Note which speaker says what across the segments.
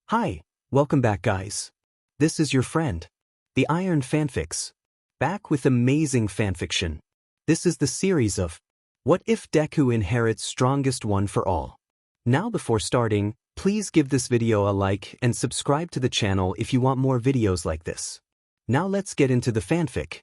Speaker 1: Hi, welcome back guys. This is your friend, the Iron Fanfics, back with amazing fanfiction. This is the series of What If Deku Inherits Strongest One for All. Now before starting, please give this video a like and subscribe to the channel if you want more videos like this. Now let's get into the fanfic.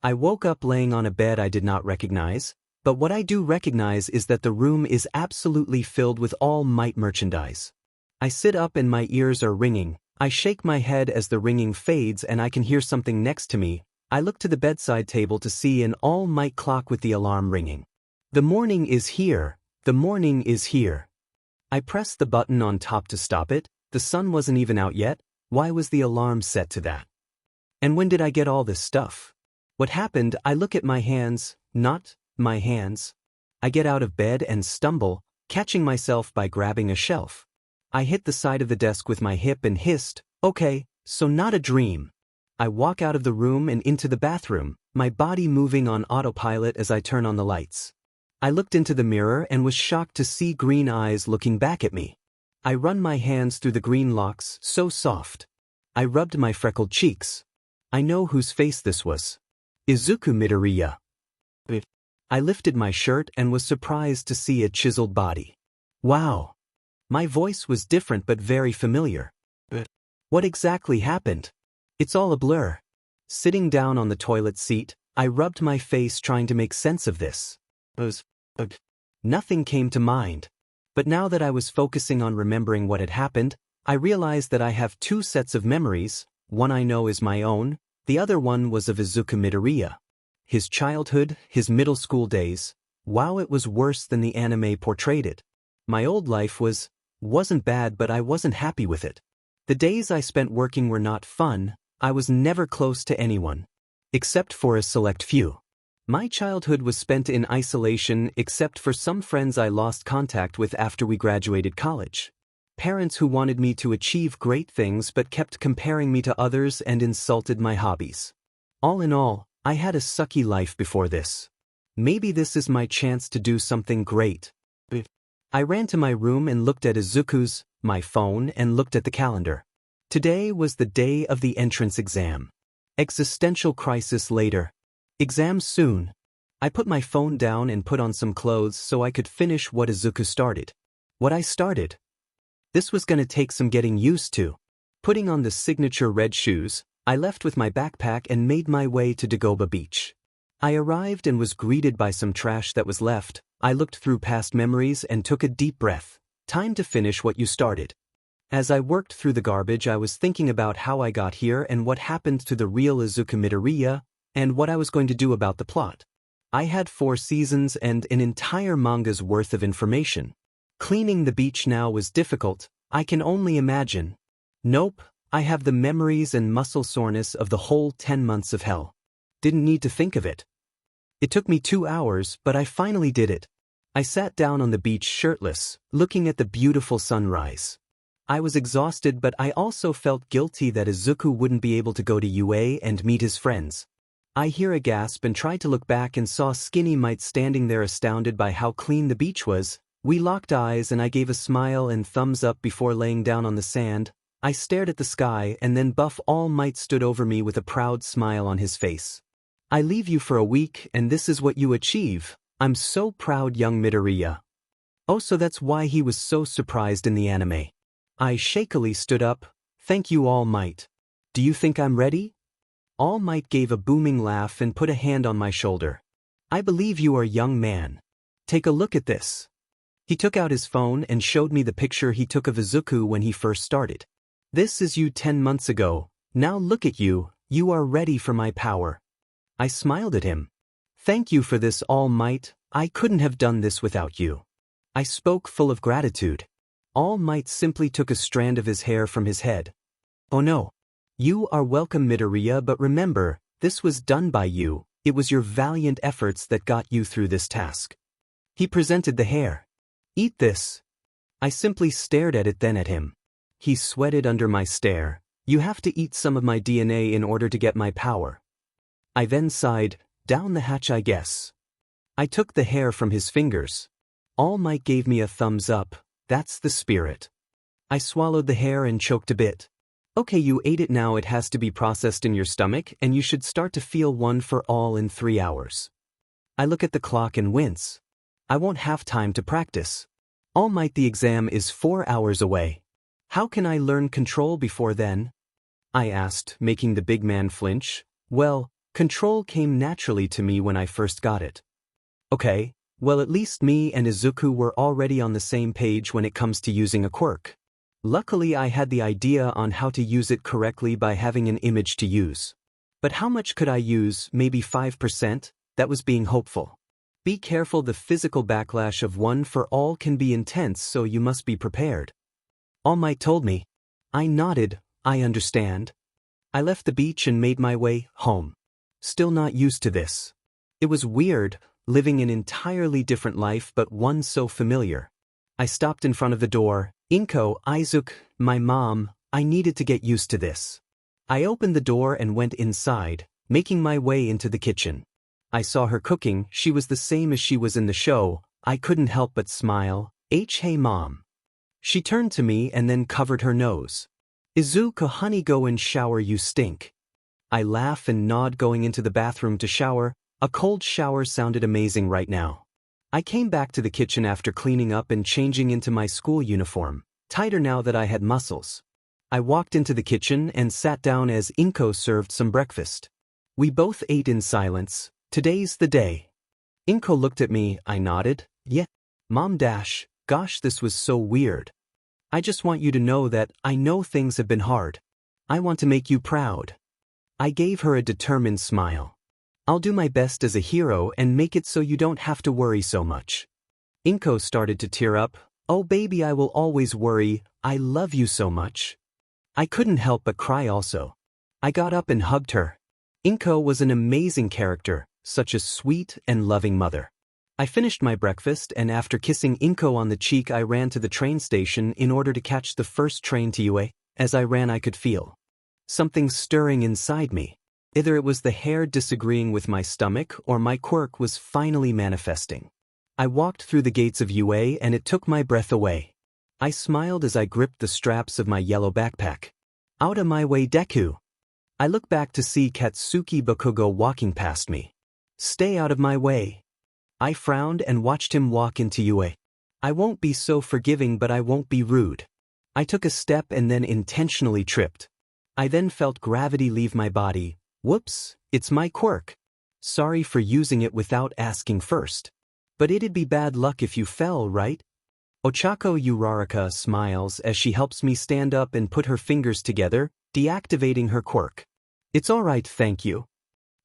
Speaker 1: I woke up laying on a bed I did not recognize, but what I do recognize is that the room is absolutely filled with All Might merchandise. I sit up and my ears are ringing. I shake my head as the ringing fades and I can hear something next to me. I look to the bedside table to see an All Might clock with the alarm ringing. The morning is here. The morning is here. I press the button on top to stop it. The sun wasn't even out yet. Why was the alarm set to that? And when did I get all this stuff? What happened? I look at my hands. Not my hands. I get out of bed and stumble, catching myself by grabbing a shelf. I hit the side of the desk with my hip and hissed, "Okay, so not a dream." I walk out of the room and into the bathroom, my body moving on autopilot as I turn on the lights. I looked into the mirror and was shocked to see green eyes looking back at me. I run my hands through the green locks, so soft. I rubbed my freckled cheeks. I know whose face this was. Izuku Midoriya. I lifted my shirt and was surprised to see a chiseled body. Wow. My voice was different but very familiar. But what exactly happened? It's all a blur. Sitting down on the toilet seat, I rubbed my face trying to make sense of this. Nothing came to mind. But now that I was focusing on remembering what had happened, I realized that I have two sets of memories. One I know is my own, the other one was of Izuku Midoriya. His childhood, his middle school days. Wow, it was worse than the anime portrayed it. My old life wasn't bad, but I wasn't happy with it. The days I spent working were not fun. I was never close to anyone. Except for a select few. My childhood was spent in isolation except for some friends I lost contact with after we graduated college. Parents who wanted me to achieve great things but kept comparing me to others and insulted my hobbies. All in all, I had a sucky life before this. Maybe this is my chance to do something great. I ran to my room and looked at my phone and looked at the calendar. Today was the day of the entrance exam. Existential crisis later. Exam soon. I put my phone down and put on some clothes so I could finish what Izuku started. What I started. This was gonna take some getting used to. Putting on the signature red shoes, I left with my backpack and made my way to Dagoba Beach. I arrived and was greeted by some trash that was left. I looked through past memories and took a deep breath. Time to finish what you started. As I worked through the garbage, I was thinking about how I got here and what happened to the real Izuku Midoriya, and what I was going to do about the plot. I had 4 seasons and an entire manga's worth of information. Cleaning the beach now was difficult, I can only imagine. Nope, I have the memories and muscle soreness of the whole 10 months of hell. Didn't need to think of it. It took me 2 hours, but I finally did it. I sat down on the beach shirtless, looking at the beautiful sunrise. I was exhausted, but I also felt guilty that Izuku wouldn't be able to go to UA and meet his friends. I hear a gasp and tried to look back and saw Skinny Might standing there astounded by how clean the beach was. We locked eyes and I gave a smile and thumbs up before laying down on the sand. I stared at the sky and then Buff All Might stood over me with a proud smile on his face. I leave you for a week and this is what you achieve. I'm so proud, young Midoriya. Oh, so that's why he was so surprised in the anime. I shakily stood up. Thank you, All Might. Do you think I'm ready? All Might gave a booming laugh and put a hand on my shoulder. I believe you are, young man. Take a look at this. He took out his phone and showed me the picture he took of Izuku when he first started. This is you 10 months ago. Now look at you. You are ready for my power. I smiled at him. Thank you for this, All Might. I couldn't have done this without you. I spoke full of gratitude. All Might simply took a strand of his hair from his head. Oh no. You are welcome, Midoriya, but remember, this was done by you. It was your valiant efforts that got you through this task. He presented the hair. Eat this. I simply stared at it, then at him. He sweated under my stare. You have to eat some of my DNA in order to get my power. I then sighed, down the hatch I guess. I took the hair from his fingers. All Might gave me a thumbs up. That's the spirit. I swallowed the hair and choked a bit. Okay, you ate it, now it has to be processed in your stomach and you should start to feel one for all in 3 hours. I look at the clock and wince. I won't have time to practice. All Might, the exam is 4 hours away. How can I learn control before then? I asked, making the big man flinch. Well, control came naturally to me when I first got it. Okay, well at least me and Izuku were already on the same page when it comes to using a quirk. Luckily I had the idea on how to use it correctly by having an image to use. But how much could I use? Maybe 5%? That was being hopeful. Be careful, the physical backlash of one for all can be intense, so you must be prepared. All Might told me. I nodded, I understand. I left the beach and made my way home. Still not used to this. It was weird, living an entirely different life but one so familiar. I stopped in front of the door. Inko, Izuku, my mom, I needed to get used to this. I opened the door and went inside, making my way into the kitchen. I saw her cooking, she was the same as she was in the show. I couldn't help but smile. Hey mom. She turned to me and then covered her nose. Izuku, honey, go and shower, you stink. I laugh and nod, going into the bathroom to shower. A cold shower sounded amazing right now. I came back to the kitchen after cleaning up and changing into my school uniform, tighter now that I had muscles. I walked into the kitchen and sat down as Inko served some breakfast. We both ate in silence. Today's the day. Inko looked at me, I nodded. Yeah. Mom dash, gosh, this was so weird. I just want you to know that I know things have been hard. I want to make you proud. I gave her a determined smile. I'll do my best as a hero and make it so you don't have to worry so much. Inko started to tear up. Oh baby, I will always worry, I love you so much. I couldn't help but cry also. I got up and hugged her. Inko was an amazing character, such a sweet and loving mother. I finished my breakfast and after kissing Inko on the cheek I ran to the train station in order to catch the first train to UA. As I ran I could feel something stirring inside me. Either it was the hair disagreeing with my stomach or my quirk was finally manifesting. I walked through the gates of UA and it took my breath away. I smiled as I gripped the straps of my yellow backpack. Out of my way, Deku. I looked back to see Katsuki Bakugo walking past me. Stay out of my way. I frowned and watched him walk into UA. I won't be so forgiving, but I won't be rude. I took a step and then intentionally tripped. I then felt gravity leave my body. Whoops, it's my quirk. Sorry for using it without asking first. But it'd be bad luck if you fell, right? Ochako Uraraka smiles as she helps me stand up and put her fingers together, deactivating her quirk. It's alright, thank you.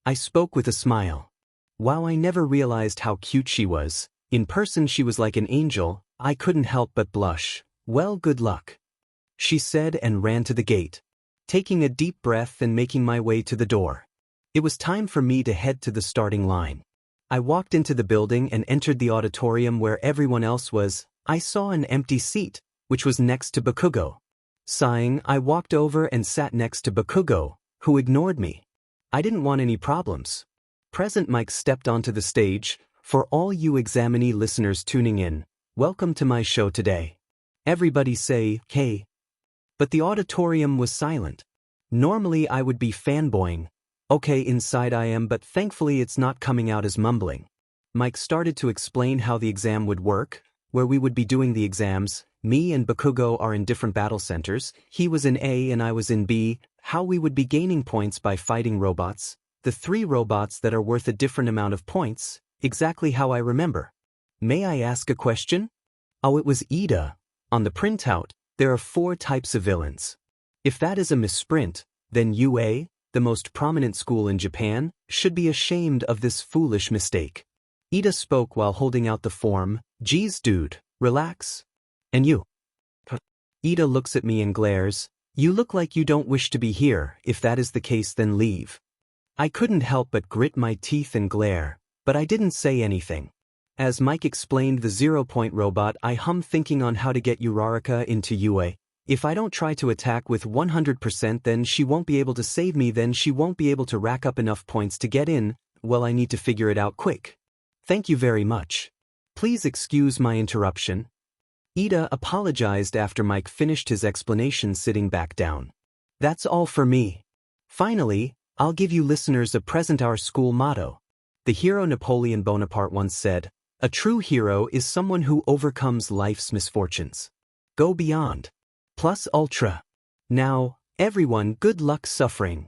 Speaker 1: I spoke with a smile. Wow, I never realized how cute she was. In person she was like an angel. I couldn't help but blush. Well, good luck, she said and ran to the gate. Taking a deep breath and making my way to the door. It was time for me to head to the starting line. I walked into the building and entered the auditorium where everyone else was. I saw an empty seat, which was next to Bakugo. Sighing, I walked over and sat next to Bakugo, who ignored me. I didn't want any problems. Present Mike stepped onto the stage. For all you examinee listeners tuning in, welcome to my show today. Everybody say, hey. But the auditorium was silent. Normally I would be fanboying. Okay, inside I am, but thankfully it's not coming out as mumbling. Mike started to explain how the exam would work, where we would be doing the exams. Me and Bakugo are in different battle centers. He was in A and I was in B. How we would be gaining points by fighting robots. The 3 robots that are worth a different amount of points. Exactly how I remember. May I ask a question? Oh, it was Ida. On the printout, there are 4 types of villains. If that is a misprint, then UA, the most prominent school in Japan, should be ashamed of this foolish mistake. Ida spoke while holding out the form. Geez, dude, relax. And you? Ida looks at me and glares. You look like you don't wish to be here. If that is the case, then leave. I couldn't help but grit my teeth and glare, but I didn't say anything. As Mike explained the 0-point robot, I hummed, thinking on how to get Uraraka into UA. If I don't try to attack with 100%, then she won't be able to save me, then she won't be able to rack up enough points to get in. Well, I need to figure it out quick. Thank you very much. Please excuse my interruption. Ida apologized after Mike finished his explanation, sitting back down. That's all for me. Finally, I'll give you listeners a present, our school motto. The hero Napoleon Bonaparte once said, "A true hero is someone who overcomes life's misfortunes. Go beyond. Plus ultra. Now, everyone, good luck suffering."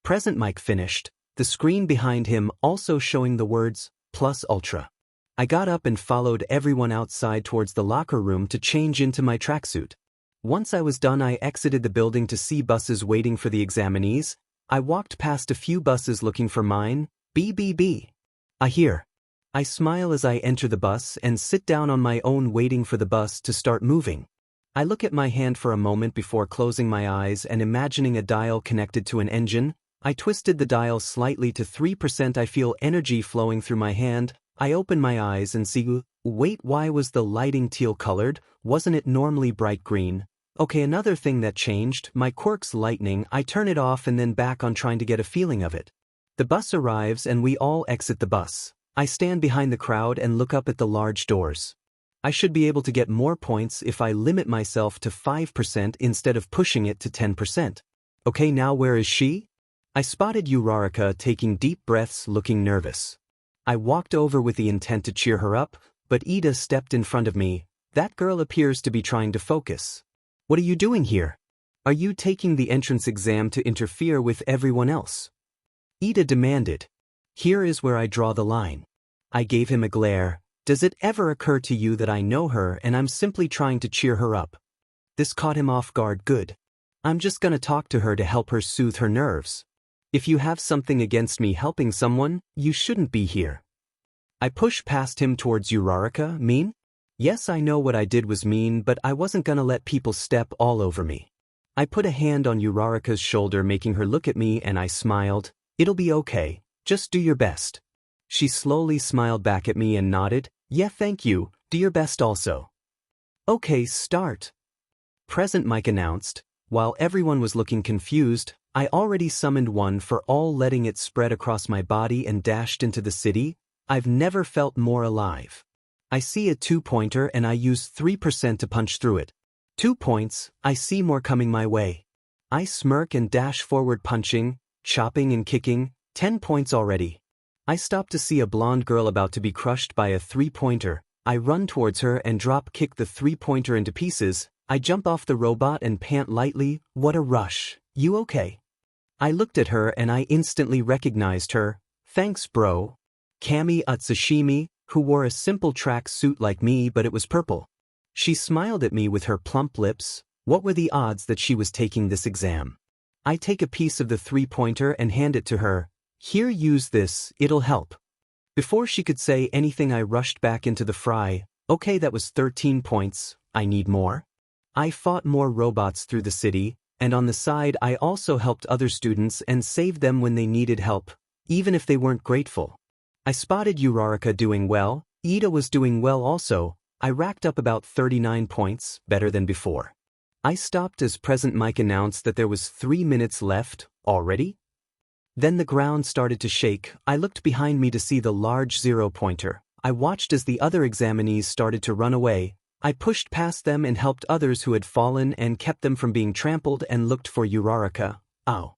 Speaker 1: Present Mike finished, the screen behind him also showing the words, plus ultra. I got up and followed everyone outside towards the locker room to change into my tracksuit. Once I was done, I exited the building to see buses waiting for the examinees. I walked past a few buses looking for mine, BBB. I smile as I enter the bus and sit down on my own, waiting for the bus to start moving. I look at my hand for a moment before closing my eyes and imagining a dial connected to an engine. I twisted the dial slightly to 3%. I feel energy flowing through my hand. I open my eyes and see, wait, why was the lighting teal colored? Wasn't it normally bright green? Okay, another thing that changed, my Quirk's lightning. I turn it off and then back on, trying to get a feeling of it. The bus arrives and we all exit the bus. I stand behind the crowd and look up at the large doors. I should be able to get more points if I limit myself to 5% instead of pushing it to 10%. Okay, now where is she? I spotted Uraraka taking deep breaths, looking nervous. I walked over with the intent to cheer her up, but Ida stepped in front of me. That girl appears to be trying to focus. What are you doing here? Are you taking the entrance exam to interfere with everyone else? Ida demanded. Here is where I draw the line. I gave him a glare. Does it ever occur to you that I know her and I'm simply trying to cheer her up? This caught him off guard. Good. I'm just gonna talk to her to help her soothe her nerves. If you have something against me helping someone, you shouldn't be here. I pushed past him towards Uraraka. Mean? Yes, I know what I did was mean, but I wasn't gonna let people step all over me. I put a hand on Uraraka's shoulder, making her look at me, and I smiled. It'll be okay, just do your best. She slowly smiled back at me and nodded. Yeah, thank you, do your best also. Okay, start. Present Mike announced. While everyone was looking confused, I already summoned one for all, letting it spread across my body and dashed into the city. I've never felt more alive. I see a 2-pointer and I use 3% to punch through it. 2 points, I see more coming my way. I smirk and dash forward, punching, chopping and kicking. 10 points already. I stop to see a blonde girl about to be crushed by a 3-pointer. I run towards her and drop kick the 3-pointer into pieces. I jump off the robot and pant lightly. What a rush. You okay? I looked at her and I instantly recognized her. Thanks, bro. Kami Utsushimi, who wore a simple track suit like me, but it was purple. She smiled at me with her plump lips. What were the odds that she was taking this exam? I take a piece of the 3-pointer and hand it to her. Here, use this, it'll help. Before she could say anything, I rushed back into the fray. Okay, that was 13 points. I need more. I fought more robots through the city, and on the side I also helped other students and saved them when they needed help, even if they weren't grateful. I spotted Uraraka doing well. Ida was doing well also. I racked up about 39 points, better than before. I stopped as Present Mike announced that there was 3 minutes left. Already? Then the ground started to shake. I looked behind me to see the large 0-pointer. I watched as the other examinees started to run away. I pushed past them and helped others who had fallen and kept them from being trampled, and looked for Uraraka. Ow.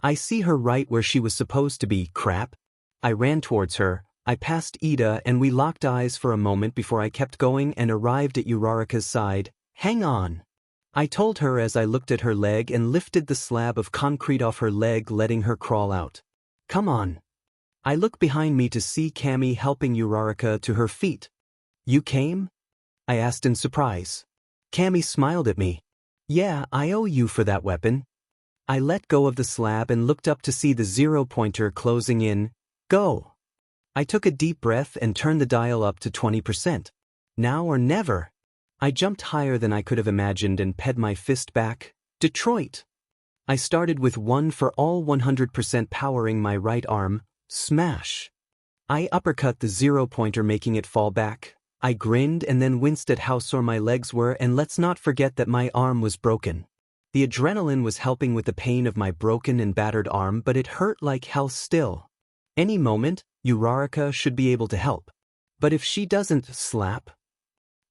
Speaker 1: I see her right where she was supposed to be. Crap. I ran towards her. I passed Ida and we locked eyes for a moment before I kept going and arrived at Uraraka's side. Hang on. I told her as I looked at her leg and lifted the slab of concrete off her leg, letting her crawl out. Come on. I look behind me to see Kami helping Uraraka to her feet. You came? I asked in surprise. Kami smiled at me. Yeah, I owe you for that weapon. I let go of the slab and looked up to see the 0-pointer closing in. Go. I took a deep breath and turned the dial up to 20%. Now or never. I jumped higher than I could have imagined and ped my fist back. Detroit. I started with 1 for all, 100% powering my right arm. Smash. I uppercut the 0-pointer, making it fall back. I grinned and then winced at how sore my legs were, and let's not forget that my arm was broken. The adrenaline was helping with the pain of my broken and battered arm, but it hurt like hell still. Any moment, Uraraka should be able to help. But if she doesn't slap?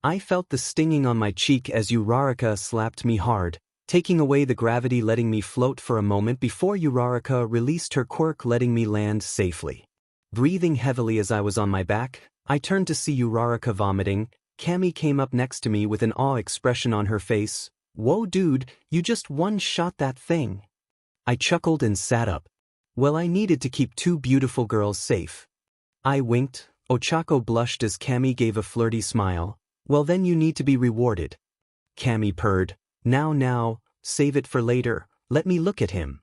Speaker 1: I felt the stinging on my cheek as Uraraka slapped me hard, taking away the gravity, letting me float for a moment before Uraraka released her quirk, letting me land safely. Breathing heavily as I was on my back, I turned to see Uraraka vomiting. Cammy came up next to me with an awe expression on her face. "Whoa dude, you just one-shot that thing." I chuckled and sat up. Well, I needed to keep two beautiful girls safe. I winked. Ochako blushed as Cammy gave a flirty smile. "Well then you need to be rewarded." Cammy purred. Now, save it for later, let me look at him."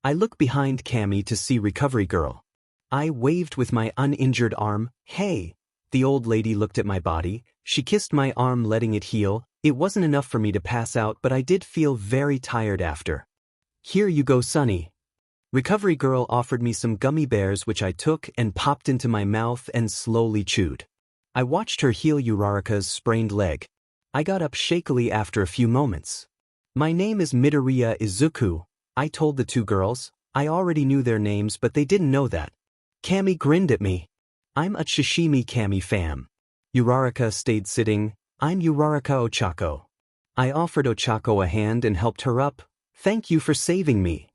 Speaker 1: I looked behind Cammy to see Recovery Girl. I waved with my uninjured arm. "Hey." The old lady looked at my body. She kissed my arm, letting it heal. It wasn't enough for me to pass out, but I did feel very tired after. "Here you go, Sonny." Recovery Girl offered me some gummy bears, which I took and popped into my mouth and slowly chewed. I watched her heal Uraraka's sprained leg. I got up shakily after a few moments. "My name is Midoriya Izuku," I told the two girls. I already knew their names, but they didn't know that. Cammy grinned at me. "I'm a Shishimi Cammy fam." Uraraka stayed sitting. "I'm Uraraka Ochako." I offered Ochako a hand and helped her up. "Thank you for saving me."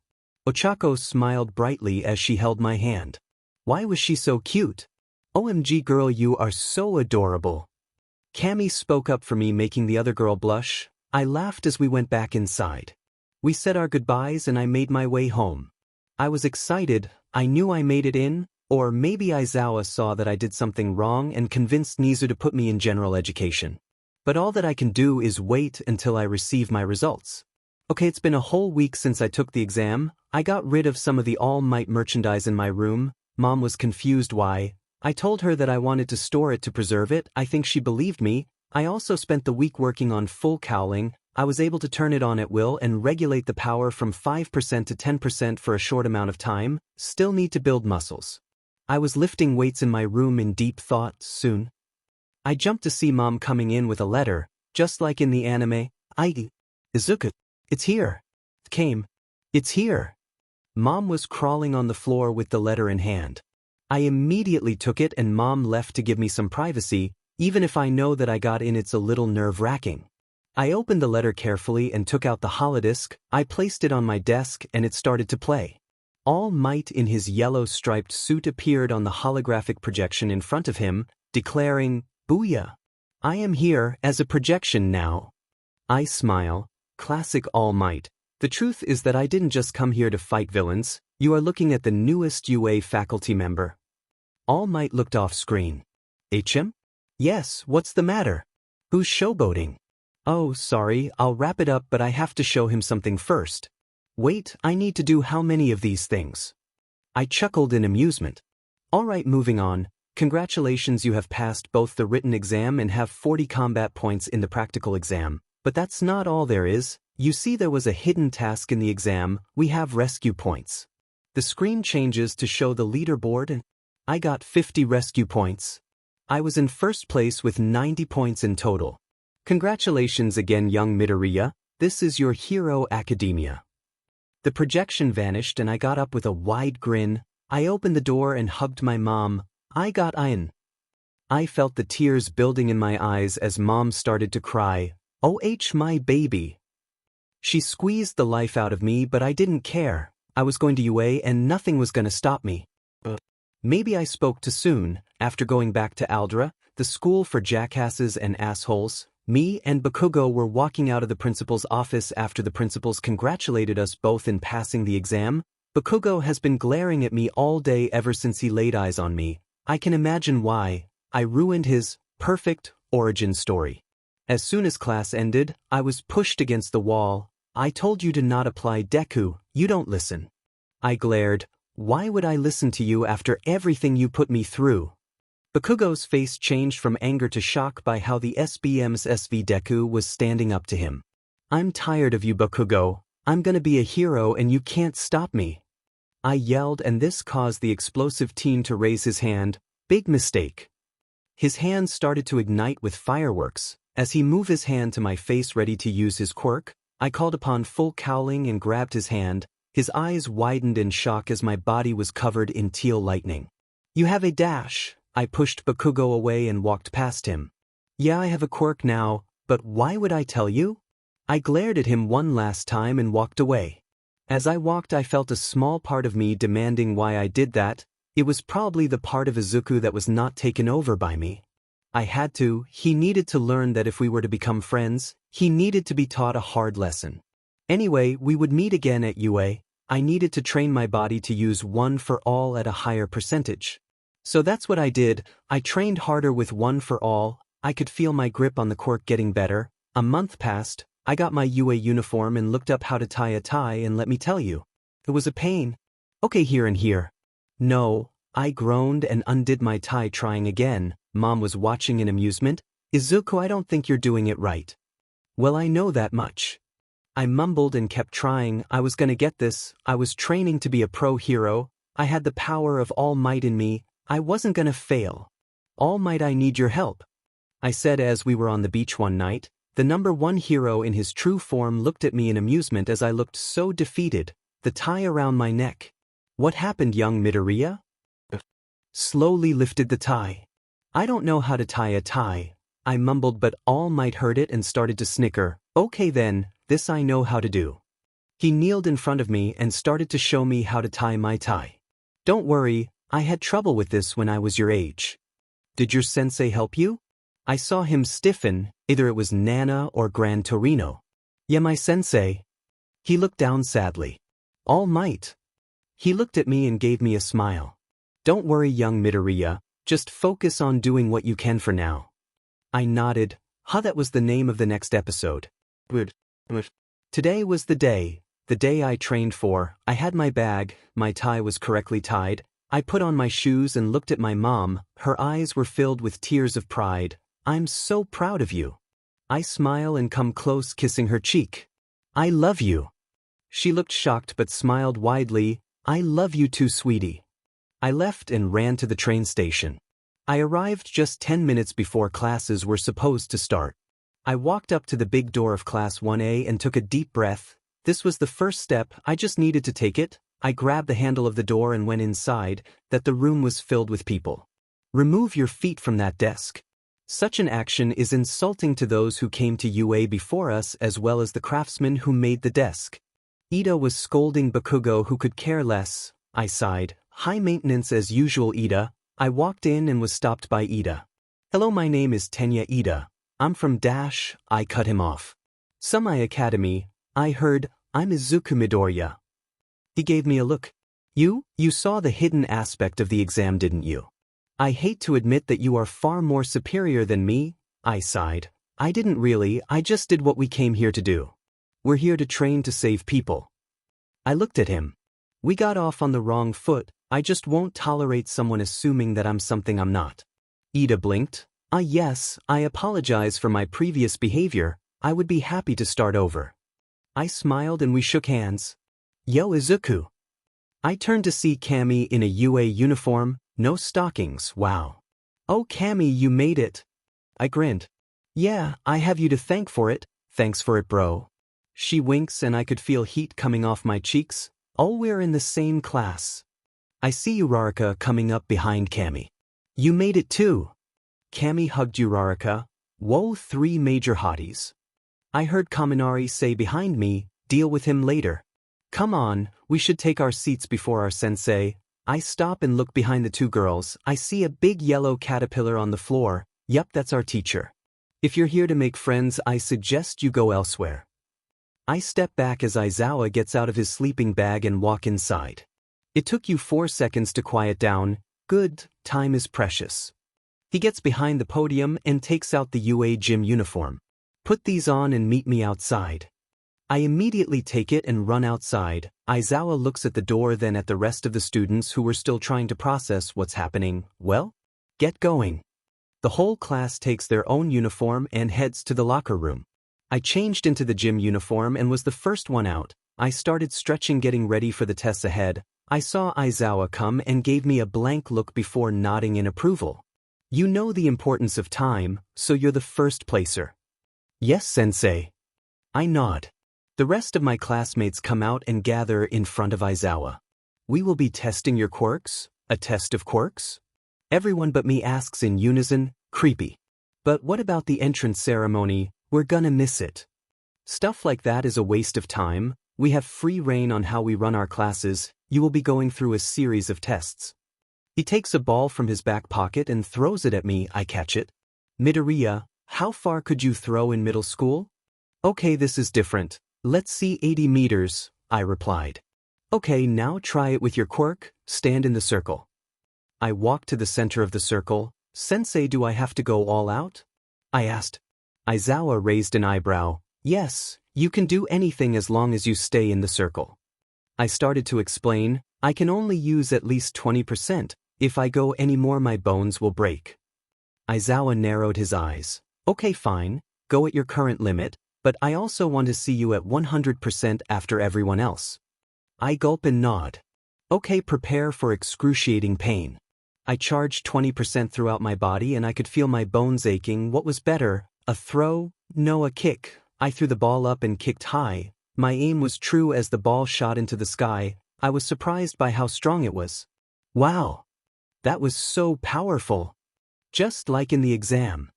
Speaker 1: Ochako smiled brightly as she held my hand. Why was she so cute? "OMG girl, you are so adorable." Cammy spoke up for me, making the other girl blush. I laughed as we went back inside. We said our goodbyes and I made my way home. I was excited. I knew I made it in, or maybe Aizawa saw that I did something wrong and convinced Nizu to put me in general education. But all that I can do is wait until I receive my results. Okay, it's been a whole week since I took the exam. I got rid of some of the All Might merchandise in my room. Mom was confused why. I told her that I wanted to store it to preserve it. I think she believed me. I also spent the week working on full cowling. I was able to turn it on at will and regulate the power from 5% to 10% for a short amount of time. Still need to build muscles. I was lifting weights in my room in deep thought. Soon I jumped to see Mom coming in with a letter, just like in the anime. Izuku, it's here. It came. It's here. Mom was crawling on the floor with the letter in hand. I immediately took it and Mom left to give me some privacy. Even if I know that I got in, it's a little nerve-wracking. I opened the letter carefully and took out the holodisc. I placed it on my desk and it started to play. All Might in his yellow striped suit appeared on the holographic projection in front of him, declaring, "Booyah! I am here as a projection now." I smile. Classic All Might. The truth is that I didn't just come here to fight villains. You are looking at the newest UA faculty member. All Might looked off screen. "HM? Yes, what's the matter? Who's showboating?" "Oh, sorry, I'll wrap it up, but I have to show him something first." "Wait, I need to do how many of these things?" I chuckled in amusement. "Alright, moving on. Congratulations, you have passed both the written exam and have 40 combat points in the practical exam. But that's not all there is. You see, there was a hidden task in the exam. We have rescue points." The screen changes to show the leaderboard and I got 50 rescue points. I was in first place with 90 points in total. "Congratulations again, young Midoriya. This is your Hero Academia." The projection vanished and I got up with a wide grin. I opened the door and hugged my mom. I got in. I felt the tears building in my eyes as Mom started to cry. "OH, my baby." She squeezed the life out of me, but I didn't care. I was going to UA and nothing was going to stop me. Maybe I spoke too soon. After going back to Aldra, the school for jackasses and assholes, me and Bakugo were walking out of the principal's office after the principals congratulated us both in passing the exam. Bakugo has been glaring at me all day ever since he laid eyes on me. I can imagine why. I ruined his perfect origin story. As soon as class ended, I was pushed against the wall. "I told you to not apply Deku, you don't listen." I glared. "Why would I listen to you after everything you put me through?" Bakugo's face changed from anger to shock by how the SBM's SV Deku was standing up to him. "I'm tired of you, Bakugo. I'm gonna be a hero and you can't stop me." I yelled, and this caused the explosive teen to raise his hand. Big mistake. His hand started to ignite with fireworks. As he moved his hand to my face ready to use his quirk, I called upon full cowling and grabbed his hand. His eyes widened in shock as my body was covered in teal lightning. "You have a dash." I pushed Bakugo away and walked past him. Yeah, I have a quirk now, but why would I tell you? I glared at him one last time and walked away. As I walked, I felt a small part of me demanding why I did that. It was probably the part of Izuku that was not taken over by me. I had to. He needed to learn that if we were to become friends, he needed to be taught a hard lesson. Anyway, we would meet again at UA. I needed to train my body to use one for all at a higher percentage. So that's what I did. I trained harder with one for all. I could feel my grip on the quirk getting better. A month passed. I got my UA uniform and looked up how to tie a tie, and let me tell you, it was a pain. Okay, here and here. No, I groaned and undid my tie, trying again. Mom was watching in amusement. Izuku, I don't think you're doing it right. Well, I know that much. I mumbled and kept trying. I was gonna get this. I was training to be a pro hero. I had the power of All Might in me. I wasn't gonna fail. All Might, I need your help, I said as we were on the beach one night. The #1 hero in his true form looked at me in amusement as I looked so defeated, the tie around my neck. What happened, young Midoriya? Slowly lifted the tie. I don't know how to tie a tie, I mumbled, but All Might heard it and started to snicker. Okay then, this I know how to do. He kneeled in front of me and started to show me how to tie my tie. Don't worry, I had trouble with this when I was your age. Did your sensei help you? I saw him stiffen. Either it was Nana or Gran Torino. Yeah, my sensei. He looked down sadly. All Might. He looked at me and gave me a smile. Don't worry, young Midoriya, just focus on doing what you can for now. I nodded. That was the name of the next episode. Good. Today was the day I trained for. I had my bag, my tie was correctly tied. I put on my shoes and looked at my mom. Her eyes were filled with tears of pride. I'm so proud of you. I smile and come close, kissing her cheek. I love you. She looked shocked but smiled widely. I love you too, sweetie. I left and ran to the train station. I arrived just 10 minutes before classes were supposed to start. I walked up to the big door of Class 1A and took a deep breath. This was the first step, I just needed to take it. I grabbed the handle of the door and went inside. That the room was filled with people. Remove your feet from that desk. Such an action is insulting to those who came to UA before us as well as the craftsman who made the desk. Ida was scolding Bakugo, who could care less. I sighed. High maintenance as usual, Ida. I walked in and was stopped by Ida. Hello, my name is Tenya Ida. I'm from Dash. I cut him off. Sumai Academy. I heard. I'm Izuku Midoriya. He gave me a look. You saw the hidden aspect of the exam, didn't you? I hate to admit that you are far more superior than me. I sighed. I didn't really, I just did what we came here to do. We're here to train to save people. I looked at him. We got off on the wrong foot. I just won't tolerate someone assuming that I'm something I'm not. Ida blinked. Yes, I apologize for my previous behavior. I would be happy to start over. I smiled and we shook hands. Yo, Izuku. I turned to see Cammy in a UA uniform. No stockings, wow. Oh, Cammy, you made it. I grinned. Yeah, I have you to thank for it. Thanks for it, bro. She winks and I could feel heat coming off my cheeks. Oh, we're in the same class. I see Uraraka coming up behind Cammy. You made it too. Cammy hugged Uraraka. Whoa, 3 major hotties. I heard Kaminari say behind me, deal with him later. Come on, we should take our seats before our sensei. I stop and look behind the 2 girls. I see a big yellow caterpillar on the floor. Yup, that's our teacher. If you're here to make friends, I suggest you go elsewhere. I step back as Aizawa gets out of his sleeping bag and walk inside. It took you 4 seconds to quiet down. Good, time is precious. He gets behind the podium and takes out the UA gym uniform. Put these on and meet me outside. I immediately take it and run outside. Aizawa looks at the door, then at the rest of the students who were still trying to process what's happening. Well, get going. The whole class takes their own uniform and heads to the locker room. I changed into the gym uniform and was the first one out. I started stretching, getting ready for the tests ahead. I saw Aizawa come and gave me a blank look before nodding in approval. You know the importance of time, so you're the first placer. Yes, sensei. I nod. The rest of my classmates come out and gather in front of Aizawa. We will be testing your quirks? A test of quirks? Everyone but me asks in unison, creepy. But what about the entrance ceremony? We're gonna miss it. Stuff like that is a waste of time. We have free reign on how we run our classes. You will be going through a series of tests. He takes a ball from his back pocket and throws it at me. I catch it. Midoriya, how far could you throw in middle school? Okay, this is different. Let's see 80 meters, I replied. Okay, now try it with your quirk. Stand in the circle. I walked to the center of the circle. Sensei, do I have to go all out? I asked. Aizawa raised an eyebrow. Yes, you can do anything as long as you stay in the circle. I started to explain. I can only use at least 20%. If I go any more, my bones will break. Aizawa narrowed his eyes. Okay, fine. Go at your current limit, but I also want to see you at 100% after everyone else. I gulp and nod. Okay, prepare for excruciating pain. I charged 20% throughout my body and I could feel my bones aching. What was better, a throw? No, a kick. I threw the ball up and kicked high. My aim was true as the ball shot into the sky. I was surprised by how strong it was. Wow! That was so powerful. Just like in the exam.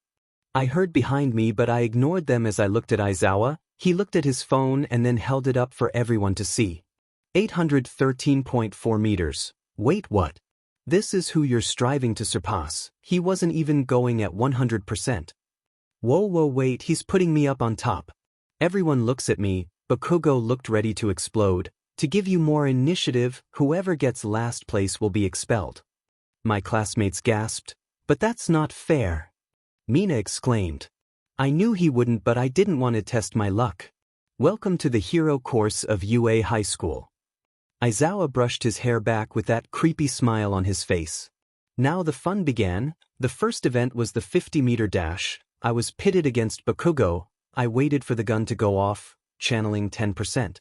Speaker 1: I heard behind me, but I ignored them as I looked at Aizawa. He looked at his phone and then held it up for everyone to see. 813.4 meters. Wait, what? This is who you're striving to surpass. He wasn't even going at 100%. Whoa, wait, he's putting me up on top. Everyone looks at me. Bakugo looked ready to explode. To give you more initiative, whoever gets last place will be expelled. My classmates gasped. But that's not fair. Mina exclaimed. I knew he wouldn't, but I didn't want to test my luck. Welcome to the hero course of UA High School. Aizawa brushed his hair back with that creepy smile on his face. Now the fun began. The first event was the 50-meter dash. I was pitted against Bakugo. I waited for the gun to go off, channeling 10%.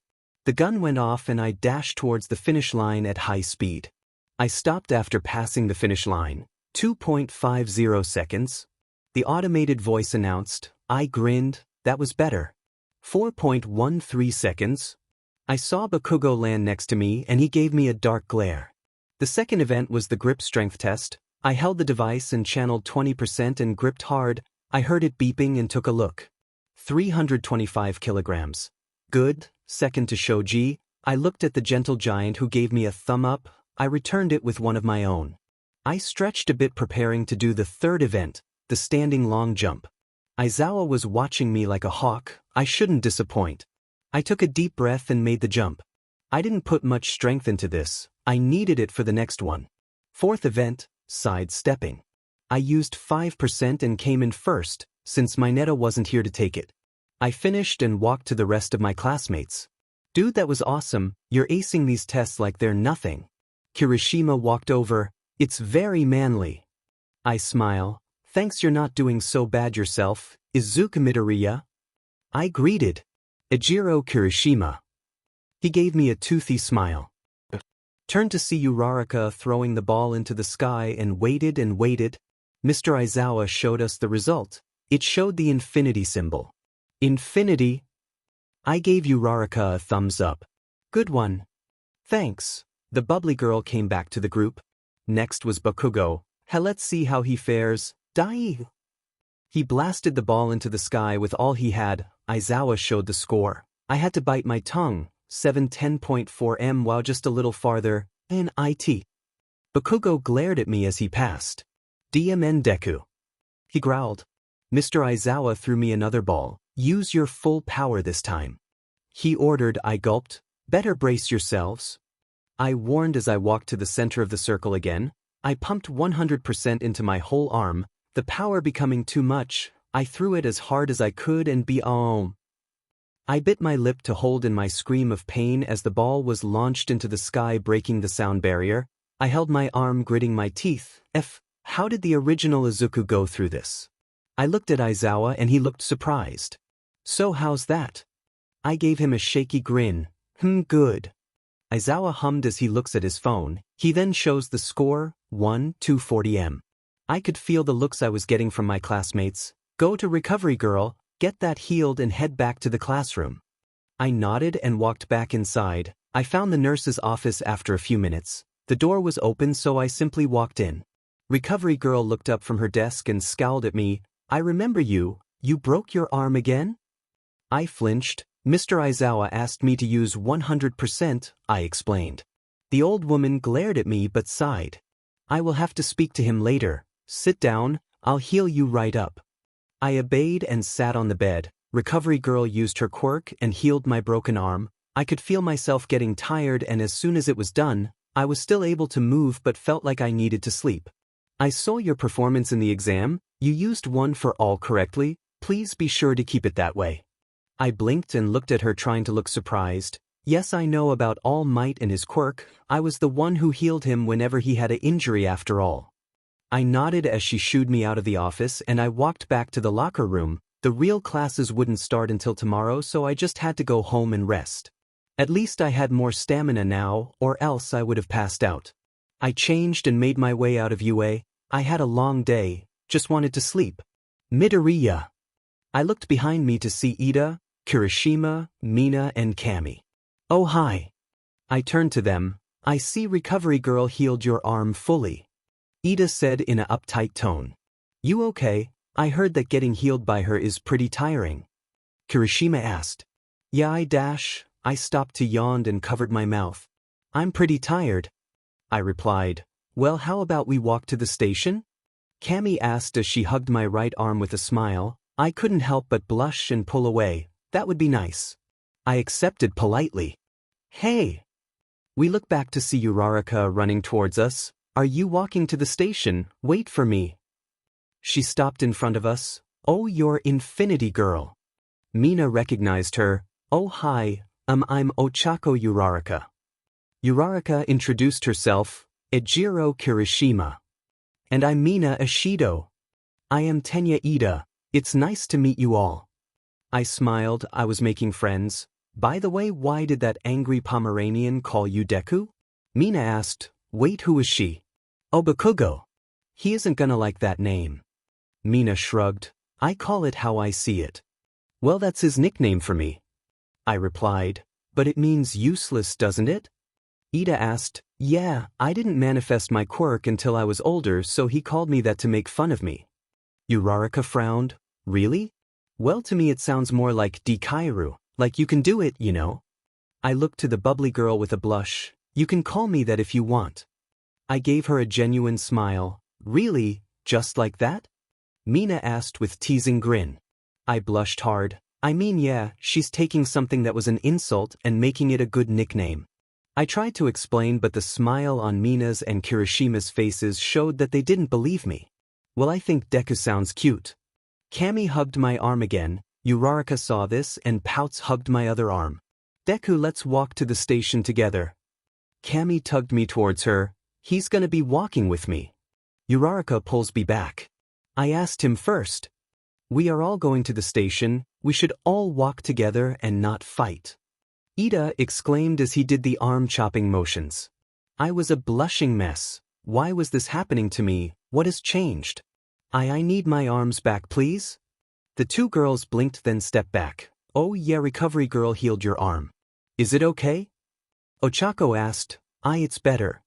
Speaker 1: The gun went off and I dashed towards the finish line at high speed. I stopped after passing the finish line. 2.50 seconds. The automated voice announced. I grinned. That was better. 4.13 seconds. I saw Bakugo land next to me and he gave me a dark glare. The second event was the grip strength test. I held the device and channeled 20% and gripped hard. I heard it beeping and took a look. 325 kilograms. Good. Second to Shoji. I looked at the gentle giant who gave me a thumb up. I returned it with one of my own. I stretched a bit preparing to do the third event, the standing long jump. Aizawa was watching me like a hawk. I shouldn't disappoint. I took a deep breath and made the jump. I didn't put much strength into this. I needed it for the next one. Fourth event, side-stepping. I used 5% and came in first, since Mineta wasn't here to take it. I finished and walked to the rest of my classmates. Dude, that was awesome. You're acing these tests like they're nothing. Kirishima walked over. It's very manly. I smile. Thanks, you're not doing so bad yourself. Izuku Midoriya. I greeted. Ejiro Kirishima. He gave me a toothy smile. Turned to see Uraraka throwing the ball into the sky and waited and waited. Mr. Aizawa showed us the result. It showed the infinity symbol. Infinity? I gave Uraraka a thumbs up. Good one. Thanks. The bubbly girl came back to the group. Next was Bakugo. Let's see how he fares. Dai! He blasted the ball into the sky with all he had. Aizawa showed the score. I had to bite my tongue. 710.4 m. Wow, just a little farther. N.I.T. Bakugo glared at me as he passed. DMN Deku. He growled. Mr. Aizawa threw me another ball. Use your full power this time. He ordered. I gulped. Better brace yourselves. I warned as I walked to the center of the circle again. I pumped 100% into my whole arm, the power becoming too much. I threw it as hard as I could and I bit my lip to hold in my scream of pain as the ball was launched into the sky, breaking the sound barrier. I held my arm, gritting my teeth. How did the original Izuku go through this? I looked at Aizawa and he looked surprised. So how's that? I gave him a shaky grin. Good. Aizawa hummed as he looks at his phone. He then shows the score, 240 m. I could feel the looks I was getting from my classmates. Go to recovery, girl, get that healed and head back to the classroom. I nodded and walked back inside. I found the nurse's office after a few minutes. The door was open, so I simply walked in. Recovery girl looked up from her desk and scowled at me. I remember you. You broke your arm again? I flinched. Mr. Aizawa asked me to use 100%, I explained. The old woman glared at me but sighed. I will have to speak to him later. Sit down, I'll heal you right up. I obeyed and sat on the bed. Recovery girl used her quirk and healed my broken arm. I could feel myself getting tired, and as soon as it was done, I was still able to move but felt like I needed to sleep. I saw your performance in the exam. You used 1 for all correctly. Please be sure to keep it that way. I blinked and looked at her, trying to look surprised. Yes, I know about All Might and his quirk. I was the one who healed him whenever he had an injury after all. I nodded as she shooed me out of the office, and I walked back to the locker room. The real classes wouldn't start until tomorrow, so I just had to go home and rest. At least I had more stamina now, or else I would have passed out. I changed and made my way out of UA. I had a long day, just wanted to sleep. Midoriya. I looked behind me to see Ida, Kirishima, Mina and Kami. Oh hi. I turned to them. I see recovery girl healed your arm fully. Ida said in an uptight tone. You okay? I heard that getting healed by her is pretty tiring. Kirishima asked. Yeah, I stopped to yawn and covered my mouth. I'm pretty tired. I replied. Well, how about we walk to the station? Kami asked as she hugged my right arm with a smile. I couldn't help but blush and pull away. That would be nice. I accepted politely. Hey! We look back to see Uraraka running towards us. Are you walking to the station? Wait for me. She stopped in front of us. Oh, you're Infinity Girl. Mina recognized her. Oh hi, I'm Ochako Uraraka. Uraraka introduced herself. Ejiro Kirishima. And I'm Mina Ishido. I am Tenya Ida. It's nice to meet you all. I smiled. I was making friends. By the way, why did that angry Pomeranian call you Deku? Mina asked. Wait, who is she? Oh, Bakugo. He isn't gonna like that name. Mina shrugged. I call it how I see it. Well, that's his nickname for me. I replied. But it means useless, doesn't it? Ida asked. Yeah, I didn't manifest my quirk until I was older, so he called me that to make fun of me. Uraraka frowned. Really? Well, to me it sounds more like Dikairu, like you can do it, you know. I looked to the bubbly girl with a blush. You can call me that if you want. I gave her a genuine smile. Really? Just like that? Mina asked with teasing grin. I blushed hard. I mean, yeah, she's taking something that was an insult and making it a good nickname. I tried to explain, but the smile on Mina's and Kirishima's faces showed that they didn't believe me. Well, I think Deku sounds cute. Kami hugged my arm again. Uraraka saw this and pouts hugged my other arm. Deku, let's walk to the station together. Kami tugged me towards her. He's gonna be walking with me. Uraraka pulls me back. I asked him first. We are all going to the station. We should all walk together and not fight. Ida exclaimed as he did the arm-chopping motions. I was a blushing mess. Why was this happening to me? What has changed? I need my arms back, please. The two girls blinked, then stepped back. Oh yeah, recovery girl healed your arm. Is it okay? Ochako asked. It's better.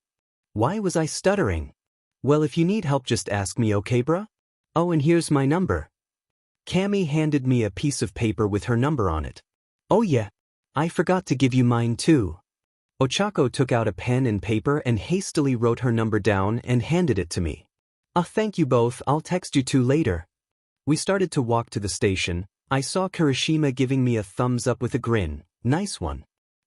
Speaker 1: Why was I stuttering? Well, if you need help just ask me, okay bruh? Oh, and here's my number. Kami handed me a piece of paper with her number on it. Oh yeah, I forgot to give you mine too. Ochako took out a pen and paper and hastily wrote her number down and handed it to me. Thank you both, I'll text you two later. We started to walk to the station. I saw Kirishima giving me a thumbs up with a grin. Nice one.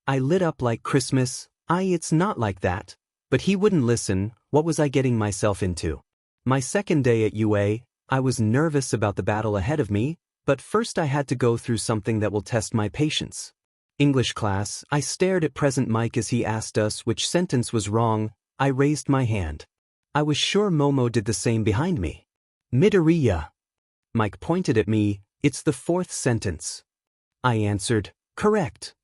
Speaker 1: I lit up like Christmas. It's not like that. But he wouldn't listen. What was I getting myself into? My second day at UA, I was nervous about the battle ahead of me, but first I had to go through something that will test my patience. English class. I stared at Present Mike as he asked us which sentence was wrong. I raised my hand. I was sure Momo did the same behind me. Midoriya. Mike pointed at me. It's the fourth sentence. I answered, correct.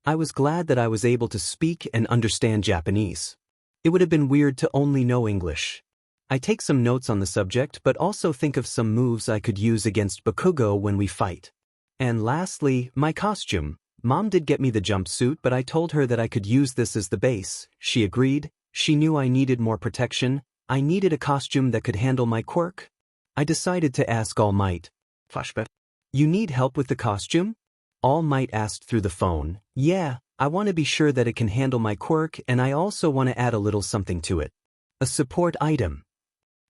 Speaker 1: I was glad that I was able to speak and understand Japanese. It would have been weird to only know English. I take some notes on the subject, but also think of some moves I could use against Bakugo when we fight. And lastly, my costume. Mom did get me the jumpsuit, but I told her that I could use this as the base. She agreed. She knew I needed more protection. I needed a costume that could handle my quirk. I decided to ask All Might. Flashback. You need help with the costume? All Might asked through the phone. Yeah, I want to be sure that it can handle my quirk, and I also want to add a little something to it. A support item.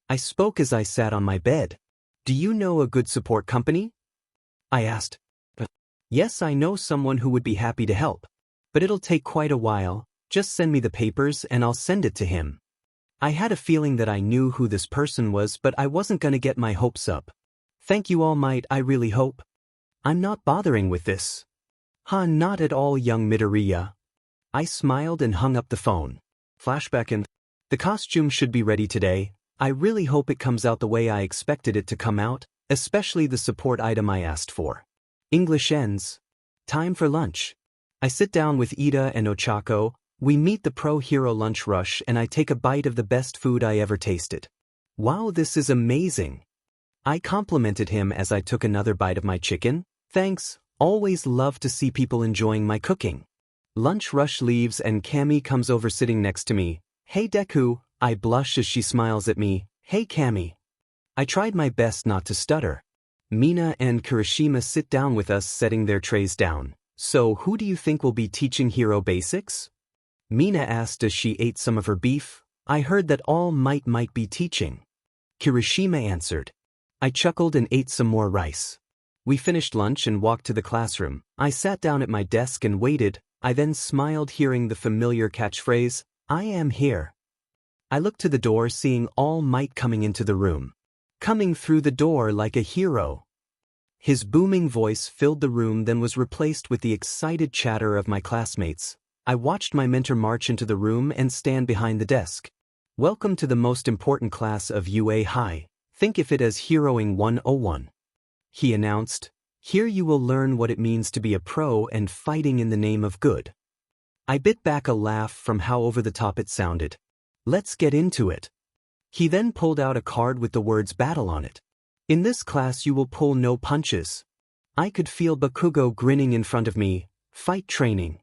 Speaker 1: I spoke as I sat on my bed. Do you know a good support company? I asked. Yes, I know someone who would be happy to help. But it'll take quite a while. Just send me the papers and I'll send it to him. I had a feeling that I knew who this person was, but I wasn't gonna get my hopes up. Thank you, All Might, I really hope. I'm not bothering with this. Not at all, young Midoriya. I smiled and hung up the phone. Flashback and the costume should be ready today. I really hope it comes out the way I expected it to come out, especially the support item I asked for. English ends. Time for lunch. I sit down with Ida and Ochako. We meet the pro-hero lunch rush and I take a bite of the best food I ever tasted. Wow, this is amazing. I complimented him as I took another bite of my chicken. Thanks, always love to see people enjoying my cooking. Lunch rush leaves and Cammy comes over sitting next to me. Hey Deku, I blush as she smiles at me. Hey Cammy. I tried my best not to stutter. Mina and Kirishima sit down with us, setting their trays down. So who do you think will be teaching hero basics? Mina asked as she ate some of her beef. I heard that All Might be teaching. Kirishima answered. I chuckled and ate some more rice. We finished lunch and walked to the classroom. I sat down at my desk and waited. I then smiled hearing the familiar catchphrase, I am here. I looked to the door seeing All Might coming into the room. Coming through the door like a hero. His booming voice filled the room, then was replaced with the excited chatter of my classmates. I watched my mentor march into the room and stand behind the desk. Welcome to the most important class of UA High. Think of it as Heroing 101. He announced. Here you will learn what it means to be a pro and fighting in the name of good. I bit back a laugh from how over the top it sounded. Let's get into it. He then pulled out a card with the words battle on it. In this class you will pull no punches. I could feel Bakugo grinning in front of me. Fight training.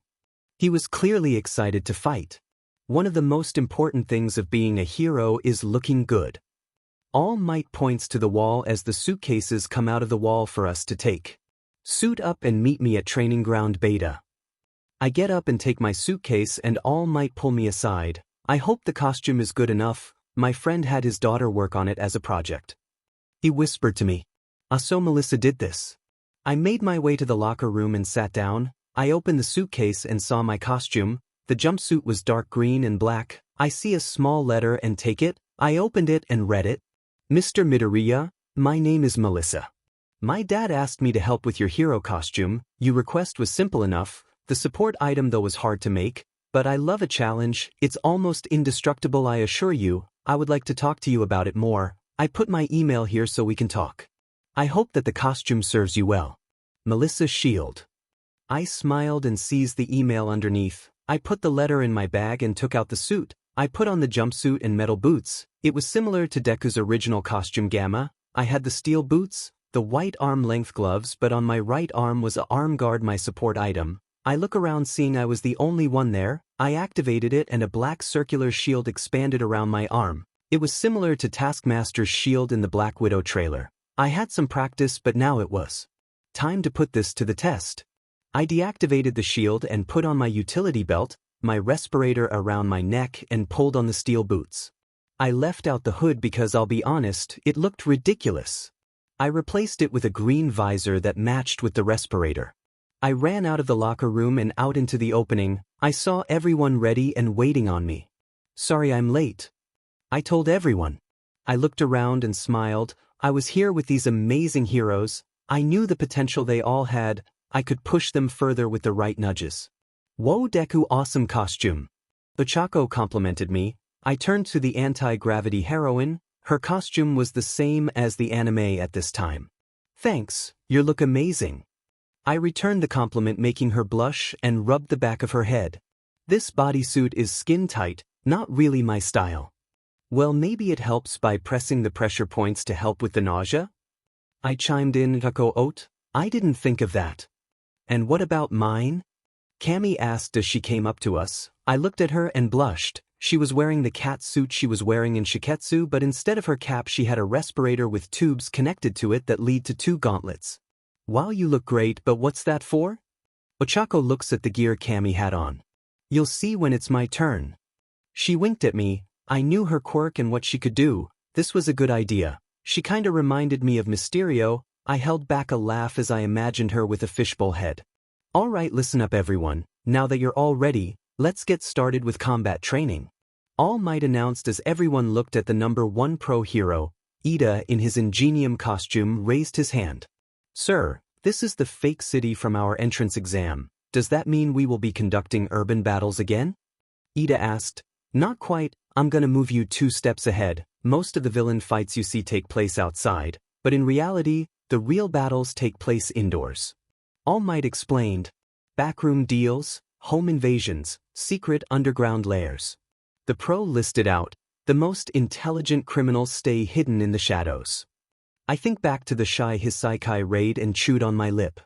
Speaker 1: He was clearly excited to fight. One of the most important things of being a hero is looking good. All Might points to the wall as the suitcases come out of the wall for us to take. Suit up and meet me at Training Ground Beta. I get up and take my suitcase and All Might pull me aside. I hope the costume is good enough. My friend had his daughter work on it as a project. He whispered to me. So Melissa did this. I made my way to the locker room and sat down. I opened the suitcase and saw my costume. The jumpsuit was dark green and black. I see a small letter and take it. I opened it and read it. Mr. Midoriya, my name is Melissa. My dad asked me to help with your hero costume. Your request was simple enough. The support item though was hard to make. But I love a challenge. It's almost indestructible, I assure you. I would like to talk to you about it more. I put my email here so we can talk. I hope that the costume serves you well. Melissa Shield. I smiled and seized the email underneath. I put the letter in my bag and took out the suit. I put on the jumpsuit and metal boots. It was similar to Deku's original costume Gamma. I had the steel boots, the white arm-length gloves, but on my right arm was a arm guard, my support item. I look around seeing I was the only one there. I activated it and a black circular shield expanded around my arm. It was similar to Taskmaster's shield in the Black Widow trailer. I had some practice, but now it was time to put this to the test. I deactivated the shield and put on my utility belt, my respirator around my neck, and pulled on the steel boots. I left out the hood because I'll be honest, it looked ridiculous. I replaced it with a green visor that matched with the respirator. I ran out of the locker room and out into the opening. I saw everyone ready and waiting on me. Sorry I'm late. I told everyone. I looked around and smiled. I was here with these amazing heroes. I knew the potential they all had. I could push them further with the right nudges. Whoa Deku, awesome costume. Ochako complimented me. I turned to the anti-gravity heroine. Her costume was the same as the anime at this time. Thanks, you look amazing. I returned the compliment, making her blush, and rubbed the back of her head. This bodysuit is skin tight, not really my style. Well, maybe it helps by pressing the pressure points to help with the nausea? I chimed in. Oat, I didn't think of that. And what about mine? Cammy asked as she came up to us. I looked at her and blushed. She was wearing the cat suit she was wearing in Shiketsu, but instead of her cap she had a respirator with tubes connected to it that lead to 2 gauntlets. Wow, you look great, but what's that for? Ochako looks at the gear Cammy had on. You'll see when it's my turn. She winked at me. I knew her quirk and what she could do. This was a good idea. She kinda reminded me of Mysterio. I held back a laugh as I imagined her with a fishbowl head. Alright, listen up everyone. Now that you're all ready, let's get started with combat training. All Might announced as everyone looked at the number 1 pro hero. Ida, in his Ingenium costume, raised his hand. Sir, this is the fake city from our entrance exam. Does that mean we will be conducting urban battles again? Ida asked. Not quite. I'm gonna move you 2 steps ahead. Most of the villain fights you see take place outside, but in reality, the real battles take place indoors. All Might explained. Backroom deals, home invasions, secret underground lairs. The pro listed out. The most intelligent criminals stay hidden in the shadows. I think back to the Shy Hisaikai raid and chewed on my lip.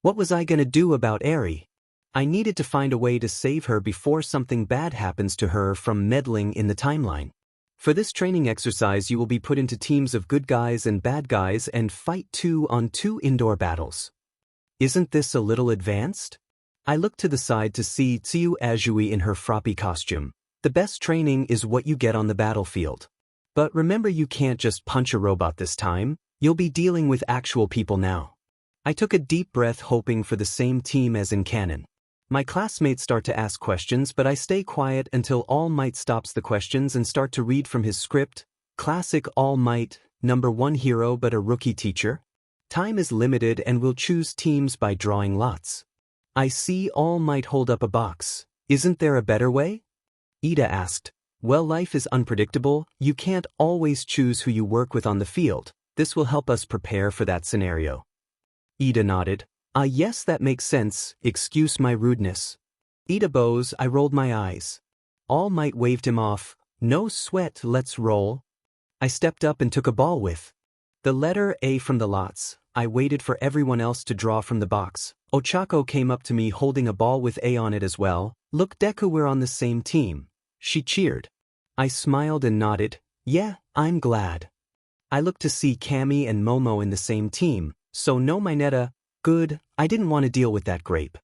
Speaker 1: What was I gonna do about Eri? I needed to find a way to save her before something bad happens to her from meddling in the timeline. For this training exercise you will be put into teams of good guys and bad guys and fight 2-on-2 indoor battles. Isn't this a little advanced? I looked to the side to see Tsuyu Azui in her froppy costume. The best training is what you get on the battlefield. But remember, you can't just punch a robot this time. You'll be dealing with actual people now. I took a deep breath, hoping for the same team as in canon. My classmates start to ask questions, but I stay quiet until All Might stops the questions and start to read from his script. Classic All Might, number 1 hero but a rookie teacher. Time is limited and we'll choose teams by drawing lots. I see All Might hold up a box. Isn't there a better way? Ida asked. Well, life is unpredictable. You can't always choose who you work with on the field. This will help us prepare for that scenario. Ida nodded. Yes, that makes sense. Excuse my rudeness. Ida bows. I rolled my eyes. All Might waved him off. No sweat, let's roll. I stepped up and took a ball with the letter A from the lots. I waited for everyone else to draw from the box. Ochako came up to me holding a ball with A on it as well. Look, Deku, we're on the same team. She cheered. I smiled and nodded. Yeah, I'm glad. I looked to see Cammy and Momo in the same team, so no Mineta. Good, I didn't want to deal with that grape.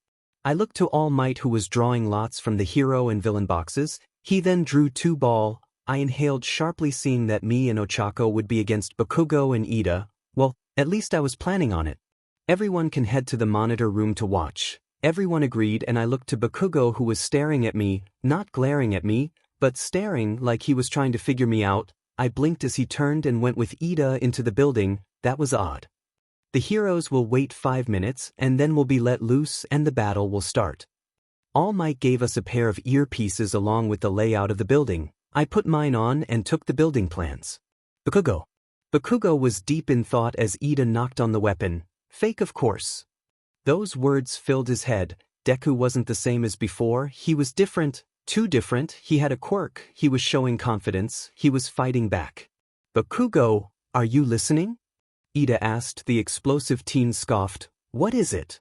Speaker 1: I looked to All Might, who was drawing lots from the hero and villain boxes. He then drew 2 ball. I inhaled sharply, seeing that me and Ochako would be against Bakugo and Ida. Well, at least I was planning on it. Everyone can head to the monitor room to watch. Everyone agreed, and I looked to Bakugo, who was staring at me, not glaring at me, but staring like he was trying to figure me out. I blinked as he turned and went with Ida into the building. That was odd. The heroes will wait 5 minutes and then will be let loose and the battle will start. All Might gave us a pair of earpieces along with the layout of the building. I put mine on and took the building plans. Bakugo. Bakugo was deep in thought as Ida knocked on the weapon. Fake, of course. Those words filled his head. Deku wasn't the same as before. He was different. Too different. He had a quirk. He was showing confidence. He was fighting back. Bakugo, are you listening? Ida asked. The explosive teen scoffed. What is it?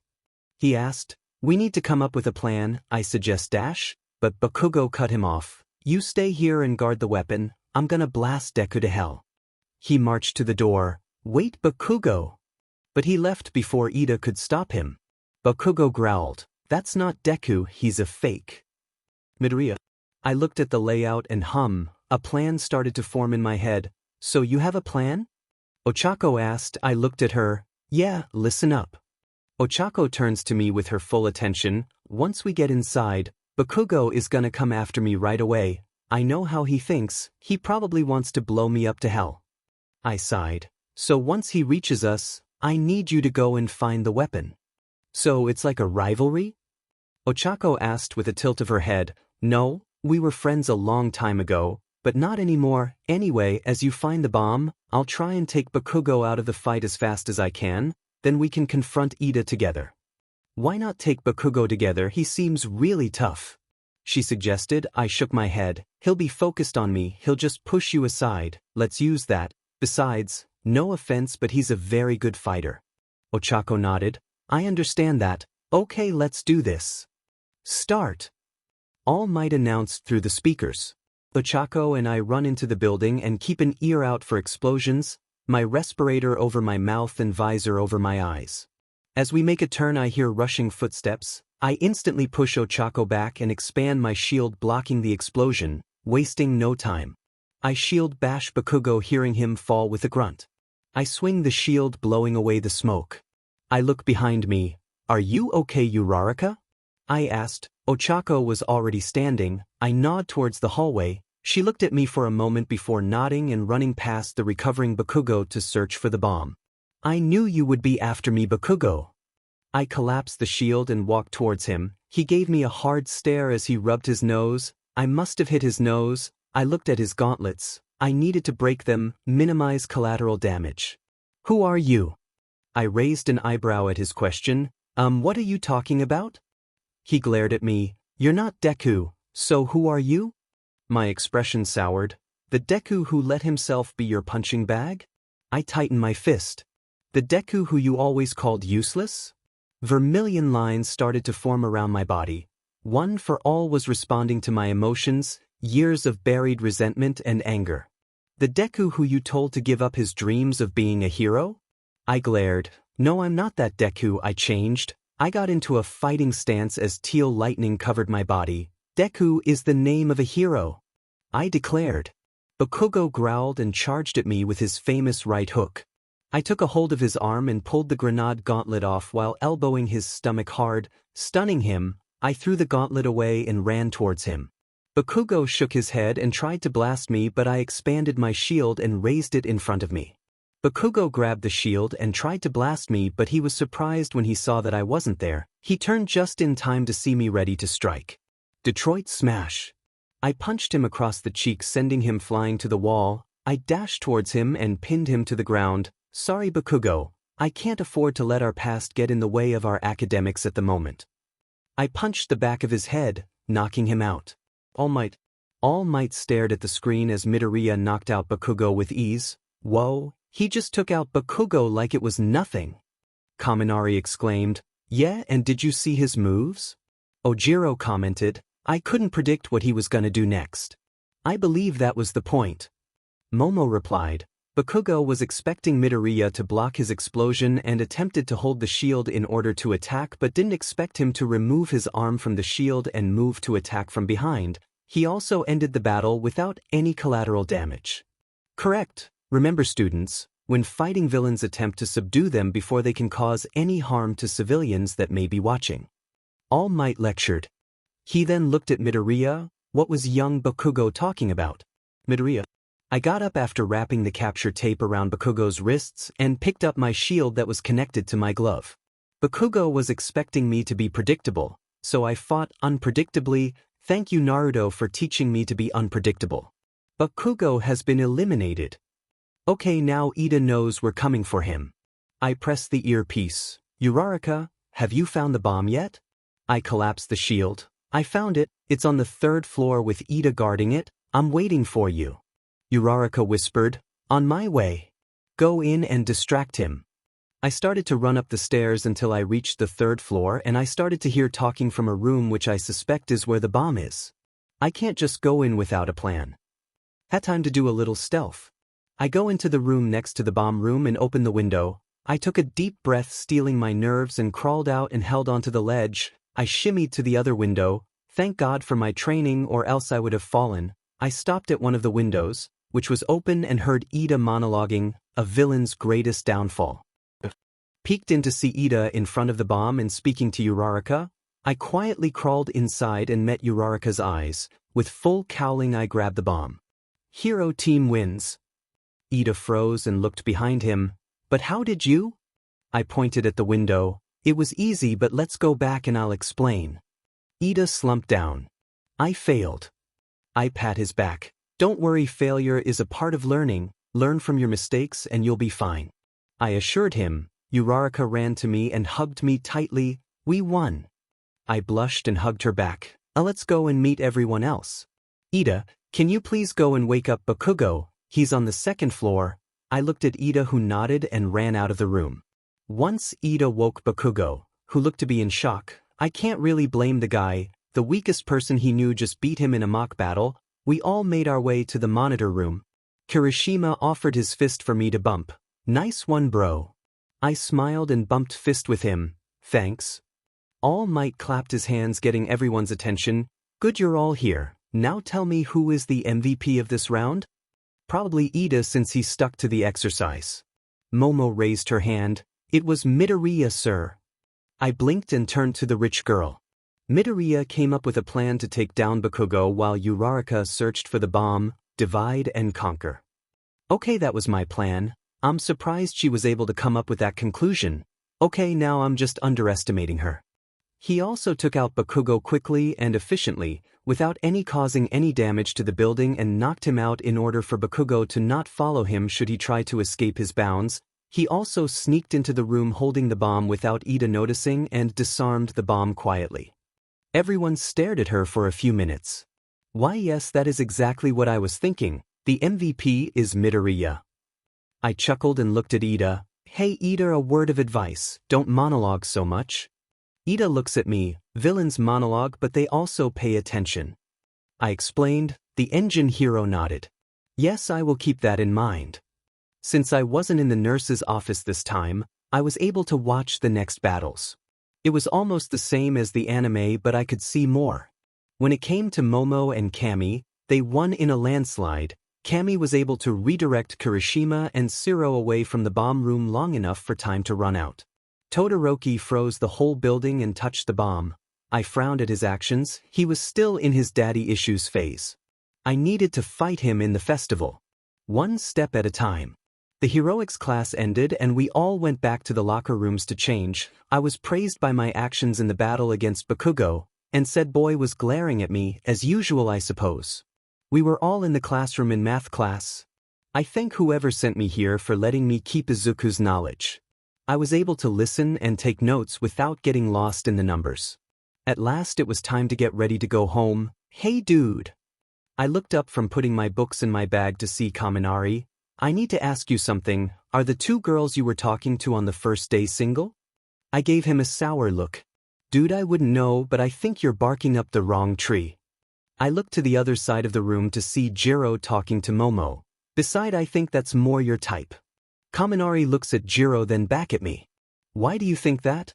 Speaker 1: He asked. We need to come up with a plan, I suggest dash. But Bakugo cut him off. You stay here and guard the weapon. I'm gonna blast Deku to hell. He marched to the door. Wait, Bakugo. But he left before Ida could stop him. Bakugo growled. That's not Deku, he's a fake. Midoriya. I looked at the layout and a plan started to form in my head. So you have a plan? Ochako asked. I looked at her. Yeah, listen up. Ochako turns to me with her full attention. Once we get inside, Bakugo is gonna come after me right away. I know how he thinks. He probably wants to blow me up to hell. I sighed. So once he reaches us, I need you to go and find the weapon. So it's like a rivalry? Ochako asked with a tilt of her head. No, we were friends a long time ago, but not anymore. Anyway, as you find the bomb, I'll try and take Bakugo out of the fight as fast as I can, then we can confront Ida together. Why not take Bakugo together? He seems really tough. She suggested. I shook my head. He'll be focused on me, he'll just push you aside. Let's use that. Besides, no offense, but he's a very good fighter. Ochako nodded. I understand that. Okay, let's do this. Start. All Might announced through the speakers. Ochako and I run into the building and keep an ear out for explosions, my respirator over my mouth and visor over my eyes. As we make a turn, I hear rushing footsteps. I instantly push Ochako back and expand my shield, blocking the explosion, wasting no time. I shield bash Bakugo, hearing him fall with a grunt. I swing the shield, blowing away the smoke. I look behind me. Are you okay, Uraraka? I asked. Ochako was already standing. I nod towards the hallway. She looked at me for a moment before nodding and running past the recovering Bakugo to search for the bomb. I knew you would be after me, Bakugo. I collapsed the shield and walked towards him. He gave me a hard stare as he rubbed his nose. I must have hit his nose. I looked at his gauntlets. I needed to break them, minimize collateral damage. Who are you? I raised an eyebrow at his question. What are you talking about? He glared at me. You're not Deku, so who are you? My expression soured. The Deku who let himself be your punching bag? I tightened my fist. The Deku who you always called useless? Vermilion lines started to form around my body. One for all was responding to my emotions, years of buried resentment and anger. The Deku who you told to give up his dreams of being a hero? I glared. No, I'm not that Deku. I changed. I got into a fighting stance as teal lightning covered my body. Deku is the name of a hero, I declared. Bakugo growled and charged at me with his famous right hook. I took a hold of his arm and pulled the grenade gauntlet off while elbowing his stomach hard, stunning him. I threw the gauntlet away and ran towards him. Bakugo shook his head and tried to blast me, but I expanded my shield and raised it in front of me. Bakugo grabbed the shield and tried to blast me, but he was surprised when he saw that I wasn't there. He turned just in time to see me ready to strike. Detroit smash. I punched him across the cheek, sending him flying to the wall. I dashed towards him and pinned him to the ground. Sorry, Bakugo. I can't afford to let our past get in the way of our academics at the moment. I punched the back of his head, knocking him out. All Might stared at the screen as Midoriya knocked out Bakugo with ease. Whoa, he just took out Bakugo like it was nothing. Kaminari exclaimed. Yeah, and did you see his moves? Ojiro commented. I couldn't predict what he was gonna do next. I believe that was the point. Momo replied. Bakugo was expecting Midoriya to block his explosion and attempted to hold the shield in order to attack, but didn't expect him to remove his arm from the shield and move to attack from behind. He also ended the battle without any collateral damage. Correct. Remember, students, when fighting villains, attempt to subdue them before they can cause any harm to civilians that may be watching. All Might lectured. He then looked at Midoriya. What was young Bakugo talking about? Midoriya. I got up after wrapping the capture tape around Bakugo's wrists and picked up my shield that was connected to my glove. Bakugo was expecting me to be predictable, so I fought unpredictably. Thank you, Naruto, for teaching me to be unpredictable. Bakugo has been eliminated. Okay, now Ida knows we're coming for him. I pressed the earpiece. Uraraka, have you found the bomb yet? I collapsed the shield. I found it. It's on the 3rd floor with Ida guarding it. I'm waiting for you. Uraraka whispered. On my way. Go in and distract him. I started to run up the stairs until I reached the 3rd floor, and I started to hear talking from a room which I suspect is where the bomb is. I can't just go in without a plan. Had time to do a little stealth. I go into the room next to the bomb room and open the window. I took a deep breath, stealing my nerves, and crawled out and held onto the ledge. I shimmied to the other window. Thank God for my training, or else I would have fallen. I stopped at one of the windows, which was open, and heard Ida monologuing, a villain's greatest downfall. Peeked in to see Ida in front of the bomb and speaking to Uraraka. I quietly crawled inside and met Uraraka's eyes. With full cowling, I grabbed the bomb. Hero team wins. Ida froze and looked behind him. But how did you? I pointed at the window. It was easy, but let's go back and I'll explain. Ida slumped down. I failed. I pat his back. Don't worry, failure is a part of learning. Learn from your mistakes and you'll be fine. I assured him. Uraraka ran to me and hugged me tightly. We won. I blushed and hugged her back. Let's go and meet everyone else. Ida, can you please go and wake up Bakugo? He's on the 2nd floor. I looked at Ida, who nodded and ran out of the room. Once Ida woke Bakugo, who looked to be in shock. I can't really blame the guy. The weakest person he knew just beat him in a mock battle. We all made our way to the monitor room. Kirishima offered his fist for me to bump. Nice one, bro. I smiled and bumped fist with him. Thanks. All Might clapped his hands, getting everyone's attention. Good, you're all here. Now tell me, who is the MVP of this round? Probably Ida, since he stuck to the exercise. Momo raised her hand. It was Midoriya, sir. I blinked and turned to the rich girl. Midoriya came up with a plan to take down Bakugo while Uraraka searched for the bomb, divide and conquer. Okay, that was my plan. I'm surprised she was able to come up with that conclusion. Okay, now I'm just underestimating her. He also took out Bakugo quickly and efficiently, without causing any damage to the building, and knocked him out in order for Bakugo to not follow him should he try to escape his bounds. He also sneaked into the room holding the bomb without Ida noticing and disarmed the bomb quietly. Everyone stared at her for a few minutes. Why, yes, that is exactly what I was thinking. The MVP is Midoriya. I chuckled and looked at Ida. Hey Ida, a word of advice, don't monologue so much. Ida looks at me. Villains monologue, but they also pay attention. I explained. The engine hero nodded. Yes, I will keep that in mind. Since I wasn't in the nurse's office this time, I was able to watch the next battles. It was almost the same as the anime, but I could see more. When it came to Momo and Kami, they won in a landslide. Kami was able to redirect Kirishima and Shiro away from the bomb room long enough for time to run out. Todoroki froze the whole building and touched the bomb. I frowned at his actions. He was still in his daddy issues phase. I needed to fight him in the festival. One step at a time. The heroics class ended and we all went back to the locker rooms to change. I was praised by my actions in the battle against Bakugo, and said boy was glaring at me, as usual I suppose. We were all in the classroom in math class. I thank whoever sent me here for letting me keep Izuku's knowledge. I was able to listen and take notes without getting lost in the numbers. At last it was time to get ready to go home. Hey dude. I looked up from putting my books in my bag to see Kaminari. I need to ask you something. Are the two girls you were talking to on the first day single? I gave him a sour look. Dude, I wouldn't know, but I think you're barking up the wrong tree. I looked to the other side of the room to see Jiro talking to Momo. Beside, I think that's more your type. Kaminari looks at Jiro, then back at me. Why do you think that?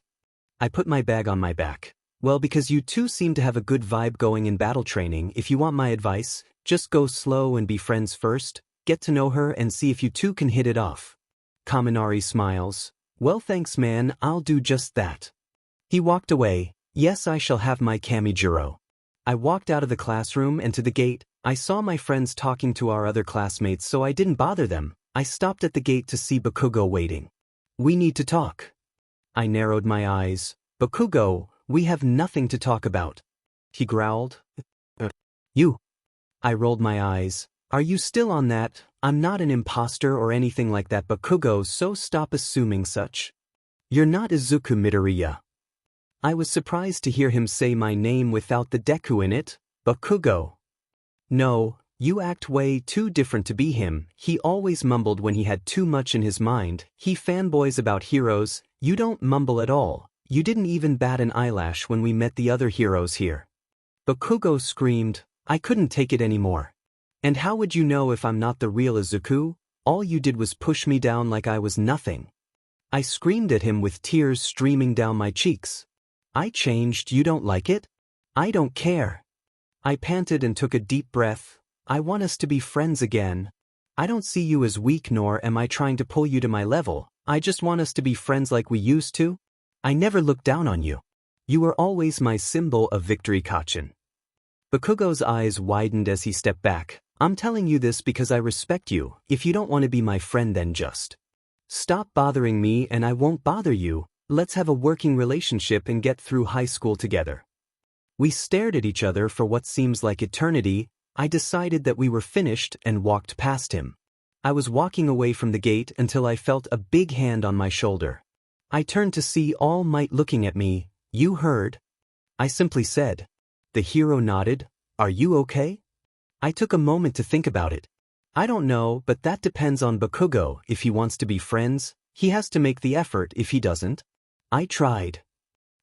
Speaker 1: I put my bag on my back. Well, because you two seem to have a good vibe going in battle training. If you want my advice, just go slow and be friends first. Get to know her and see if you two can hit it off. Kaminari smiles. Well, thanks man, I'll do just that. He walked away. Yes, I shall have my Kami Jiro. I walked out of the classroom and to the gate. I saw my friends talking to our other classmates, so I didn't bother them. I stopped at the gate to see Bakugo waiting. We need to talk. I narrowed my eyes. Bakugo, we have nothing to talk about. He growled. You. I rolled my eyes. Are you still on that? I'm not an imposter or anything like that, Bakugo, so stop assuming such. You're not Izuku Midoriya. I was surprised to hear him say my name without the Deku in it. Bakugo. No, you act way too different to be him. He always mumbled when he had too much in his mind. He fanboys about heroes. You don't mumble at all. You didn't even bat an eyelash when we met the other heroes here. Bakugo screamed. I couldn't take it anymore. And how would you know if I'm not the real Izuku? All you did was push me down like I was nothing. I screamed at him with tears streaming down my cheeks. I changed, you don't like it? I don't care. I panted and took a deep breath. I want us to be friends again. I don't see you as weak, nor am I trying to pull you to my level. I just want us to be friends like we used to. I never looked down on you. You were always my symbol of victory, Kachin. Bakugo's eyes widened as he stepped back. I'm telling you this because I respect you. If you don't want to be my friend, then just stop bothering me and I won't bother you. Let's have a working relationship and get through high school together. We stared at each other for what seems like eternity. I decided that we were finished and walked past him. I was walking away from the gate until I felt a big hand on my shoulder. I turned to see All Might looking at me. You heard? I simply said. The hero nodded. Are you okay? I took a moment to think about it. I don't know, but that depends on Bakugo. If he wants to be friends, he has to make the effort. If he doesn't, I tried.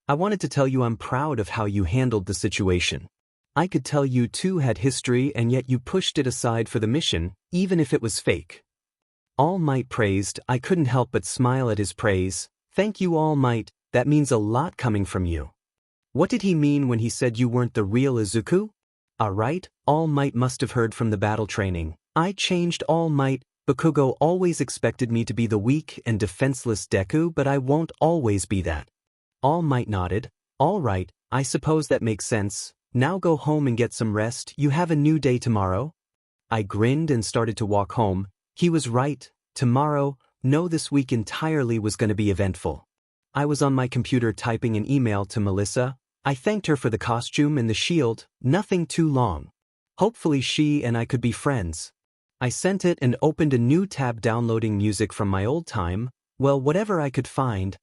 Speaker 1: I wanted to tell you I'm proud of how you handled the situation. I could tell you two had history and yet you pushed it aside for the mission, even if it was fake. All Might praised. I couldn't help but smile at his praise. Thank you, All Might, that means a lot coming from you. What did he mean when he said you weren't the real Izuku? Alright, All Might must have heard from the battle training. I changed All Might. Bakugo always expected me to be the weak and defenseless Deku, but I won't always be that. All Might nodded. Alright, I suppose that makes sense. Now go home and get some rest. You have a new day tomorrow? I grinned and started to walk home. He was right. Tomorrow, no, this week entirely was going to be eventful. I was on my computer typing an email to Melissa. I thanked her for the costume and the shield, nothing too long. Hopefully she and I could be friends. I sent it and opened a new tab downloading music from my old time, well, whatever I could find.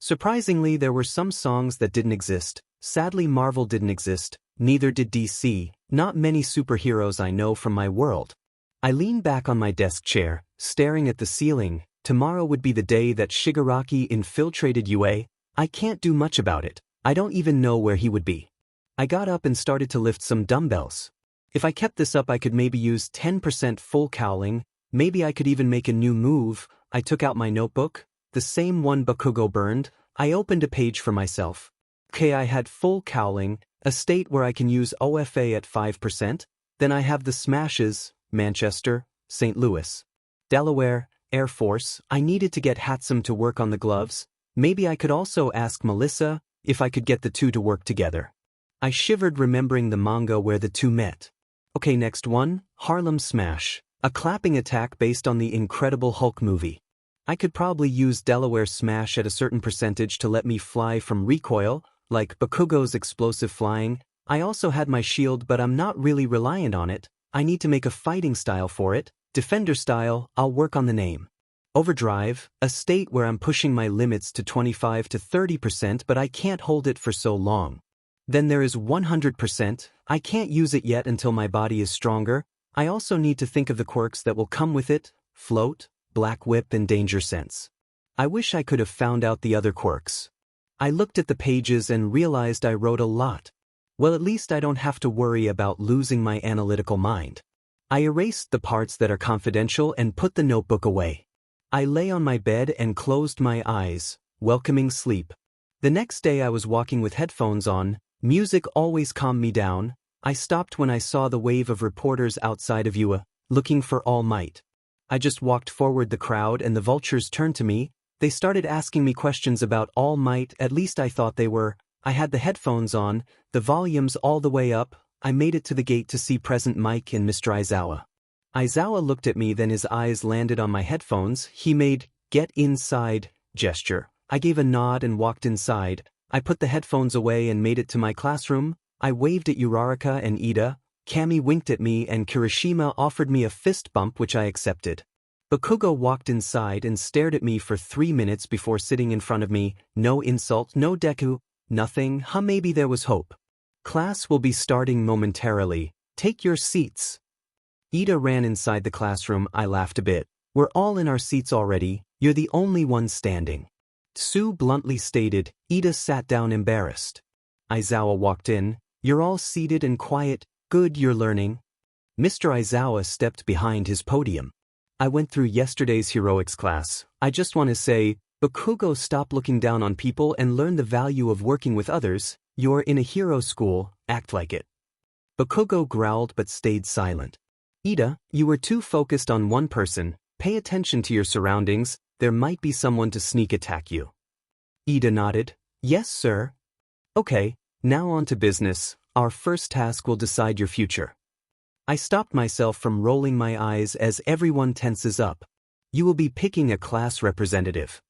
Speaker 1: Surprisingly, there were some songs that didn't exist. Sadly, Marvel didn't exist, neither did DC, not many superheroes I know from my world. I leaned back on my desk chair, staring at the ceiling. Tomorrow would be the day that Shigaraki infiltrated UA. I can't do much about it. I don't even know where he would be. I got up and started to lift some dumbbells. If I kept this up, I could maybe use 10% full cowling. Maybe I could even make a new move. I took out my notebook, the same one Bakugo burned. I opened a page for myself. Okay, I had full cowling, a state where I can use OFA at 5%. Then I have the smashes, Manchester, St. Louis, Delaware, Air Force. I needed to get Hatsum to work on the gloves. Maybe I could also ask Melissa if I could get the two to work together. I shivered remembering the manga where the two met. Okay, next one, Harlem Smash, a clapping attack based on the Incredible Hulk movie. I could probably use Delaware Smash at a certain percentage to let me fly from recoil, like Bakugo's explosive flying. I also had my shield, but I'm not really reliant on it. I need to make a fighting style for it. Defender style, I'll work on the name. Overdrive, a state where I'm pushing my limits to 25 to 30%, but I can't hold it for so long. Then there is 100%, I can't use it yet until my body is stronger. I also need to think of the quirks that will come with it, Float, Black Whip and Danger Sense. I wish I could have found out the other quirks. I looked at the pages and realized I wrote a lot. Well, at least I don't have to worry about losing my analytical mind. I erased the parts that are confidential and put the notebook away. I lay on my bed and closed my eyes, welcoming sleep. The next day I was walking with headphones on. Music always calmed me down. I stopped when I saw the wave of reporters outside of UA, looking for All Might. I just walked forward the crowd and the vultures turned to me. They started asking me questions about All Might, at least I thought they were. I had the headphones on, the volumes all the way up. I made it to the gate to see President Mike and Mr. Aizawa. Aizawa looked at me, then his eyes landed on my headphones. He made, "Get inside," gesture. I gave a nod and walked inside. I put the headphones away and made it to my classroom. I waved at Uraraka and Ida. Kami winked at me and Kirishima offered me a fist bump, which I accepted. Bakugo walked inside and stared at me for 3 minutes before sitting in front of me. No insult, no Deku, nothing. Maybe there was hope. Class will be starting momentarily. Take your seats. Ida ran inside the classroom. I laughed a bit. We're all in our seats already. You're the only one standing. Sue bluntly stated. Ida sat down embarrassed. Aizawa walked in. You're all seated and quiet. Good, you're learning. Mr. Aizawa stepped behind his podium. I went through yesterday's heroics class. I just want to say, Bakugo, stop looking down on people and learn the value of working with others. You're in a hero school, act like it. Bakugo growled but stayed silent. Ida, you were too focused on one person. Pay attention to your surroundings. There might be someone to sneak attack you. Ida nodded. Yes, sir. Okay, now on to business. Our first task will decide your future. I stopped myself from rolling my eyes as everyone tenses up. You will be picking a class representative.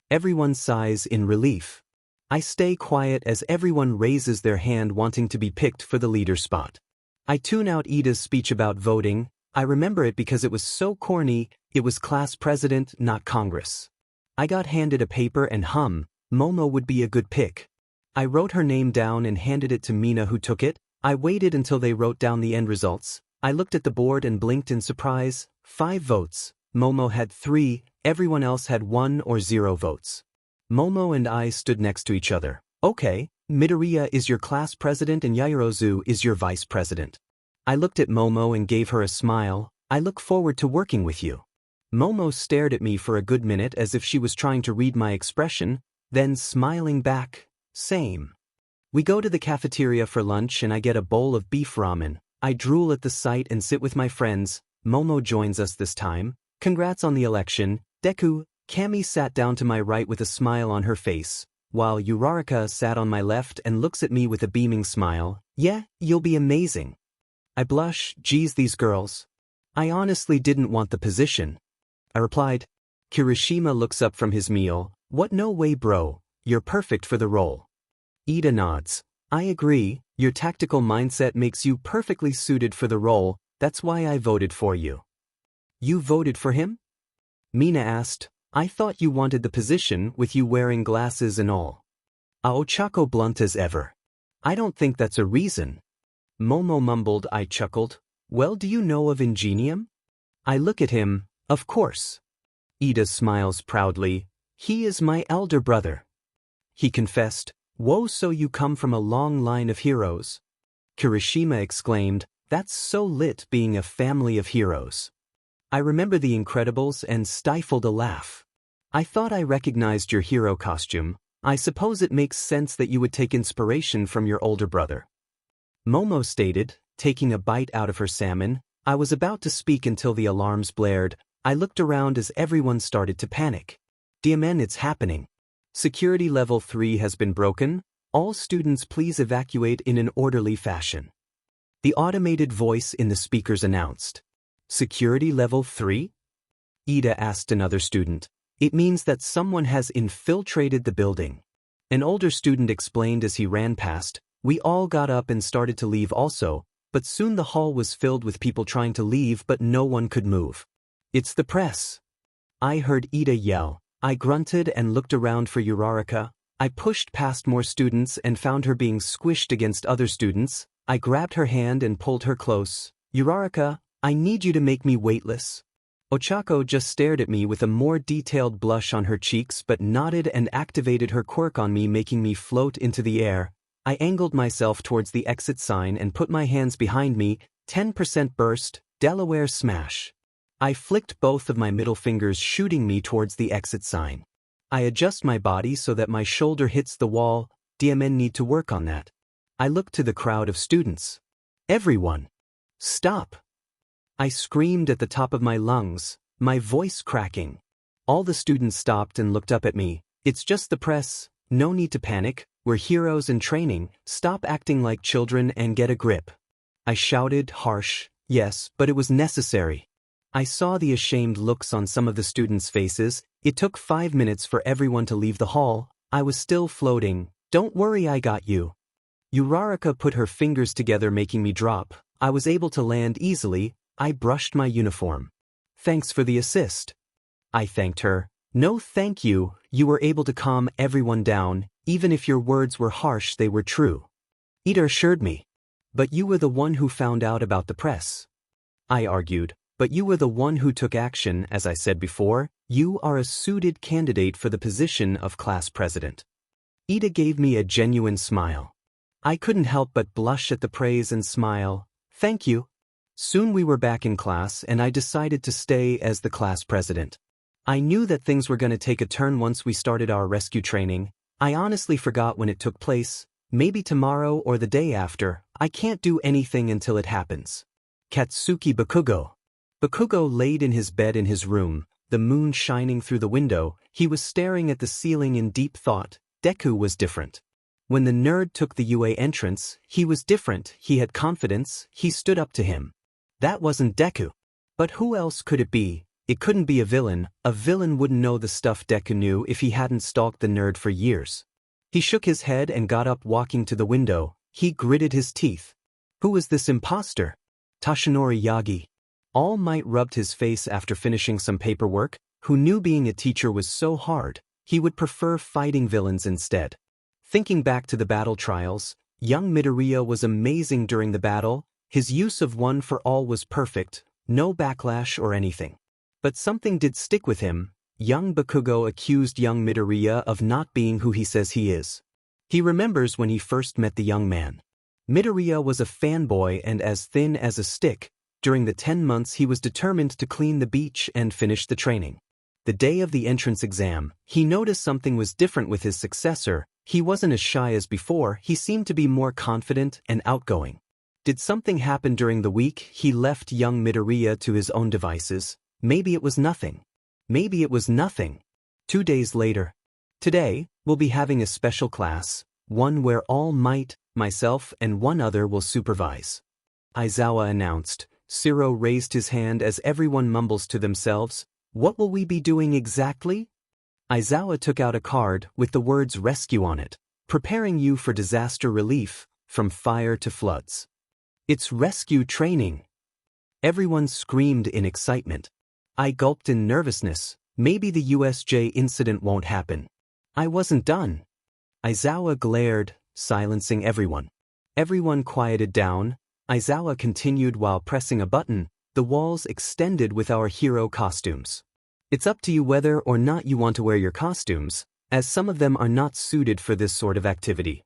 Speaker 1: Everyone sighs in relief. I stay quiet as everyone raises their hand wanting to be picked for the leader spot. I tune out Ida's speech about voting. I remember it because it was so corny. It was class president, not Congress. I got handed a paper and Momo would be a good pick. I wrote her name down and handed it to Mina, who took it. I waited until they wrote down the end results. I looked at the board and blinked in surprise. 5 votes. Momo had 3, everyone else had 1 or 0 votes. Momo and I stood next to each other. Okay, Midoriya is your class president and Yaoyorozu is your vice president. I looked at Momo and gave her a smile. I look forward to working with you. Momo stared at me for a good minute as if she was trying to read my expression, then smiling back, same. We go to the cafeteria for lunch and I get a bowl of beef ramen. I drool at the sight and sit with my friends. Momo joins us this time. Congrats on the election, Deku. Cammy sat down to my right with a smile on her face, while Uraraka sat on my left and looks at me with a beaming smile. Yeah, you'll be amazing. I blush, geez these girls. I honestly didn't want the position. I replied. Kirishima looks up from his meal. What, no way bro, you're perfect for the role. Ida nods. I agree, your tactical mindset makes you perfectly suited for the role, that's why I voted for you. You voted for him? Mina asked. I thought you wanted the position with you wearing glasses and all. Ochako blunt as ever. I don't think that's a reason. Momo mumbled. I chuckled. Well, do you know of Ingenium? I look at him. Of course. Ida smiles proudly. He is my elder brother. He confessed. Whoa, so you come from a long line of heroes. Kirishima exclaimed. That's so lit being a family of heroes. I remember The Incredibles and stifled a laugh. I thought I recognized your hero costume. I suppose it makes sense that you would take inspiration from your older brother. Momo stated, taking a bite out of her salmon. I was about to speak until the alarms blared. I looked around as everyone started to panic. Diamen, it's happening. Security level 3 has been broken. All students please evacuate in an orderly fashion. The automated voice in the speakers announced. Security level 3? Ida asked another student. It means that someone has infiltrated the building. An older student explained as he ran past. We all got up and started to leave also, but soon the hall was filled with people trying to leave but no one could move. It's the press. I heard Ida yell. I grunted and looked around for Uraraka. I pushed past more students and found her being squished against other students. I grabbed her hand and pulled her close. Uraraka, I need you to make me weightless. Ochako just stared at me with a more detailed blush on her cheeks but nodded and activated her quirk on me, making me float into the air. I angled myself towards the exit sign and put my hands behind me. 10% burst, Delaware smash. I flicked both of my middle fingers, shooting me towards the exit sign. I adjust my body so that my shoulder hits the wall. DMN need to work on that. I looked to the crowd of students. Everyone. Stop. I screamed at the top of my lungs, my voice cracking. All the students stopped and looked up at me. It's just the press, no need to panic, we're heroes in training, stop acting like children and get a grip. I shouted, harsh, yes, but it was necessary. I saw the ashamed looks on some of the students' faces. It took 5 minutes for everyone to leave the hall. I was still floating. Don't worry, I got you. Uraraka put her fingers together, making me drop. I was able to land easily. I brushed my uniform. Thanks for the assist. I thanked her. No thank you, you were able to calm everyone down, even if your words were harsh they were true. Ida assured me. But you were the one who found out about the press. I argued, but you were the one who took action. As I said before, you are a suited candidate for the position of class president. Ida gave me a genuine smile. I couldn't help but blush at the praise and smile. Thank you. Soon we were back in class and I decided to stay as the class president. I knew that things were going to take a turn once we started our rescue training. I honestly forgot when it took place, maybe tomorrow or the day after. I can't do anything until it happens. Katsuki Bakugo. Bakugo laid in his bed in his room, the moon shining through the window. He was staring at the ceiling in deep thought. Deku was different. When the nerd took the UA entrance, he was different. He had confidence. He stood up to him. That wasn't Deku. But who else could it be? It couldn't be a villain. A villain wouldn't know the stuff Deku knew if he hadn't stalked the nerd for years. He shook his head and got up, walking to the window. He gritted his teeth. Who was this imposter? Tashinori Yagi. All Might rubbed his face after finishing some paperwork. Who knew being a teacher was so hard? He would prefer fighting villains instead. Thinking back to the battle trials, young Midoriya was amazing during the battle. His use of one for all was perfect, no backlash or anything. But something did stick with him. Young Bakugo accused young Midoriya of not being who he says he is. He remembers when he first met the young man. Midoriya was a fanboy and as thin as a stick. During the 10 months he was determined to clean the beach and finish the training. The day of the entrance exam, he noticed something was different with his successor. He wasn't as shy as before, he seemed to be more confident and outgoing. Did something happen during the week? He left young Midoriya to his own devices. Maybe it was nothing. Maybe it was nothing. 2 days later. Today, we'll be having a special class, one where All Might, myself and one other will supervise. Aizawa announced. Shiro raised his hand as everyone mumbles to themselves. What will we be doing exactly? Aizawa took out a card with the words rescue on it, preparing you for disaster relief, from fire to floods. It's rescue training. Everyone screamed in excitement. I gulped in nervousness. Maybe the USJ incident won't happen. I wasn't done. Aizawa glared, silencing everyone. Everyone quieted down. Aizawa continued while pressing a button. The walls extended with our hero costumes. It's up to you whether or not you want to wear your costumes, as some of them are not suited for this sort of activity.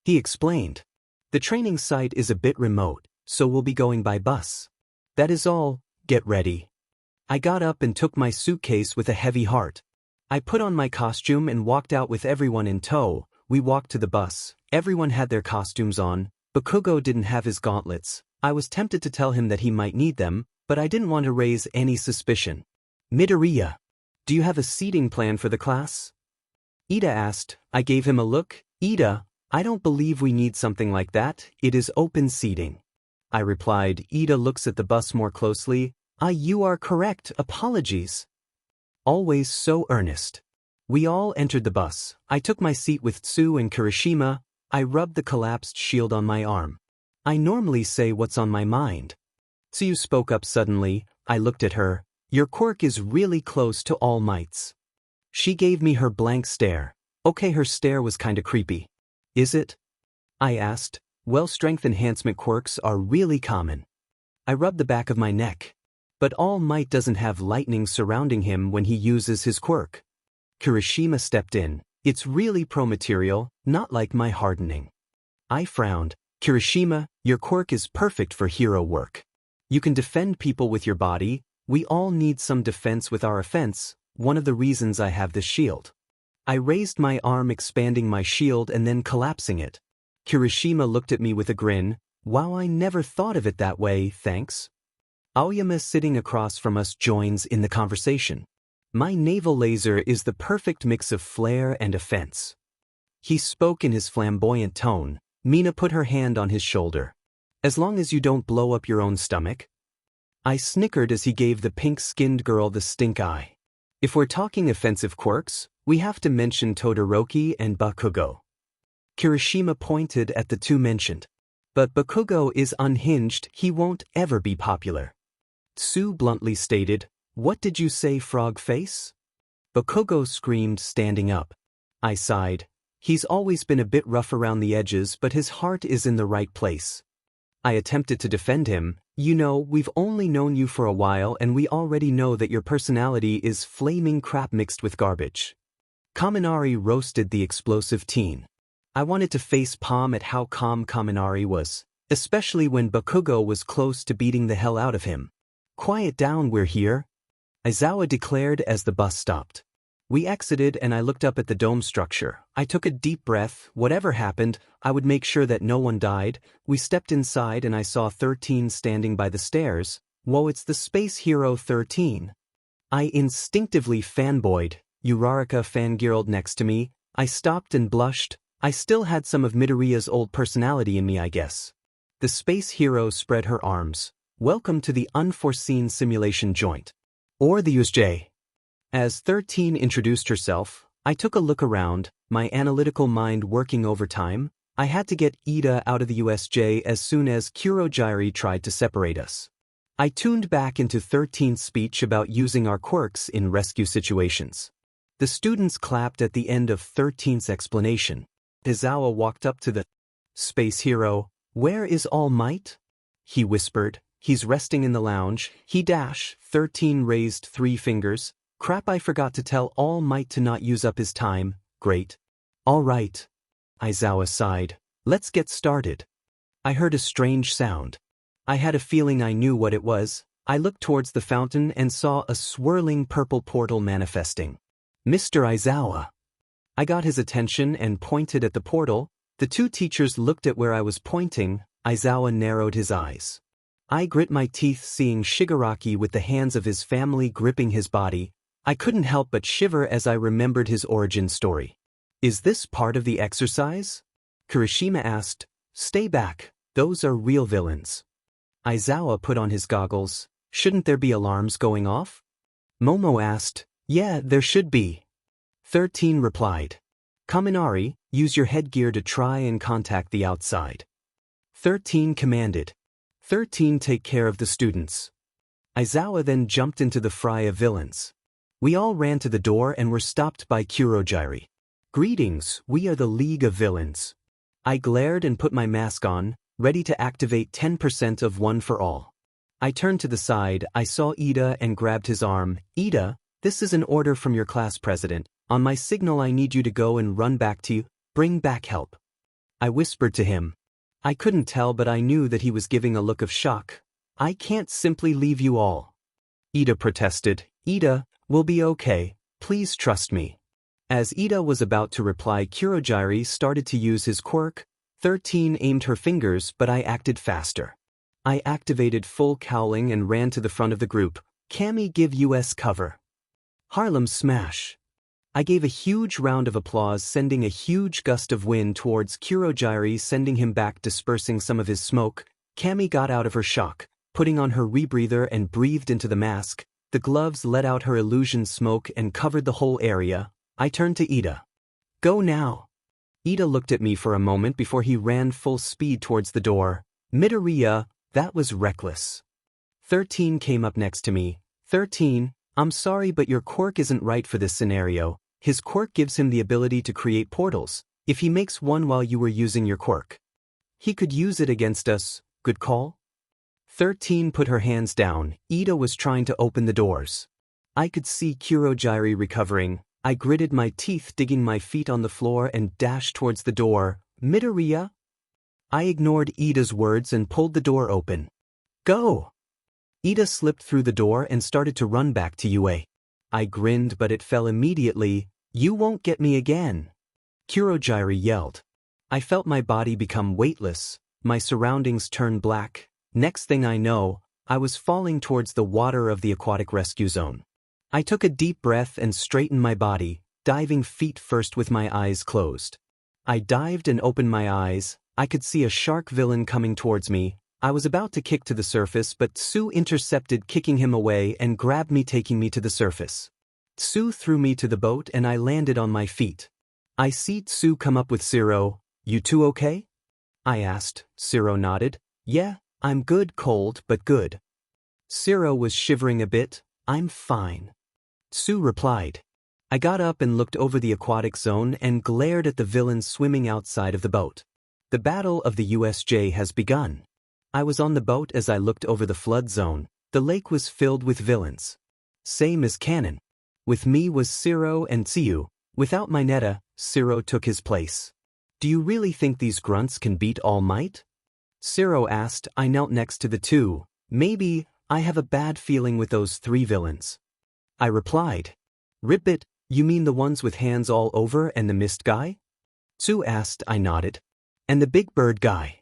Speaker 1: He explained. The training site is a bit remote, so we'll be going by bus. That is all, get ready. I got up and took my suitcase with a heavy heart. I put on my costume and walked out with everyone in tow. We walked to the bus. Everyone had their costumes on. Bakugo didn't have his gauntlets. I was tempted to tell him that he might need them, but I didn't want to raise any suspicion. Midoriya, do you have a seating plan for the class? Ida asked. I gave him a look. Ida, I don't believe we need something like that. It is open seating. I replied. Ida looks at the bus more closely. You are correct. Apologies. Always so earnest. We all entered the bus. I took my seat with Tsu and Kirishima. I rubbed the collapsed shield on my arm. I normally say what's on my mind. Tsu spoke up suddenly. I looked at her. Your quirk is really close to All Might's. She gave me her blank stare. Okay, her stare was kinda creepy. Is it? I asked. Well, strength enhancement quirks are really common. I rubbed the back of my neck. But All Might doesn't have lightning surrounding him when he uses his quirk. Kirishima stepped in. It's really pro-material, not like my hardening. I frowned. Kirishima, your quirk is perfect for hero work. You can defend people with your body. We all need some defense with our offense, one of the reasons I have this shield. I raised my arm, expanding my shield and then collapsing it. Kirishima looked at me with a grin. Wow, I never thought of it that way, thanks. Aoyama sitting across from us joins in the conversation. My naval laser is the perfect mix of flair and offense. He spoke in his flamboyant tone. Mina put her hand on his shoulder. As long as you don't blow up your own stomach. I snickered as he gave the pink-skinned girl the stink eye. If we're talking offensive quirks, we have to mention Todoroki and Bakugo. Kirishima pointed at the two mentioned. But Bakugo is unhinged, he won't ever be popular. Tsu bluntly stated, What did you say, frog face? Bakugo screamed, standing up. I sighed. He's always been a bit rough around the edges, but his heart is in the right place. I attempted to defend him. You know, we've only known you for a while and we already know that your personality is flaming crap mixed with garbage. Kaminari roasted the explosive teen. I wanted to face palm at how calm Kaminari was, especially when Bakugo was close to beating the hell out of him. Quiet down, we're here, Aizawa declared as the bus stopped. We exited and I looked up at the dome structure. I took a deep breath. Whatever happened, I would make sure that no one died. We stepped inside and I saw 13 standing by the stairs. Whoa, it's the space hero 13. I instinctively fanboyed. Uraraka fangirled next to me. I stopped and blushed. I still had some of Midoriya's old personality in me, I guess. The space hero spread her arms. Welcome to the unforeseen simulation joint. Or the USJ. As 13 introduced herself, I took a look around, my analytical mind working overtime. I had to get Ida out of the USJ as soon as Kurogyari tried to separate us. I tuned back into 13's speech about using our quirks in rescue situations. The students clapped at the end of 13's explanation. Aizawa walked up to the space hero. Where is All Might? He whispered. He's resting in the lounge. 13 raised 3 fingers. Crap, I forgot to tell All Might to not use up his time. Great. All right. Aizawa sighed. Let's get started. I heard a strange sound. I had a feeling I knew what it was. I looked towards the fountain and saw a swirling purple portal manifesting. Mr. Aizawa. I got his attention and pointed at the portal. The two teachers looked at where I was pointing. Aizawa narrowed his eyes. I grit my teeth seeing Shigaraki with the hands of his family gripping his body. I couldn't help but shiver as I remembered his origin story. Is this part of the exercise? Kirishima asked. Stay back, those are real villains. Aizawa put on his goggles. Shouldn't there be alarms going off? Momo asked. Yeah, there should be. 13 replied. Kaminari, use your headgear to try and contact the outside. 13 commanded. 13 take care of the students. Aizawa then jumped into the fray of villains. We all ran to the door and were stopped by Kurogiri. Greetings, we are the League of Villains. I glared and put my mask on, ready to activate 10% of One for All. I turned to the side, I saw Ida and grabbed his arm. Ida, this is an order from your class president. On my signal I need you to go and run back to you. Bring back help. I whispered to him. I couldn't tell but I knew that he was giving a look of shock. I can't simply leave you all. Ida protested. Ida, we'll be okay. Please trust me. As Ida was about to reply, Kurogiri started to use his quirk. 13 aimed her fingers but I acted faster. I activated full cowling and ran to the front of the group. Kami, give US cover. Harlem smash. I gave a huge round of applause, sending a huge gust of wind towards Kurogiri, sending him back, dispersing some of his smoke. Kami got out of her shock, putting on her rebreather and breathed into the mask. The gloves let out her illusion smoke and covered the whole area. I turned to Ida. Go now. Ida looked at me for a moment before he ran full speed towards the door. Midoriya, that was reckless. 13 came up next to me. 13, I'm sorry but your quirk isn't right for this scenario. His quirk gives him the ability to create portals. If he makes one while you were using your quirk, he could use it against us. Good call? 13 put her hands down. Ida was trying to open the doors. I could see Kurogiri recovering. I gritted my teeth, digging my feet on the floor and dashed towards the door. Midoriya? I ignored Ida's words and pulled the door open. Go! Ida slipped through the door and started to run back to UA. I grinned but it fell immediately. You won't get me again. Kurogiri yelled. I felt my body become weightless. My surroundings turned black. Next thing I know, I was falling towards the water of the aquatic rescue zone. I took a deep breath and straightened my body, diving feet first with my eyes closed. I dived and opened my eyes. I could see a shark villain coming towards me. I was about to kick to the surface but Tsu intercepted, kicking him away and grabbed me, taking me to the surface. Tsu threw me to the boat and I landed on my feet. I see Tsu come up with Zero. You two okay? I asked. Zero nodded. Yeah, I'm good, cold but good. Zero was shivering a bit. I'm fine. Tsu replied. I got up and looked over the aquatic zone and glared at the villains swimming outside of the boat. The battle of the USJ has begun. I was on the boat as I looked over the flood zone. The lake was filled with villains. Same as canon. With me was Zero and Tsuyu. Without my Netta, Zero took his place. Do you really think these grunts can beat All Might? Zero asked. I knelt next to the two. Maybe. I have a bad feeling with those three villains. I replied. Ribbit, you mean the ones with hands all over and the mist guy? Tsu asked. I nodded. And the big bird guy.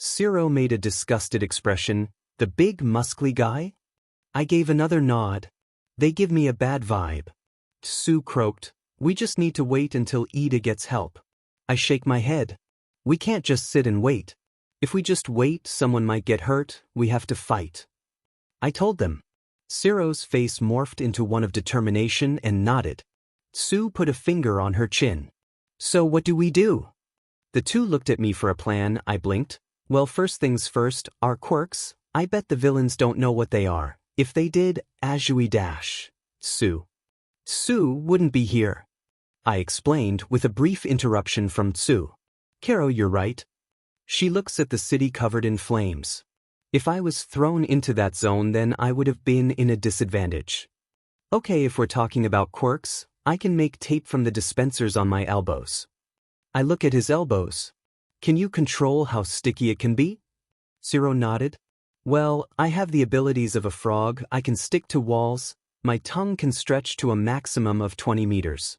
Speaker 1: Zero made a disgusted expression. The big muscly guy? I gave another nod. They give me a bad vibe. Tsu croaked. We just need to wait until Ida gets help. I shake my head. We can't just sit and wait. If we just wait, someone might get hurt. We have to fight. I told them. Zero's face morphed into one of determination and nodded. Tsu put a finger on her chin. So what do we do? The two looked at me for a plan. I blinked. Well, first things first, our quirks. I bet the villains don't know what they are. If they did, Azui dash. Tsu. Tsu wouldn't be here. I explained with a brief interruption from Tsu. Karo, you're right. She looks at the city covered in flames. If I was thrown into that zone, then I would have been in a disadvantage. Okay, if we're talking about quirks, I can make tape from the dispensers on my elbows. I look at his elbows. Can you control how sticky it can be? Zero nodded. Well, I have the abilities of a frog. I can stick to walls. My tongue can stretch to a maximum of 20 meters.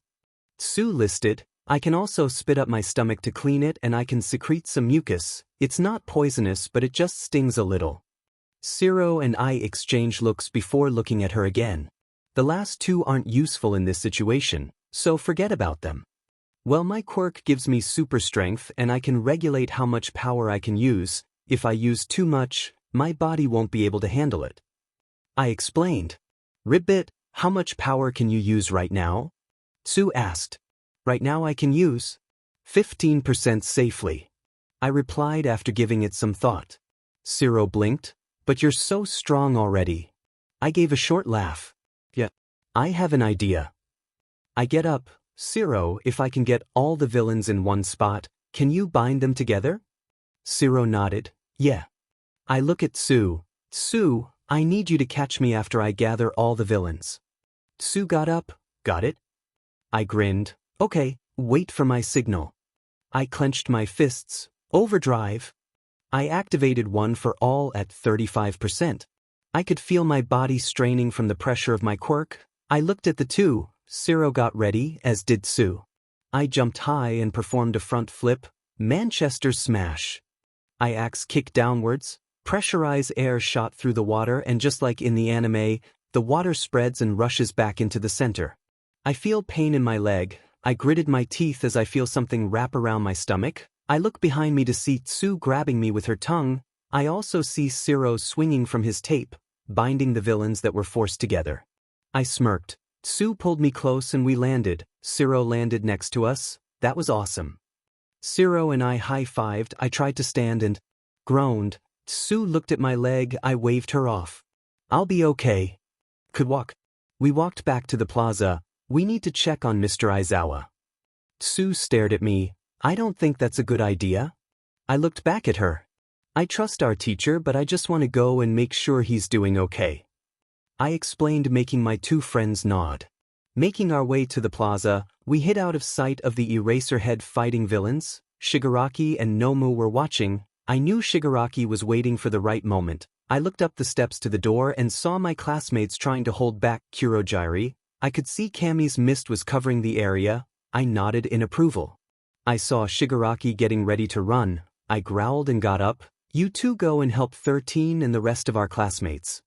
Speaker 1: Sue listed, I can also spit up my stomach to clean it and I can secrete some mucus. It's not poisonous but it just stings a little. Zero and I exchange looks before looking at her again. The last two aren't useful in this situation, so forget about them. Well, my quirk gives me super strength and I can regulate how much power I can use. If I use too much, my body won't be able to handle it. I explained. Ribbit, how much power can you use right now? Sue asked. Right now I can use 15% safely. I replied after giving it some thought. Zero blinked. But you're so strong already. I gave a short laugh. Yeah, I have an idea. I get up. Zero, if I can get all the villains in one spot, can you bind them together? Zero nodded. Yeah. I look at Sue. Sue, I need you to catch me after I gather all the villains. Sue got up. Got it? I grinned. Okay, wait for my signal. I clenched my fists. Overdrive. I activated one for all at 35%. I could feel my body straining from the pressure of my quirk. I looked at the two. Zero got ready, as did Sue. I jumped high and performed a front flip. Manchester smash. I axe kicked downwards. Pressurized air shot through the water and just like in the anime, the water spreads and rushes back into the center. I feel pain in my leg. I gritted my teeth as I feel something wrap around my stomach. I look behind me to see Tsu grabbing me with her tongue. I also see Zero swinging from his tape, binding the villains that were forced together. I smirked. Tsu pulled me close and we landed. Zero landed next to us. That was awesome. Zero and I high-fived. I tried to stand and groaned. Tsu looked at my leg. I waved her off. I'll be okay. Could walk. We walked back to the plaza. We need to check on Mr. Aizawa. Tsu stared at me. I don't think that's a good idea. I looked back at her. I trust our teacher but I just want to go and make sure he's doing okay. I explained, making my two friends nod. Making our way to the plaza, we hid out of sight of the Eraserhead fighting villains. Shigaraki and Nomu were watching. I knew Shigaraki was waiting for the right moment. I looked up the steps to the door and saw my classmates trying to hold back Kurogyri. I could see Kami's mist was covering the area. I nodded in approval. I saw Shigaraki getting ready to run. I growled and got up. You two go and help 13 and the rest of our classmates.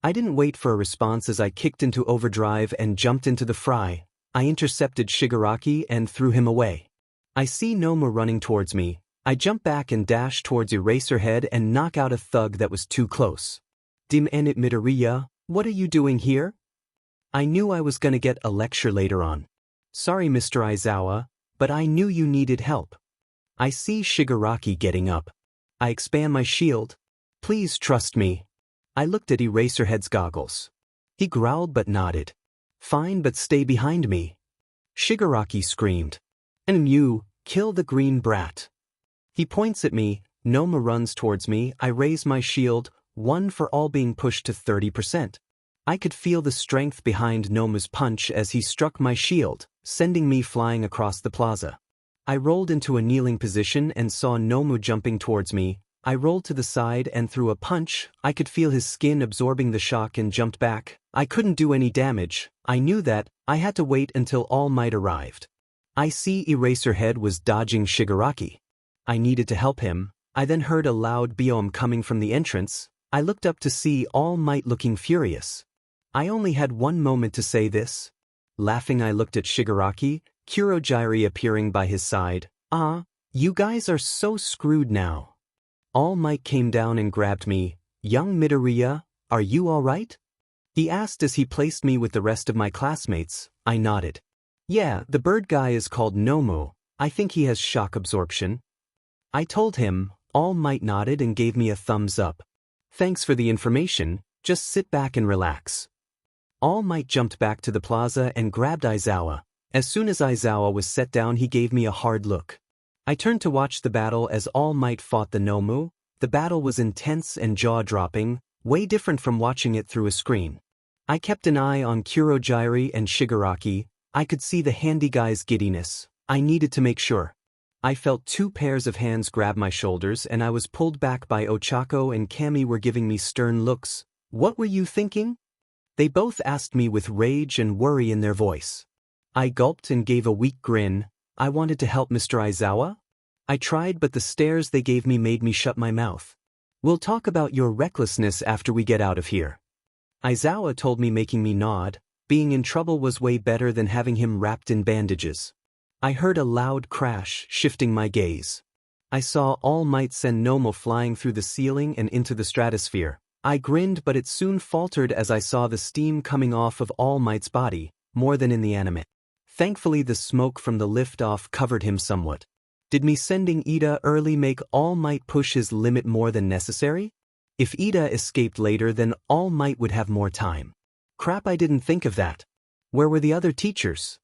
Speaker 1: I didn't wait for a response as I kicked into overdrive and jumped into the fry. I intercepted Shigaraki and threw him away. I see Nomu running towards me. I jump back and dash towards Eraserhead and knock out a thug that was too close. Izuku Midoriya, what are you doing here? I knew I was gonna get a lecture later on. Sorry, Mr. Aizawa, but I knew you needed help. I see Shigaraki getting up. I expand my shield. Please trust me. I looked at Eraserhead's goggles. He growled but nodded. Fine, but stay behind me. Shigaraki screamed. And you, kill the green brat. He points at me. Noma runs towards me. I raise my shield, one for all being pushed to 30%. I could feel the strength behind Noma's punch as he struck my shield, sending me flying across the plaza. I rolled into a kneeling position and saw Nomu jumping towards me. I rolled to the side and threw a punch. I could feel his skin absorbing the shock and jumped back. I couldn't do any damage. I knew that. I had to wait until All Might arrived. I see Eraserhead was dodging Shigaraki. I needed to help him. I then heard a loud biome coming from the entrance. I looked up to see All Might looking furious. I only had one moment to say this. Laughing, I looked at Shigaraki, Kurogyri appearing by his side. You guys are so screwed now. All Might came down and grabbed me. Young Midoriya, are you all right? He asked as he placed me with the rest of my classmates. I nodded. Yeah, the bird guy is called Nomu. I think he has shock absorption. I told him. All Might nodded and gave me a thumbs up. Thanks for the information, just sit back and relax. All Might jumped back to the plaza and grabbed Aizawa. As soon as Aizawa was set down, he gave me a hard look. I turned to watch the battle as All Might fought the Nomu. The battle was intense and jaw-dropping, way different from watching it through a screen. I kept an eye on Kurogyri and Shigaraki. I could see the handy guy's giddiness. I needed to make sure. I felt two pairs of hands grab my shoulders and I was pulled back by Ochako and Kami were giving me stern looks. What were you thinking? They both asked me with rage and worry in their voice. I gulped and gave a weak grin. I wanted to help Mr. Aizawa. I tried, but the stares they gave me made me shut my mouth. We'll talk about your recklessness after we get out of here. Aizawa told me, making me nod. Being in trouble was way better than having him wrapped in bandages. I heard a loud crash, shifting my gaze. I saw All Might send Nomo flying through the ceiling and into the stratosphere. I grinned, but it soon faltered as I saw the steam coming off of All Might's body, more than in the anime. Thankfully the smoke from the liftoff covered him somewhat. Did me sending Ida early make All Might push his limit more than necessary? If Ida escaped later, then All Might would have more time. Crap, I didn't think of that. Where were the other teachers?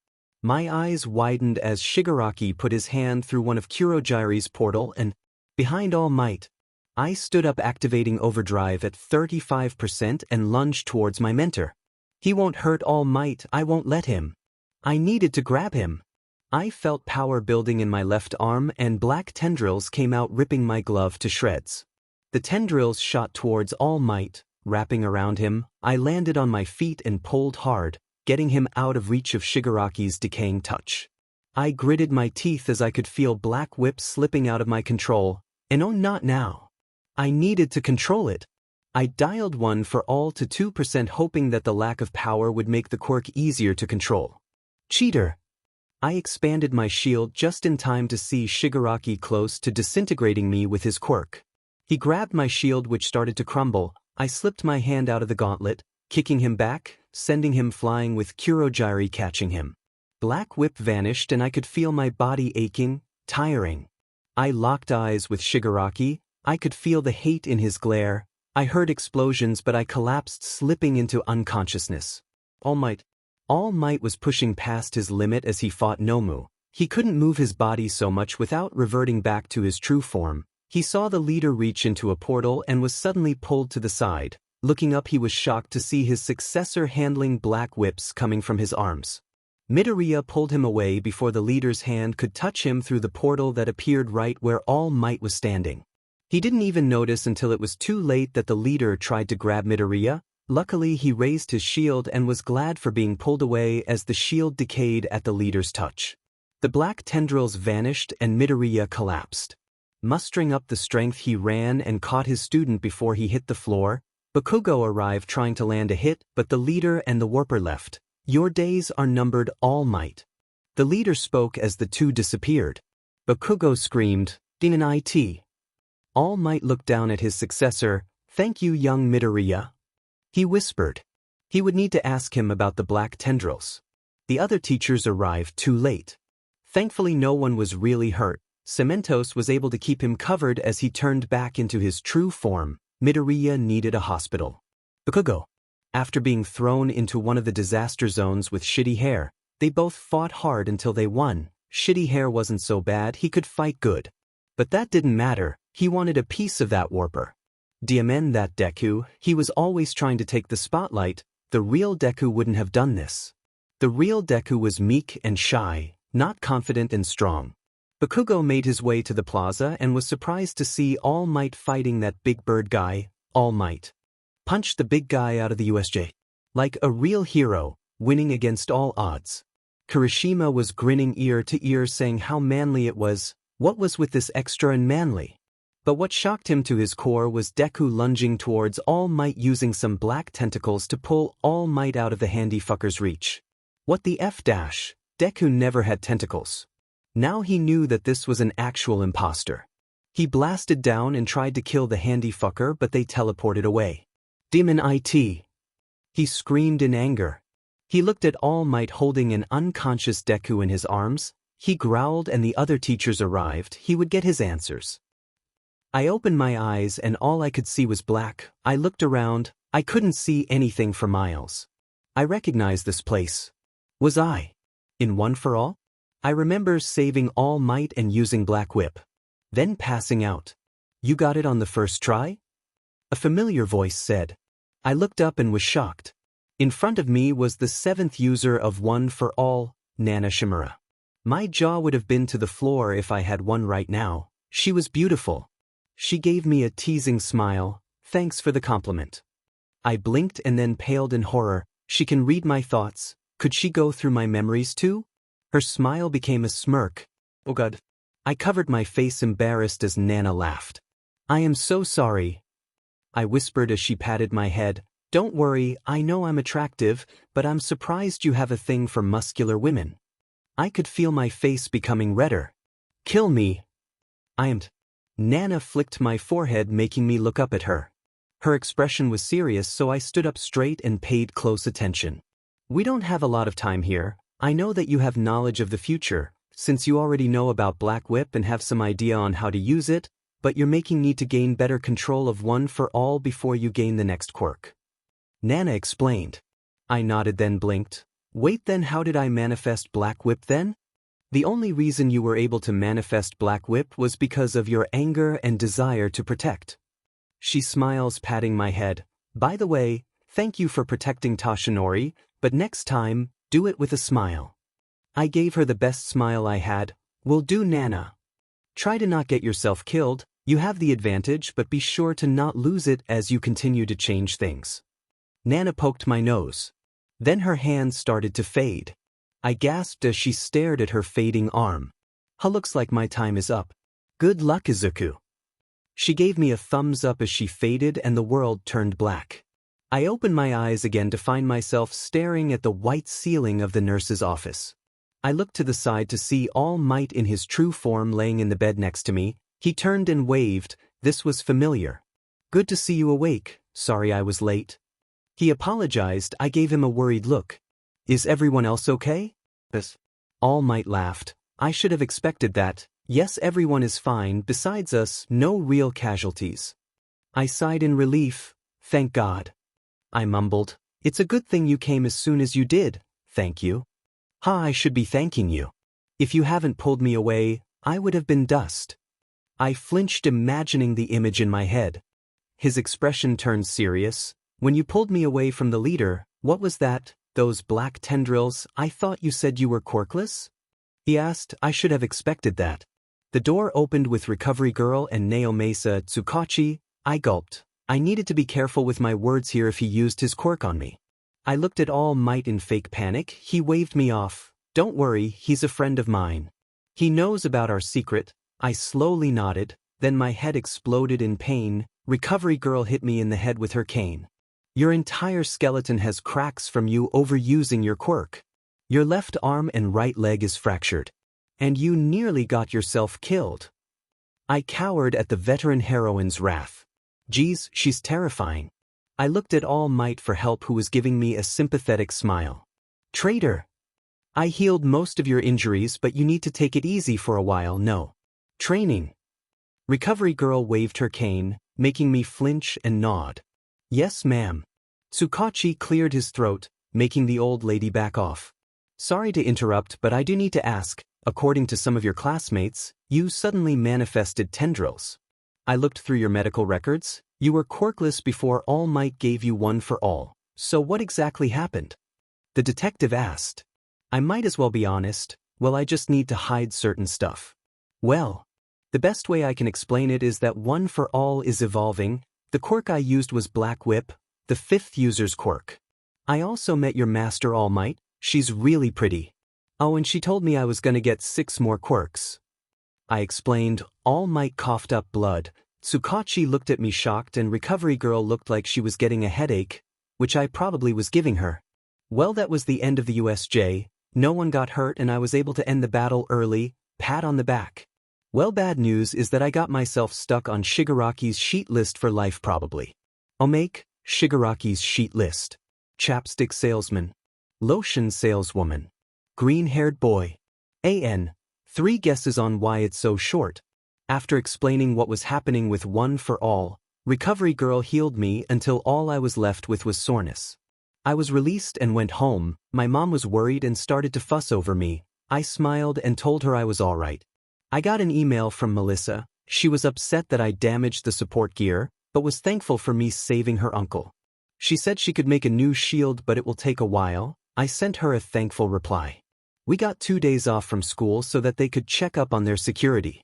Speaker 1: My eyes widened as Shigaraki put his hand through one of Kurogiri's portal and, behind All Might, I stood up, activating overdrive at 35% and lunged towards my mentor. He won't hurt All Might, I won't let him. I needed to grab him. I felt power building in my left arm and black tendrils came out, ripping my glove to shreds. The tendrils shot towards All Might, wrapping around him. I landed on my feet and pulled hard, getting him out of reach of Shigaraki's decaying touch. I gritted my teeth as I could feel Black Whip slipping out of my control, and oh, not now. I needed to control it. I dialed 1 for all to 2%, hoping that the lack of power would make the quirk easier to control. Cheater! I expanded my shield just in time to see Shigaraki close to disintegrating me with his quirk. He grabbed my shield, which started to crumble. I slipped my hand out of the gauntlet, kicking him back, sending him flying with Kurogiri catching him. Black Whip vanished and I could feel my body aching, tiring. I locked eyes with Shigaraki. I could feel the hate in his glare. I heard explosions, but I collapsed, slipping into unconsciousness. All Might was pushing past his limit as he fought Nomu. He couldn't move his body so much without reverting back to his true form. He saw the leader reach into a portal and was suddenly pulled to the side. Looking up, he was shocked to see his successor handling black whips coming from his arms. Midoriya pulled him away before the leader's hand could touch him through the portal that appeared right where All Might was standing. He didn't even notice until it was too late that the leader tried to grab Midoriya. Luckily, he raised his shield and was glad for being pulled away as the shield decayed at the leader's touch. The black tendrils vanished and Midoriya collapsed. Mustering up the strength, he ran and caught his student before he hit the floor. Bakugo arrived trying to land a hit, but the leader and the warper left. Your days are numbered, All Might. The leader spoke as the two disappeared. Bakugo screamed, "Dinin it." All Might looked down at his successor. Thank you, young Midoriya. He whispered. He would need to ask him about the black tendrils. The other teachers arrived too late. Thankfully, no one was really hurt. Cementos was able to keep him covered as he turned back into his true form. Midoriya needed a hospital. Bakugo. After being thrown into one of the disaster zones with Shitty Hair, they both fought hard until they won. Shitty Hair wasn't so bad, he could fight good. But that didn't matter. He wanted a piece of that warper. Diamond, that Deku, he was always trying to take the spotlight. The real Deku wouldn't have done this. The real Deku was meek and shy, not confident and strong. Bakugo made his way to the plaza and was surprised to see All Might fighting that big bird guy. All Might punched the big guy out of the USJ. Like a real hero, winning against all odds. Kirishima was grinning ear to ear, saying how manly it was. What was with this extra and manly? But what shocked him to his core was Deku lunging towards All Might, using some black tentacles to pull All Might out of the handy fucker's reach. What the F dash? Deku never had tentacles. Now he knew that this was an actual imposter. He blasted down and tried to kill the handy fucker, but they teleported away. Demon it! He screamed in anger. He looked at All Might holding an unconscious Deku in his arms. He growled and the other teachers arrived. He would get his answers. I opened my eyes and all I could see was black. I looked around. I couldn't see anything for miles. I recognized this place. Was I in One for All? I remember saving All Might and using Black Whip. Then passing out. You got it on the first try? A familiar voice said. I looked up and was shocked. In front of me was the 7th user of One for All, Nana Shimura. My jaw would have been to the floor if I had one right now. She was beautiful. She gave me a teasing smile. Thanks for the compliment. I blinked and then paled in horror. She can read my thoughts. Could she go through my memories too? Her smile became a smirk. Oh God. I covered my face embarrassed as Nana laughed. I am so sorry, I whispered as she patted my head. Don't worry, I know I'm attractive, but I'm surprised you have a thing for muscular women. I could feel my face becoming redder. Kill me. I am. Nana flicked my forehead, making me look up at her. Her expression was serious, so I stood up straight and paid close attention. We don't have a lot of time here. I know that you have knowledge of the future, since you already know about Black Whip and have some idea on how to use it, but you're making me to gain better control of one for all before you gain the next quirk. Nana explained. I nodded, then blinked. Wait, then how did I manifest Black Whip then? The only reason you were able to manifest Black Whip was because of your anger and desire to protect. She smiles, patting my head. By the way, thank you for protecting Toshinori, but next time, do it with a smile. I gave her the best smile I had. Will do, Nana. Try to not get yourself killed. You have the advantage, but be sure to not lose it as you continue to change things. Nana poked my nose. Then her hand started to fade. I gasped as she stared at her fading arm. Looks like my time is up. Good luck, Izuku. She gave me a thumbs up as she faded and the world turned black. I opened my eyes again to find myself staring at the white ceiling of the nurse's office. I looked to the side to see All Might in his true form laying in the bed next to me. He turned and waved. This was familiar. Good to see you awake. Sorry I was late. He apologized. I gave him a worried look. Is everyone else okay? Yes. All Might laughed. I should have expected that. Yes, everyone is fine. Besides us, no real casualties. I sighed in relief. Thank God. I mumbled. It's a good thing you came as soon as you did. Thank you. I should be thanking you. If you haven't pulled me away, I would have been dust. I flinched, imagining the image in my head. His expression turned serious. When you pulled me away from the leader, what was that? Those black tendrils? I thought you said you were quirkless? He asked. I should have expected that. The door opened with Recovery Girl and Naomasa Tsukachi. I gulped. I needed to be careful with my words here if he used his quirk on me. I looked at All Might in fake panic. He waved me off. Don't worry, he's a friend of mine. He knows about our secret. I slowly nodded, then my head exploded in pain. Recovery Girl hit me in the head with her cane. Your entire skeleton has cracks from you overusing your quirk. Your left arm and right leg is fractured. And you nearly got yourself killed. I cowered at the veteran heroine's wrath. Geez, she's terrifying. I looked at All Might for help, who was giving me a sympathetic smile. Traitor! I healed most of your injuries, but you need to take it easy for a while. No. Training. Recovery Girl waved her cane, making me flinch and nod. Yes, ma'am. Tsukachi cleared his throat, making the old lady back off. Sorry to interrupt, but I do need to ask, according to some of your classmates, you suddenly manifested tendrils. I looked through your medical records. You were quirkless before All Might gave you one for all. So what exactly happened? The detective asked. I might as well be honest. Well, I just need to hide certain stuff. Well, the best way I can explain it is that one for all is evolving. The quirk I used was Black Whip, the 5th user's quirk. I also met your master All Might. She's really pretty. Oh, and she told me I was gonna get 6 more quirks. I explained. All Might coughed up blood. Tsukachi looked at me shocked, and Recovery Girl looked like she was getting a headache, which I probably was giving her. Well, that was the end of the USJ. No one got hurt and I was able to end the battle early. Pat on the back. Well, bad news is that I got myself stuck on Shigaraki's sheet list for life probably. Omake, Shigaraki's sheet list. Chapstick salesman. Lotion saleswoman. Green-haired boy. AN. 3 guesses on why it's so short. After explaining what was happening with One for All, Recovery Girl healed me until all I was left with was soreness. I was released and went home. My mom was worried and started to fuss over me. I smiled and told her I was all right. I got an email from Melissa. She was upset that I damaged the support gear, but was thankful for me saving her uncle. She said she could make a new shield, but it will take a while. I sent her a thankful reply. We got 2 days off from school so that they could check up on their security.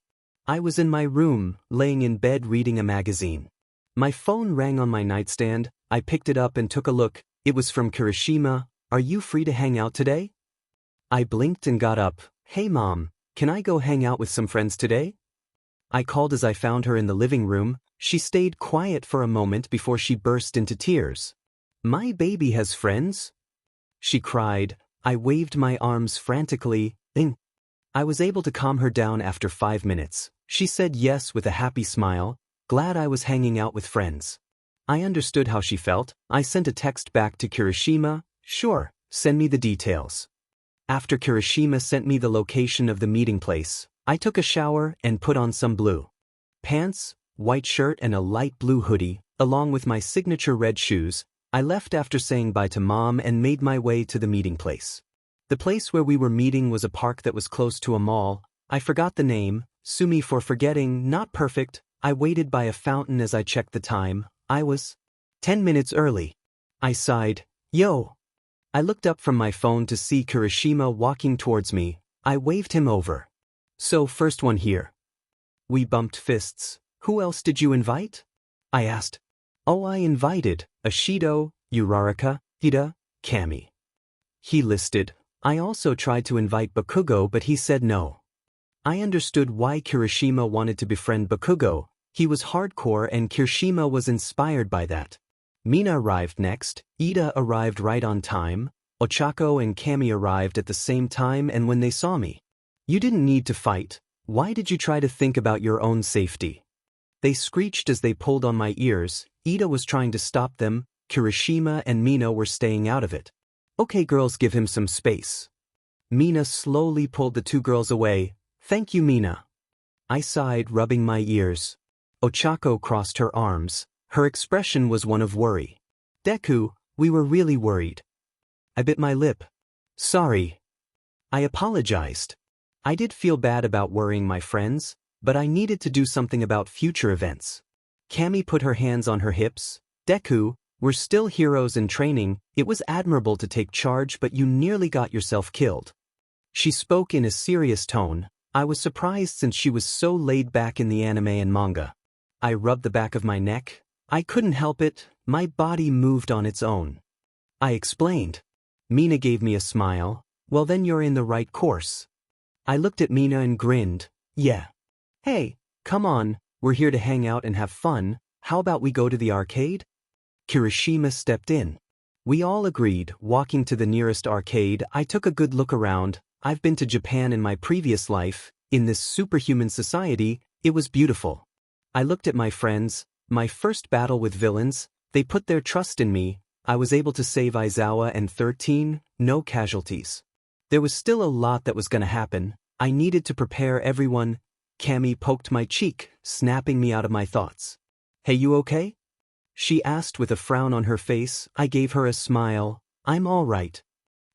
Speaker 1: I was in my room, laying in bed reading a magazine. My phone rang on my nightstand. I picked it up and took a look. It was from Kirishima. Are you free to hang out today? I blinked and got up. Hey mom, can I go hang out with some friends today? I called as I found her in the living room. She stayed quiet for a moment before she burst into tears. My baby has friends? She cried. I waved my arms frantically. I was able to calm her down after 5 minutes. She said yes with a happy smile, glad I was hanging out with friends. I understood how she felt. I sent a text back to Kirishima. Sure, send me the details. After Kirishima sent me the location of the meeting place, I took a shower and put on some blue pants, white shirt and a light blue hoodie, along with my signature red shoes. I left after saying bye to mom and made my way to the meeting place. The place where we were meeting was a park that was close to a mall. I forgot the name, sue me for forgetting, not perfect. I waited by a fountain as I checked the time. I was 10 minutes early. I sighed. Yo. I looked up from my phone to see Kirishima walking towards me. I waved him over. So first one here. We bumped fists. Who else did you invite? I asked. Oh, I invited Ashido, Uraraka, Hida, Kami. He listed. I also tried to invite Bakugo but he said no. I understood why Kirishima wanted to befriend Bakugo. He was hardcore and Kirishima was inspired by that. Mina arrived next. Ida arrived right on time. Ochako and Kami arrived at the same time and when they saw me. You didn't need to fight. Why did you try to think about your own safety? They screeched as they pulled on my ears. Ida was trying to stop them. Kirishima and Mina were staying out of it. Okay girls, give him some space. Mina slowly pulled the two girls away. Thank you, Mina. I sighed, rubbing my ears. Ochako crossed her arms. Her expression was one of worry. Deku, we were really worried. I bit my lip. Sorry. I apologized. I did feel bad about worrying my friends, but I needed to do something about future events. Kami put her hands on her hips. Deku, we're still heroes in training. It was admirable to take charge, but you nearly got yourself killed. She spoke in a serious tone. I was surprised since she was so laid back in the anime and manga. I rubbed the back of my neck. I couldn't help it. My body moved on its own. I explained. Mina gave me a smile. Well, then you're in the right course. I looked at Mina and grinned. Yeah. Hey, come on, we're here to hang out and have fun. How about we go to the arcade? Kirishima stepped in. We all agreed. Walking to the nearest arcade, I took a good look around. I've been to Japan in my previous life. In this superhuman society, it was beautiful. I looked at my friends. My first battle with villains, they put their trust in me. I was able to save Aizawa and 13, no casualties. There was still a lot that was going to happen. I needed to prepare everyone. Kami poked my cheek, snapping me out of my thoughts. Hey, you okay? She asked with a frown on her face. I gave her a smile. I'm all right.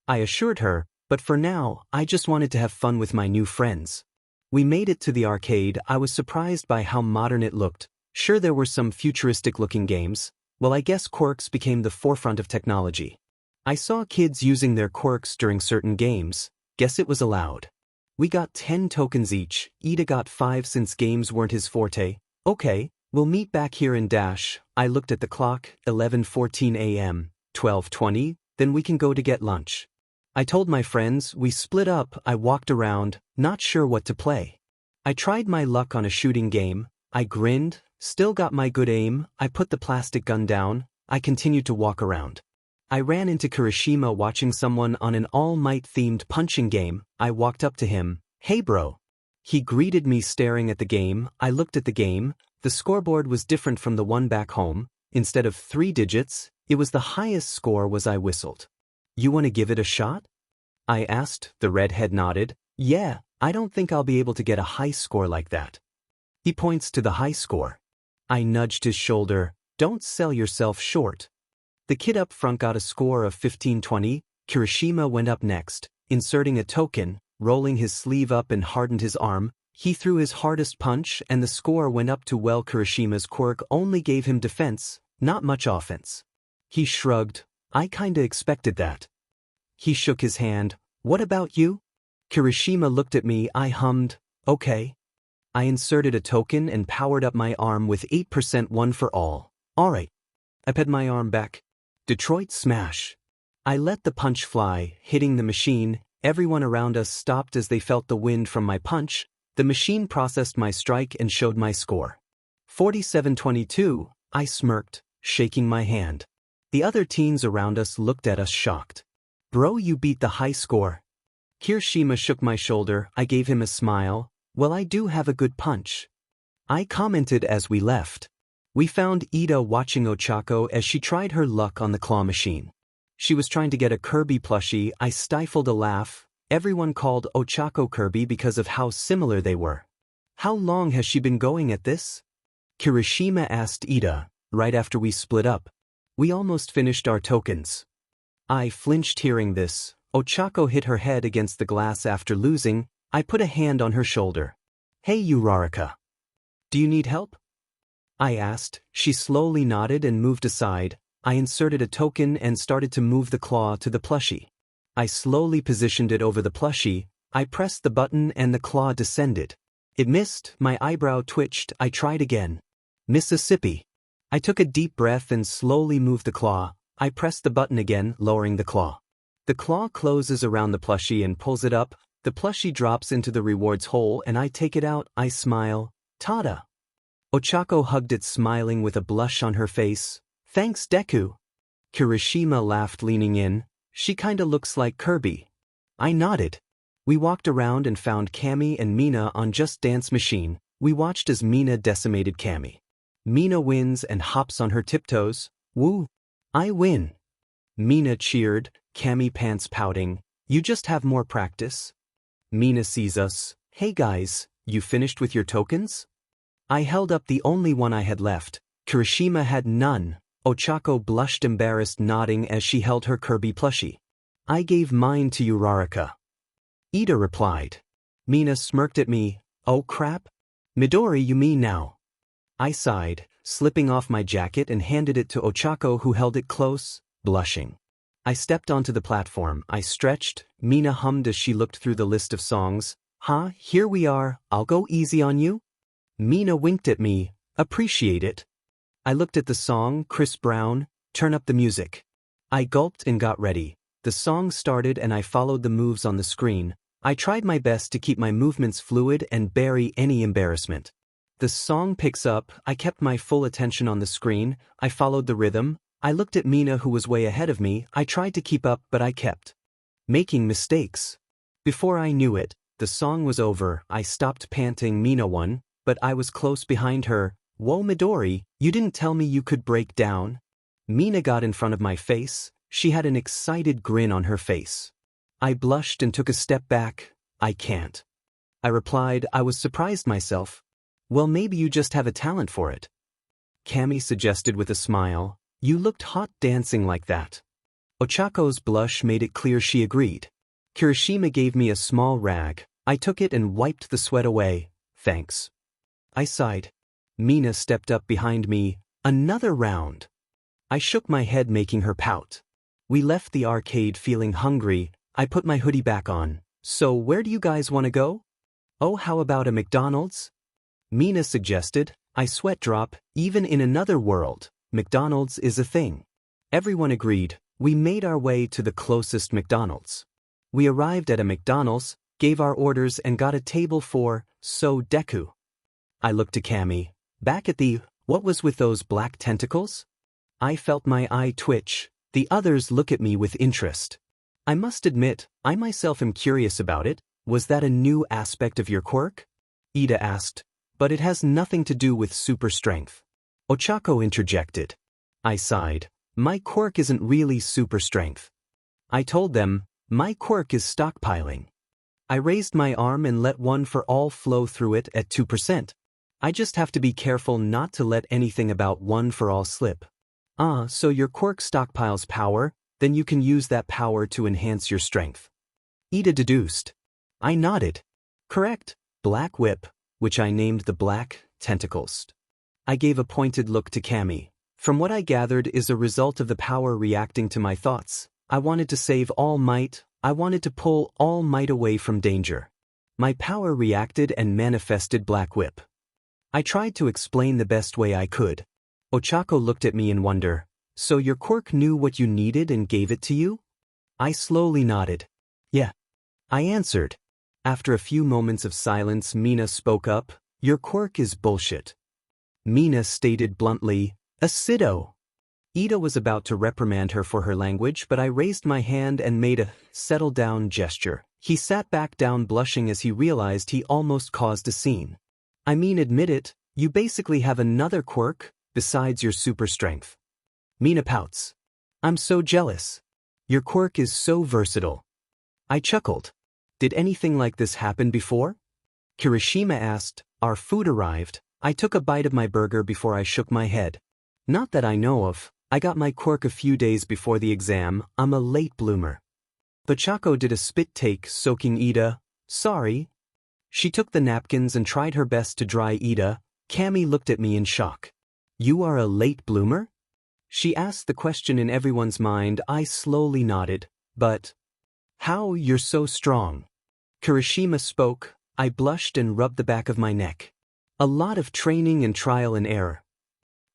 Speaker 1: I assured her, but for now, I just wanted to have fun with my new friends. We made it to the arcade. I was surprised by how modern it looked. Sure, there were some futuristic-looking games. Well, I guess quirks became the forefront of technology. I saw kids using their quirks during certain games. Guess it was allowed. We got 10 tokens each. Ida got 5 since games weren't his forte. Okay, we'll meet back here in Dash. I looked at the clock, 11:14 a.m., 12:20, then we can go to get lunch. I told my friends. We split up. I walked around, not sure what to play. I tried my luck on a shooting game. I grinned, still got my good aim. I put the plastic gun down. I continued to walk around. I ran into Kirishima watching someone on an All Might-themed punching game. I walked up to him. Hey bro. He greeted me staring at the game. I looked at the game. The scoreboard was different from the one back home. Instead of 3 digits, it was the highest score. Was I whistled. You want to give it a shot? I asked. The redhead nodded. Yeah, I don't think I'll be able to get a high score like that. He points to the high score. I nudged his shoulder. Don't sell yourself short. The kid up front got a score of 1520. Kirishima went up next, inserting a token, rolling his sleeve up and hardened his arm. He threw his hardest punch and the score went up to well. Kirishima's quirk only gave him defense, not much offense. He shrugged. I kinda expected that. He shook his hand. What about you? Kirishima looked at me. I hummed, okay. I inserted a token and powered up my arm with 8% one for all. Alright. I pet my arm back. Detroit smash. I let the punch fly, hitting the machine. Everyone around us stopped as they felt the wind from my punch. The machine processed my strike and showed my score. 47-22, I smirked, shaking my hand. The other teens around us looked at us shocked. Bro, you beat the high score. Kirishima shook my shoulder. I gave him a smile. Well, I do have a good punch. I commented as we left. We found Ida watching Ochako as she tried her luck on the claw machine. She was trying to get a Kirby plushie. I stifled a laugh. Everyone called Ochako Kirby because of how similar they were. How long has she been going at this? Kirishima asked Ida, right after we split up. We almost finished our tokens. I flinched hearing this. Ochako hit her head against the glass after losing. I put a hand on her shoulder. Hey Uraraka. Do you need help? I asked. She slowly nodded and moved aside. I inserted a token and started to move the claw to the plushie. I slowly positioned it over the plushie. I pressed the button and the claw descended. It missed. My eyebrow twitched. I tried again. Mississippi. I took a deep breath and slowly moved the claw. I pressed the button again, lowering the claw. The claw closes around the plushie and pulls it up. The plushie drops into the rewards hole and I take it out. I smile. Tada! Ochako hugged it, smiling with a blush on her face. Thanks, Deku. Kirishima laughed, leaning in. She kinda looks like Kirby. I nodded. We walked around and found Cammy and Mina on Just Dance machine. We watched as Mina decimated Cammy. Mina wins and hops on her tiptoes. Woo! I win. Mina cheered, Cammy pants pouting. You just have more practice. Mina sees us. Hey guys, you finished with your tokens? I held up the only one I had left. Kirishima had none. Ochako blushed, embarrassed, nodding as she held her Kirby plushie. I gave mine to Uraraka. Ida replied. Mina smirked at me. Oh crap? Midori, you mean now? I sighed, slipping off my jacket and handed it to Ochako, who held it close, blushing. I stepped onto the platform. I stretched. Mina hummed as she looked through the list of songs. Huh, here we are. I'll go easy on you? Mina winked at me. Appreciate it. I looked at the song, Chris Brown, Turn Up the Music. I gulped and got ready. The song started and I followed the moves on the screen. I tried my best to keep my movements fluid and bury any embarrassment. The song picks up. I kept my full attention on the screen. I followed the rhythm. I looked at Mina, who was way ahead of me. I tried to keep up, but I kept making mistakes. Before I knew it, the song was over. I stopped panting. Mina won, but I was close behind her. Whoa Midori, you didn't tell me you could break down? Mina got in front of my face. She had an excited grin on her face. I blushed and took a step back. I can't. I replied. I was surprised myself. Well, maybe you just have a talent for it. Cammy suggested with a smile. You looked hot dancing like that. Ochako's blush made it clear she agreed. Kirishima gave me a small rag. I took it and wiped the sweat away. Thanks. I sighed. Mina stepped up behind me. Another round. I shook my head, making her pout. We left the arcade feeling hungry. I put my hoodie back on. So where do you guys want to go? Oh, how about a McDonald's? Mina suggested. I sweat drop. Even in another world, McDonald's is a thing. Everyone agreed. We made our way to the closest McDonald's. We arrived at a McDonald's, gave our orders and got a table for Deku. I looked to Cammy. Back at the, what was with those black tentacles? I felt my eye twitch. The others look at me with interest. I must admit, I myself am curious about it. Was that a new aspect of your quirk? Ida asked. But it has nothing to do with super strength. Ochako interjected. I sighed. My quirk isn't really super strength. I told them, my quirk is stockpiling. I raised my arm and let one for all flow through it at 2%. I just have to be careful not to let anything about one for all slip. So your quirk stockpiles power, then you can use that power to enhance your strength. Ida deduced. I nodded. Correct, Black Whip, which I named the Black Tentacles. I gave a pointed look to Cammy. From what I gathered is a result of the power reacting to my thoughts. I wanted to save all might, I wanted to pull All Might away from danger. My power reacted and manifested Black Whip. I tried to explain the best way I could. Ochako looked at me in wonder. So your quirk knew what you needed and gave it to you? I slowly nodded. Yeah. I answered. After a few moments of silence, Mina spoke up. Your quirk is bullshit. Mina stated bluntly, Acido. Ida was about to reprimand her for her language, but I raised my hand and made a settle down gesture. He sat back down blushing as he realized he almost caused a scene. I mean, admit it, you basically have another quirk, besides your super strength. Mina pouts. I'm so jealous. Your quirk is so versatile. I chuckled. Did anything like this happen before? Kirishima asked. Our food arrived. I took a bite of my burger before I shook my head. Not that I know of. I got my quirk a few days before the exam. I'm a late bloomer. Ochako did a spit take, soaking Ida. Sorry. She took the napkins and tried her best to dry Ida. Cammy looked at me in shock. You are a late bloomer? She asked the question in everyone's mind. I slowly nodded. But how? You're so strong. Kirishima spoke. I blushed and rubbed the back of my neck. A lot of training and trial and error.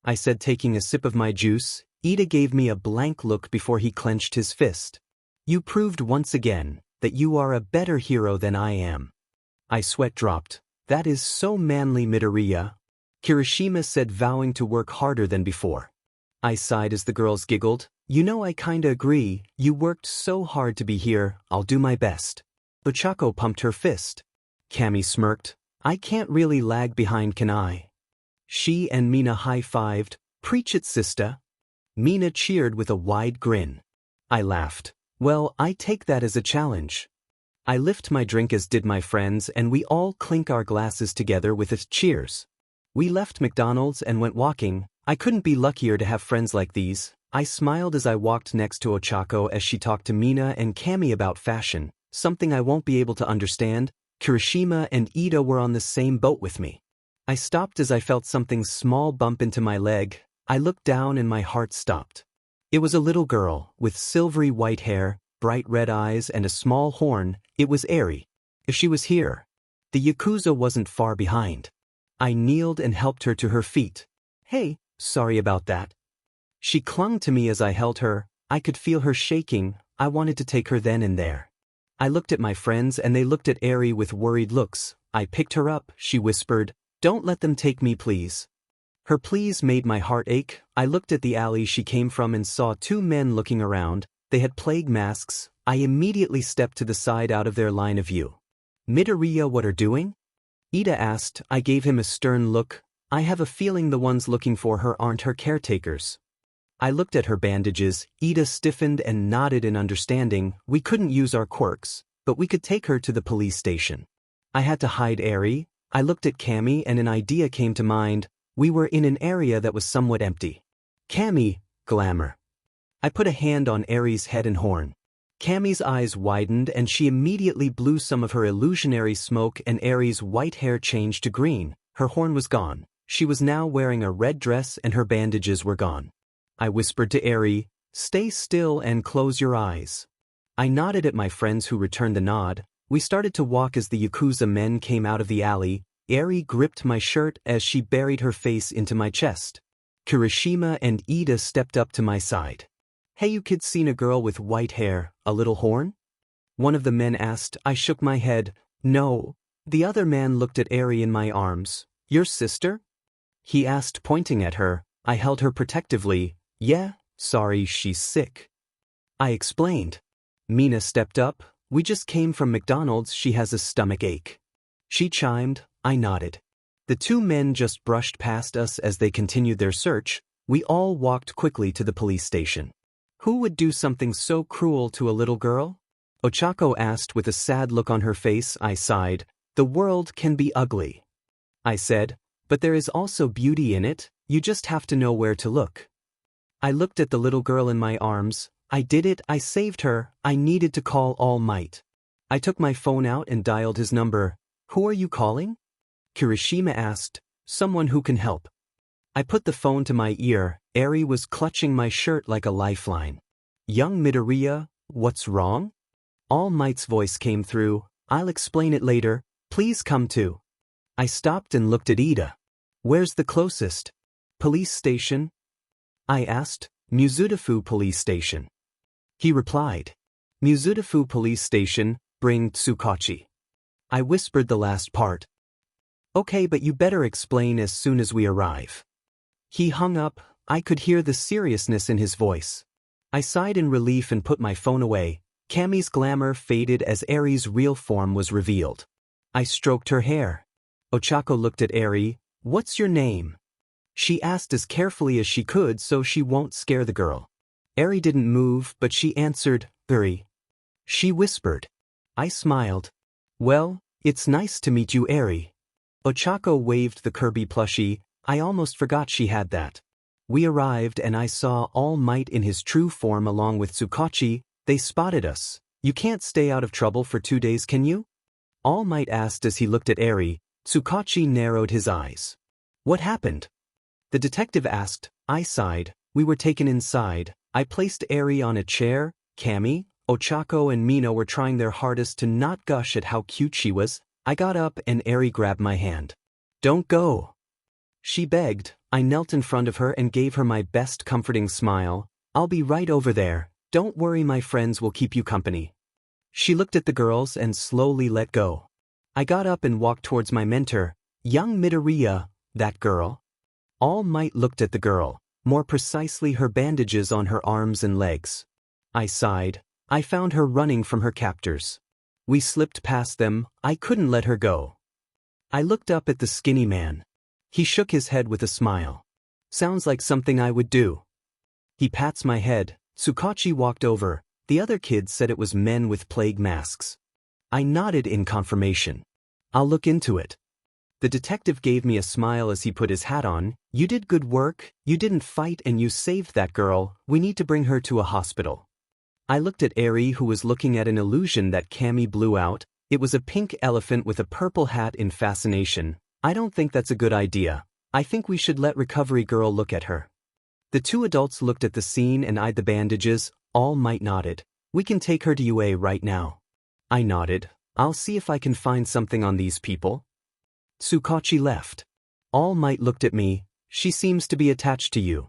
Speaker 1: I said, taking a sip of my juice. Ida gave me a blank look before he clenched his fist. You proved once again that you are a better hero than I am. I sweat dropped. That is so manly, Midoriya. Kirishima said, vowing to work harder than before. I sighed as the girls giggled. You know, I kinda agree. You worked so hard to be here. I'll do my best. Ochako pumped her fist. Cammy smirked. I can't really lag behind, can I? She and Mina high-fived. Preach it, sister. Mina cheered with a wide grin. I laughed. Well, I take that as a challenge. I lift my drink as did my friends, and we all clink our glasses together with a cheers. We left McDonald's and went walking. I couldn't be luckier to have friends like these. I smiled as I walked next to Ochako as she talked to Mina and Cammy about fashion, something I won't be able to understand. Kirishima and Ida were on the same boat with me. I stopped as I felt something small bump into my leg. I looked down and my heart stopped. It was a little girl, with silvery white hair, bright red eyes, and a small horn. It was Eri. If she was here, the Yakuza wasn't far behind. I kneeled and helped her to her feet. Hey, sorry about that. She clung to me as I held her. I could feel her shaking. I wanted to take her then and there. I looked at my friends and they looked at Eri with worried looks. I picked her up, she whispered. Don't let them take me, please. Her pleas made my heart ache. I looked at the alley she came from and saw two men looking around. They had plague masks. I immediately stepped to the side out of their line of view. Midoriya, what are doing? Ida asked. I gave him a stern look. I have a feeling the ones looking for her aren't her caretakers. I looked at her bandages. Ida stiffened and nodded in understanding. We couldn't use our quirks, but we could take her to the police station. I had to hide Eri. I looked at Cammy and an idea came to mind. We were in an area that was somewhat empty. Cammy, glamour. I put a hand on Eri's head and horn. Cammy's eyes widened and she immediately blew some of her illusionary smoke and Eri's white hair changed to green. Her horn was gone. She was now wearing a red dress and her bandages were gone. I whispered to Eri, stay still and close your eyes. I nodded at my friends who returned the nod. We started to walk as the Yakuza men came out of the alley. Eri gripped my shirt as she buried her face into my chest. Kirishima and Ida stepped up to my side. Hey, you kids seen a girl with white hair, a little horn? One of the men asked. I shook my head. No. The other man looked at Eri in my arms. Your sister? He asked, pointing at her. I held her protectively. Yeah, sorry, she's sick. I explained. Mina stepped up. We just came from McDonald's, she has a stomach ache. She chimed. I nodded. The two men just brushed past us as they continued their search. We all walked quickly to the police station. Who would do something so cruel to a little girl? Ochako asked with a sad look on her face. I sighed. The world can be ugly. I said, but there is also beauty in it, you just have to know where to look. I looked at the little girl in my arms. I did it, I saved her, I needed to call All Might. I took my phone out and dialed his number. Who are you calling? Kirishima asked. Someone who can help. I put the phone to my ear. Eri was clutching my shirt like a lifeline. Young Midoriya, what's wrong? All Might's voice came through, "I'll explain it later, please come too." I stopped and looked at Ida. "Where's the closest police station?" I asked. "Mizudafu Police Station." He replied. "Mizudafu Police Station, bring Tsukachi." I whispered the last part. "Okay, but you better explain as soon as we arrive." He hung up. I could hear the seriousness in his voice. I sighed in relief and put my phone away. Cammy's glamour faded as Eri's real form was revealed. I stroked her hair. Ochako looked at Eri. "What's your name?" She asked as carefully as she could so she won't scare the girl. Eri didn't move, but she answered, "Uri." She whispered. I smiled. "Well, it's nice to meet you, Eri." Ochako waved the Kirby plushie. I almost forgot she had that. We arrived and I saw All Might in his true form along with Tsukachi. They spotted us. "You can't stay out of trouble for 2 days, can you?" All Might asked as he looked at Eri. Tsukachi narrowed his eyes. "What happened?" The detective asked. I sighed. We were taken inside. I placed Eri on a chair. Cammy, Ochako and Mino were trying their hardest to not gush at how cute she was. I got up and Eri grabbed my hand. "Don't go," she begged. I knelt in front of her and gave her my best comforting smile. "I'll be right over there. Don't worry, my friends will keep you company." She looked at the girls and slowly let go. I got up and walked towards my mentor. "Young Midoriya, that girl." All Might looked at the girl, more precisely her bandages on her arms and legs. I sighed. I found her running from her captors. We slipped past them. I couldn't let her go. I looked up at the skinny man. He shook his head with a smile. "Sounds like something I would do." He pats my head. Tsukachi walked over. The other kids said it was men with plague masks. I nodded in confirmation. "I'll look into it." The detective gave me a smile as he put his hat on. "You did good work, you didn't fight and you saved that girl. We need to bring her to a hospital." I looked at Eri, who was looking at an illusion that Cammy blew out. It was a pink elephant with a purple hat in fascination. "I don't think that's a good idea. I think we should let Recovery Girl look at her." The two adults looked at the scene and eyed the bandages. All Might nodded. "We can take her to UA right now." I nodded. "I'll see if I can find something on these people." Tsukachi left. All Might looked at me. "She seems to be attached to you."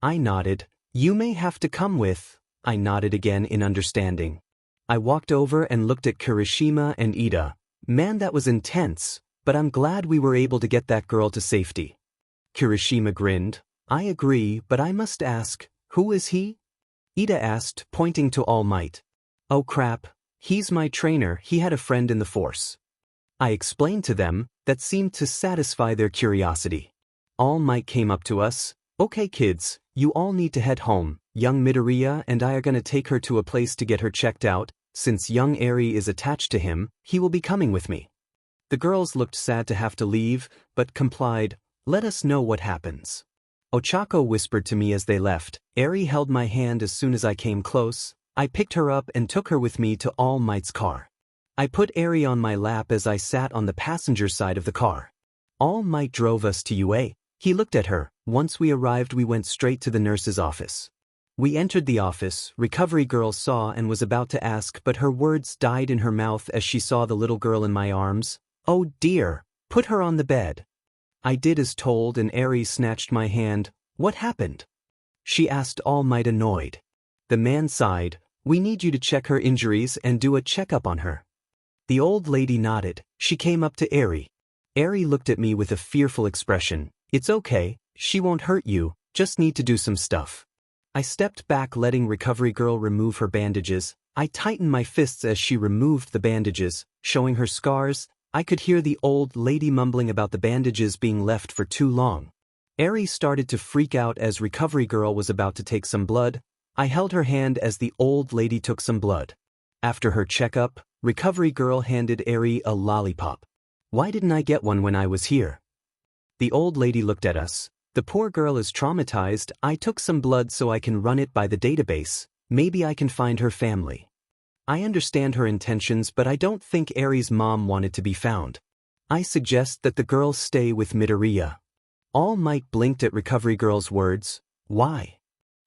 Speaker 1: I nodded. "You may have to come with." I nodded again in understanding. I walked over and looked at Kirishima and Ida. "Man, that was intense, but I'm glad we were able to get that girl to safety." Kirishima grinned. "I agree, but I must ask, who is he?" Ida asked, pointing to All Might. "Oh crap, he's my trainer. He had a friend in the force." I explained to them. That seemed to satisfy their curiosity. All Might came up to us. "Okay kids, you all need to head home. Young Midoriya and I are gonna take her to a place to get her checked out. Since young Eri is attached to him, he will be coming with me." The girls looked sad to have to leave, but complied. "Let us know what happens." Ochako whispered to me as they left. Eri held my hand as soon as I came close. I picked her up and took her with me to All Might's car. I put Eri on my lap as I sat on the passenger side of the car. All Might drove us to UA. He looked at her. Once we arrived, we went straight to the nurse's office. We entered the office. Recovery Girl saw and was about to ask, but her words died in her mouth as she saw the little girl in my arms. "Oh dear, put her on the bed." I did as told and Eri snatched my hand. "What happened?" she asked, All Might annoyed. The man sighed. "We need you to check her injuries and do a checkup on her." The old lady nodded. She came up to Eri. Eri looked at me with a fearful expression. "It's okay, she won't hurt you, just need to do some stuff." I stepped back, letting Recovery Girl remove her bandages. I tightened my fists as she removed the bandages, showing her scars. I could hear the old lady mumbling about the bandages being left for too long. Eri started to freak out as Recovery Girl was about to take some blood. I held her hand as the old lady took some blood. After her checkup, Recovery Girl handed Eri a lollipop. "Why didn't I get one when I was here?" The old lady looked at us. "The poor girl is traumatized. I took some blood so I can run it by the database. Maybe I can find her family." I understand her intentions, but I don't think Eri's mom wanted to be found. I suggest that the girls stay with Midoriya. All Might blinked at Recovery Girl's words. "Why?"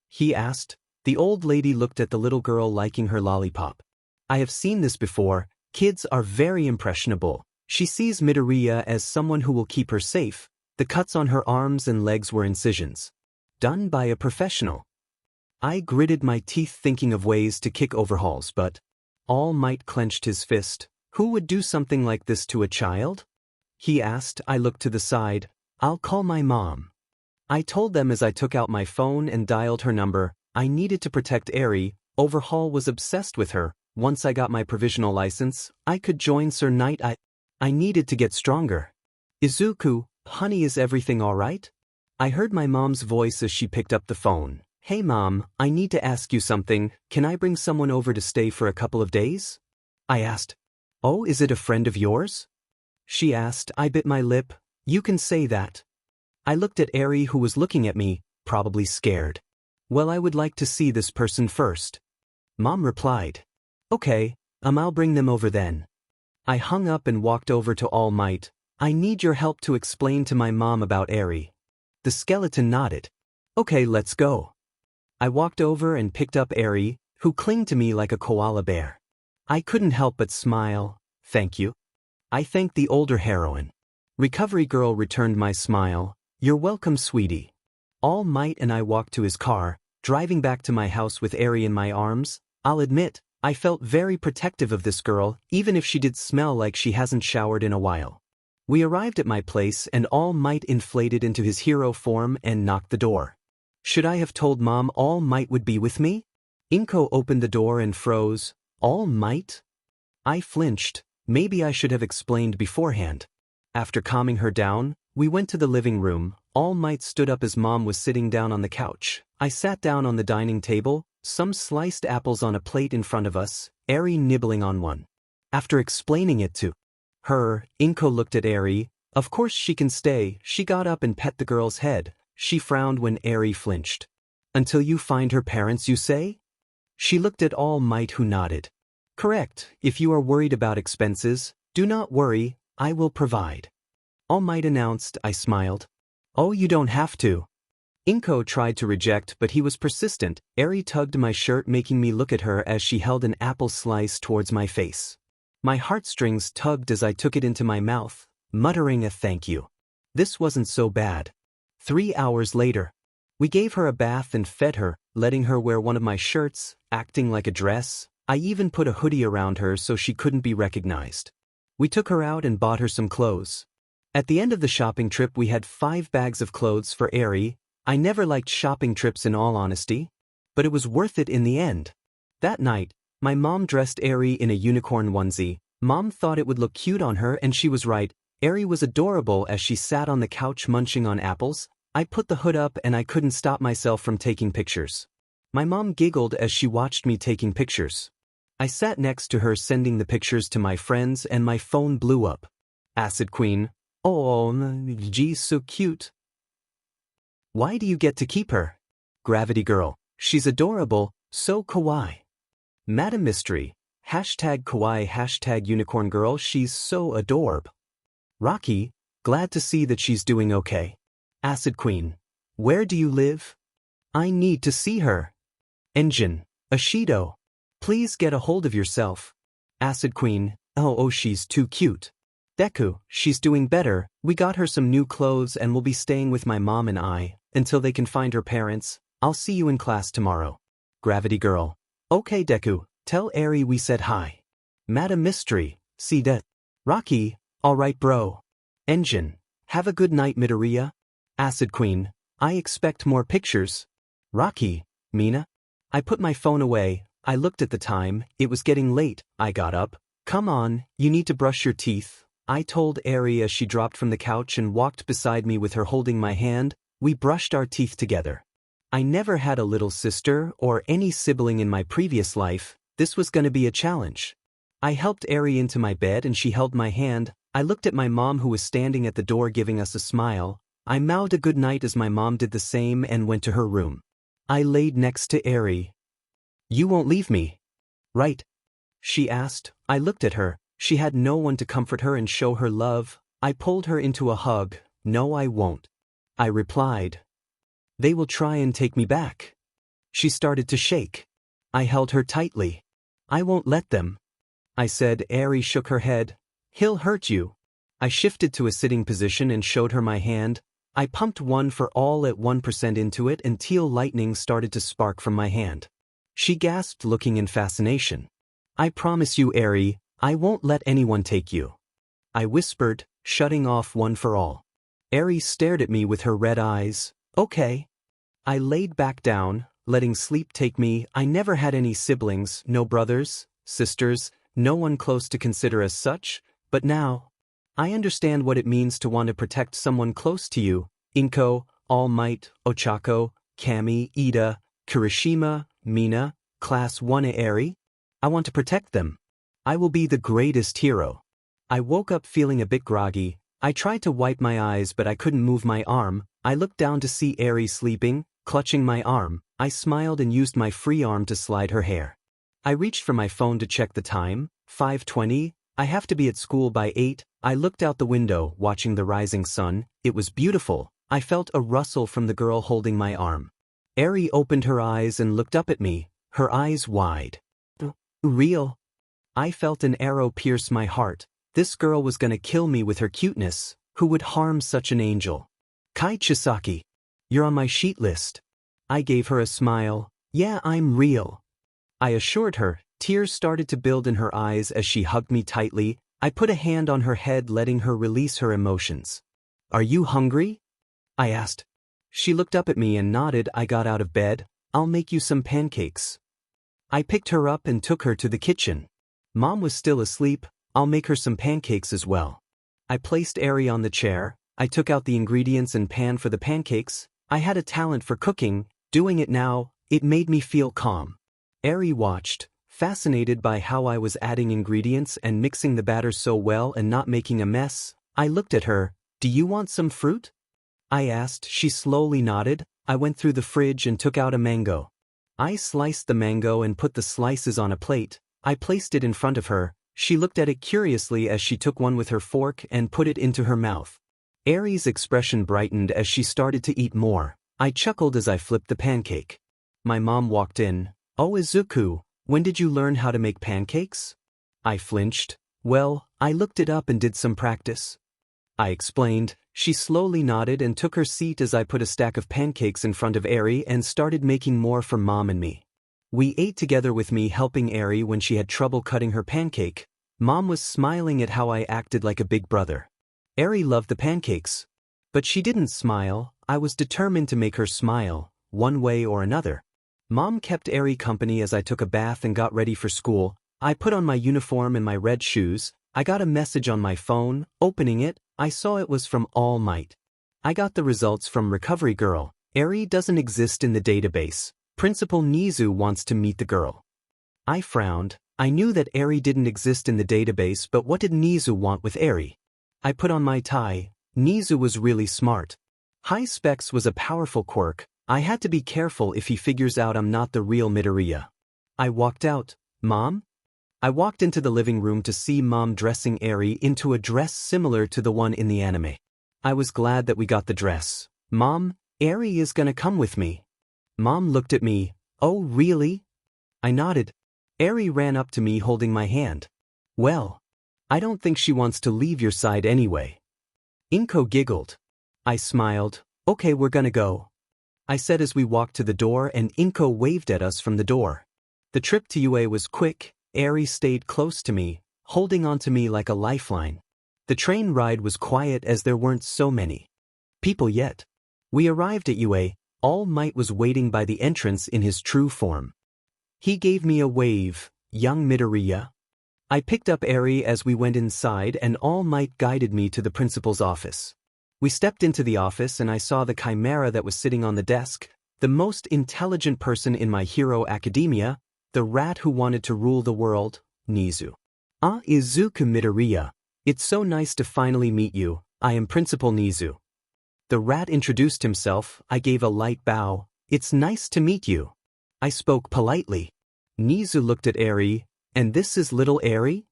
Speaker 1: he asked. The old lady looked at the little girl liking her lollipop. I have seen this before, kids are very impressionable. She sees Midoriya as someone who will keep her safe. The cuts on her arms and legs were incisions. Done by a professional. I gritted my teeth thinking of ways to kick overhauls, but All Might clenched his fist. Who would do something like this to a child? He asked. I looked to the side. I'll call my mom. I told them as I took out my phone and dialed her number. I needed to protect Eri. Overhaul was obsessed with her. Once I got my provisional license, I could join Sir Knight. I needed to get stronger. Izuku, honey, is everything all right? I heard my mom's voice as she picked up the phone. Hey mom, I need to ask you something. Can I bring someone over to stay for a couple of days? I asked. Oh, is it a friend of yours? She asked. I bit my lip. You can say that. I looked at Eri, who was looking at me, probably scared. Well, I would like to see this person first. Mom replied. Okay, I'll bring them over then. I hung up and walked over to All Might. I need your help to explain to my mom about Eri. The skeleton nodded. Okay, let's go. I walked over and picked up Eri, who clung to me like a koala bear. I couldn't help but smile. Thank you. I thanked the older heroine. Recovery Girl returned my smile. You're welcome, sweetie. All Might and I walked to his car, driving back to my house with Eri in my arms. I'll admit, I felt very protective of this girl, even if she did smell like she hasn't showered in a while. We arrived at my place and All Might inflated into his hero form and knocked the door. Should I have told Mom All Might would be with me? Inko opened the door and froze. All Might? I flinched. Maybe I should have explained beforehand. After calming her down, we went to the living room. All Might stood up as Mom was sitting down on the couch. I sat down on the dining table, some sliced apples on a plate in front of us, Eri nibbling on one. After explaining it to her, Inko looked at Eri. Of course she can stay. She got up and pet the girl's head. She frowned when Eri flinched. Until you find her parents, you say? She looked at All Might, who nodded. Correct. If you are worried about expenses, do not worry, I will provide. All Might announced. I smiled. Oh, you don't have to. Inko tried to reject, but he was persistent. Eri tugged my shirt, making me look at her as she held an apple slice towards my face. My heartstrings tugged as I took it into my mouth, muttering a thank you. This wasn't so bad. 3 hours later, we gave her a bath and fed her, letting her wear one of my shirts, acting like a dress. I even put a hoodie around her so she couldn't be recognized. We took her out and bought her some clothes. At the end of the shopping trip, we had 5 bags of clothes for Eri. I never liked shopping trips in all honesty, but it was worth it in the end. That night, my mom dressed Eri in a unicorn onesie. Mom thought it would look cute on her, and she was right. Eri was adorable as she sat on the couch munching on apples. I put the hood up and I couldn't stop myself from taking pictures. My mom giggled as she watched me taking pictures. I sat next to her sending the pictures to my friends and my phone blew up. Acid Queen. Oh, geez, so cute. Why do you get to keep her? Gravity Girl. She's adorable, so kawaii. Madam Mystery. #kawaii #unicorn girl. She's so adorable. Rocky. Glad to see that she's doing okay. Acid Queen. Where do you live? I need to see her. Engine. Ashido. Please get a hold of yourself. Acid Queen. Oh, she's too cute. Deku. She's doing better. We got her some new clothes and will be staying with my mom and I until they can find her parents. I'll see you in class tomorrow. Gravity Girl. Okay, Deku. Tell Eri we said hi. Madam Mystery. See that? Rocky. Alright, bro. Engine. Have a good night, Midoriya. Acid Queen. I expect more pictures. Rocky. Mina. I put my phone away. I looked at the time. It was getting late. I got up. Come on, you need to brush your teeth. I told Eri as she dropped from the couch and walked beside me with her holding my hand. We brushed our teeth together. I never had a little sister or any sibling in my previous life. This was going to be a challenge. I helped Eri into my bed and she held my hand. I looked at my mom, who was standing at the door giving us a smile. I mouthed a good night as my mom did the same and went to her room. I laid next to Eri. You won't leave me, right? She asked. I looked at her. She had no one to comfort her and show her love. I pulled her into a hug. No, I won't. I replied. They will try and take me back. She started to shake. I held her tightly. I won't let them. I said. Eri shook her head. He'll hurt you. I shifted to a sitting position and showed her my hand. I pumped one for all at 1% into it and teal lightning started to spark from my hand. She gasped, looking in fascination. I promise you, Eri, I won't let anyone take you. I whispered, shutting off one for all. Eri stared at me with her red eyes. Okay. I laid back down, letting sleep take me. I never had any siblings, no brothers, sisters, no one close to consider as such, but now, I understand what it means to want to protect someone close to you. Inko, All Might, Ochako, Kami, Ida, Kirishima, Mina, Class 1 Eri. I want to protect them. I will be the greatest hero. I woke up feeling a bit groggy. I tried to wipe my eyes but I couldn't move my arm. I looked down to see Eri sleeping, clutching my arm. I smiled and used my free arm to slide her hair. I reached for my phone to check the time. 5:20. I have to be at school by 8. I looked out the window, watching the rising sun. It was beautiful. I felt a rustle from the girl holding my arm. Eri opened her eyes and looked up at me, her eyes wide. Real? I felt an arrow pierce my heart. This girl was gonna kill me with her cuteness. Who would harm such an angel? Kai Chisaki. You're on my sheet list. I gave her a smile. Yeah, I'm real. I assured her. Tears started to build in her eyes as she hugged me tightly. I put a hand on her head, letting her release her emotions. Are you hungry? I asked. She looked up at me and nodded. I got out of bed. I'll make you some pancakes. I picked her up and took her to the kitchen. Mom was still asleep. I'll make her some pancakes as well. I placed Eri on the chair. I took out the ingredients and pan for the pancakes. I had a talent for cooking. Doing it now, it made me feel calm. Eri watched, fascinated by how I was adding ingredients and mixing the batter so well and not making a mess. I looked at her. Do you want some fruit? I asked. She slowly nodded. I went through the fridge and took out a mango. I sliced the mango and put the slices on a plate. I placed it in front of her. She looked at it curiously as she took one with her fork and put it into her mouth. Eri's expression brightened as she started to eat more. I chuckled as I flipped the pancake. My mom walked in. Oh, Izuku, when did you learn how to make pancakes? I flinched. Well, I looked it up and did some practice. I explained. She slowly nodded and took her seat as I put a stack of pancakes in front of Eri and started making more for Mom and me. We ate together with me helping Eri when she had trouble cutting her pancake. Mom was smiling at how I acted like a big brother. Eri loved the pancakes. But she didn't smile. I was determined to make her smile, one way or another. Mom kept Eri company as I took a bath and got ready for school. I put on my uniform and my red shoes. I got a message on my phone. Opening it, I saw it was from All Might. I got the results from Recovery Girl. Eri doesn't exist in the database. Principal Nizu wants to meet the girl. I frowned. I knew that Eri didn't exist in the database, but what did Nizu want with Eri? I put on my tie. Nizu was really smart. High Specs was a powerful quirk. I had to be careful if he figures out I'm not the real Midoriya. I walked out. Mom? I walked into the living room to see Mom dressing Eri into a dress similar to the one in the anime. I was glad that we got the dress. Mom, Eri is gonna come with me. Mom looked at me. Oh, really? I nodded. Eri ran up to me holding my hand. Well, I don't think she wants to leave your side anyway. Inko giggled. I smiled. Okay, we're gonna go. I said as we walked to the door and Inko waved at us from the door. The trip to UA was quick. Eri stayed close to me, holding on to me like a lifeline. The train ride was quiet as there weren't so many people yet. We arrived at UA. All Might was waiting by the entrance in his true form. He gave me a wave. Young Midoriya. I picked up Eri as we went inside and All Might guided me to the principal's office. We stepped into the office and I saw the chimera that was sitting on the desk, the most intelligent person in My Hero Academia, the rat who wanted to rule the world, Nizu. Ah, Izuku Midoriya. It's so nice to finally meet you. I am Principal Nizu. The rat introduced himself. I gave a light bow. It's nice to meet you. I spoke politely. Nizu looked at Eri. And this is little Eri?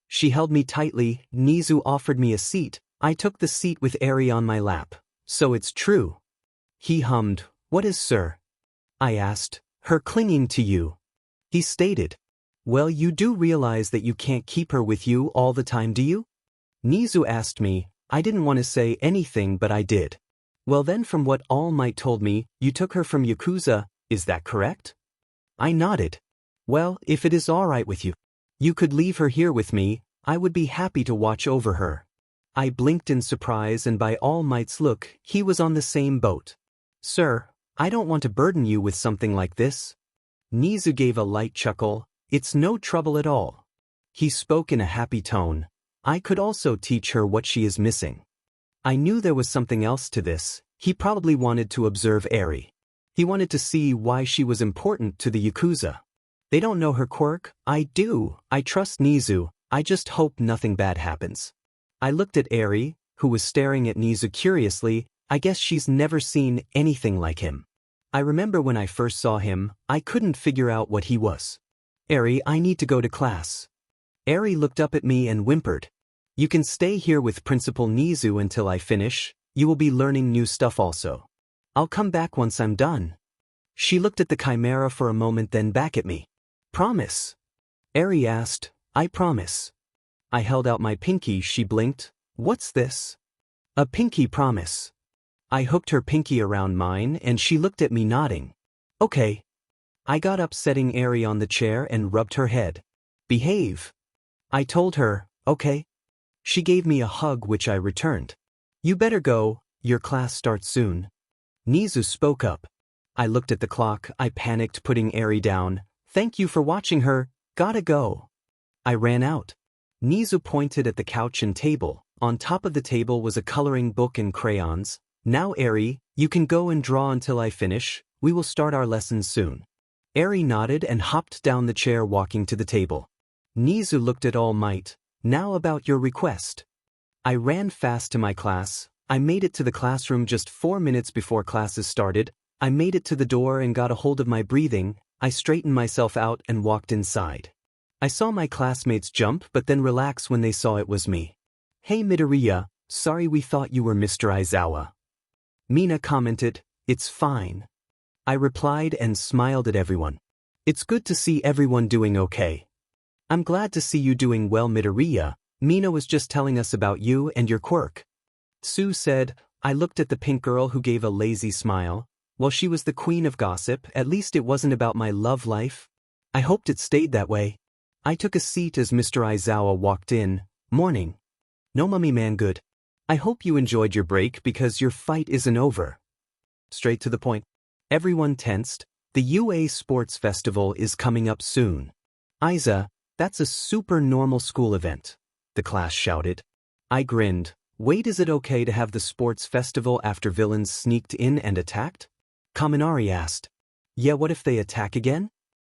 Speaker 1: She held me tightly. Nizu offered me a seat. I took the seat with Eri on my lap. So it's true. He hummed. What is, sir? I asked. Her clinging to you. He stated. Well, you do realize that you can't keep her with you all the time, do you? Nizu asked me. I didn't want to say anything, but I did. Well then, from what All Might told me, you took her from Yakuza, is that correct? I nodded. Well, if it is alright with you, you could leave her here with me. I would be happy to watch over her. I blinked in surprise, and by All Might's look, he was on the same boat. Sir, I don't want to burden you with something like this. Nizu gave a light chuckle. It's no trouble at all. He spoke in a happy tone. I could also teach her what she is missing. I knew there was something else to this. He probably wanted to observe Eri. He wanted to see why she was important to the Yakuza. They don't know her quirk. I do. I trust Nizu. I just hope nothing bad happens. I looked at Eri, who was staring at Nizu curiously. I guess she's never seen anything like him. I remember when I first saw him, I couldn't figure out what he was. Eri, I need to go to class. Eri looked up at me and whimpered. You can stay here with Principal Nizu until I finish. You will be learning new stuff also. I'll come back once I'm done. She looked at the chimera for a moment, then back at me. Promise? Eri asked. I promise. I held out my pinky. She blinked. What's this? A pinky promise. I hooked her pinky around mine and she looked at me nodding. Okay. I got up, setting Eri on the chair, and rubbed her head. Behave. I told her, okay. She gave me a hug, which I returned. You better go, your class starts soon. Nizu spoke up. I looked at the clock. I panicked, putting Eri down. Thank you for watching her. Gotta go. I ran out. Nizu pointed at the couch and table. On top of the table was a coloring book and crayons. Now Eri, you can go and draw until I finish. We will start our lessons soon. Eri nodded and hopped down the chair, walking to the table. Nizu looked at All Might. Now about your request. I ran fast to my class. I made it to the classroom just 4 minutes before classes started. I made it to the door and got a hold of my breathing. I straightened myself out and walked inside. I saw my classmates jump but then relax when they saw it was me. Hey Midoriya, sorry we thought you were Mr. Aizawa. Mina commented, it's fine. I replied and smiled at everyone. It's good to see everyone doing okay. I'm glad to see you doing well, Midoriya. Mina was just telling us about you and your quirk. Sue said. I looked at the pink girl, who gave a lazy smile. Well, she was the queen of gossip. At least it wasn't about my love life. I hoped it stayed that way. I took a seat as Mr. Aizawa walked in. Morning. No, mummy man, good. I hope you enjoyed your break because your fight isn't over. Straight to the point. Everyone tensed. The UA Sports Festival is coming up soon. Aiza, that's a super normal school event. The class shouted. I grinned. Wait, is it okay to have the sports festival after villains sneaked in and attacked? Kaminari asked. Yeah, what if they attack again?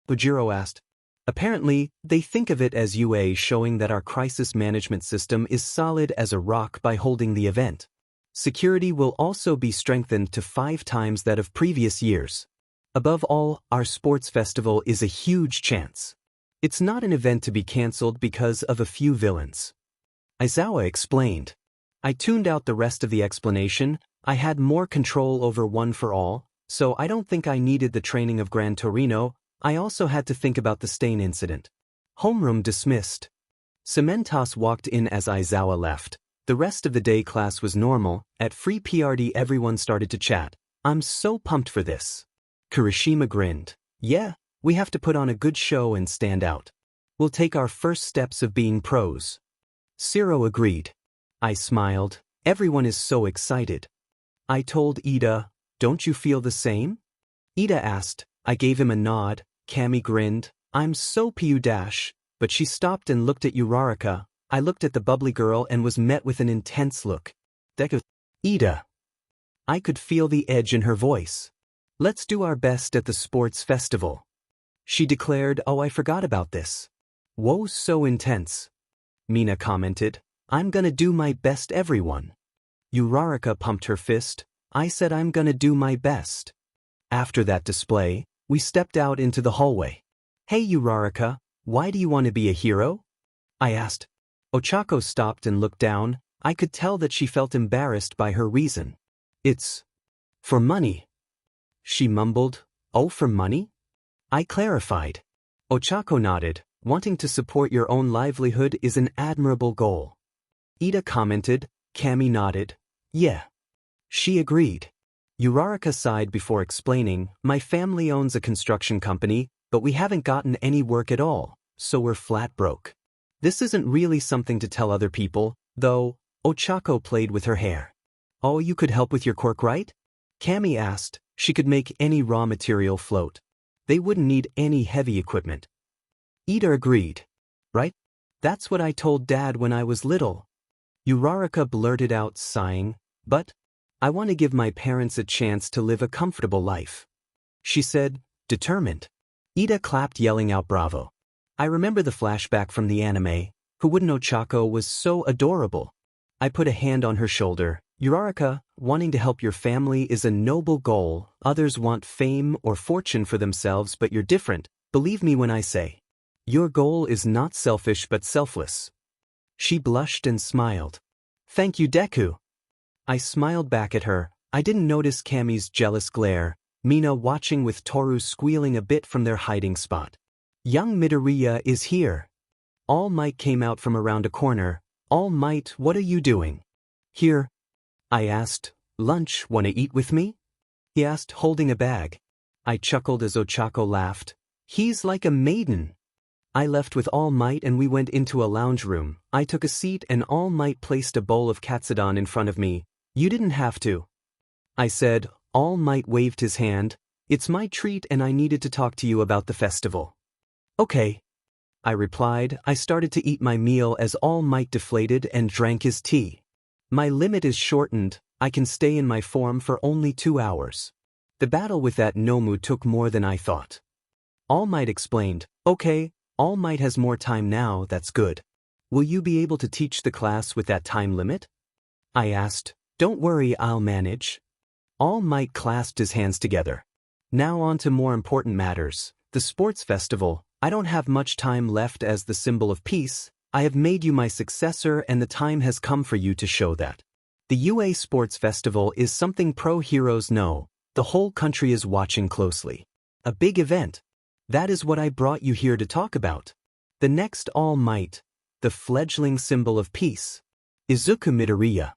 Speaker 1: Bujiro asked. Apparently, they think of it as UA showing that our crisis management system is solid as a rock by holding the event. Security will also be strengthened to 5 times that of previous years. Above all, our sports festival is a huge chance. It's not an event to be cancelled because of a few villains. Aizawa explained. I tuned out the rest of the explanation. I had more control over One for All, so I don't think I needed the training of Gran Torino. I also had to think about the stain incident. Homeroom dismissed. Cementos walked in as Aizawa left. The rest of the day class was normal. At free PRD everyone started to chat. I'm so pumped for this. Kirishima grinned. Yeah, we have to put on a good show and stand out. We'll take our first steps of being pros. Zero agreed. I smiled. Everyone is so excited. I told Ida, don't you feel the same? Ida asked. I gave him a nod. Kami grinned. I'm so pu-, but she stopped and looked at Uraraka. I looked at the bubbly girl and was met with an intense look. Deku. Ida. I could feel the edge in her voice. Let's do our best at the sports festival. She declared. Oh, I forgot about this. Whoa, so intense. Mina commented. I'm gonna do my best, everyone. Uraraka pumped her fist. I said I'm gonna do my best. After that display, we stepped out into the hallway. Hey Uraraka, why do you want to be a hero? I asked. Ochako stopped and looked down. I could tell that she felt embarrassed by her reason. It's for money. She mumbled. Oh, for money? I clarified. Ochako nodded. Wanting to support your own livelihood is an admirable goal. Ida commented. Cammy nodded. Yeah. She agreed. Uraraka sighed before explaining, my family owns a construction company, but we haven't gotten any work at all, so we're flat broke. This isn't really something to tell other people, though. Ochako played with her hair. Oh, you could help with your quirk, right? Cammy asked. She could make any raw material float. They wouldn't need any heavy equipment. Ida agreed. Right? That's what I told Dad when I was little. Uraraka blurted out, sighing, but I want to give my parents a chance to live a comfortable life. She said, determined. Ida clapped, yelling out bravo. I remember the flashback from the anime. Who wouldn't know Chako was so adorable? I put a hand on her shoulder. Uraraka, wanting to help your family is a noble goal. Others want fame or fortune for themselves, but you're different. Believe me when I say. Your goal is not selfish but selfless. She blushed and smiled. Thank you, Deku. I smiled back at her. I didn't notice Cammy's jealous glare, Mina watching with Toru squealing a bit from their hiding spot. Young Midoriya is here. All Might came out from around a corner. All Might, what are you doing? Here. I asked. Lunch, wanna eat with me? He asked, holding a bag. I chuckled as Ochako laughed. He's like a maiden. I left with All Might and we went into a lounge room. I took a seat and All Might placed a bowl of katsudon in front of me. You didn't have to. I said. All Might waved his hand. It's my treat and I needed to talk to you about the festival. Okay. I replied. I started to eat my meal as All Might deflated and drank his tea. My limit is shortened. I can stay in my form for only 2 hours. The battle with that Nomu took more than I thought. All Might explained. Okay, All Might has more time now, that's good. Will you be able to teach the class with that time limit? I asked. Don't worry, I'll manage. All Might clasped his hands together. Now on to more important matters. The sports festival. I don't have much time left as the symbol of peace. I have made you my successor and the time has come for you to show that. The UA Sports Festival is something pro heroes know. The whole country is watching closely. A big event. That is what I brought you here to talk about. The next All Might. The fledgling symbol of peace. Izuku Midoriya.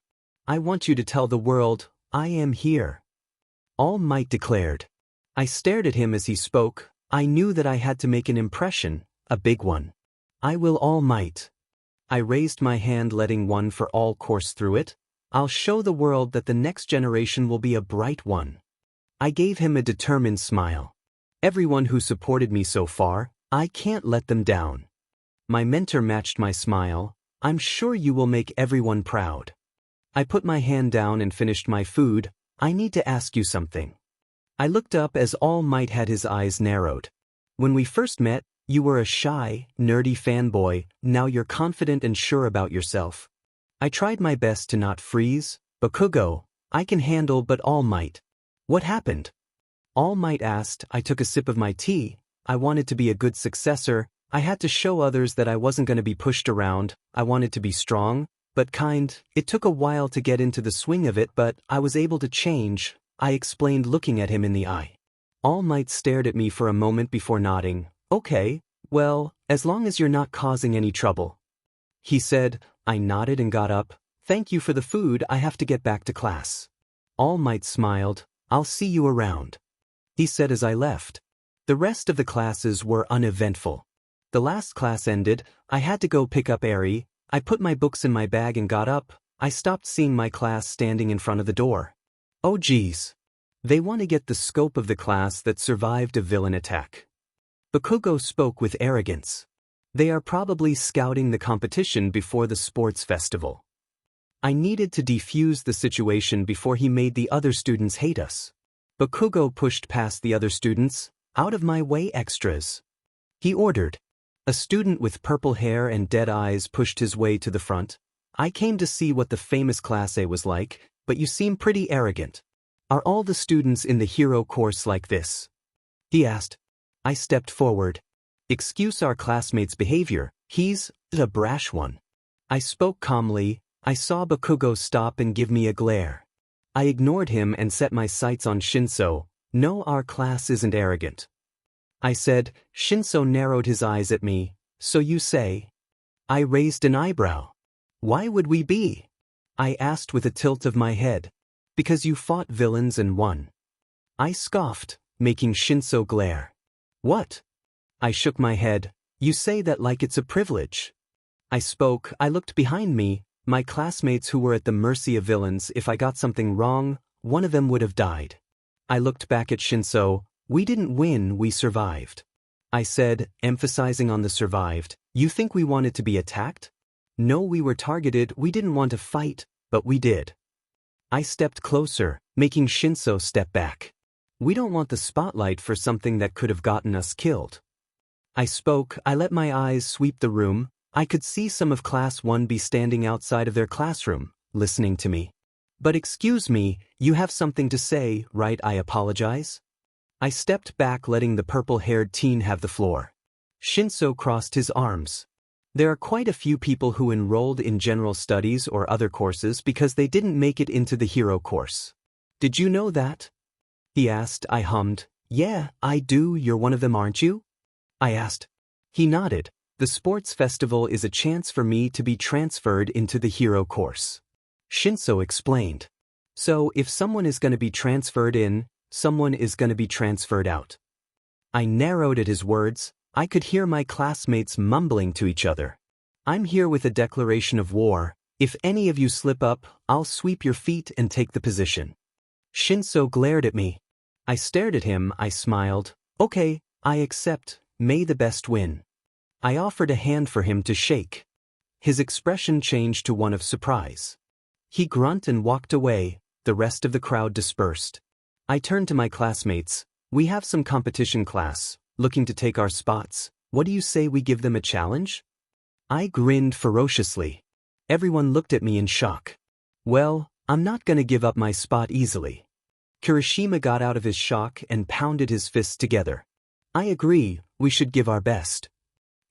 Speaker 1: I want you to tell the world, I am here. All Might declared. I stared at him as he spoke. I knew that I had to make an impression, a big one. I will All Might. I raised my hand, letting one for all course through it. I'll show the world that the next generation will be a bright one. I gave him a determined smile. Everyone who supported me so far, I can't let them down. My mentor matched my smile. I'm sure you will make everyone proud. I put my hand down and finished my food. I need to ask you something. I looked up as All Might had his eyes narrowed. When we first met, you were a shy, nerdy fanboy. Now you're confident and sure about yourself. I tried my best to not freeze. Bakugo, I can handle, but All Might. What happened? All Might asked. I took a sip of my tea. I wanted to be a good successor. I had to show others that I wasn't going to be pushed around. I wanted to be strong, but kind. It took a while to get into the swing of it, but I was able to change. I explained, looking at him in the eye. All Might stared at me for a moment before nodding. Okay, well, as long as you're not causing any trouble. He said. I nodded and got up. Thank you for the food, I have to get back to class. All Might smiled. I'll see you around. He said as I left. The rest of the classes were uneventful. The last class ended. I had to go pick up Eri. I put my books in my bag and got up. I stopped seeing my class standing in front of the door. Oh geez. They want to get the scope of the class that survived a villain attack. Bakugo spoke with arrogance. They are probably scouting the competition before the sports festival. I needed to defuse the situation before he made the other students hate us. Bakugo pushed past the other students. Out of my way, extras. He ordered. A student with purple hair and dead eyes pushed his way to the front. I came to see what the famous Class A was like, but you seem pretty arrogant. Are all the students in the hero course like this? He asked. I stepped forward. Excuse our classmate's behavior, he's a brash one. I spoke calmly. I saw Bakugo stop and give me a glare. I ignored him and set my sights on Shinso. No, our class isn't arrogant. I said. Shinso narrowed his eyes at me. So you say? I raised an eyebrow. Why would we be? I asked with a tilt of my head. Because you fought villains and won. I scoffed, making Shinso glare. What? I shook my head. You say that like it's a privilege. I spoke. I looked behind me, my classmates who were at the mercy of villains. If I got something wrong, one of them would have died. I looked back at Shinso. We didn't win, we survived. I said, emphasizing on the survived. You think we wanted to be attacked? No, we were targeted. We didn't want to fight, but we did. I stepped closer, making Shinso step back. We don't want the spotlight for something that could have gotten us killed. I spoke. I let my eyes sweep the room. I could see some of Class 1B standing outside of their classroom, listening to me. But excuse me, you have something to say, right? I apologize. I stepped back, letting the purple-haired teen have the floor. Shinso crossed his arms. There are quite a few people who enrolled in general studies or other courses because they didn't make it into the hero course. Did you know that? He asked. I hummed. Yeah, I do. You're one of them, aren't you? I asked. He nodded. The sports festival is a chance for me to be transferred into the hero course. Shinso explained. So if someone is going to be transferred in, someone is going to be transferred out. I narrowed at his words. I could hear my classmates mumbling to each other. I'm here with a declaration of war. If any of you slip up, I'll sweep your feet and take the position. Shinso glared at me. I stared at him. I smiled. Okay, I accept. May the best win. I offered a hand for him to shake. His expression changed to one of surprise. He grunted and walked away. The rest of the crowd dispersed. I turned to my classmates. We have some competition class, looking to take our spots. What do you say we give them a challenge? I grinned ferociously. Everyone looked at me in shock. Well, I'm not gonna give up my spot easily. Kirishima got out of his shock and pounded his fists together. I agree, we should give our best.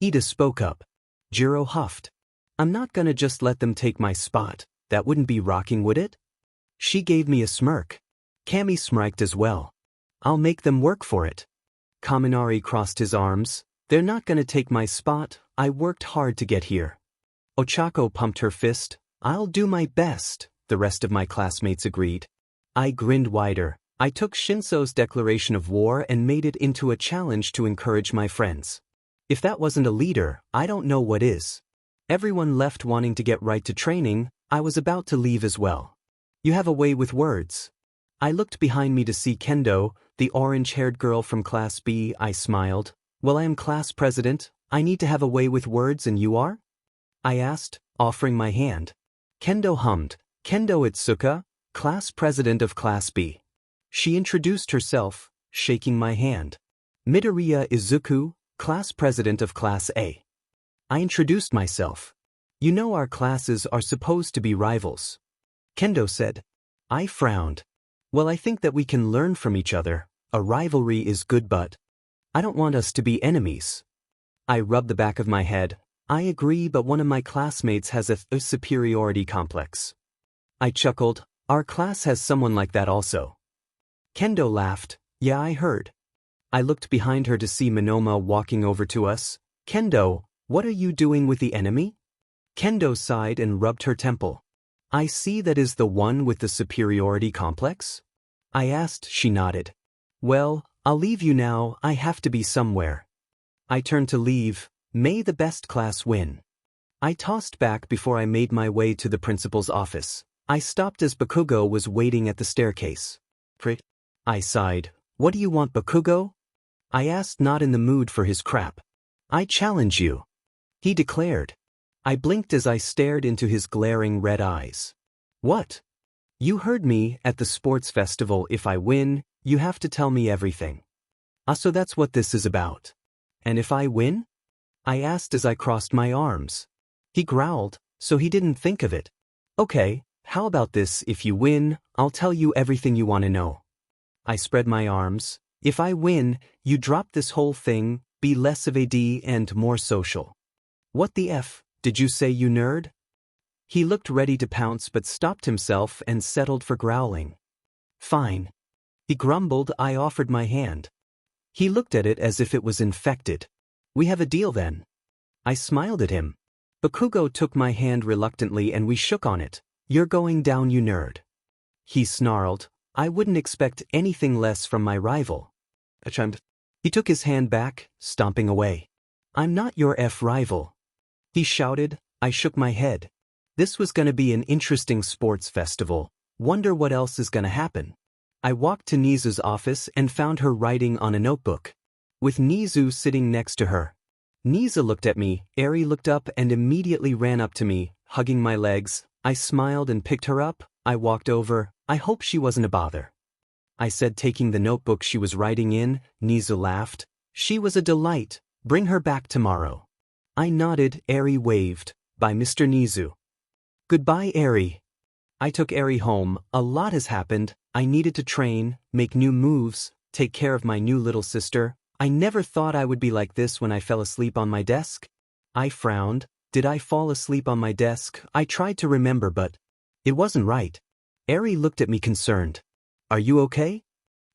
Speaker 1: Ida spoke up. Jiro huffed. I'm not gonna just let them take my spot. That wouldn't be rocking, would it? She gave me a smirk. Kami smirked as well. I'll make them work for it. Kaminari crossed his arms. They're not gonna take my spot. I worked hard to get here. Ochako pumped her fist. I'll do my best, the rest of my classmates agreed. I grinned wider. I took Shinso's declaration of war and made it into a challenge to encourage my friends. If that wasn't a leader, I don't know what is. Everyone left wanting to get right to training. I was about to leave as well. You have a way with words. I looked behind me to see Kendo, the orange-haired girl from Class B. I smiled. Well, I am class president. I need to have a way with words, and you are? I asked, offering my hand. Kendo hummed. Kendo Itsuka, class president of Class B. She introduced herself, shaking my hand. Midoriya Izuku, class president of Class A. I introduced myself. You know our classes are supposed to be rivals. Kendo said. I frowned. Well, I think that we can learn from each other. A rivalry is good, but I don't want us to be enemies. I rubbed the back of my head. I agree, but one of my classmates has a superiority complex. I chuckled. Our class has someone like that also. Kendo laughed. Yeah, I heard. I looked behind her to see Monoma walking over to us. Kendo, what are you doing with the enemy? Kendo sighed and rubbed her temple. I see that is the one with the superiority complex? I asked. She nodded. Well, I'll leave you now. I have to be somewhere. I turned to leave. May the best class win. I tossed back before I made my way to the principal's office. I stopped as Bakugo was waiting at the staircase. Prick. I sighed. What do you want, Bakugo? I asked, not in the mood for his crap. I challenge you. He declared. I blinked as I stared into his glaring red eyes. What? You heard me. At the sports festival, if I win, you have to tell me everything. So that's what this is about. And if I win? I asked as I crossed my arms. He growled, so he didn't think of it. Okay, how about this? If you win, I'll tell you everything you want to know. I spread my arms. If I win, you drop this whole thing, be less of a D and more social. What the F, did you say, you nerd? He looked ready to pounce but stopped himself and settled for growling. Fine. He grumbled. I offered my hand. He looked at it as if it was infected. We have a deal then. I smiled at him. Bakugo took my hand reluctantly and we shook on it. "You're going down, you nerd." He snarled. I wouldn't expect anything less from my rival. I chimed. He took his hand back, stomping away. "I'm not your rival," he shouted. I shook my head. This was gonna be an interesting sports festival. Wonder what else is gonna happen. I walked to Nizu's office and found her writing on a notebook, with Nizu sitting next to her. Nizu looked at me, Eri looked up and immediately ran up to me, hugging my legs. I smiled and picked her up. I walked over. I hope she wasn't a bother, I said, taking the notebook she was writing in. Nizu laughed. She was a delight. Bring her back tomorrow. I nodded. Eri waved. Bye, Mr. Nizu. Goodbye, Eri. I took Eri home. A lot has happened. I needed to train, make new moves, take care of my new little sister. I never thought I would be like this when I fell asleep on my desk. I frowned. Did I fall asleep on my desk? I tried to remember, but it wasn't right. Eri looked at me concerned. Are you okay?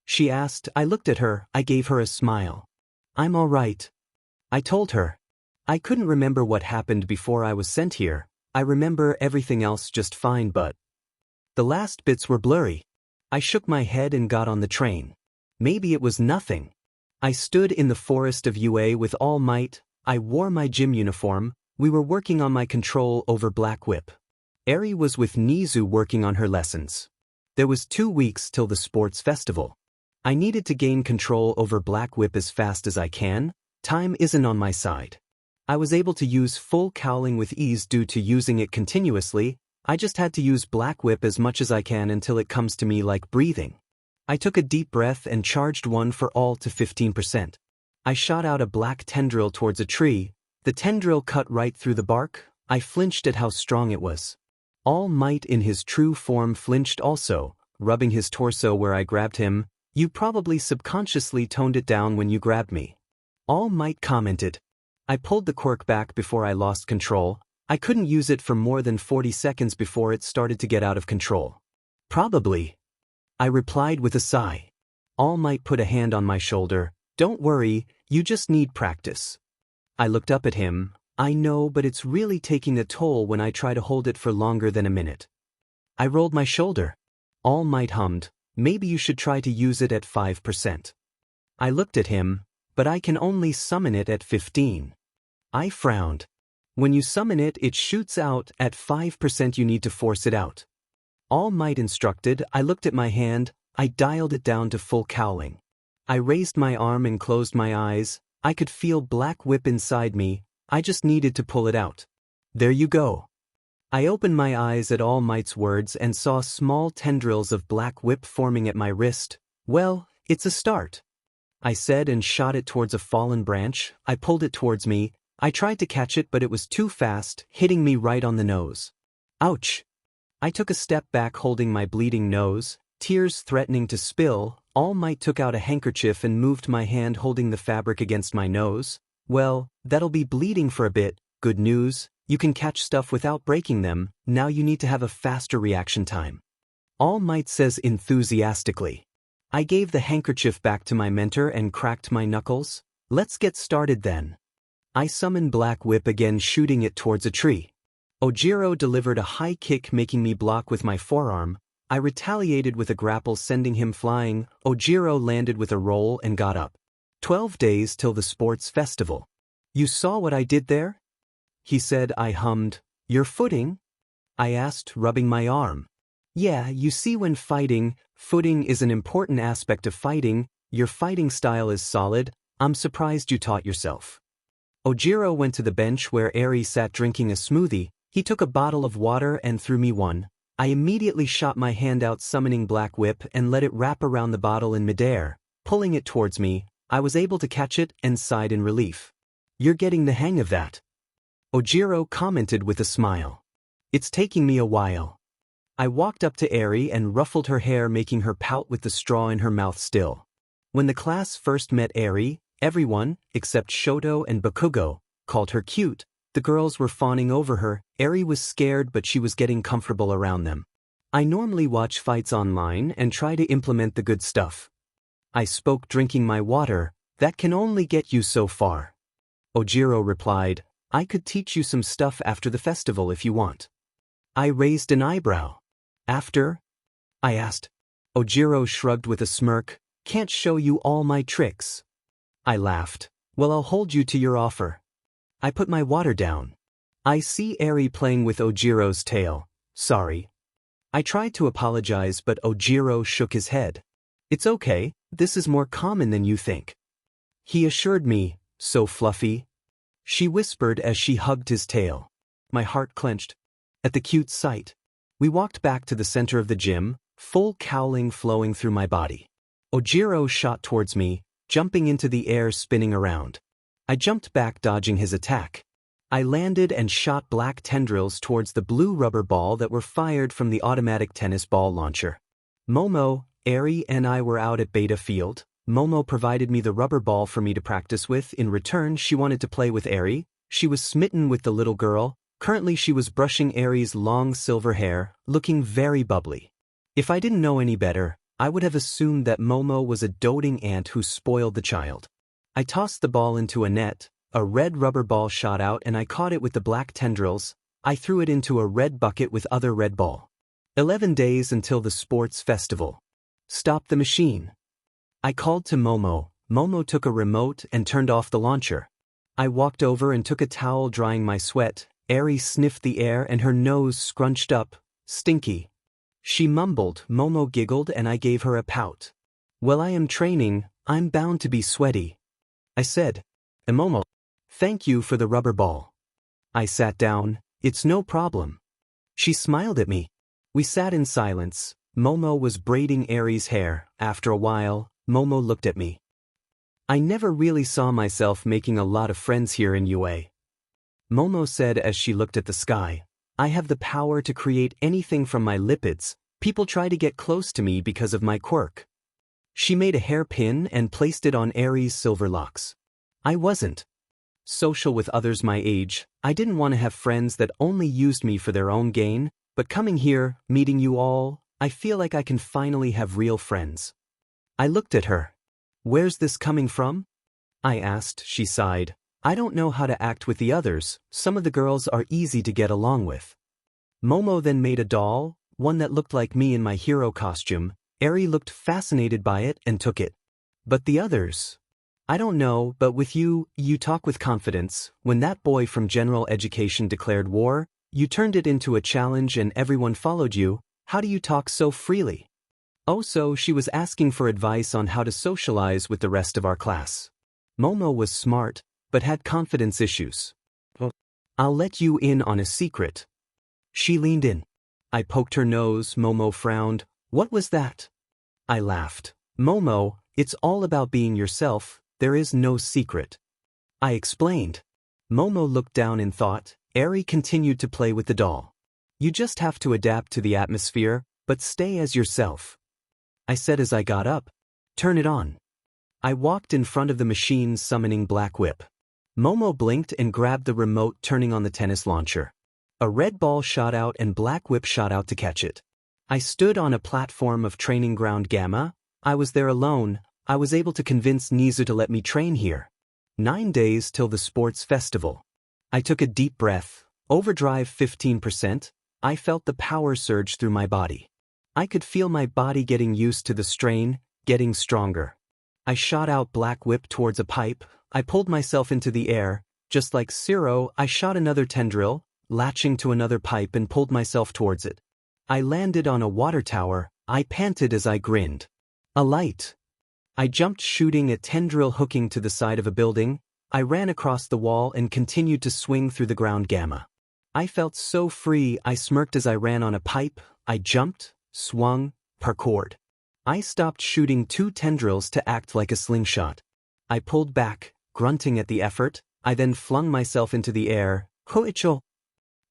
Speaker 1: She asked. I looked at her. I gave her a smile. I'm all right, I told her. I couldn't remember what happened before I was sent here. I remember everything else just fine, but the last bits were blurry. I shook my head and got on the train. Maybe it was nothing. I stood in the forest of UA with all might. I wore my gym uniform. We were working on my control over Black Whip. Eri was with Nizu working on her lessons. There was 2 weeks till the sports festival. I needed to gain control over Black Whip as fast as I can. Time isn't on my side. I was able to use full cowling with ease due to using it continuously. I just had to use Black Whip as much as I can until it comes to me like breathing. I took a deep breath and charged one for all to 15%. I shot out a black tendril towards a tree. The tendril cut right through the bark. I flinched at how strong it was. All Might in his true form flinched also, rubbing his torso where I grabbed him. You probably subconsciously toned it down when you grabbed me, All Might commented. I pulled the quirk back before I lost control. I couldn't use it for more than 40 seconds before it started to get out of control. Probably, I replied with a sigh. All Might put a hand on my shoulder. Don't worry, you just need practice. I looked up at him. I know, but it's really taking a toll when I try to hold it for longer than a minute. I rolled my shoulder. All Might hummed. Maybe you should try to use it at 5%. I looked at him, but I can only summon it at 15. I frowned. When you summon it, it shoots out. At 5% you need to force it out. All Might instructed. I looked at my hand. I dialed it down to full cowling. I raised my arm and closed my eyes. I could feel Black Whip inside me. I just needed to pull it out. There you go. I opened my eyes at All Might's words and saw small tendrils of Black Whip forming at my wrist. Well, it's a start, I said and shot it towards a fallen branch. I pulled it towards me. I tried to catch it, but it was too fast, hitting me right on the nose. Ouch. I took a step back holding my bleeding nose, tears threatening to spill. All Might took out a handkerchief and moved my hand holding the fabric against my nose. Well, that'll be bleeding for a bit. Good news, you can catch stuff without breaking them. Now you need to have a faster reaction time, All Might says enthusiastically. I gave the handkerchief back to my mentor and cracked my knuckles. Let's get started then. I summoned Black Whip again, shooting it towards a tree. Ojiro delivered a high kick, making me block with my forearm. I retaliated with a grapple, sending him flying. Ojiro landed with a roll and got up. 12 days till the sports festival. You saw what I did there? He said. I hummed. Your footing? I asked, rubbing my arm. Yeah, you see, when fighting, footing is an important aspect of fighting. Your fighting style is solid. I'm surprised you taught yourself. Ojiro went to the bench where Eri sat drinking a smoothie. He took a bottle of water and threw me one. I immediately shot my hand out, summoning Black Whip, and let it wrap around the bottle in midair, pulling it towards me. I was able to catch it and sighed in relief. You're getting the hang of that, Ojiro commented with a smile. It's taking me a while. I walked up to Eri and ruffled her hair, making her pout with the straw in her mouth still. When the class first met Eri, everyone, except Shoto and Bakugo, called her cute. The girls were fawning over her. Eri was scared, but she was getting comfortable around them. I normally watch fights online and try to implement the good stuff, I spoke, drinking my water. That can only get you so far, Ojiro replied. I could teach you some stuff after the festival if you want. I raised an eyebrow. After? I asked. Ojiro shrugged with a smirk. Can't show you all my tricks. I laughed. Well, I'll hold you to your offer. I put my water down. I see Eri playing with Ojiro's tail. Sorry. I tried to apologize, but Ojiro shook his head. It's okay, this is more common than you think. He assured me, so fluffy. She whispered as she hugged his tail. My heart clenched. At the cute sight. We walked back to the center of the gym, full cowling flowing through my body. Ojiro shot towards me, jumping into the air, spinning around. I jumped back, dodging his attack. I landed and shot black tendrils towards the blue rubber ball that were fired from the automatic tennis ball launcher. Momo, Eri and I were out at Beta Field. Momo provided me the rubber ball for me to practice with. In return, she wanted to play with Eri. She was smitten with the little girl. Currently she was brushing Eri's long silver hair, looking very bubbly. If I didn't know any better, I would have assumed that Momo was a doting aunt who spoiled the child. I tossed the ball into a net. A red rubber ball shot out and I caught it with the black tendrils. I threw it into a red bucket with other red ball. 11 days until the sports festival. Stop the machine. I called to Momo. Momo took a remote and turned off the launcher. I walked over and took a towel, drying my sweat. Eri sniffed the air and her nose scrunched up. Stinky. She mumbled. Momo giggled and I gave her a pout. Well, I am training, I'm bound to be sweaty. I said. Momo. Thank you for the rubber ball. I sat down. It's no problem. She smiled at me. We sat in silence. Momo was braiding Eri's hair. After a while, Momo looked at me. I never really saw myself making a lot of friends here in UA. Momo said as she looked at the sky. I have the power to create anything from my lipids. People try to get close to me because of my quirk. She made a hairpin and placed it on Eri's silver locks. I wasn't social with others my age. I didn't want to have friends that only used me for their own gain, but coming here, meeting you all, I feel like I can finally have real friends. I looked at her. Where's this coming from? I asked. She sighed. I don't know how to act with the others. Some of the girls are easy to get along with. Momo then made a doll, one that looked like me in my hero costume. Eri looked fascinated by it and took it. But the others? I don't know, but with you, you talk with confidence. When that boy from general education declared war, you turned it into a challenge and everyone followed you. How do you talk so freely? Oh, so she was asking for advice on how to socialize with the rest of our class. Momo was smart, but had confidence issues. I'll let you in on a secret. She leaned in. I poked her nose. Momo frowned. What was that? I laughed. Momo, it's all about being yourself. There is no secret. I explained. Momo looked down in thought. Eri continued to play with the doll. You just have to adapt to the atmosphere, but stay as yourself. I said as I got up. Turn it on. I walked in front of the machine, summoning Black Whip. Momo blinked and grabbed the remote, turning on the tennis launcher. A red ball shot out and Black Whip shot out to catch it. I stood on a platform of training ground Gamma. I was there alone. I was able to convince Nizu to let me train here. 9 days till the sports festival. I took a deep breath. Overdrive 15%. I felt the power surge through my body. I could feel my body getting used to the strain, getting stronger. I shot out Black Whip towards a pipe. I pulled myself into the air. Just like Zero, I shot another tendril, latching to another pipe and pulled myself towards it. I landed on a water tower. I panted as I grinned. A light. I jumped, shooting a tendril hooking to the side of a building. I ran across the wall and continued to swing through the ground Gamma. I felt so free. I smirked as I ran on a pipe. I jumped, swung, parkoured. I stopped shooting 2 tendrils to act like a slingshot. I pulled back, grunting at the effort. I then flung myself into the air. Hoicho!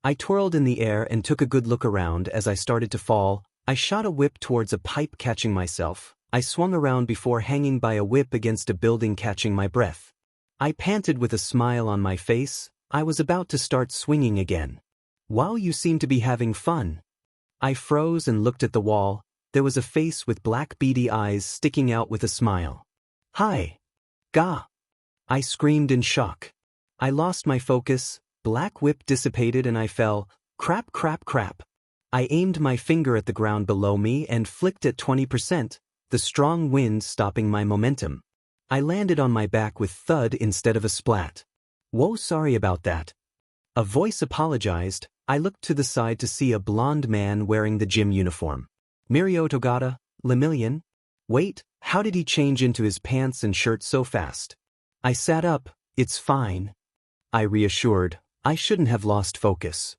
Speaker 1: I twirled in the air and took a good look around. As I started to fall, I shot a whip towards a pipe, catching myself. I swung around before hanging by a whip against a building, catching my breath. I panted with a smile on my face. I was about to start swinging again. Wow, you seem to be having fun. I froze and looked at the wall. There was a face with black beady eyes sticking out with a smile. Hi. Ga. I screamed in shock. I lost my focus. black whip dissipated and I fell. Crap, crap, crap. I aimed my finger at the ground below me and flicked at 20%, the strong wind stopping my momentum. I landed on my back with thud instead of a splat. Whoa, sorry about that. A voice apologized. I looked to the side to see a blonde man wearing the gym uniform. Mirio Togata, Lemillion? Wait, how did he change into his pants and shirt so fast? I sat up. It's fine. I reassured. I shouldn't have lost focus.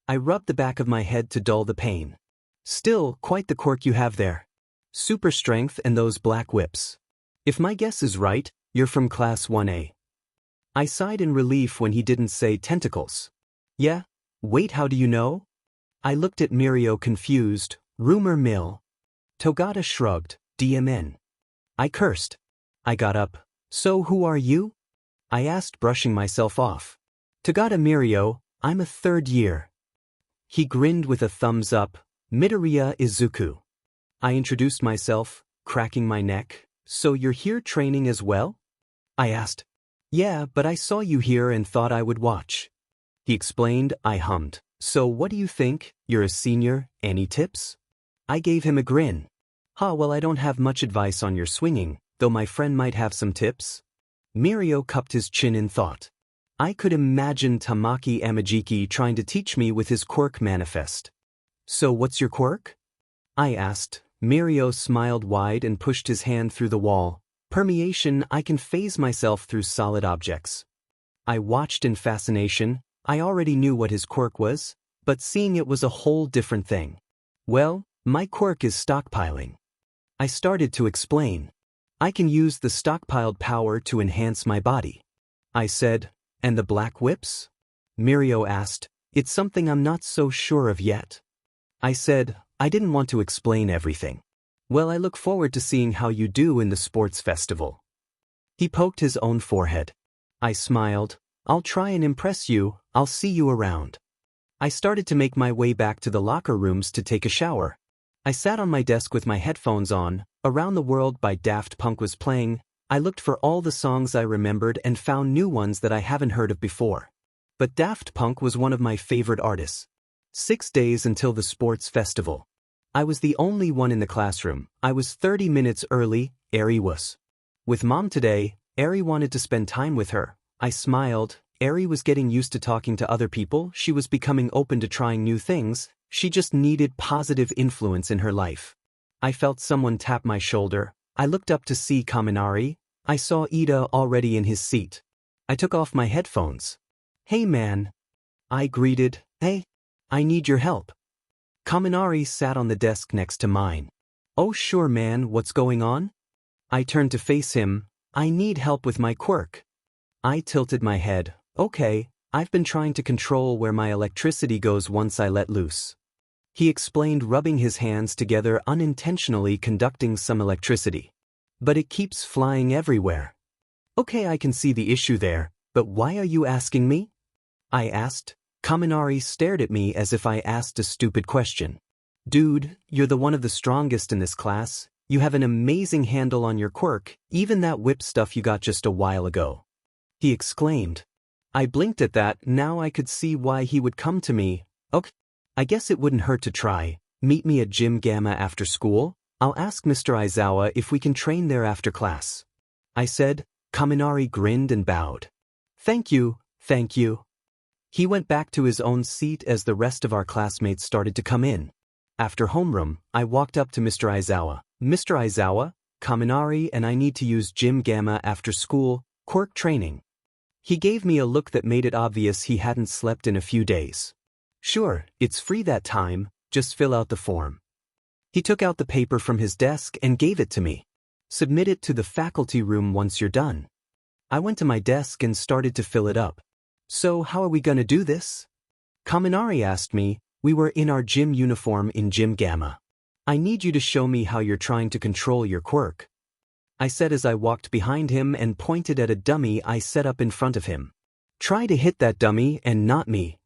Speaker 1: I rubbed the back of my head to dull the pain. Still, quite the quirk you have there. Super strength and those black whips. If my guess is right, you're from Class 1A. I sighed in relief when he didn't say tentacles. Yeah? Wait, how do you know? I looked at Mirio confused. Rumor mill. Togata shrugged. DMN. I cursed. I got up. So who are you? I asked, brushing myself off. Togata Mirio, I'm a third year. He grinned with a thumbs up. Midoriya Izuku. I introduced myself, cracking my neck. So you're here training as well? I asked. Yeah, but I saw you here and thought I would watch. He explained. I hummed. So what do you think? You're a senior, any tips? I gave him a grin. Well, I don't have much advice on your swinging, though my friend might have some tips. Mirio cupped his chin in thought. I could imagine Tamaki Amajiki trying to teach me with his quirk manifest. So what's your quirk? I asked. Mirio smiled wide and pushed his hand through the wall. Permeation. I can phase myself through solid objects. I watched in fascination. I already knew what his quirk was, but seeing it was a whole different thing. Well, my quirk is stockpiling. I started to explain. I can use the stockpiled power to enhance my body. I said, and the black whips? Mirio asked, it's something I'm not so sure of yet. I said, I didn't want to explain everything. Well, I look forward to seeing how you do in the sports festival. He poked his own forehead. I smiled. I'll try and impress you. I'll see you around. I started to make my way back to the locker rooms to take a shower. I sat on my desk with my headphones on. Around the World by Daft Punk was playing. I looked for all the songs I remembered and found new ones that I haven't heard of before. But Daft Punk was one of my favorite artists. 6 days until the sports festival. I was the only one in the classroom. I was 30 minutes early. Eri was with Mom today. Eri wanted to spend time with her. I smiled. Eri was getting used to talking to other people. She was becoming open to trying new things. She just needed positive influence in her life. I felt someone tap my shoulder. I looked up to see Kaminari. I saw Ida already in his seat. I took off my headphones. Hey man. I greeted. Hey. I need your help. Kaminari sat on the desk next to mine. Oh sure man, what's going on? I turned to face him. I need help with my quirk. I tilted my head. Okay, I've been trying to control where my electricity goes once I let loose. He explained, rubbing his hands together, unintentionally conducting some electricity. But it keeps flying everywhere. Okay, I can see the issue there, but why are you asking me? I asked. Kaminari stared at me as if I asked a stupid question. Dude, you're the one of the strongest in this class. You have an amazing handle on your quirk, even that whip stuff you got just a while ago. He exclaimed. I blinked at that. Now I could see why he would come to me. Okay, I guess it wouldn't hurt to try. Meet me at Gym Gamma after school. I'll ask Mr. Aizawa if we can train there after class. I said. Kaminari grinned and bowed. Thank you, thank you. He went back to his own seat as the rest of our classmates started to come in. After homeroom, I walked up to Mr. Aizawa. Mr. Aizawa, Kaminari and I need to use Gym Gamma after school, quirk training. He gave me a look that made it obvious he hadn't slept in a few days. Sure, it's free that time, just fill out the form. He took out the paper from his desk and gave it to me. Submit it to the faculty room once you're done. I went to my desk and started to fill it up. So how are we gonna do this? Kaminari asked me. We were in our gym uniform in Gym Gamma. I need you to show me how you're trying to control your quirk. I said as I walked behind him and pointed at a dummy I set up in front of him. Try to hit that dummy and not me.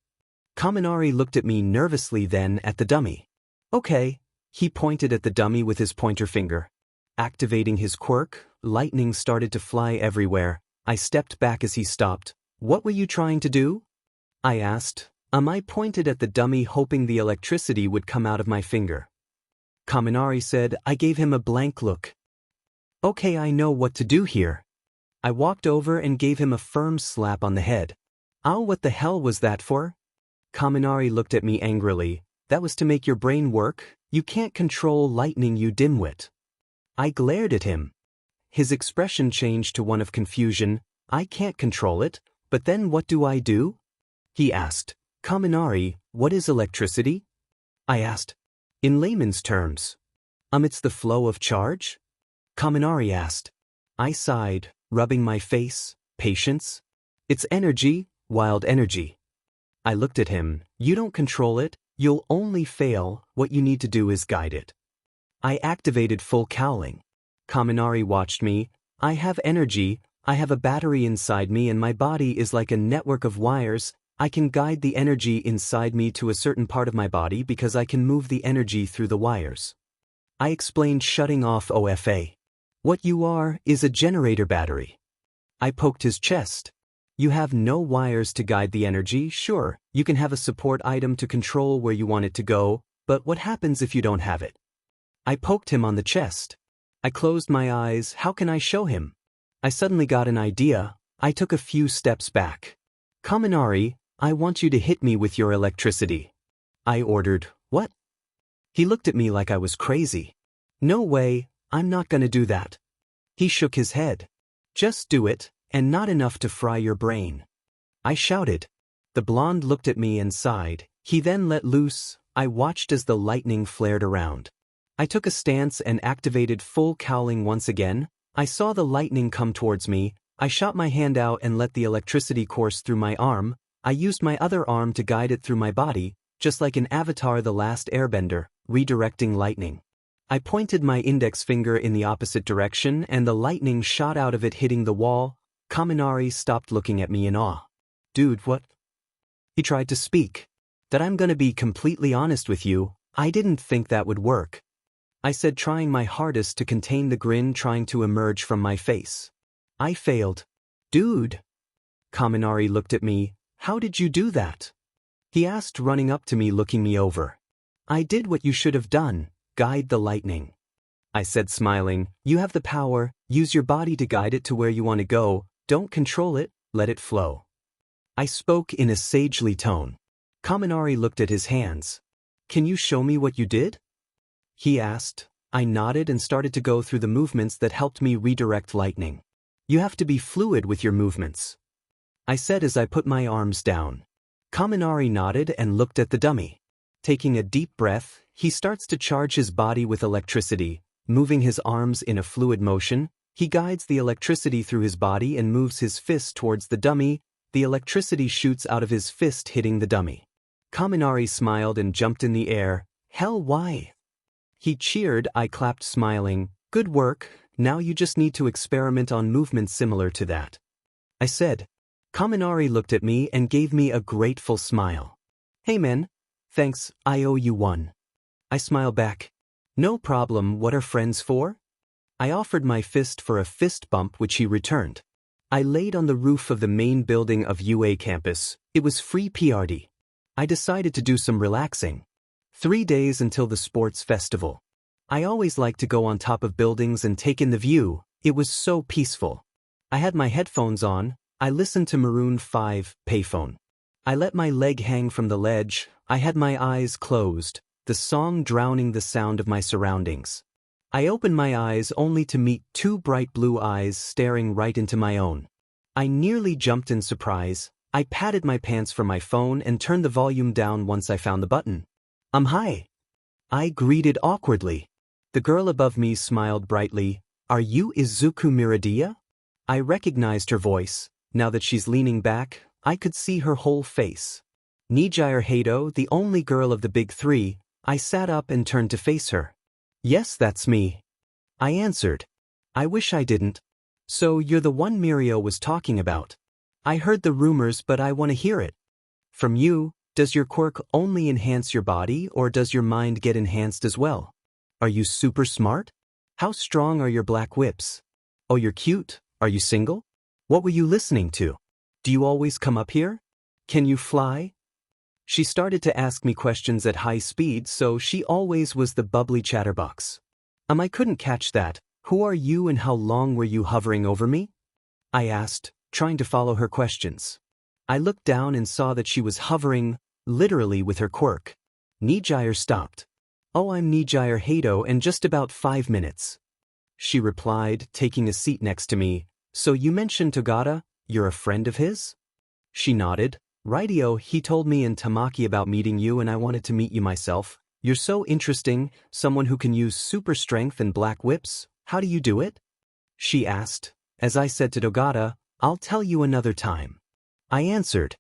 Speaker 1: Kaminari looked at me nervously, then at the dummy. Okay. He pointed at the dummy with his pointer finger. Activating his quirk, lightning started to fly everywhere. I stepped back as he stopped. What were you trying to do? I asked. I pointed at the dummy hoping the electricity would come out of my finger. Kaminari said. I gave him a blank look. Okay, I know what to do here. I walked over and gave him a firm slap on the head. Oh, what the hell was that for? Kaminari looked at me angrily. That was to make your brain work? You can't control lightning, you dimwit. I glared at him. His expression changed to one of confusion. I can't control it, but then what do I do? He asked. Kaminari, what is electricity? I asked. In layman's terms. It's the flow of charge? Kaminari asked. I sighed, rubbing my face. Patience? It's energy, wild energy. I looked at him. You don't control it, you'll only fail. What you need to do is guide it. I activated full cowling. Kaminari watched me. I have energy, I have a battery inside me and my body is like a network of wires. I can guide the energy inside me to a certain part of my body because I can move the energy through the wires. I explained, shutting off OFA. What you are is a generator battery. I poked his chest. You have no wires to guide the energy. Sure, you can have a support item to control where you want it to go, but what happens if you don't have it? I poked him on the chest. I closed my eyes. How can I show him? I suddenly got an idea. I took a few steps back. Kaminari, I want you to hit me with your electricity. I ordered. What? He looked at me like I was crazy. No way, I'm not gonna do that. He shook his head. Just do it, and not enough to fry your brain. I shouted. The blonde looked at me and sighed. He then let loose. I watched as the lightning flared around. I took a stance and activated full cowling once again. I saw the lightning come towards me. I shot my hand out and let the electricity course through my arm. I used my other arm to guide it through my body, just like in Avatar: The Last Airbender, redirecting lightning. I pointed my index finger in the opposite direction and the lightning shot out of it, hitting the wall. Kaminari stopped, looking at me in awe. Dude, what? He tried to speak. That I'm gonna be completely honest with you, I didn't think that would work. I said, trying my hardest to contain the grin trying to emerge from my face. I failed. Dude. Kaminari looked at me. How did you do that? He asked, running up to me, looking me over. I did what you should have done, guide the lightning. I said, smiling, you have the power, use your body to guide it to where you want to go, don't control it, let it flow. I spoke in a sagely tone. Kaminari looked at his hands. Can you show me what you did? He asked. I nodded and started to go through the movements that helped me redirect lightning. You have to be fluid with your movements, I said as I put my arms down. Kaminari nodded and looked at the dummy. Taking a deep breath, he starts to charge his body with electricity, moving his arms in a fluid motion. He guides the electricity through his body and moves his fist towards the dummy. The electricity shoots out of his fist, hitting the dummy. Kaminari smiled and jumped in the air. Hell, why? He cheered. I clapped, smiling. Good work, now you just need to experiment on movements similar to that, I said. Kaminari looked at me and gave me a grateful smile. Hey man, thanks, I owe you one. I smiled back. No problem, what are friends for? I offered my fist for a fist bump, which he returned. I laid on the roof of the main building of UA campus. It was free PRD. I decided to do some relaxing. 3 days until the sports festival. I always like to go on top of buildings and take in the view. It was so peaceful. I had my headphones on. I listened to Maroon 5, Payphone. I let my leg hang from the ledge. I had my eyes closed, the song drowning the sound of my surroundings. I opened my eyes only to meet 2 bright blue eyes staring right into my own. I nearly jumped in surprise. I patted my pants for my phone and turned the volume down once I found the button. Hi. I greeted awkwardly. The girl above me smiled brightly. Are you Izuku Midoriya? I recognized her voice. Now that she's leaning back, I could see her whole face. Nijire Hato, the only girl of the big 3, I sat up and turned to face her. Yes, that's me. I answered. I wish I didn't. So you're the one Mirio was talking about. I heard the rumors, but I want to hear it. From you, does your quirk only enhance your body or does your mind get enhanced as well? Are you super smart? How strong are your black whips? Oh, you're cute. Are you single? What were you listening to? Do you always come up here? Can you fly? She started to ask me questions at high speed, so she always was the bubbly chatterbox. I couldn't catch that. Who are you and how long were you hovering over me? I asked, trying to follow her questions. I looked down and saw that she was hovering, literally with her quirk. Nijire stopped. Oh, I'm Nijire Hato and just about 5 minutes. She replied, taking a seat next to me. So you mentioned Togata, you're a friend of his? She nodded. Rightio, he told me in Tamaki about meeting you and I wanted to meet you myself. You're so interesting, someone who can use super strength and black whips. How do you do it? She asked. As I said to Togata, I'll tell you another time. I answered.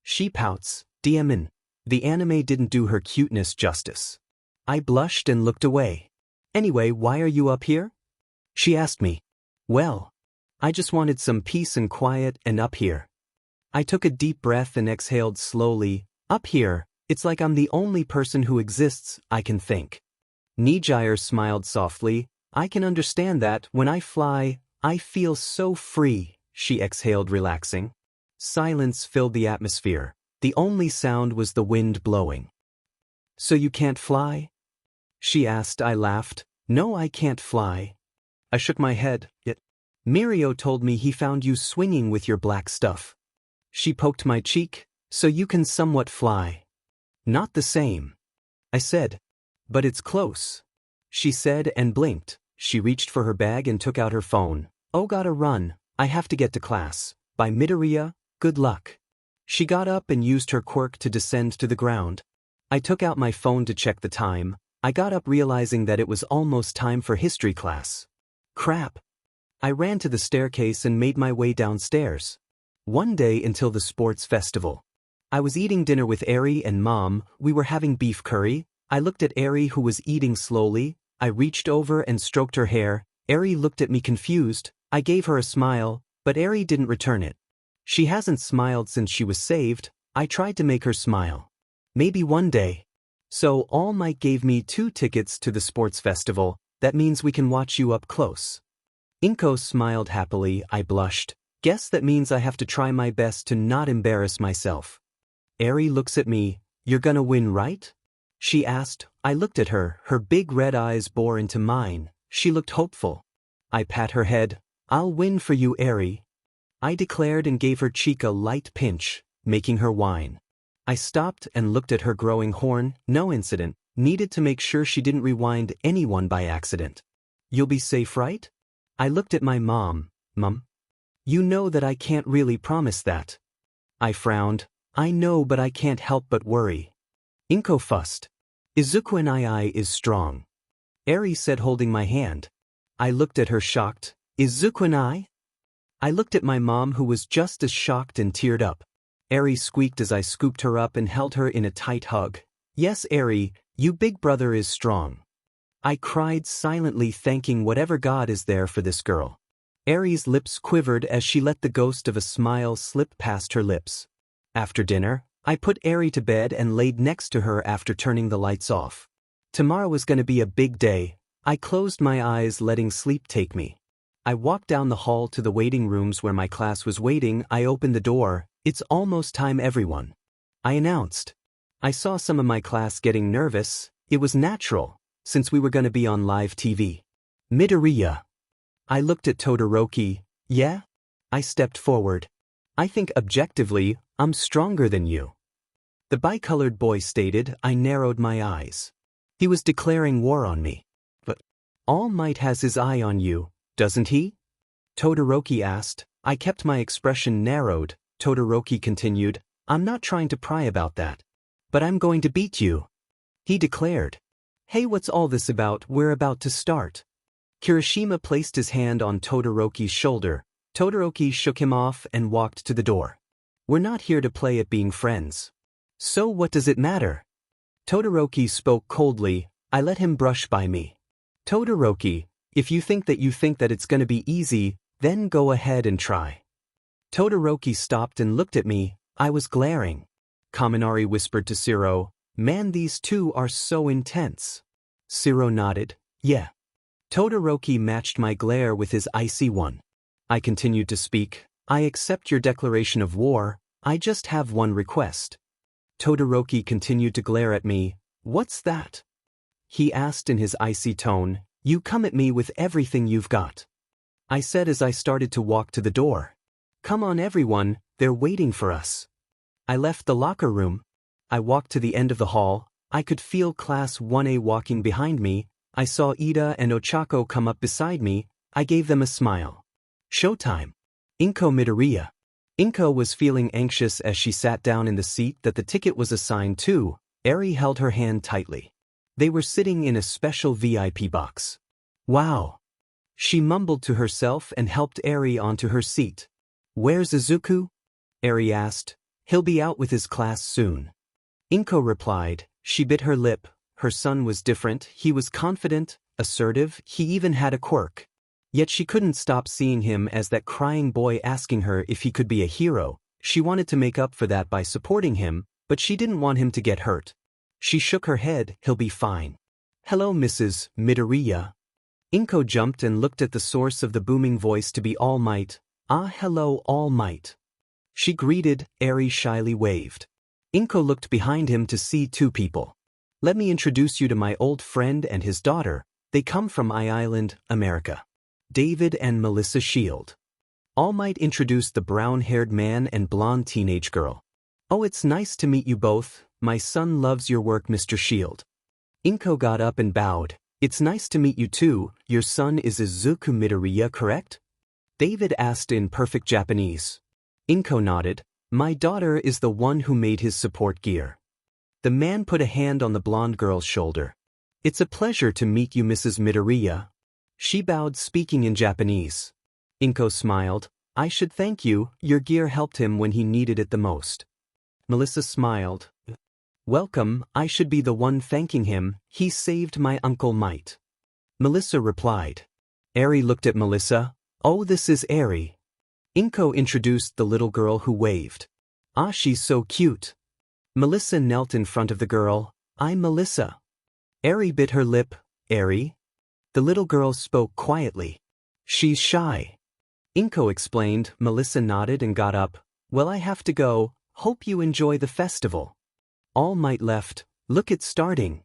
Speaker 1: She pouts. DMN. The anime didn't do her cuteness justice. I blushed and looked away. Anyway, why are you up here? She asked me. Well, I just wanted some peace and quiet and up here. I took a deep breath and exhaled slowly. Up here, it's like I'm the only person who exists I can think. Nijire smiled softly. I can understand that. When I fly, I feel so free, she exhaled, relaxing. Silence filled the atmosphere. The only sound was the wind blowing. So you can't fly? She asked. I laughed. No, I can't fly. I shook my head. Mirio told me he found you swinging with your black stuff. She poked my cheek. So you can somewhat fly. Not the same. I said. But it's close. She said and blinked. She reached for her bag and took out her phone. Oh, gotta run. I have to get to class. Bye, Midoriya. Good luck. She got up and used her quirk to descend to the ground. I took out my phone to check the time. I got up realizing that it was almost time for history class. Crap. I ran to the staircase and made my way downstairs. One day until the sports festival. I was eating dinner with Eri and Mom. We were having beef curry. I looked at Eri, who was eating slowly. I reached over and stroked her hair. Eri looked at me confused. I gave her a smile, but Eri didn't return it. She hasn't smiled since she was saved. I tried to make her smile. Maybe one day. So All Might gave me 2 tickets to the sports festival. That means we can watch you up close. Inko smiled happily. I blushed. Guess that means I have to try my best to not embarrass myself. Eri looks at me. You're gonna win, right? She asked. I looked at her. Her big red eyes bore into mine. She looked hopeful. I pat her head. I'll win for you, Eri. I declared and gave her cheek a light pinch, making her whine. I stopped and looked at her growing horn. No incident. Needed to make sure she didn't rewind anyone by accident. You'll be safe, right? I looked at my mom. Mom? You know that I can't really promise that. I frowned. I know, but I can't help but worry. Inko fussed. Izuku and I is strong. Eri said, holding my hand. I looked at her shocked. Izuku and I? I looked at my mom, who was just as shocked, and teared up. Eri squeaked as I scooped her up and held her in a tight hug. Yes, Eri, you big brother is strong. I cried silently, thanking whatever God is there for this girl. Eri's lips quivered as she let the ghost of a smile slip past her lips. After dinner, I put Eri to bed and laid next to her after turning the lights off. Tomorrow was going to be a big day. I closed my eyes, letting sleep take me. I walked down the hall to the waiting rooms where my class was waiting. I opened the door. It's almost time, everyone. I announced. I saw some of my class getting nervous. It was natural, since we were going to be on live TV. Midoriya. I looked at Todoroki. Yeah? I stepped forward. I think objectively, I'm stronger than you. The bicolored boy stated. I narrowed my eyes. He was declaring war on me. But All Might has his eye on you, doesn't he? Todoroki asked. I kept my expression narrowed. Todoroki continued. I'm not trying to pry about that. But I'm going to beat you. He declared. Hey, what's all this about? We're about to start. Kirishima placed his hand on Todoroki's shoulder. Todoroki shook him off and walked to the door. We're not here to play at being friends. So what does it matter? Todoroki spoke coldly. I let him brush by me. Todoroki, if you think that it's going to be easy, then go ahead and try. Todoroki stopped and looked at me. I was glaring. Kaminari whispered to Shiro, man, these two are so intense. Shiro nodded. Yeah. Todoroki matched my glare with his icy one. I continued to speak. I accept your declaration of war. I just have one request. Todoroki continued to glare at me. What's that? He asked in his icy tone. You come at me with everything you've got. I said as I started to walk to the door. Come on everyone, they're waiting for us. I left the locker room. I walked to the end of the hall. I could feel Class 1A walking behind me. I saw Ida and Ochako come up beside me. I gave them a smile. Showtime. Izuku Midoriya. Izuku was feeling anxious as she sat down in the seat that the ticket was assigned to. Eri held her hand tightly. They were sitting in a special VIP box. Wow. She mumbled to herself and helped Eri onto her seat. Where's Izuku? Eri asked. He'll be out with his class soon. Izuku replied. She bit her lip. Her son was different. He was confident, assertive, he even had a quirk. Yet she couldn't stop seeing him as that crying boy asking her if he could be a hero. She wanted to make up for that by supporting him, but she didn't want him to get hurt. She shook her head. He'll be fine. Hello, Mrs. Midoriya. Izuku jumped and looked at the source of the booming voice to be All Might. Ah, hello, All Might. She greeted. Eri shyly waved. Izuku looked behind him to see two people. Let me introduce you to my old friend and his daughter. They come from Island, America. David and Melissa Shield. All Might introduced the brown-haired man and blonde teenage girl. Oh, it's nice to meet you both. My son loves your work, Mr. Shield. Izuku got up and bowed. It's nice to meet you too. Your son is Izuku Midoriya, correct? David asked in perfect Japanese. Izuku nodded. My daughter is the one who made his support gear. The man put a hand on the blonde girl's shoulder. It's a pleasure to meet you, Mrs. Midoriya. She bowed, speaking in Japanese. Izuku smiled. I should thank you. Your gear helped him when he needed it the most. Melissa smiled. Welcome, I should be the one thanking him. He saved my Uncle Might. Melissa replied. Eri looked at Melissa. Oh, this is Eri. Izuku introduced the little girl who waved. Ah, she's so cute. Melissa knelt in front of the girl. I'm Melissa. Eri bit her lip. Eri? The little girl spoke quietly. She's shy. Izuku explained. Melissa nodded and got up. Well, I have to go. Hope you enjoy the festival. All Might left. Look, it's starting.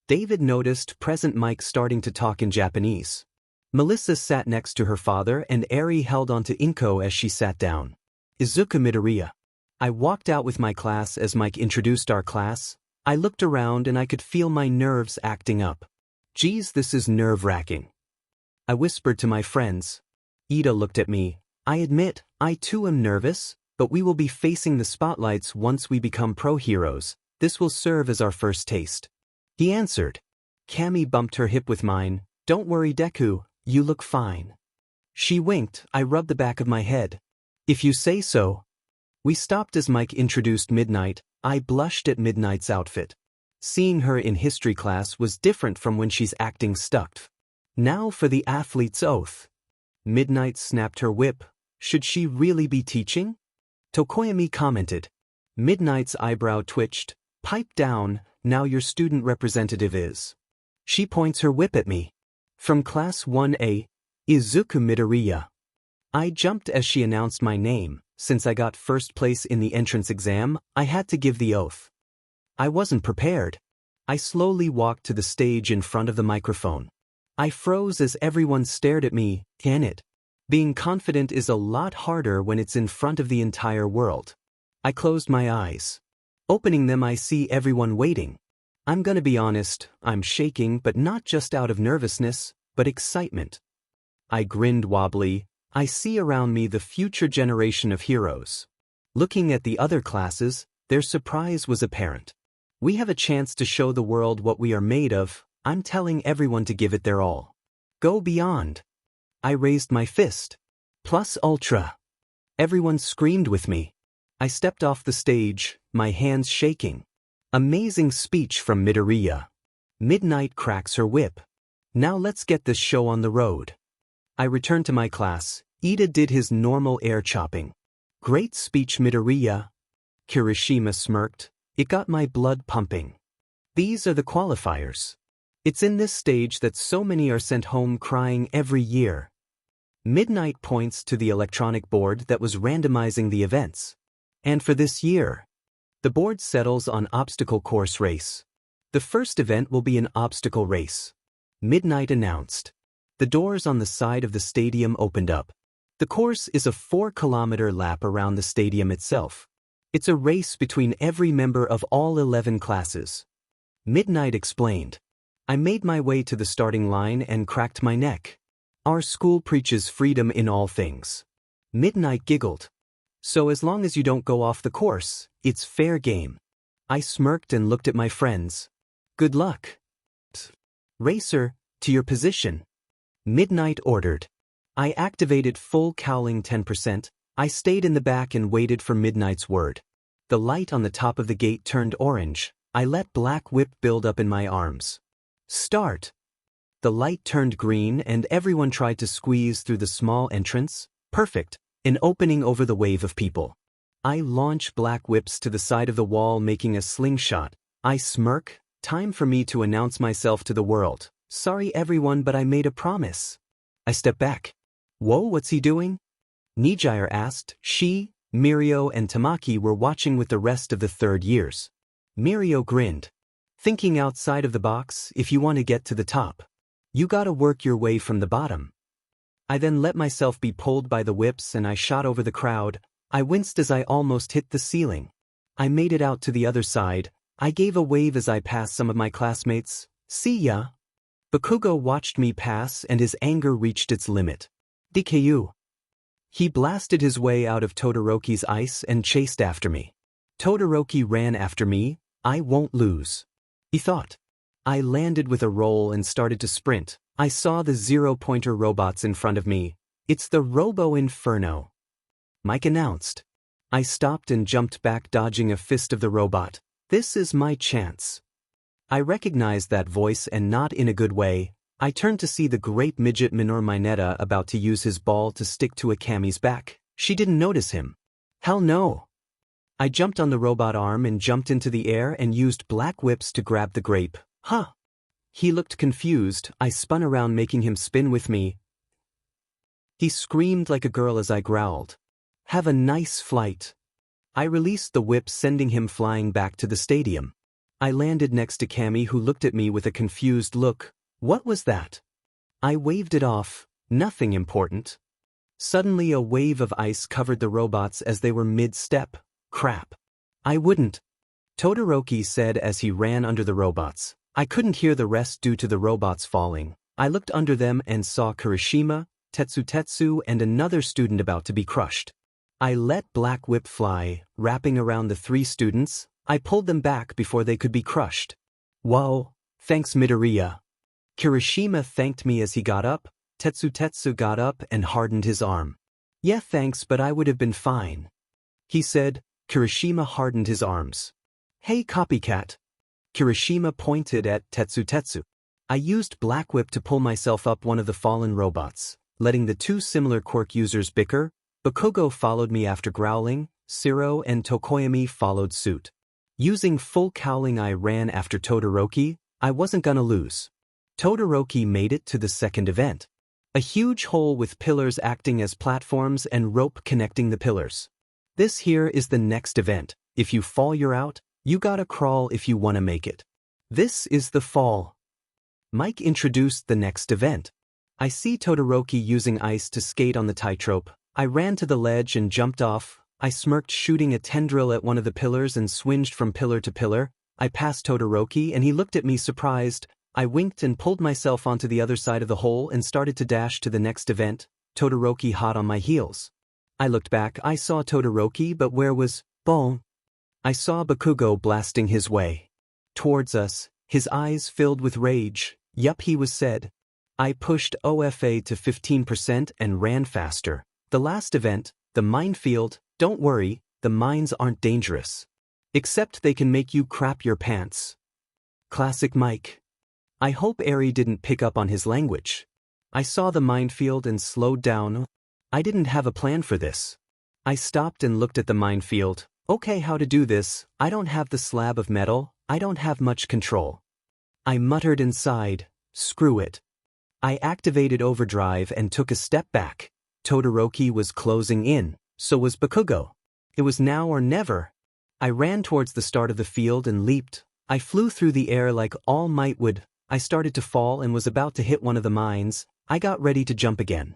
Speaker 1: David noticed present Mike starting to talk in Japanese. Melissa sat next to her father and Eri held on to Izuku as she sat down. Izuku Midoriya. I walked out with my class as Mike introduced our class. I looked around and I could feel my nerves acting up. Geez, this is nerve-wracking. I whispered to my friends. Ida looked at me. I admit, I too am nervous, but we will be facing the spotlights once we become pro-heroes. This will serve as our first taste. He answered. Cammy bumped her hip with mine. Don't worry, Deku, you look fine. She winked. I rubbed the back of my head. If you say so. We stopped as Mike introduced Midnight. I blushed at Midnight's outfit. Seeing her in history class was different from when she's acting stuck. Now for the athlete's oath. Midnight snapped her whip. Should she really be teaching? Tokoyami commented. Midnight's eyebrow twitched. Pipe down, now your student representative is. She points her whip at me. From Class 1A, Izuku Midoriya. I jumped as she announced my name. Since I got first place in the entrance exam, I had to give the oath. I wasn't prepared. I slowly walked to the stage in front of the microphone. I froze as everyone stared at me. Can it? Being confident is a lot harder when it's in front of the entire world. I closed my eyes. Opening them, I see everyone waiting. I'm gonna be honest, I'm shaking, but not just out of nervousness, but excitement. I grinned wobbly. I see around me the future generation of heroes. Looking at the other classes, their surprise was apparent. We have a chance to show the world what we are made of. I'm telling everyone to give it their all. Go beyond. I raised my fist. Plus ultra. Everyone screamed with me. I stepped off the stage, my hands shaking. Amazing speech from Midoriya. Midnight cracks her whip. Now let's get this show on the road. I returned to my class. Ida did his normal air chopping. Great speech, Midoriya. Kirishima smirked. It got my blood pumping. These are the qualifiers. It's in this stage that so many are sent home crying every year. Midnight points to the electronic board that was randomizing the events. And for this year, the board settles on obstacle course race. The first event will be an obstacle race. Midnight announced. The doors on the side of the stadium opened up. The course is a 4-kilometer lap around the stadium itself. It's a race between every member of all 11 classes. Midnight explained. I made my way to the starting line and cracked my neck. Our school preaches freedom in all things. Midnight giggled. So as long as you don't go off the course, it's fair game. I smirked and looked at my friends. Good luck. Racer, to your position. Midnight ordered. I activated full cowling 10%. I stayed in the back and waited for Midnight's word. The light on the top of the gate turned orange. I let Black Whip build up in my arms. Start. The light turned green and everyone tried to squeeze through the small entrance. Perfect. An opening over the wave of people. I launch Black Whips to the side of the wall, making a slingshot. I smirk. Time for me to announce myself to the world. Sorry everyone, but I made a promise. I step back. Whoa, what's he doing? Nijire asked. She, Mirio and Tamaki were watching with the rest of the third years. Mirio grinned. Thinking outside of the box, if you want to get to the top, you gotta work your way from the bottom. I then let myself be pulled by the whips and I shot over the crowd. I winced as I almost hit the ceiling. I made it out to the other side. I gave a wave as I passed some of my classmates. See ya. Bakugo watched me pass and his anger reached its limit. DKU. He blasted his way out of Todoroki's ice and chased after me. Todoroki ran after me. I won't lose, he thought. I landed with a roll and started to sprint. I saw the zero-pointer robots in front of me. It's the Robo Inferno, Mike announced. I stopped and jumped back, dodging a fist of the robot. This is my chance. I recognized that voice and not in a good way. I turned to see the great midget Minor Mineta about to use his ball to stick to a Kami's back. She didn't notice him. Hell no. I jumped on the robot arm and jumped into the air and used Black Whips to grab the grape. Huh. He looked confused. I spun around, making him spin with me. He screamed like a girl as I growled. Have a nice flight. I released the whip, sending him flying back to the stadium. I landed next to Kami, who looked at me with a confused look. What was that? I waved it off. Nothing important. Suddenly a wave of ice covered the robots as they were mid-step. Crap. I wouldn't, Todoroki said as he ran under the robots. I couldn't hear the rest due to the robots falling. I looked under them and saw Kirishima, Tetsu, and another student about to be crushed. I let Black Whip fly, wrapping around the 3 students. I pulled them back before they could be crushed. Whoa, thanks Midoriya. Kirishima thanked me as he got up. Tetsu got up and hardened his arm. Yeah, thanks, but I would have been fine, he said. Kirishima hardened his arms. Hey, copycat. Kirishima pointed at Tetsu. I used Black Whip to pull myself up one of the fallen robots, letting the 2 similar quirk users bicker. Bakugo followed me after growling. Shiro and Tokoyami followed suit. Using full cowling, I ran after Todoroki. I wasn't gonna lose. Todoroki made it to the second event. A huge hole with pillars acting as platforms and rope connecting the pillars. This here is the next event. If you fall, you're out. You gotta crawl if you wanna make it. This is the fall. Mike introduced the next event. I see Todoroki using ice to skate on the tightrope. I ran to the ledge and jumped off. I smirked, shooting a tendril at one of the pillars and swinged from pillar to pillar. I passed Todoroki and he looked at me surprised. I winked and pulled myself onto the other side of the hole and started to dash to the next event, Todoroki hot on my heels. I looked back. I saw Todoroki, but where was Bon? I saw Bakugo blasting his way towards us, his eyes filled with rage. Yup, he was said. I pushed OFA to 15% and ran faster. The last event, the minefield. Don't worry, the mines aren't dangerous. Except they can make you crap your pants. Classic Mike. I hope Eri didn't pick up on his language. I saw the minefield and slowed down. I didn't have a plan for this. I stopped and looked at the minefield. Okay, how to do this? I don't have the slab of metal. I don't have much control. I muttered and sighed. Screw it. I activated overdrive and took a step back. Todoroki was closing in. So was Bakugo. It was now or never. I ran towards the start of the field and leaped. I flew through the air like All Might would. I started to fall and was about to hit one of the mines. I got ready to jump again.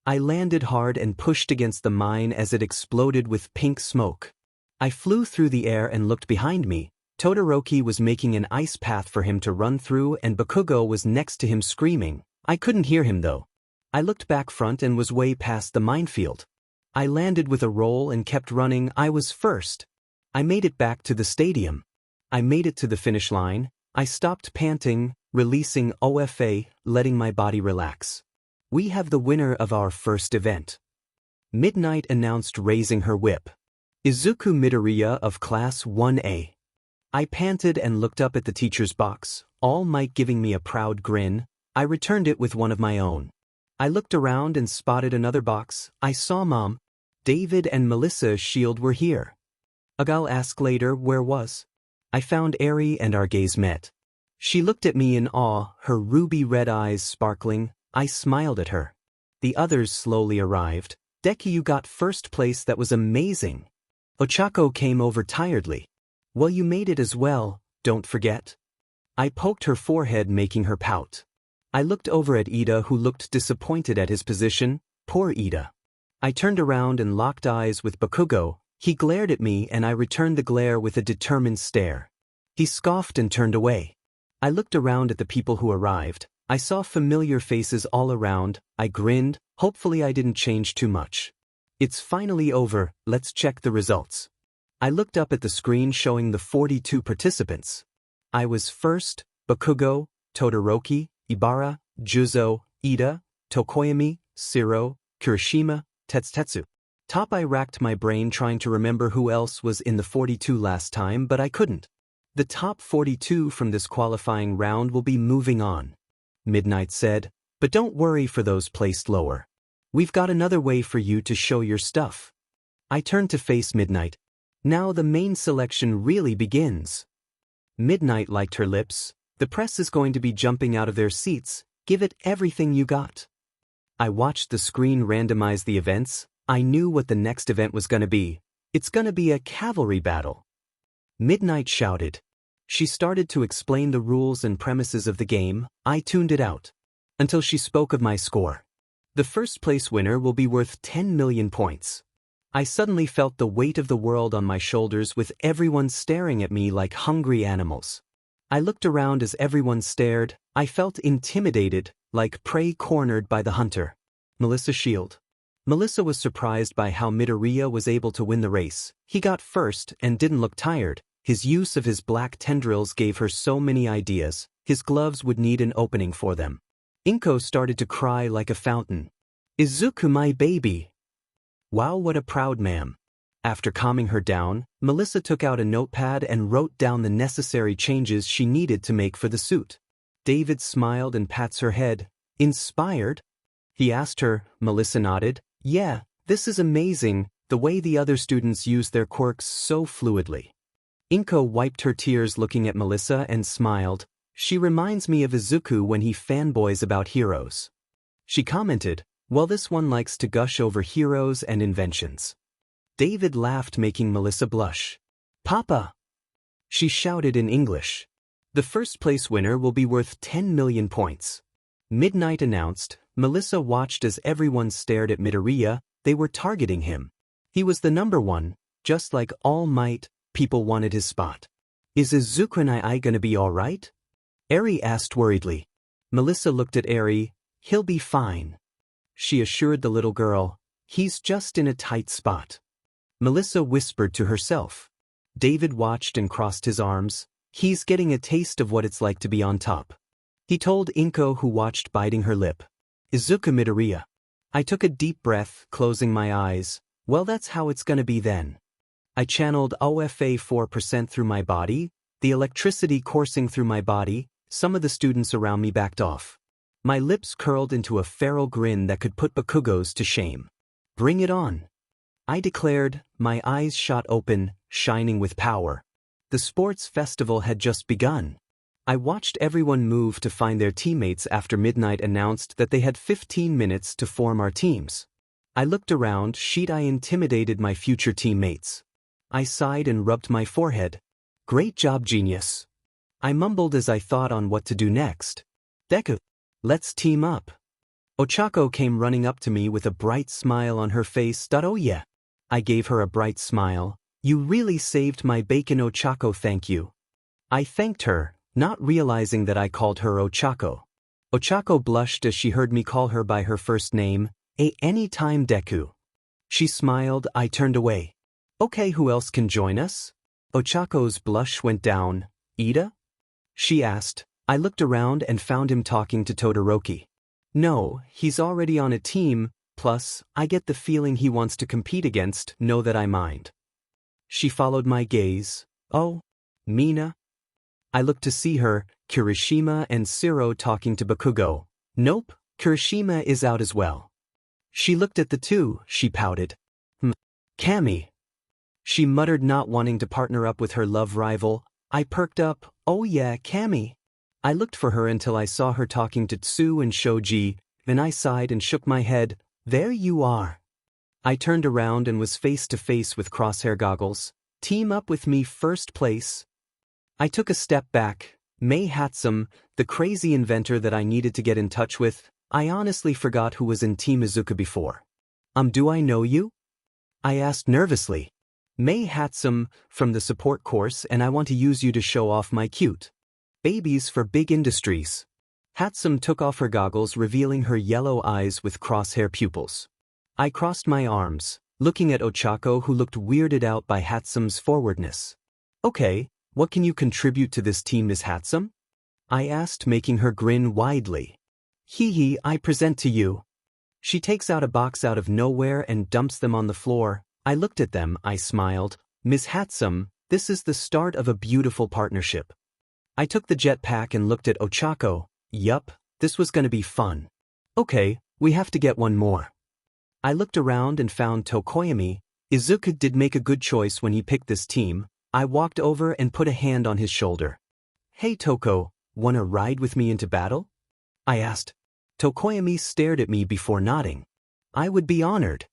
Speaker 1: I landed hard and pushed against the mine as it exploded with pink smoke. I flew through the air and looked behind me. Todoroki was making an ice path for him to run through and Bakugo was next to him screaming. I couldn't hear him though. I looked back front and was way past the minefield. I landed with a roll and kept running. I was first. I made it back to the stadium. I made it to the finish line. I stopped panting, releasing OFA, letting my body relax. We have the winner of our first event. Midnight announced, raising her whip. Izuku Midoriya of Class 1A. I panted and looked up at the teacher's box, All Might giving me a proud grin. I returned it with one of my own. I looked around and spotted another box. I saw Mom. David and Melissa's shield were here. I'll ask later where was. I found Eri and our gaze met. She looked at me in awe, her ruby red eyes sparkling. I smiled at her. The others slowly arrived. Deku, you got first place, that was amazing. Ochako came over tiredly. Well, you made it as well, don't forget. I poked her forehead, making her pout. I looked over at Ida, who looked disappointed at his position. Poor Ida. I turned around and locked eyes with Bakugo. He glared at me and I returned the glare with a determined stare. He scoffed and turned away. I looked around at the people who arrived. I saw familiar faces all around. I grinned. Hopefully I didn't change too much. It's finally over, let's check the results. I looked up at the screen showing the 42 participants. I was first. Bakugo, Todoroki, Ibara, Juzo, Ida, Tokoyami, Shiro, Kirishima, Tetsutetsu. Top. I racked my brain trying to remember who else was in the 42 last time, but I couldn't. The top 42 from this qualifying round will be moving on. Midnight said, but don't worry for those placed lower. We've got another way for you to show your stuff. I turned to face Midnight. Now the main selection really begins. Midnight liked her lips. The press is going to be jumping out of their seats. Give it everything you got. I watched the screen randomize the events. I knew what the next event was going to be. It's going to be a cavalry battle. Midnight shouted. She started to explain the rules and premises of the game. I tuned it out. Until she spoke of my score. The first place winner will be worth 10 million points. I suddenly felt the weight of the world on my shoulders, with everyone staring at me like hungry animals. I looked around as everyone stared. I felt intimidated, like prey cornered by the hunter. Melissa shield. Melissa was surprised by how Midoriya was able to win the race. He got first and didn't look tired. His use of his black tendrils gave her so many ideas. His gloves would need an opening for them. Inko started to cry like a fountain. Izuku, my baby. Wow, what a proud ma'am. After calming her down, Melissa took out a notepad and wrote down the necessary changes she needed to make for the suit. David smiled and pats her head. Inspired? He asked her. Melissa nodded. Yeah, this is amazing, the way the other students use their quirks so fluidly. Inko wiped her tears looking at Melissa and smiled. She reminds me of Izuku when he fanboys about heroes. She commented, well, this one likes to gush over heroes and inventions. David laughed, making Melissa blush. Papa! She shouted in English. The first place winner will be worth 10 million points. Midnight announced. Melissa watched as everyone stared at Midoriya. They were targeting him. He was the number one, just like All Might. People wanted his spot. Is Izuku and I gonna be alright? Eri asked worriedly. Melissa looked at Eri. He'll be fine. She assured the little girl. He's just in a tight spot. Melissa whispered to herself. David watched and crossed his arms. He's getting a taste of what it's like to be on top. He told Inko, who watched, biting her lip. Izuku Midoriya. I took a deep breath, closing my eyes. Well, that's how it's gonna be then. I channeled OFA 4% through my body, the electricity coursing through my body. Some of the students around me backed off. My lips curled into a feral grin that could put Bakugo's to shame. Bring it on. I declared, my eyes shot open, shining with power. The sports festival had just begun. I watched everyone move to find their teammates after Midnight announced that they had 15 minutes to form our teams. I looked around. I intimidated my future teammates. I sighed and rubbed my forehead. Great job, genius. I mumbled as I thought on what to do next. Deku, let's team up. Ochako came running up to me with a bright smile on her face. Oh yeah. I gave her a bright smile. You really saved my bacon, Ochako, thank you. I thanked her, not realizing that I called her Ochako. Ochako blushed as she heard me call her by her first name, anytime Deku. She smiled. I turned away. Okay, who else can join us? Ochako's blush went down. Ida? She asked. I looked around and found him talking to Todoroki. No, he's already on a team, plus, I get the feeling he wants to compete against, know that I mind. She followed my gaze. Oh, Mina? I looked to see her, Kirishima and Shiro talking to Bakugo. Nope, Kirishima is out as well. She looked at the two, she pouted. Cammy. She muttered, not wanting to partner up with her love rival. I perked up. Oh yeah, Cammy. I looked for her until I saw her talking to Tsu and Shoji, then I sighed and shook my head. There you are. I turned around and was face to face with Crosshair Goggles. Team up with me, first place. I took a step back. Mei Hatsum, the crazy inventor that I needed to get in touch with. I honestly forgot who was in Team Izuku before. Do I know you? I asked nervously. Mei Hatsum, from the support course, and I want to use you to show off my cute babies for big industries. Hatsum took off her goggles, revealing her yellow eyes with crosshair pupils. I crossed my arms, looking at Ochako, who looked weirded out by Hatsum's forwardness. Okay, what can you contribute to this team, Miss Hatsum? I asked, making her grin widely. Hee, I present to you. She takes out a box out of nowhere and dumps them on the floor. I looked at them, I smiled. Miss Hatsum, this is the start of a beautiful partnership. I took the jetpack and looked at Ochako. Yup, this was gonna be fun. Okay, we have to get one more. I looked around and found Tokoyami. Izuku did make a good choice when he picked this team. I walked over and put a hand on his shoulder. Hey Toko, wanna ride with me into battle? I asked. Tokoyami stared at me before nodding. I would be honored.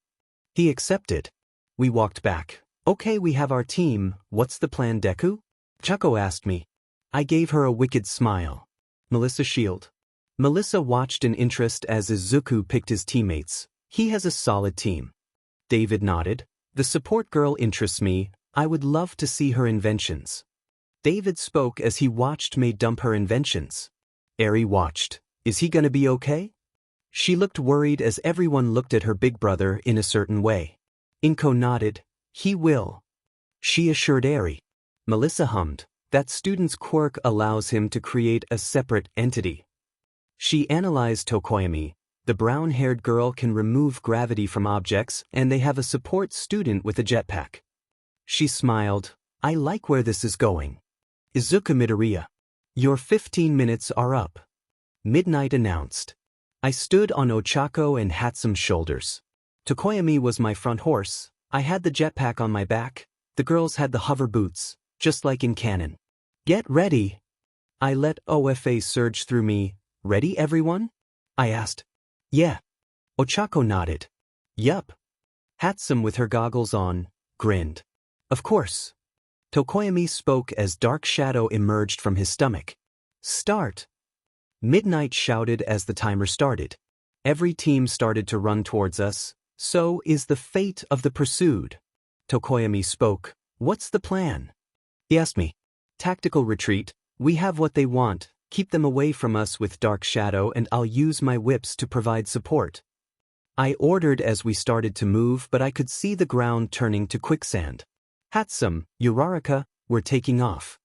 Speaker 1: He accepted. We walked back. Okay, we have our team. What's the plan, Deku? Chako asked me. I gave her a wicked smile. Melissa Shield. Melissa watched in interest as Izuku picked his teammates. He has a solid team. David nodded. The support girl interests me. I would love to see her inventions. David spoke as he watched Mei dump her inventions. Eri watched. Is he gonna be okay? She looked worried as everyone looked at her big brother in a certain way. Inko nodded. He will. She assured Eri. Melissa hummed. That student's quirk allows him to create a separate entity. She analyzed Tokoyami. The brown-haired girl can remove gravity from objects, and they have a support student with a jetpack. She smiled. I like where this is going. Izuku Midoriya. Your 15 minutes are up. Midnight announced. I stood on Ochako and Hatsum's shoulders. Tokoyami was my front horse. I had the jetpack on my back. The girls had the hover boots, just like in canon. Get ready. I let OFA surge through me. Ready, everyone? I asked. Yeah. Ochako nodded. Yup. Hatsum, with her goggles on, grinned. Of course. Tokoyami spoke as dark shadow emerged from his stomach. Start. Midnight shouted as the timer started. Every team started to run towards us. So is the fate of the pursued. Tokoyami spoke. What's the plan? He asked me. Tactical retreat. We have what they want. Keep them away from us with dark shadow, and I'll use my whips to provide support. I ordered as we started to move, but I could see the ground turning to quicksand. Hatsum, Uraraka, we're taking off.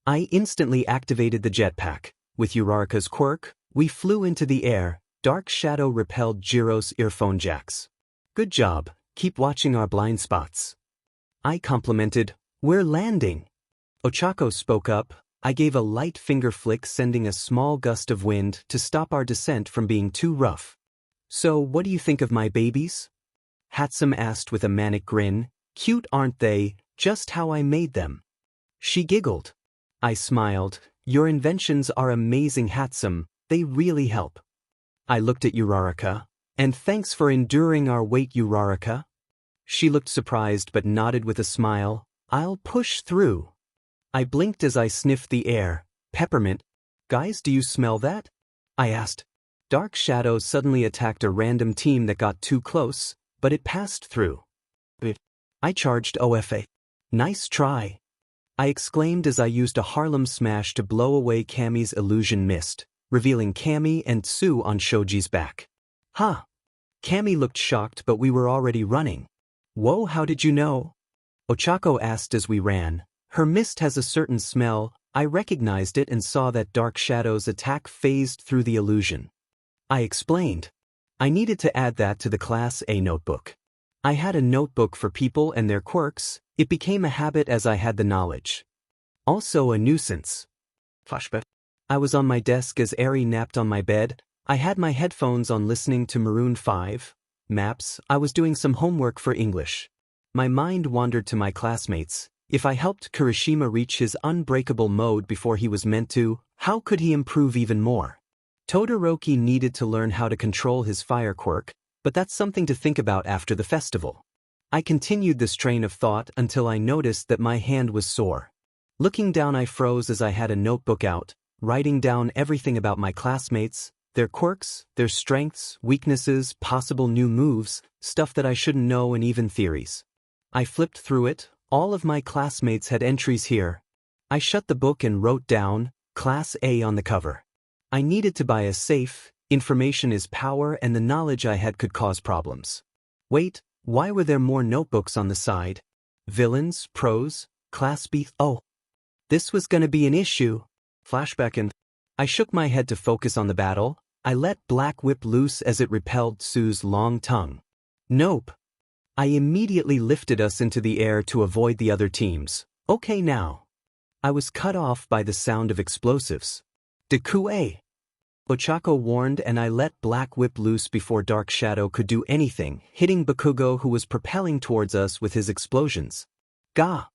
Speaker 1: I instantly activated the jetpack. With Uraraka's quirk, we flew into the air. Dark shadow repelled Jiro's earphone jacks. Good job, keep watching our blind spots. I complimented. We're landing. Ochako spoke up. I gave a light finger flick, sending a small gust of wind to stop our descent from being too rough. So what do you think of my babies? Hatsum asked with a manic grin. Cute, aren't they? Just how I made them. She giggled. I smiled. Your inventions are amazing, Hatsum. They really help. I looked at Uraraka. And thanks for enduring our wait, Uraraka. She looked surprised but nodded with a smile. I'll push through. I blinked as I sniffed the air. Peppermint. Guys, do you smell that? I asked. Dark shadows suddenly attacked a random team that got too close, but it passed through. I charged OFA. Nice try. I exclaimed as I used a Harlem smash to blow away Kami's illusion mist, revealing Kami and Tsu on Shoji's back. Huh. Kami looked shocked, but we were already running. Whoa, how did you know? Ochako asked as we ran. Her mist has a certain smell. I recognized it and saw that Dark Shadow's attack phased through the illusion. I explained. I needed to add that to the Class A notebook. I had a notebook for people and their quirks. It became a habit as I had the knowledge. Also a nuisance. Flashback. I was on my desk as Eri napped on my bed. I had my headphones on listening to Maroon 5. Maps. I was doing some homework for English. My mind wandered to my classmates. If I helped Kirishima reach his unbreakable mode before he was meant to, how could he improve even more? Todoroki needed to learn how to control his fire quirk, but that's something to think about after the festival. I continued this train of thought until I noticed that my hand was sore. Looking down, I froze as I had a notebook out, writing down everything about my classmates, their quirks, their strengths, weaknesses, possible new moves, stuff that I shouldn't know, and even theories. I flipped through it. All of my classmates had entries here. I shut the book and wrote down, Class A on the cover. I needed to buy a safe. Information is power, and the knowledge I had could cause problems. Wait, why were there more notebooks on the side? Villains, pros, Class B. Oh, this was gonna be an issue. Flashback, and I shook my head to focus on the battle. I let Black Whip loose as it repelled Tsu's long tongue. Nope. I immediately lifted us into the air to avoid the other teams. Okay now. I was cut off by the sound of explosives. Deku A. Ochako warned, and I let Black Whip loose before Dark Shadow could do anything, hitting Bakugo, who was propelling towards us with his explosions. Gah!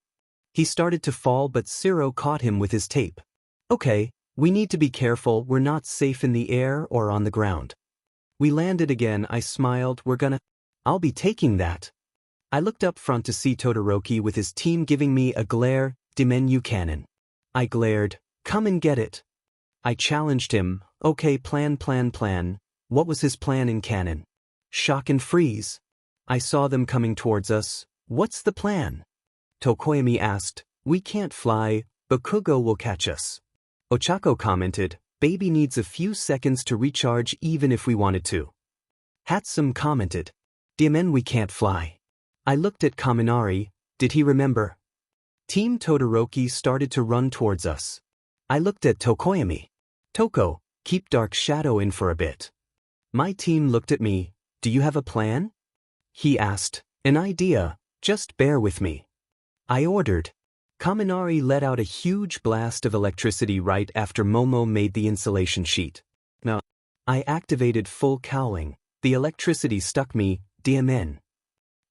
Speaker 1: He started to fall, but Zero caught him with his tape. Okay, we need to be careful. We're not safe in the air or on the ground. We landed again. I smiled. I'll be taking that. I looked up front to see Todoroki with his team giving me a glare. Dimenu cannon. I glared. Come and get it. I challenged him. Okay, plan. What was his plan in canon? Shock and freeze. I saw them coming towards us. What's the plan? Tokoyami asked. We can't fly. Bakugo will catch us. Ochako commented. Baby needs a few seconds to recharge even if we wanted to. Hatsum commented. Diamen, we can't fly. I looked at Kaminari. Did he remember? Team Todoroki started to run towards us. I looked at Tokoyami. Toko, keep Dark Shadow in for a bit. My team looked at me. Do you have a plan? He asked. An idea, just bear with me. I ordered. Kaminari let out a huge blast of electricity right after Momo made the insulation sheet. Now, I activated full cowling. The electricity stuck me. Diamen.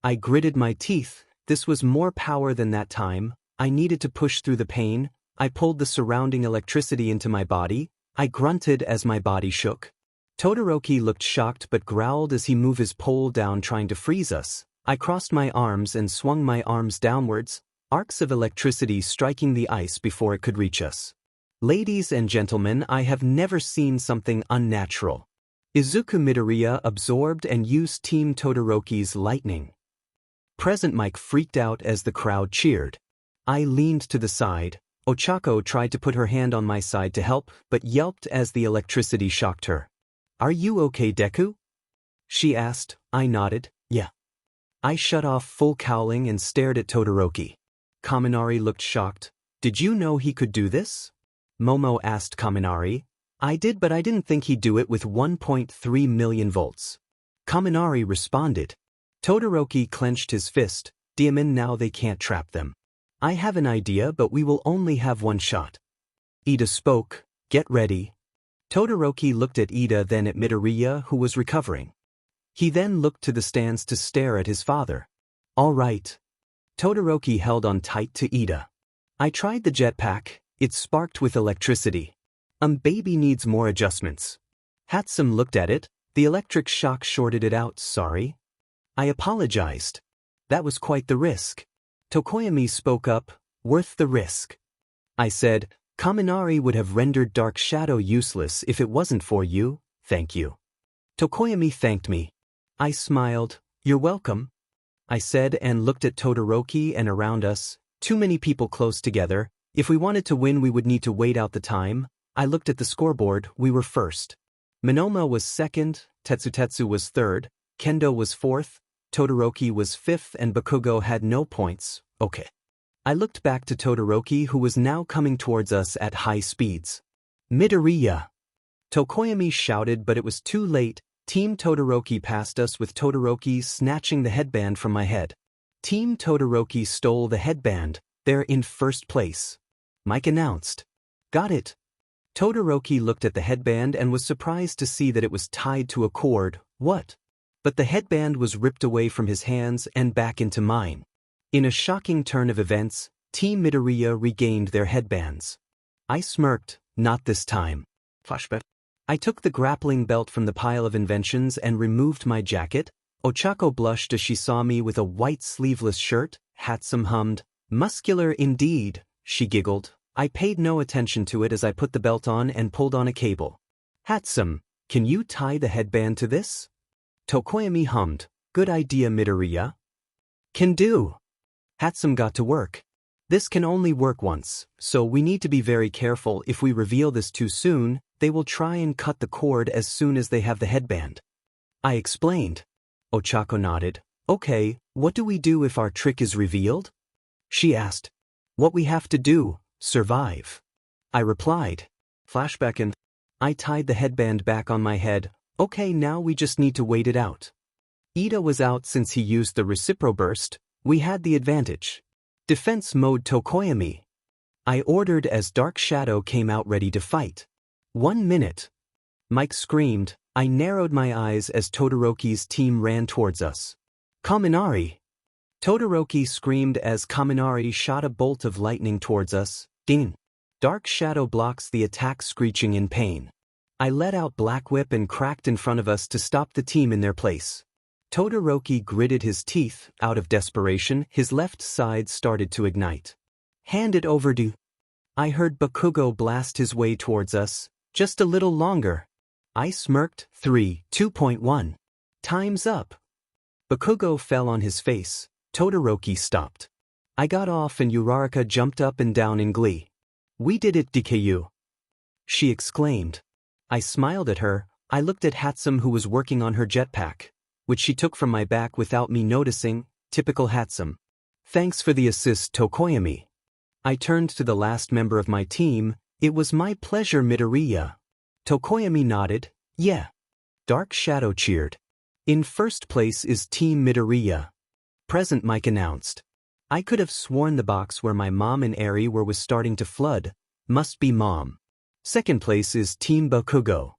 Speaker 1: I gritted my teeth. This was more power than that time. I needed to push through the pain. I pulled the surrounding electricity into my body. I grunted as my body shook. Todoroki looked shocked but growled as he moved his pole down, trying to freeze us. I crossed my arms and swung my arms downwards, arcs of electricity striking the ice before it could reach us. Ladies and gentlemen, I have never seen something unnatural. Izuku Midoriya absorbed and used Team Todoroki's lightning. Present Mike freaked out as the crowd cheered. I leaned to the side. Ochako tried to put her hand on my side to help, but yelped as the electricity shocked her. Are you okay, Deku? She asked. I nodded. Yeah. I shut off full cowling and stared at Todoroki. Kaminari looked shocked. Did you know he could do this? Momo asked Kaminari. I did, but I didn't think he'd do it with 1.3 million volts. Kaminari responded. Todoroki clenched his fist. Diamen, now they can't trap them. I have an idea, but we will only have one shot. Ida spoke. Get ready. Todoroki looked at Ida, then at Midoriya, who was recovering. He then looked to the stands to stare at his father. All right. Todoroki held on tight to Ida. I tried the jetpack. It sparked with electricity. Baby needs more adjustments. Hatsum looked at it. The electric shock shorted it out. Sorry. I apologized. That was quite the risk. Tokoyami spoke up, worth the risk. I said, Kaminari would have rendered Dark Shadow useless if it wasn't for you, thank you. Tokoyami thanked me. I smiled, you're welcome. I said and looked at Todoroki and around us, too many people close together. If we wanted to win we would need to wait out the time. I looked at the scoreboard, we were first. Monoma was second, Tetsutetsu was third, Kendo was fourth, Todoroki was fifth and Bakugo had no points, okay. I looked back to Todoroki who was now coming towards us at high speeds. Midoriya! Tokoyami shouted but it was too late. Team Todoroki passed us with Todoroki snatching the headband from my head. Team Todoroki stole the headband, they're in first place. Mike announced. Got it. Todoroki looked at the headband and was surprised to see that it was tied to a cord. What? But the headband was ripped away from his hands and back into mine. In a shocking turn of events, Team Midoriya regained their headbands. I smirked, not this time. Flashback. I took the grappling belt from the pile of inventions and removed my jacket. Ochako blushed as she saw me with a white sleeveless shirt. Hatsum hummed. Muscular indeed, she giggled. I paid no attention to it as I put the belt on and pulled on a cable. Hatsum, can you tie the headband to this? Tokoyami hummed. Good idea, Midoriya. Can do. Hatsum got to work. This can only work once, so we need to be very careful. If we reveal this too soon, they will try and cut the cord as soon as they have the headband. I explained. Ochako nodded. Okay, what do we do if our trick is revealed? She asked. What we have to do, survive. I replied. Flashback and I tied the headband back on my head. Okay, now we just need to wait it out. Ida was out since he used the reciproburst. We had the advantage. Defense mode Tokoyami. I ordered as Dark Shadow came out ready to fight. 1 minute. Mike screamed. I narrowed my eyes as Todoroki's team ran towards us. Kaminari. Todoroki screamed as Kaminari shot a bolt of lightning towards us. Ding. Dark Shadow blocks the attack, screeching in pain. I let out Black Whip and cracked in front of us to stop the team in their place. Todoroki gritted his teeth. Out of desperation, his left side started to ignite. Hand it over to... I heard Bakugo blast his way towards us. Just a little longer. I smirked. 2.1. Time's up. Bakugo fell on his face. Todoroki stopped. I got off and Uraraka jumped up and down in glee. We did it, DKU. She exclaimed. I smiled at her. I looked at Hatsum who was working on her jetpack, which she took from my back without me noticing. Typical Hatsum. Thanks for the assist, Tokoyami. I turned to the last member of my team. It was my pleasure, Midoriya. Tokoyami nodded. Yeah. Dark Shadow cheered. In first place is Team Midoriya. Present, Mike announced. I could have sworn the box where my mom and Eri were was starting to flood. Must be Mom. Second place is Team Bakugo.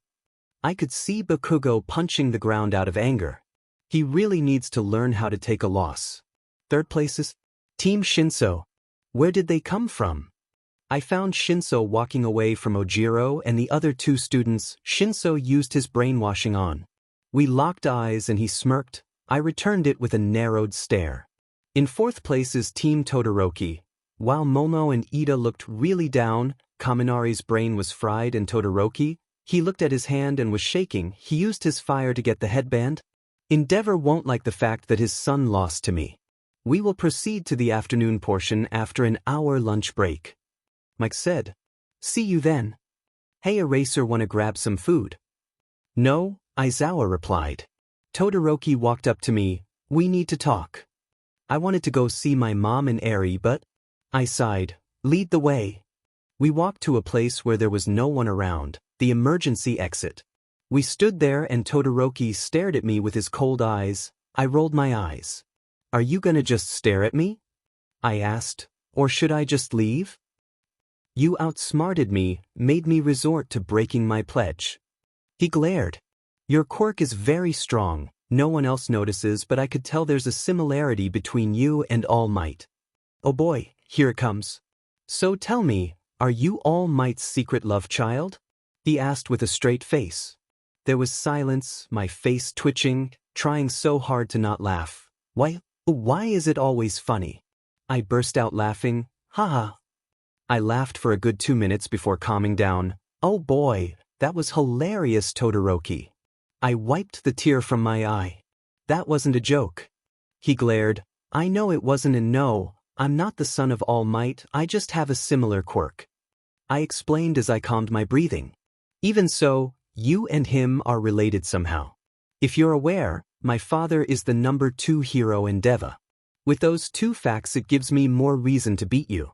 Speaker 1: I could see Bakugo punching the ground out of anger. He really needs to learn how to take a loss. Third place is Team Shinso. Where did they come from? I found Shinso walking away from Ojiro and the other two students. Shinso used his brainwashing on. We locked eyes and he smirked. I returned it with a narrowed stare. In fourth place is Team Todoroki. While Momo and Ida looked really down, Kaminari's brain was fried, and Todoroki, he looked at his hand and was shaking. He used his fire to get the headband. Endeavor won't like the fact that his son lost to me. We will proceed to the afternoon portion after an hour lunch break. Mike said. See you then. Hey, Eraser, wanna grab some food? No, Aizawa replied. Todoroki walked up to me. We need to talk. I wanted to go see my mom and Eri, but... I sighed. Lead the way. We walked to a place where there was no one around, the emergency exit. We stood there and Todoroki stared at me with his cold eyes. I rolled my eyes. Are you gonna just stare at me? I asked. Or should I just leave? You outsmarted me, made me resort to breaking my pledge. He glared. Your quirk is very strong. No one else notices, but I could tell there's a similarity between you and All Might. Oh boy, here it comes. So tell me, are you All Might's secret love child? He asked with a straight face. There was silence, my face twitching, trying so hard to not laugh. Why is it always funny? I burst out laughing. Haha. I laughed for a good 2 minutes before calming down. Oh boy, that was hilarious, Todoroki. I wiped the tear from my eye. That wasn't a joke. He glared. I know it wasn't, and no, I'm not the son of All Might, I just have a similar quirk. I explained as I calmed my breathing. Even so, you and him are related somehow. If you're aware, my father is the number 2 hero in Deva. With those 2 facts, it gives me more reason to beat you.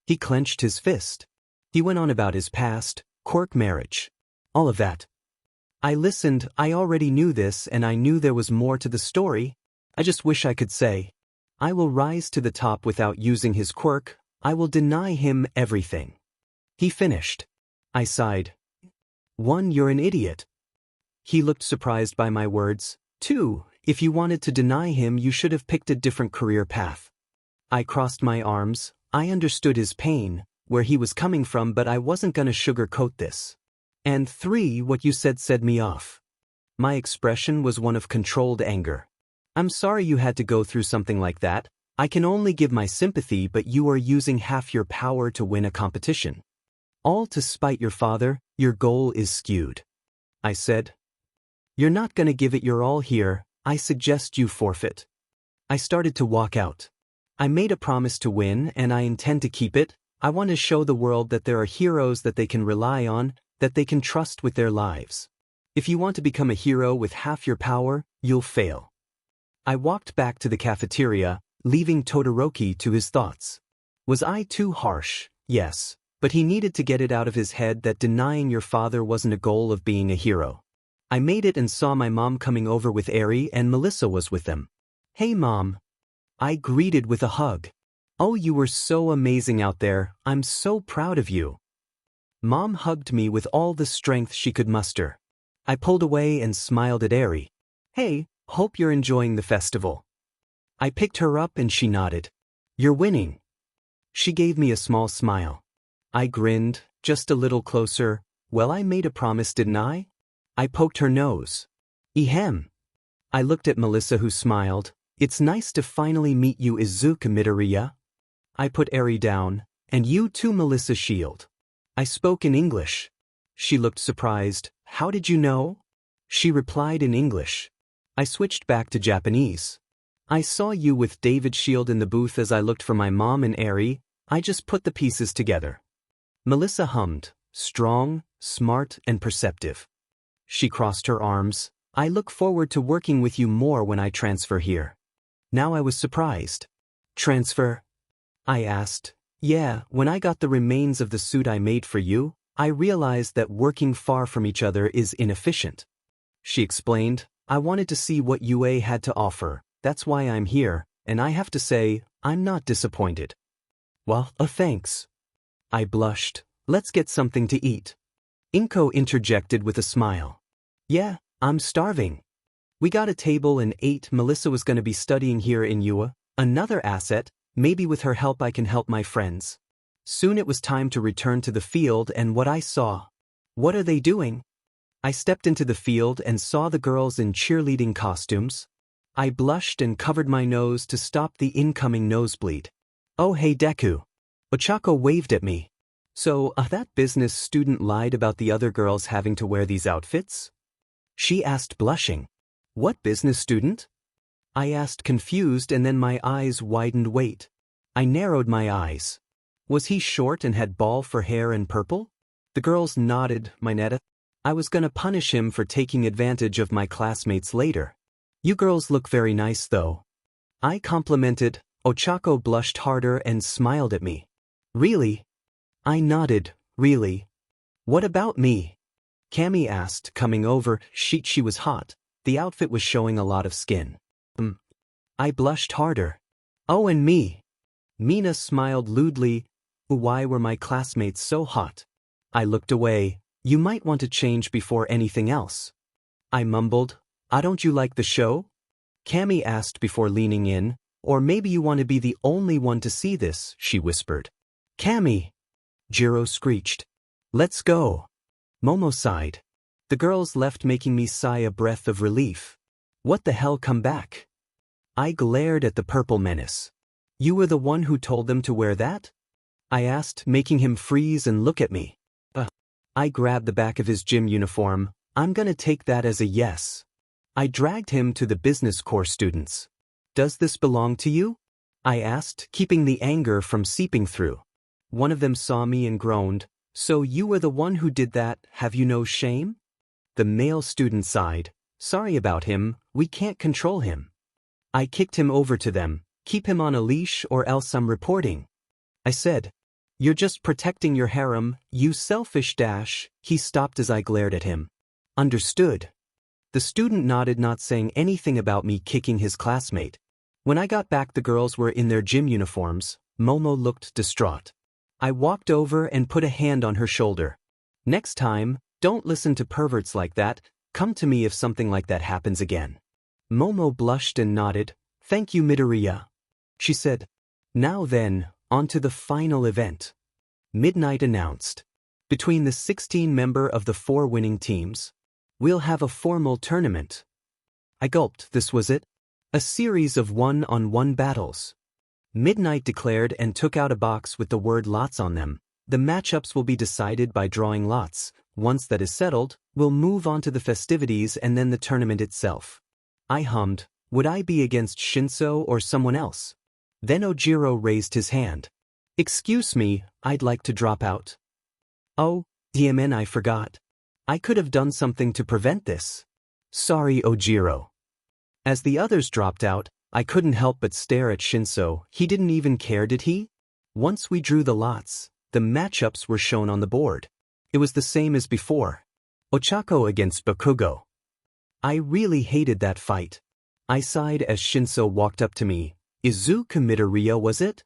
Speaker 1: He clenched his fist. He went on about his past, Quirk marriage. All of that. I listened. I already knew this, and I knew there was more to the story. I just wish I could say, I will rise to the top without using his quirk. I will deny him everything. He finished. I sighed. 1. You're an idiot. He looked surprised by my words. 2. If you wanted to deny him, you should have picked a different career path. I crossed my arms. I understood his pain, where he was coming from, but I wasn't gonna sugarcoat this. And 3. What you said set me off. My expression was one of controlled anger. I'm sorry you had to go through something like that. I can only give my sympathy, but you are using half your power to win a competition. All to spite your father. Your goal is skewed. I said. You're not gonna give it your all here. I suggest you forfeit. I started to walk out. I made a promise to win, and I intend to keep it. I want to show the world that there are heroes that they can rely on, that they can trust with their lives. If you want to become a hero with half your power, you'll fail. I walked back to the cafeteria, leaving Todoroki to his thoughts. Was I too harsh? Yes, but he needed to get it out of his head that denying your father wasn't a goal of being a hero. I made it and saw my mom coming over with Eri, and Melissa was with them. Hey Mom. I greeted with a hug. Oh, you were so amazing out there. I'm so proud of you. Mom hugged me with all the strength she could muster. I pulled away and smiled at Eri. Hey, hope you're enjoying the festival. I picked her up and she nodded. You're winning. She gave me a small smile. I grinned, just a little closer. Well, I made a promise, didn't I? I poked her nose. Ehem. I looked at Melissa, who smiled. It's nice to finally meet you, Izuku Midoriya. I put Eri down. And you too, Melissa Shield. I spoke in English. She looked surprised. How did you know? She replied in English. I switched back to Japanese. I saw you with David Shield in the booth. As I looked for my mom and Eri, I just put the pieces together. Melissa hummed, strong, smart, and perceptive. She crossed her arms. I look forward to working with you more when I transfer here. Now I was surprised. Transfer? I asked. Yeah, when I got the remains of the suit I made for you, I realized that working far from each other is inefficient. She explained. I wanted to see what UA had to offer. That's why I'm here, and I have to say, I'm not disappointed. Well, thanks. I blushed. Let's get something to eat. Inko interjected with a smile. Yeah, I'm starving. We got a table and ate. Melissa was going to be studying here in UA. Another asset. Maybe with her help I can help my friends. Soon it was time to return to the field, and what I saw. What are they doing? I stepped into the field and saw the girls in cheerleading costumes. I blushed and covered my nose to stop the incoming nosebleed. Oh hey Deku. Ochako waved at me. So, that business student lied about the other girls having to wear these outfits? She asked, blushing. What business student? I asked, confused, and then my eyes widened. Wait. I narrowed my eyes. Was he short and had ball for hair and purple? The girls nodded. Mineta. I was gonna punish him for taking advantage of my classmates later. You girls look very nice though. I complimented. Ochako blushed harder and smiled at me. Really? I nodded. Really? What about me? Cammy asked, coming over. She was hot. The outfit was showing a lot of skin. I blushed harder. Oh, and me. Mina smiled lewdly. Why were my classmates so hot? I looked away. You might want to change before anything else. I mumbled. Don't you like the show? Cammy asked before leaning in. Or maybe you want to be the only one to see this, she whispered. Cammy! Jiro screeched. Let's go. Momo sighed. The girls left, making me sigh a breath of relief. What the hell, come back? I glared at the purple menace. You were the one who told them to wear that? I asked, making him freeze and look at me. I grabbed the back of his gym uniform. I'm gonna take that as a yes. I dragged him to the business course students. Does this belong to you? I asked, keeping the anger from seeping through. One of them saw me and groaned. So you were the one who did that, have you no shame? The male student sighed. Sorry about him, we can't control him. I kicked him over to them. Keep him on a leash or else I'm reporting. I said. You're just protecting your harem, you selfish dash. He stopped as I glared at him. Understood. The student nodded, not saying anything about me kicking his classmate. When I got back, the girls were in their gym uniforms. Momo looked distraught. I walked over and put a hand on her shoulder. Next time, don't listen to perverts like that. Come to me if something like that happens again. Momo blushed and nodded. Thank you, Midoriya. She said. Now then, on to the final event. Midnight announced. Between the 16 members of the 4 winning teams, we'll have a formal tournament. I gulped. This was it? A series of one-on-one battles. Midnight declared and took out a box with the word lots on them. The matchups will be decided by drawing lots. Once that is settled, we'll move on to the festivities and then the tournament itself. I hummed. Would I be against Shinso or someone else? Then Ojiro raised his hand. Excuse me, I'd like to drop out. Oh, DMN, I forgot. I could have done something to prevent this. Sorry, Ojiro. As the others dropped out, I couldn't help but stare at Shinso. He didn't even care, did he? Once we drew the lots, the matchups were shown on the board. It was the same as before. Ochako against Bakugo. I really hated that fight. I sighed as Shinso walked up to me. Izuku Midoriya, was it?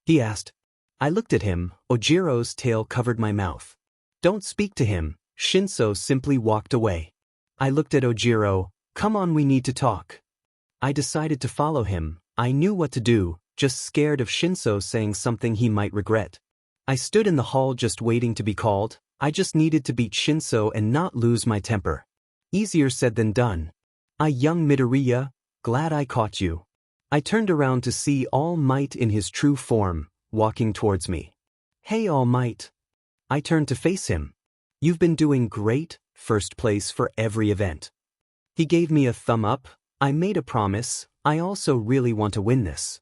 Speaker 1: He asked. I looked at him. Ojiro's tail covered my mouth. Don't speak to him. Shinso simply walked away. I looked at Ojiro. Come on, we need to talk. I decided to follow him. I knew what to do, just scared of Shinso saying something he might regret. I stood in the hall just waiting to be called. I just needed to beat Shinso and not lose my temper. Easier said than done. Young Midoriya, glad I caught you. I turned around to see All Might in his true form, walking towards me. Hey, All Might. I turned to face him. You've been doing great, first place for every event. He gave me a thumb up. I made a promise. I also really want to win this.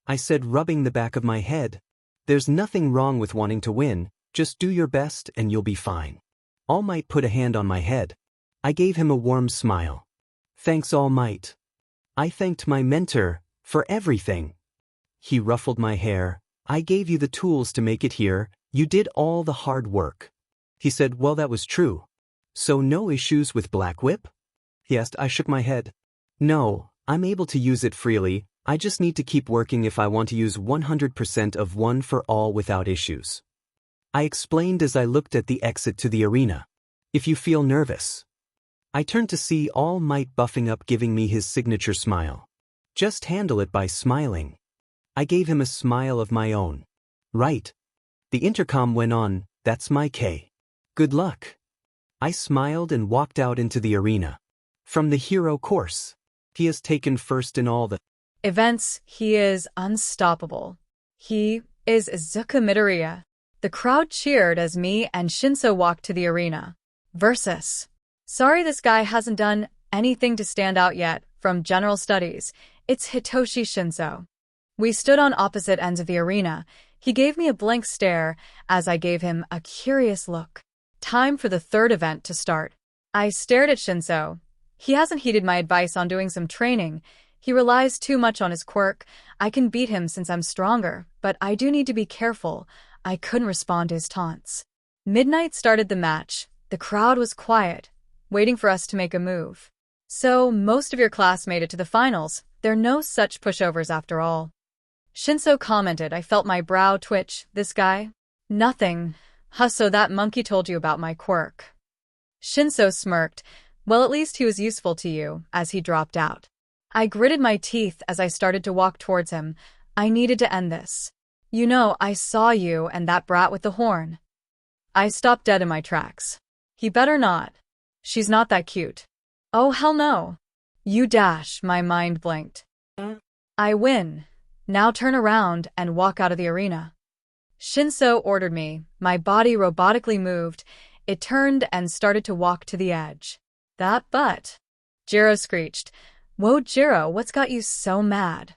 Speaker 1: I said, rubbing the back of my head. There's nothing wrong with wanting to win, just do your best and you'll be fine. All Might put a hand on my head. I gave him a warm smile. Thanks, All Might. I thanked my mentor for everything. He ruffled my hair. I gave you the tools to make it here, you did all the hard work. He said, well, that was true. So no issues with Black Whip? He asked. I shook my head. No, I'm able to use it freely, I just need to keep working if I want to use 100% of One for All without issues. I explained as I looked at the exit to the arena. If you feel nervous. I turned to see All Might buffing up, giving me his signature smile. Just handle it by smiling. I gave him a smile of my own. Right. The intercom went on, that's my K. Good luck. I smiled and walked out into the arena. From the hero course. He has taken first in all the
Speaker 2: events. He is unstoppable. He is Izuku Midoriya. The crowd cheered as me and Shinso walked to the arena. Versus. Sorry, this guy hasn't done anything to stand out yet. From general studies, it's Hitoshi Shinso. We stood on opposite ends of the arena. He gave me a blank stare as I gave him a curious look. Time for the third event to start. I stared at Shinso. He hasn't heeded my advice on doing some training. He relies too much on his quirk. I can beat him since I'm stronger, but I do need to be careful. I couldn't respond to his taunts. Midnight started the match. The crowd was quiet, waiting for us to make a move. So, most of your class made it to the finals. There are no such pushovers after all. Shinso commented. I felt my brow twitch. This guy? Nothing. Huh, so that monkey told you about my quirk. Shinso smirked. Well, at least he was useful to you, as he dropped out. I gritted my teeth as I started to walk towards him. I needed to end this. You know, I saw you and that brat with the horn. I stopped dead in my tracks. He better not. She's not that cute. Oh, hell no. You dash, my mind blinked. I win. Now turn around and walk out of the arena. Shinso ordered me. My body robotically moved. It turned and started to walk to the edge. That butt. Jiro screeched. Whoa, Jiro, what's got you so mad?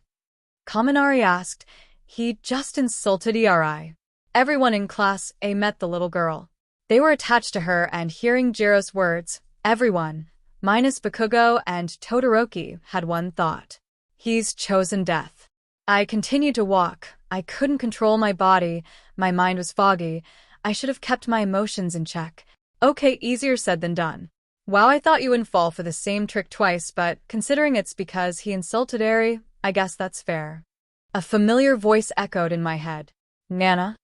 Speaker 2: Kaminari asked. He just insulted Eri. Everyone in Class A met the little girl. They were attached to her, and hearing Jiro's words, everyone, minus Bakugo and Todoroki, had one thought. He's chosen death. I continued to walk. I couldn't control my body. My mind was foggy. I should have kept my emotions in check. Okay, easier said than done. Wow, I thought you wouldn't fall for the same trick twice, but considering it's because he insulted Eri, I guess that's fair. A familiar voice echoed in my head. Nana?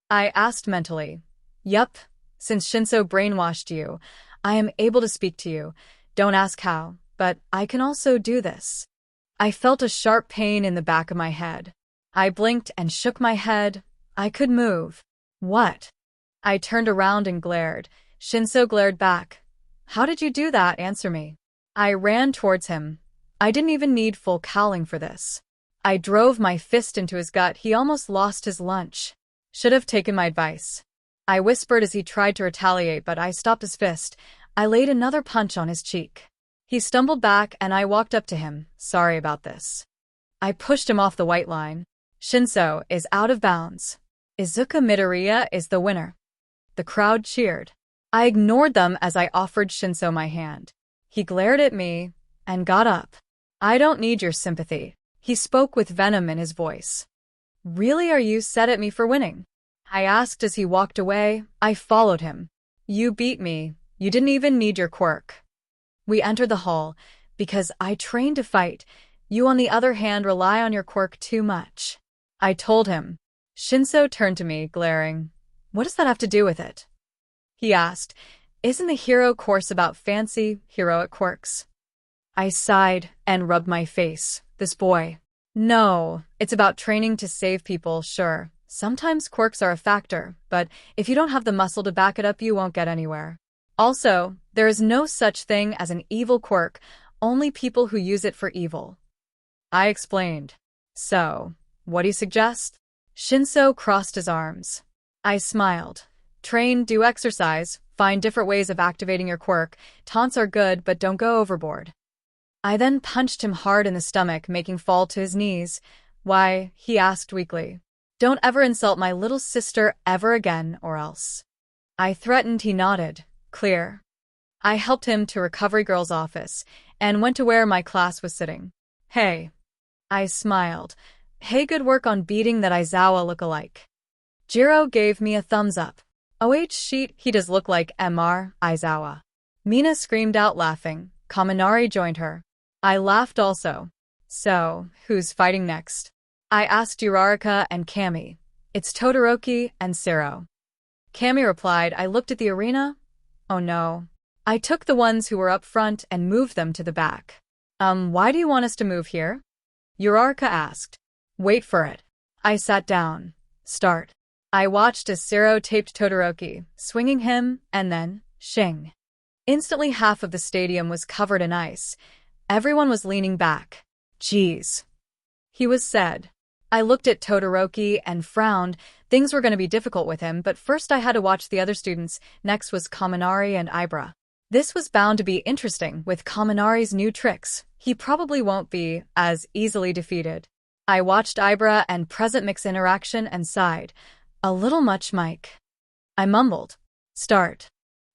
Speaker 2: I asked mentally. Yup. Since Shinso brainwashed you, I am able to speak to you. Don't ask how, but I can also do this. I felt a sharp pain in the back of my head. I blinked and shook my head. I could move. What? I turned around and glared. Shinso glared back. How did you do that? Answer me. I ran towards him. I didn't even need full cowling for this. I drove my fist into his gut. He almost lost his lunch. Should have taken my advice. I whispered as he tried to retaliate, but I stopped his fist. I laid another punch on his cheek. He stumbled back and I walked up to him. Sorry about this. I pushed him off the white line. Shinso is out of bounds. Izuku Midoriya is the winner. The crowd cheered. I ignored them as I offered Shinso my hand. He glared at me and got up. I don't need your sympathy. He spoke with venom in his voice. Really, are you set at me for winning? I asked as he walked away. I followed him. You beat me. You didn't even need your quirk. We entered the hall. Because I trained to fight. You, on the other hand, rely on your quirk too much. I told him. Shinso turned to me, glaring. What does that have to do with it? He asked. Isn't the hero course about fancy, heroic quirks? I sighed and rubbed my face. This boy. No, it's about training to save people, sure. Sometimes quirks are a factor, but if you don't have the muscle to back it up, you won't get anywhere. Also, there is no such thing as an evil quirk, only people who use it for evil. I explained. So, what do you suggest? Shinso crossed his arms. I smiled. Train, do exercise, find different ways of activating your quirk. Taunts are good, but don't go overboard. I then punched him hard in the stomach, making fall to his knees. Why, he asked weakly. Don't ever insult my little sister ever again, or else. I threatened. He nodded. Clear. I helped him to Recovery Girl's office, and went to where my class was sitting. Hey. I smiled. Hey, good work on beating that Aizawa look-alike. Jiro gave me a thumbs up. Oh shit, he does look like Mr. Aizawa. Mina screamed out laughing. Kaminari joined her. I laughed also. So, who's fighting next? I asked Uraraka and Kami. It's Todoroki and Sero. Kami replied. I looked at the arena. Oh no. I took the ones who were up front and moved them to the back. Why do you want us to move here? Uraraka asked. Wait for it. I sat down. Start. I watched as Sero taped Todoroki, swinging him, and then, shing. Instantly half of the stadium was covered in ice. Everyone was leaning back. Geez. He was said. I looked at Todoroki and frowned. Things were going to be difficult with him, but first I had to watch the other students. Next was Kaminari and Ibra. This was bound to be interesting. With Kaminari's new tricks, he probably won't be as easily defeated. I watched Ibra and Present Mix interaction and sighed. A little much, Mike. I mumbled. Start.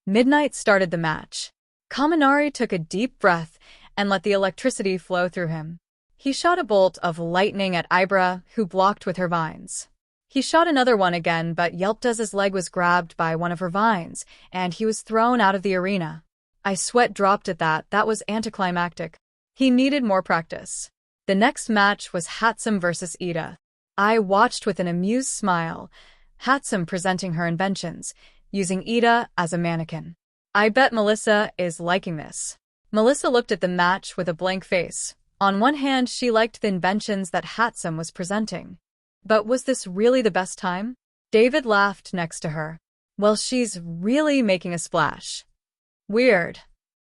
Speaker 2: Midnight started the match. Kaminari took a deep breath and let the electricity flow through him. He shot a bolt of lightning at Ibra, who blocked with her vines. He shot another one again, but yelped as his leg was grabbed by one of her vines, and he was thrown out of the arena. I sweat dropped at that. That was anticlimactic. He needed more practice. The next match was Hatsum versus Ida. I watched with an amused smile. Hatsum presenting her inventions, using Ida as a mannequin. I bet Melissa is liking this. Melissa looked at the match with a blank face. On one hand, she liked the inventions that Hatsum was presenting. But was this really the best time? David laughed next to her. Well, she's really making a splash. Weird.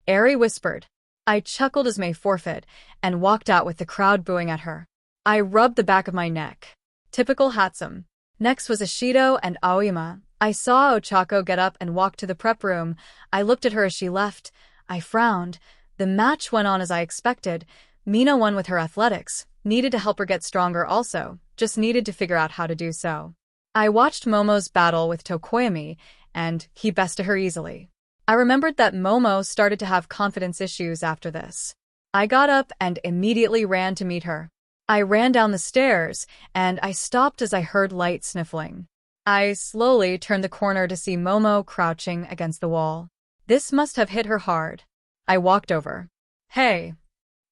Speaker 2: Eri whispered. I chuckled as May forfeit and walked out with the crowd booing at her. I rubbed the back of my neck. Typical Hatsum. Next was Ishido and Aoyama. I saw Ochako get up and walk to the prep room. I looked at her as she left. I frowned. The match went on as I expected. Mina won with her athletics. Needed to help her get stronger also. Just needed to figure out how to do so. I watched Momo's battle with Tokoyami, and he bested her easily. I remembered that Momo started to have confidence issues after this. I got up and immediately ran to meet her. I ran down the stairs, and I stopped as I heard light sniffling. I slowly turned the corner to see Momo crouching against the wall. This must have hit her hard. I walked over. "Hey."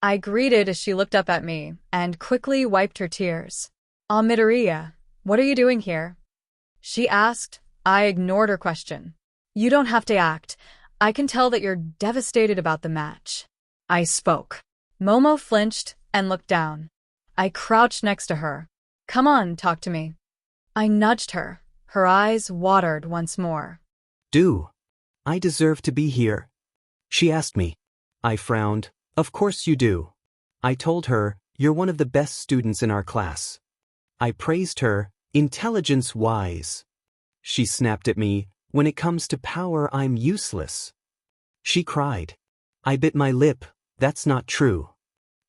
Speaker 2: I greeted as she looked up at me, and quickly wiped her tears. "Midoriya, what are you doing here?" she asked. I ignored her question. "You don't have to act. I can tell that you're devastated about the match." I spoke. Momo flinched and looked down. I crouched next to her. "Come on, talk to me." I nudged her. Her eyes watered once more.
Speaker 1: "Do I deserve to be here?" she asked me. I frowned. "Of course you do." I told her, "You're one of the best students in our class." I praised her, intelligence-wise. She snapped at me, "When it comes to power, I'm useless." She cried. I bit my lip. "That's not true."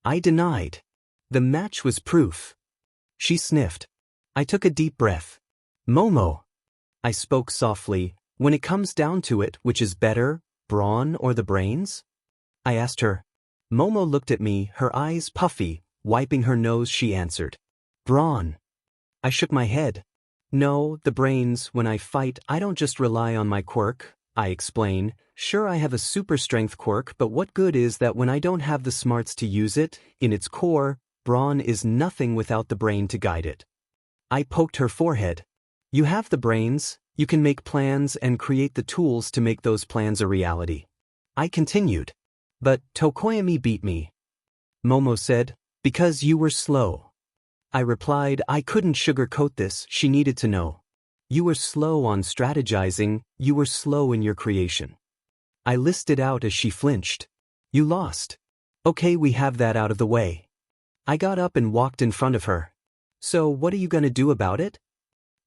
Speaker 1: I denied. The match was proof. She sniffed. I took a deep breath. "Momo," I spoke softly, "when it comes down to it, which is better, brawn or the brains?" I asked her. Momo looked at me, her eyes puffy. Wiping her nose, she answered, "Brawn." I shook my head. "No, the brains. When I fight, I don't just rely on my quirk," I explain. "Sure, I have a super strength quirk, but what good is that when I don't have the smarts to use it? In its core, brawn is nothing without the brain to guide it." I poked her forehead. "You have the brains, you can make plans and create the tools to make those plans a reality." I continued. "But Tokoyami beat me." Momo said, "Because you were slow." I replied, "I couldn't sugarcoat this, she needed to know. You were slow on strategizing, you were slow in your creation." I listed out as she flinched. "You lost." "Okay, we have that out of the way." I got up and walked in front of her. "So what are you going to do about it?"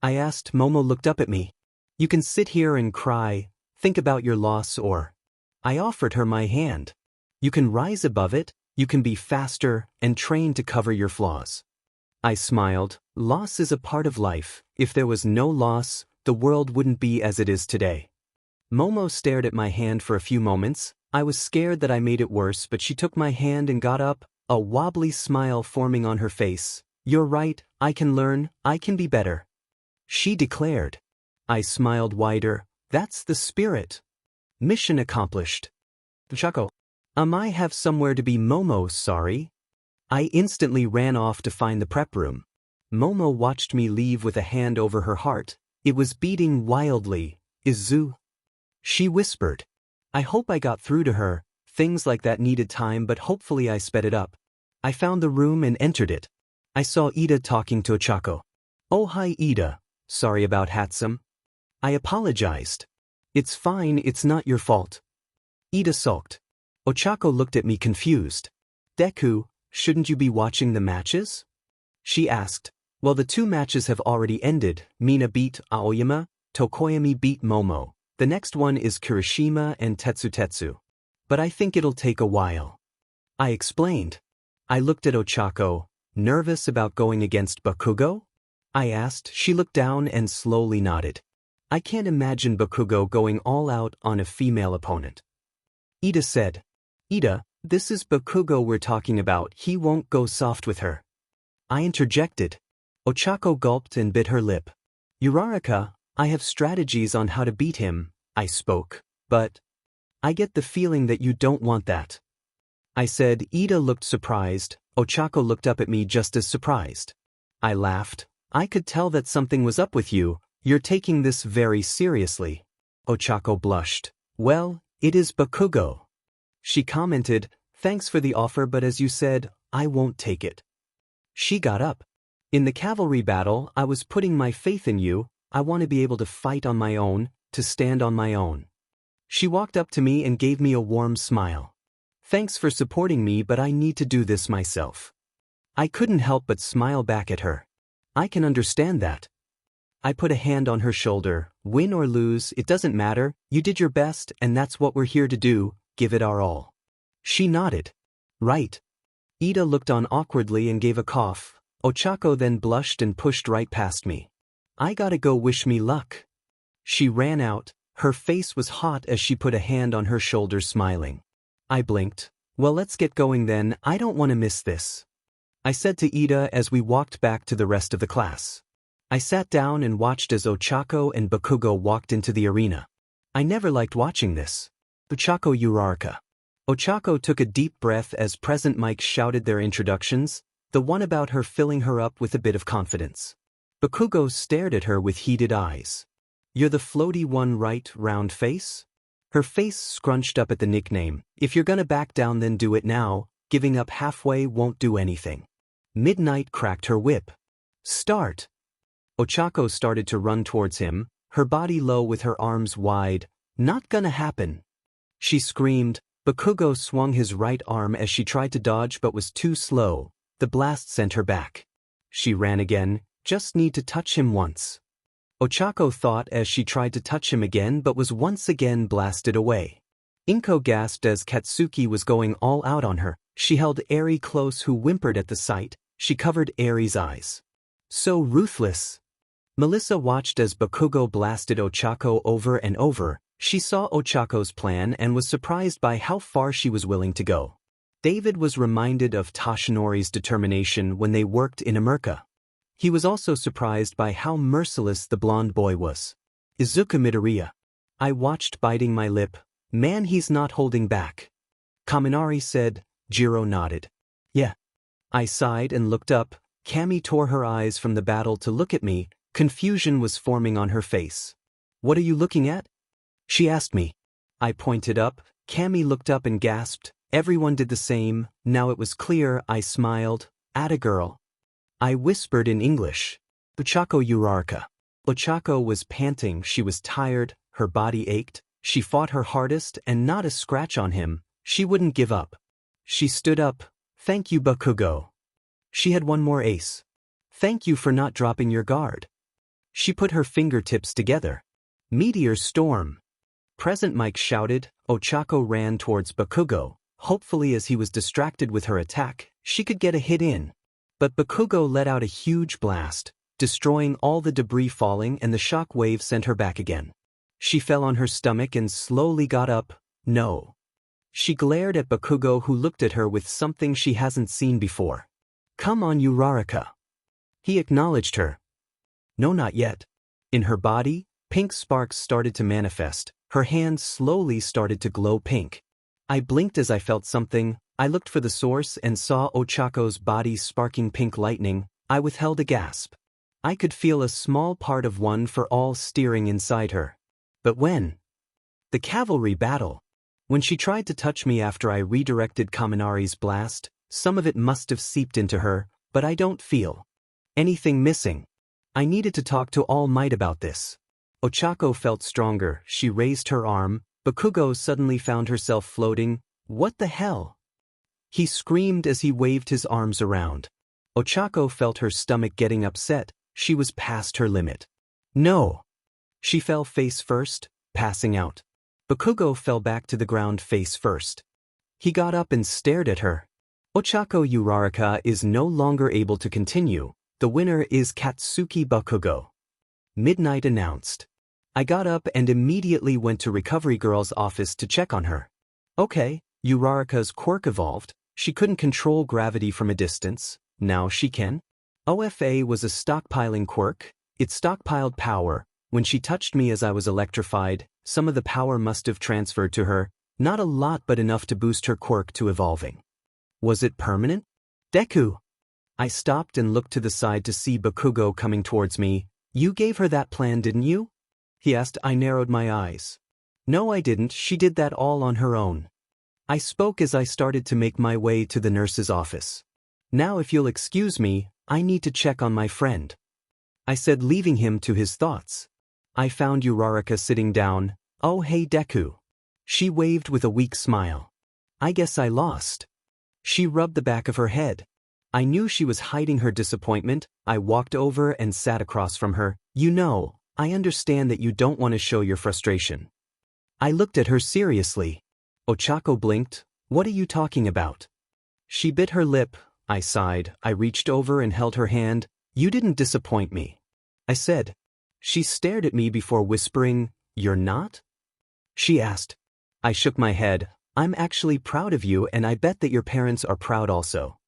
Speaker 1: I asked. Momo looked up at me. "You can sit here and cry, think about your loss, or—" I offered her my hand. "You can rise above it, you can be faster, and train to cover your flaws." I smiled. "Loss is a part of life. If there was no loss, the world wouldn't be as it is today." Momo stared at my hand for a few moments. I was scared that I made it worse, but she took my hand and got up, a wobbly smile forming on her face. "You're right, I can learn, I can be better," she declared. I smiled wider. "That's the spirit." Mission accomplished. Chuckle. I have somewhere to be." "Momo, sorry." I instantly ran off to find the prep room. Momo watched me leave with a hand over her heart. It was beating wildly. "Izu," she whispered. I hope I got through to her. Things like that needed time, but hopefully I sped it up. I found the room and entered it. I saw Ida talking to Ochako. "Oh, hi Ida. Sorry about Hatsum." I apologized. "It's fine, it's not your fault." Ida sulked. Ochako looked at me confused. "Deku, shouldn't you be watching the matches?" she asked. "Well, the 2 matches have already ended. Mina beat Aoyama, Tokoyami beat Momo. The next one is Kirishima and Tetsu. But I think it'll take a while." I explained. I looked at Ochako. "Nervous about going against Bakugo?" I asked. She looked down and slowly nodded. "I can't imagine Bakugo going all out on a female opponent." Ida said, "Ida, this is Bakugo we're talking about. He won't go soft with her." I interjected. Ochako gulped and bit her lip. "Uraraka, I have strategies on how to beat him," I spoke. "But I get the feeling that you don't want that." I said. Ida looked surprised. Ochako looked up at me just as surprised. I laughed. "I could tell that something was up with you. You're taking this very seriously." Ochako blushed. "Well, it is Bakugo." She commented, "Thanks for the offer, but as you said, I won't take it." She got up. "In the cavalry battle, I was putting my faith in you. I want to be able to fight on my own, to stand on my own." She walked up to me and gave me a warm smile. "Thanks for supporting me, but I need to do this myself." I couldn't help but smile back at her. I can understand that. I put a hand on her shoulder. Win or lose, it doesn't matter, you did your best and that's what we're here to do, give it our all. She nodded. Right. Ida looked on awkwardly and gave a cough. Ochako then blushed and pushed right past me. I gotta go, wish me luck. She ran out, her face was hot as she put a hand on her shoulder, smiling. I blinked. Well, let's get going then, I don't want to miss this, I said to Ida as we walked back to the rest of the class. I sat down and watched as Ochako and Bakugo walked into the arena. I never liked watching this. Ochako Uraraka. Ochako took a deep breath as Present Mike shouted their introductions, the one about her filling her up with a bit of confidence. Bakugo stared at her with heated eyes. You're the floaty one, right, round face? Her face scrunched up at the nickname. If you're gonna back down then do it now, giving up halfway won't do anything. Midnight cracked her whip. Start! Ochako started to run towards him, her body low with her arms wide. Not gonna happen. She screamed. Bakugo swung his right arm as she tried to dodge but was too slow. The blast sent her back. She ran again, just need to touch him once. Ochako thought as she tried to touch him again but was once again blasted away. Inko gasped as Katsuki was going all out on her. She held Eri close, who whimpered at the sight. She covered Eri's eyes. So ruthless. Melissa watched as Bakugo blasted Ochako over and over. She saw Ochako's plan and was surprised by how far she was willing to go. David was reminded of Toshinori's determination when they worked in America. He was also surprised by how merciless the blonde boy was. Izuku Midoriya. I watched, biting my lip. Man, he's not holding back. Kaminari said. Jiro nodded. Yeah. I sighed and looked up. Kami tore her eyes from the battle to look at me. Confusion was forming on her face. What are you looking at? She asked me. I pointed up. Kami looked up and gasped. Everyone did the same. Now it was clear. I smiled. Atta girl. I whispered in English. Ochako Uraraka. Ochako was panting. She was tired. Her body ached. She fought her hardest and not a scratch on him. She wouldn't give up. She stood up. Thank you, Bakugo. She had one more ace. Thank you for not dropping your guard. She put her fingertips together. Meteor storm. Present Mike shouted. Ochako ran towards Bakugo. Hopefully, as he was distracted with her attack, she could get a hit in. But Bakugo let out a huge blast, destroying all the debris falling, and the shock wave sent her back again. She fell on her stomach and slowly got up. No. She glared at Bakugo, who looked at her with something she hasn't seen before. Come on, Uraraka. He acknowledged her. No, not yet. In her body, pink sparks started to manifest. Her hands slowly started to glow pink. I blinked as I felt something. I looked for the source and saw Ochako's body sparking pink lightning. I withheld a gasp. I could feel a small part of one for all steering inside her. But when? The cavalry battle. When she tried to touch me after I redirected Kaminari's blast, some of it must have seeped into her, but I don't feel anything missing. I needed to talk to All Might about this. Ochako felt stronger. She raised her arm. Bakugo suddenly found herself floating. What the hell? He screamed as he waved his arms around. Ochako felt her stomach getting upset. She was past her limit. No. She fell face first, passing out. Bakugo fell back to the ground face first. He got up and stared at her. Ochako Uraraka is no longer able to continue. The winner is Katsuki Bakugo. Midnight announced. I got up and immediately went to Recovery Girl's office to check on her. Okay, Uraraka's quirk evolved. She couldn't control gravity from a distance. Now she can. OFA was a stockpiling quirk. It stockpiled power. When she touched me as I was electrified, some of the power must have transferred to her. Not a lot, but enough to boost her quirk to evolving. Was it permanent? Deku. I stopped and looked to the side to see Bakugo coming towards me. You gave her that plan, didn't you? He asked. I narrowed my eyes. No, I didn't. She did that all on her own. I spoke as I started to make my way to the nurse's office. Now, if you'll excuse me, I need to check on my friend, I said, leaving him to his thoughts. I found Uraraka sitting down. Oh, hey, Deku. She waved with a weak smile. I guess I lost. She rubbed the back of her head. I knew she was hiding her disappointment. I walked over and sat across from her. You know, I understand that you don't want to show your frustration. I looked at her seriously. Ochako blinked. What are you talking about? She bit her lip. I sighed. I reached over and held her hand. You didn't disappoint me, I said. She stared at me before whispering, You're not? She asked. I shook my head. I'm actually proud of you, and I bet that your parents are proud also.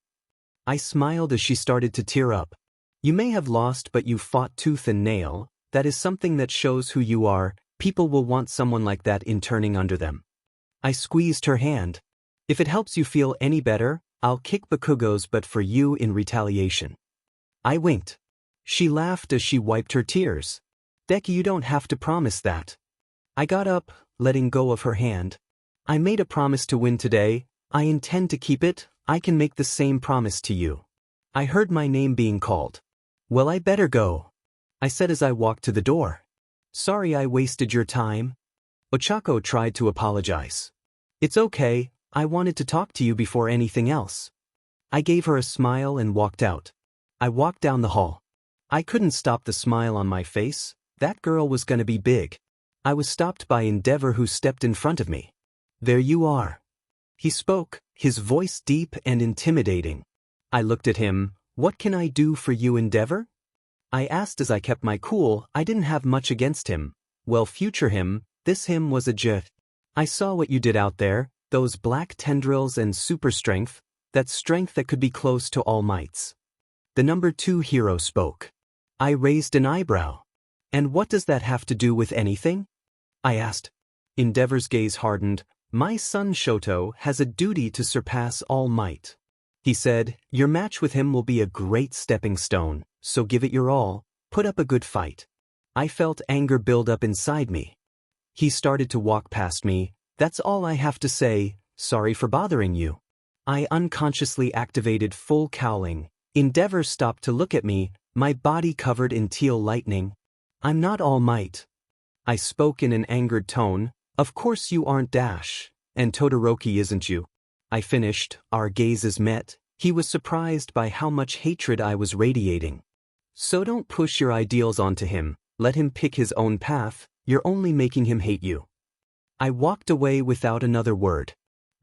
Speaker 1: I smiled as she started to tear up. You may have lost, but you fought tooth and nail. That is something that shows who you are. People will want someone like that in turning under them. I squeezed her hand. If it helps you feel any better, I'll kick Bakugo's butt for you in retaliation. I winked. She laughed as she wiped her tears. Deku, you don't have to promise that. I got up, letting go of her hand. I made a promise to win today. I intend to keep it. I can make the same promise to you. I heard my name being called. Well, I better go, I said as I walked to the door. Sorry I wasted your time. Ochako tried to apologize. It's okay, I wanted to talk to you before anything else. I gave her a smile and walked out. I walked down the hall. I couldn't stop the smile on my face. That girl was gonna be big. I was stopped by Endeavor, who stepped in front of me. There you are. He spoke, his voice deep and intimidating. I looked at him. What can I do for you, Endeavor? I asked as I kept my cool. I didn't have much against him. Well, future him, this him was a j. I saw what you did out there, those black tendrils and super strength, that strength that could be close to All Mights. The number 2 hero spoke. I raised an eyebrow. And what does that have to do with anything? I asked. Endeavor's gaze hardened. My son Shoto has a duty to surpass All Might. He said, your match with him will be a great stepping stone, so give it your all, put up a good fight. I felt anger build up inside me. He started to walk past me. That's all I have to say, sorry for bothering you. I unconsciously activated full cowling. Endeavor stopped to look at me, my body covered in teal lightning. I'm not All Might. I spoke in an angered tone. Of course you aren't Dash, and Todoroki isn't you. I finished, our gazes met. He was surprised by how much hatred I was radiating. So don't push your ideals onto him, let him pick his own path, you're only making him hate you. I walked away without another word.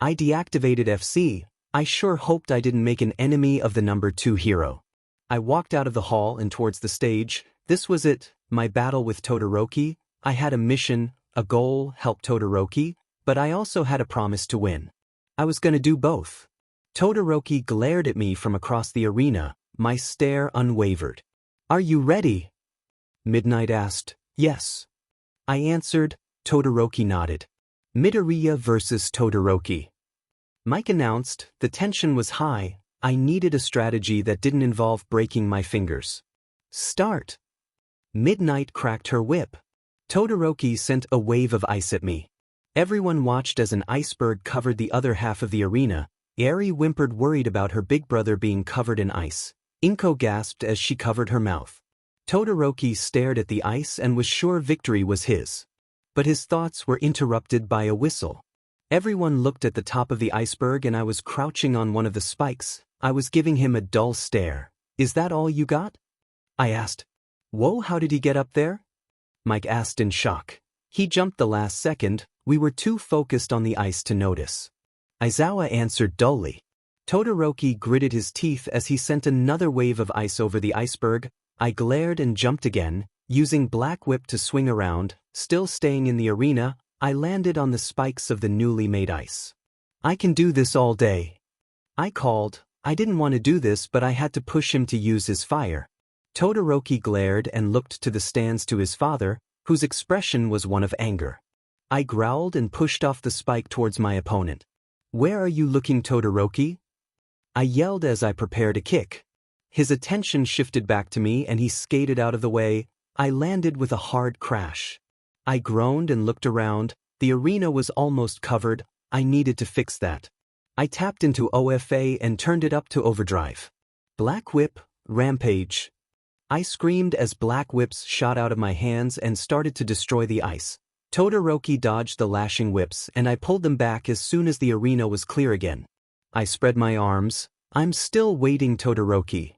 Speaker 1: I deactivated FC, I sure hoped I didn't make an enemy of the number 2 hero. I walked out of the hall and towards the stage. This was it, my battle with Todoroki. I had a mission, a goal, help Todoroki, but I also had a promise to win. I was gonna do both. Todoroki glared at me from across the arena, my stare unwavered. Are you ready? Midnight asked. Yes. I answered. Todoroki nodded. Midoriya versus Todoroki. Mike announced. The tension was high. I needed a strategy that didn't involve breaking my fingers. Start. Midnight cracked her whip. Todoroki sent a wave of ice at me. Everyone watched as an iceberg covered the other half of the arena. Eri whimpered, worried about her big brother being covered in ice. Inko gasped as she covered her mouth. Todoroki stared at the ice and was sure victory was his. But his thoughts were interrupted by a whistle. Everyone looked at the top of the iceberg and I was crouching on one of the spikes. I was giving him a dull stare. Is that all you got? I asked. Whoa, how did he get up there? Mike asked in shock. He jumped the last second. We were too focused on the ice to notice. Aizawa answered dully. Todoroki gritted his teeth as he sent another wave of ice over the iceberg. I glared and jumped again, using Black Whip to swing around. Still staying in the arena, I landed on the spikes of the newly made ice. I can do this all day. I called. I didn't want to do this, but I had to push him to use his fire. Todoroki glared and looked to the stands to his father, whose expression was one of anger. I growled and pushed off the spike towards my opponent. Where are you looking, Todoroki? I yelled as I prepared a kick. His attention shifted back to me and he skated out of the way. I landed with a hard crash. I groaned and looked around. The arena was almost covered. I needed to fix that. I tapped into OFA and turned it up to overdrive. Black Whip, Rampage. I screamed as Black Whips shot out of my hands and started to destroy the ice. Todoroki dodged the lashing whips and I pulled them back as soon as the arena was clear again. I spread my arms. I'm still waiting, Todoroki,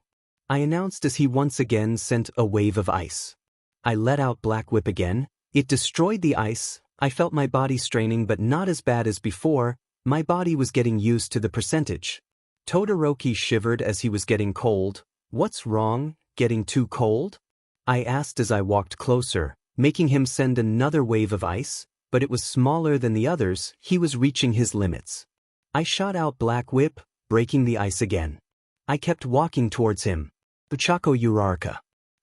Speaker 1: I announced as he once again sent a wave of ice. I let out Black Whip again. It destroyed the ice. I felt my body straining, but not as bad as before. My body was getting used to the percentage. Todoroki shivered as he was getting cold. What's wrong, getting too cold? I asked as I walked closer, making him send another wave of ice, but it was smaller than the others. He was reaching his limits. I shot out Black Whip, breaking the ice again. I kept walking towards him. Ochako Uraraka.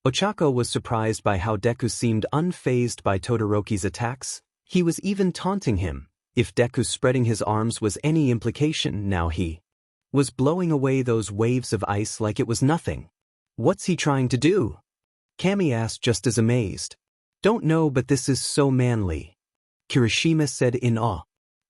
Speaker 1: Ochako was surprised by how Deku seemed unfazed by Todoroki's attacks. He was even taunting him. If Deku spreading his arms was any implication, now he was blowing away those waves of ice like it was nothing. What's he trying to do? Kami asked, just as amazed. Don't know, but this is so manly, Kirishima said in awe.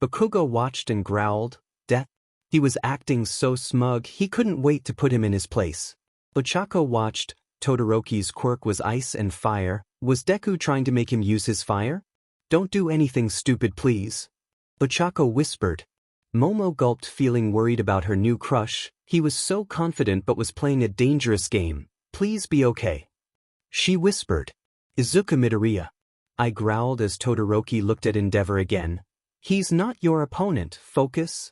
Speaker 1: Bakugo watched and growled. Death. He was acting so smug he couldn't wait to put him in his place. Ochako watched. Todoroki's quirk was ice and fire. Was Deku trying to make him use his fire? Don't do anything stupid, please, Ochako whispered. Momo gulped, feeling worried about her new crush. He was so confident but was playing a dangerous game. Please be okay, she whispered. Izuku Midoriya. I growled as Todoroki looked at Endeavor again. He's not your opponent, focus.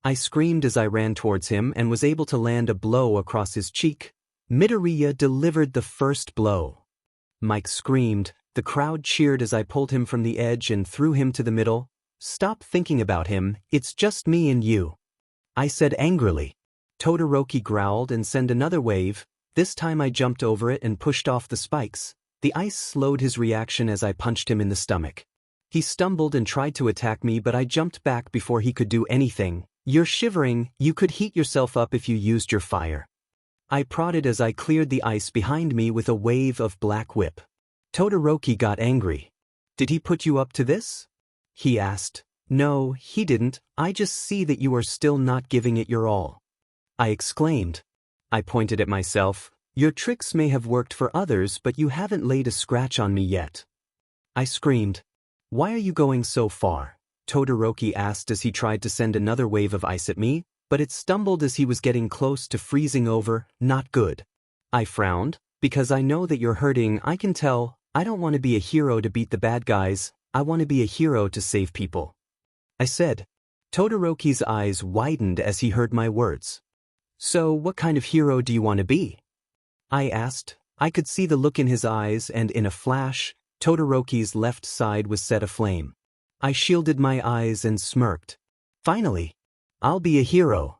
Speaker 1: I screamed as I ran towards him and was able to land a blow across his cheek. Midoriya delivered the first blow. Mike screamed. The crowd cheered as I pulled him from the edge and threw him to the middle. Stop thinking about him, it's just me and you, I said angrily. Todoroki growled and sent another wave. This time I jumped over it and pushed off the spikes. The ice slowed his reaction as I punched him in the stomach. He stumbled and tried to attack me, but I jumped back before he could do anything. You're shivering, you could heat yourself up if you used your fire, I prodded as I cleared the ice behind me with a wave of Black Whip. Todoroki got angry. Did he put you up to this? He asked. No, he didn't. I just see that you are still not giving it your all, I exclaimed. I pointed at myself. Your tricks may have worked for others, but you haven't laid a scratch on me yet, I screamed. Why are you going so far? Todoroki asked as he tried to send another wave of ice at me, but it stumbled as he was getting close to freezing over. Not good. I frowned. Because I know that you're hurting, I can tell. I don't want to be a hero to beat the bad guys. I want to be a hero to save people, I said. Todoroki's eyes widened as he heard my words. So what kind of hero do you want to be? I asked. I could see the look in his eyes, and in a flash, Todoroki's left side was set aflame. I shielded my eyes and smirked. Finally, I'll be a hero,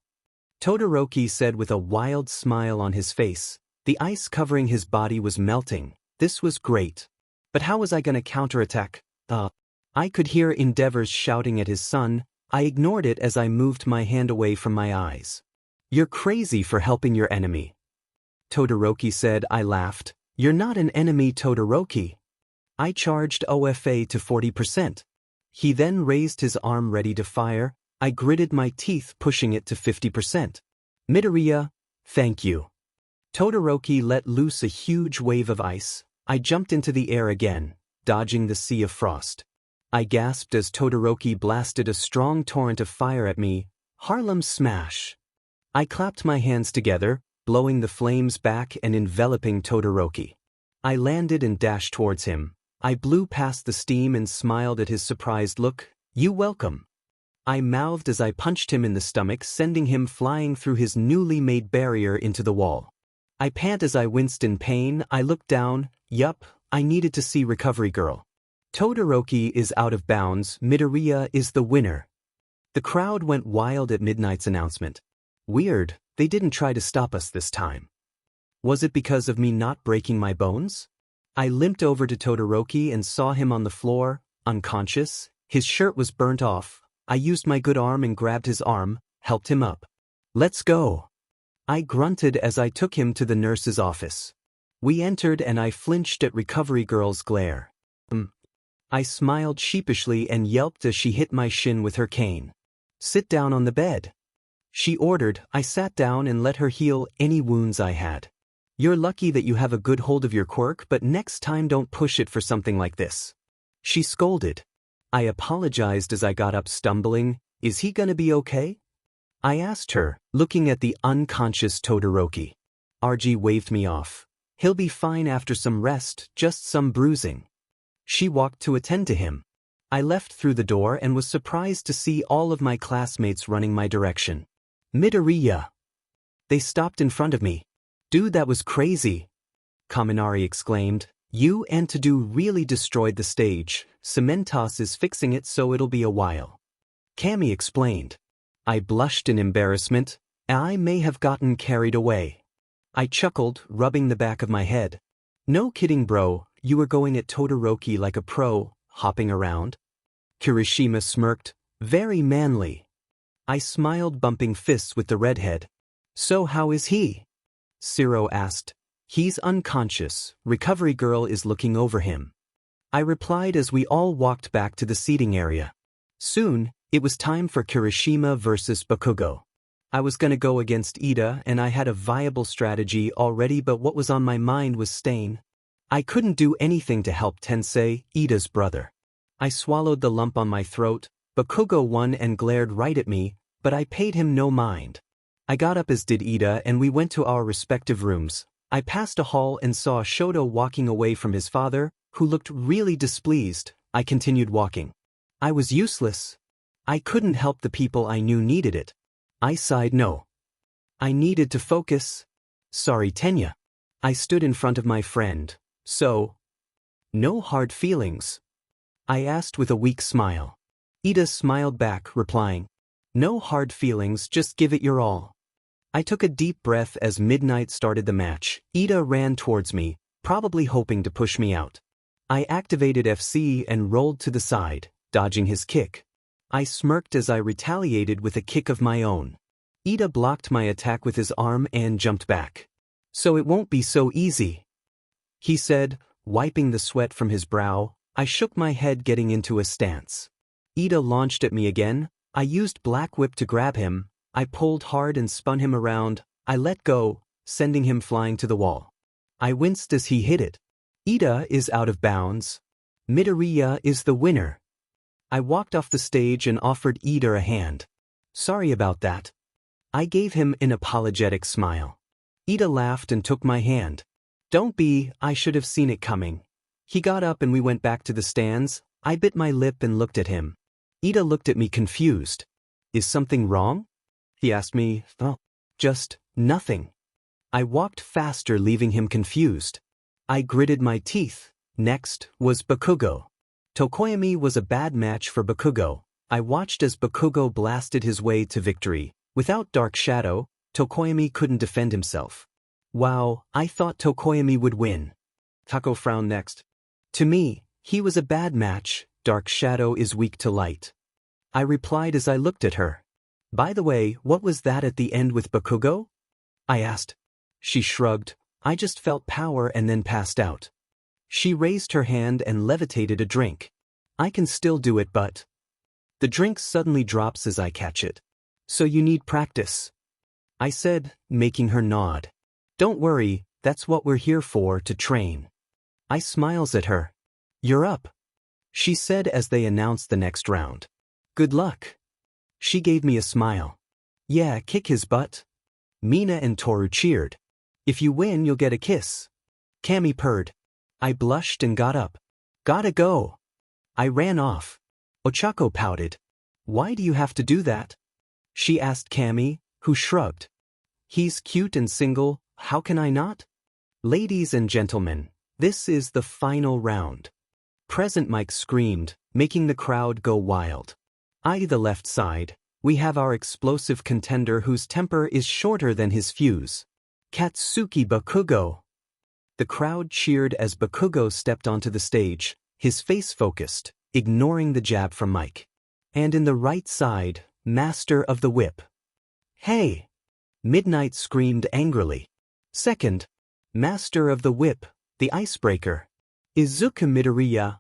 Speaker 1: Todoroki said with a wild smile on his face. The ice covering his body was melting. This was great. But how was I going to counterattack? I could hear Endeavor's shouting at his son. I ignored it as I moved my hand away from my eyes. You're crazy for helping your enemy, Todoroki said. I laughed. You're not an enemy, Todoroki. I charged OFA to 40%. He then raised his arm ready to fire. I gritted my teeth, pushing it to 50%. Midoriya, thank you. Todoroki let loose a huge wave of ice. I jumped into the air again, dodging the sea of frost. I gasped as Todoroki blasted a strong torrent of fire at me. Harlem Smash. I clapped my hands together, blowing the flames back and enveloping Todoroki. I landed and dashed towards him. I blew past the steam and smiled at his surprised look. You welcome, I mouthed as I punched him in the stomach, sending him flying through his newly made barrier into the wall. I pant as I winced in pain. I looked down. Yup, I needed to see Recovery Girl. Todoroki is out of bounds. Midoriya is the winner. The crowd went wild at Midnight's announcement. Weird, they didn't try to stop us this time. Was it because of me not breaking my bones? I limped over to Todoroki and saw him on the floor, unconscious. His shirt was burnt off. I used my good arm and grabbed his arm, helped him up. Let's go, I grunted as I took him to the nurse's office. We entered and I flinched at Recovery Girl's glare. I smiled sheepishly and yelped as she hit my shin with her cane. Sit down on the bed, she ordered. I sat down and let her heal any wounds I had. You're lucky that you have a good hold of your quirk, but next time don't push it for something like this, she scolded. I apologized as I got up, stumbling. Is he gonna be okay? I asked her, looking at the unconscious Todoroki. RG waved me off. He'll be fine after some rest, just some bruising. She walked to attend to him. I left through the door and was surprised to see all of my classmates running my direction. Midoriya. They stopped in front of me. Dude, that was crazy. Kaminari exclaimed. You and Tadu really destroyed the stage. Cementos is fixing it so it'll be a while. Kami explained. I blushed in embarrassment. I may have gotten carried away. I chuckled, rubbing the back of my head. No kidding, bro, you were going at Todoroki like a pro, hopping around. Kirishima smirked. Very manly. I smiled, bumping fists with the redhead. So how is he? Siro asked. He's unconscious. Recovery girl is looking over him. I replied as we all walked back to the seating area. Soon, it was time for Kirishima versus Bakugo. I was gonna go against Ida and I had a viable strategy already, but what was on my mind was Stain. I couldn't do anything to help Tensei, Ida's brother. I swallowed the lump on my throat. Bakugo won and glared right at me, but I paid him no mind. I got up as did Ida and we went to our respective rooms. I passed a hall and saw Shoto walking away from his father, who looked really displeased. I continued walking. I was useless. I couldn't help the people I knew needed it. I sighed no. I needed to focus. Sorry, Tenya. I stood in front of my friend. So? No hard feelings? I asked with a weak smile. Ida smiled back, replying. No hard feelings, just give it your all. I took a deep breath as Midnight started the match. Ida ran towards me, probably hoping to push me out. I activated FC and rolled to the side, dodging his kick. I smirked as I retaliated with a kick of my own. Ida blocked my attack with his arm and jumped back. So it won't be so easy, he said, wiping the sweat from his brow. I shook my head, getting into a stance. Ida launched at me again. I used Black Whip to grab him. I pulled hard and spun him around. I let go, sending him flying to the wall. I winced as he hit it. Ida is out of bounds. Midoriya is the winner. I walked off the stage and offered Ida a hand. Sorry about that. I gave him an apologetic smile. Ida laughed and took my hand. Don't be, I should have seen it coming. He got up and we went back to the stands. I bit my lip and looked at him. Ida looked at me confused. Is something wrong? He asked me. Oh, just nothing. I walked faster, leaving him confused. I gritted my teeth. Next was Bakugo. Tokoyami was a bad match for Bakugo. I watched as Bakugo blasted his way to victory. Without Dark Shadow, Tokoyami couldn't defend himself. Wow, I thought Tokoyami would win. Tako frowned next. To me, he was a bad match. Dark Shadow is weak to light. I replied as I looked at her. By the way, what was that at the end with Bakugo? I asked. She shrugged. I just felt power and then passed out. She raised her hand and levitated a drink. I can still do it, but the drink suddenly drops as I catch it. So you need practice, I said, making her nod. Don't worry, that's what we're here for, to train. I smiles at her. You're up, she said as they announced the next round. Good luck. She gave me a smile. Yeah, kick his butt. Mina and Toru cheered. If you win, you'll get a kiss. Kami purred. I blushed and got up. Gotta go. I ran off. Ochako pouted. Why do you have to do that? She asked Kami, who shrugged. He's cute and single, how can I not? Ladies and gentlemen, this is the final round. Present Mike screamed, making the crowd go wild. The left side, we have our explosive contender whose temper is shorter than his fuse. Katsuki Bakugo. The crowd cheered as Bakugo stepped onto the stage, his face focused, ignoring the jab from Mike. And in the right side, Master of the Whip. Hey! Midnight screamed angrily. Second, Master of the Whip, the icebreaker. Izuku Midoriya.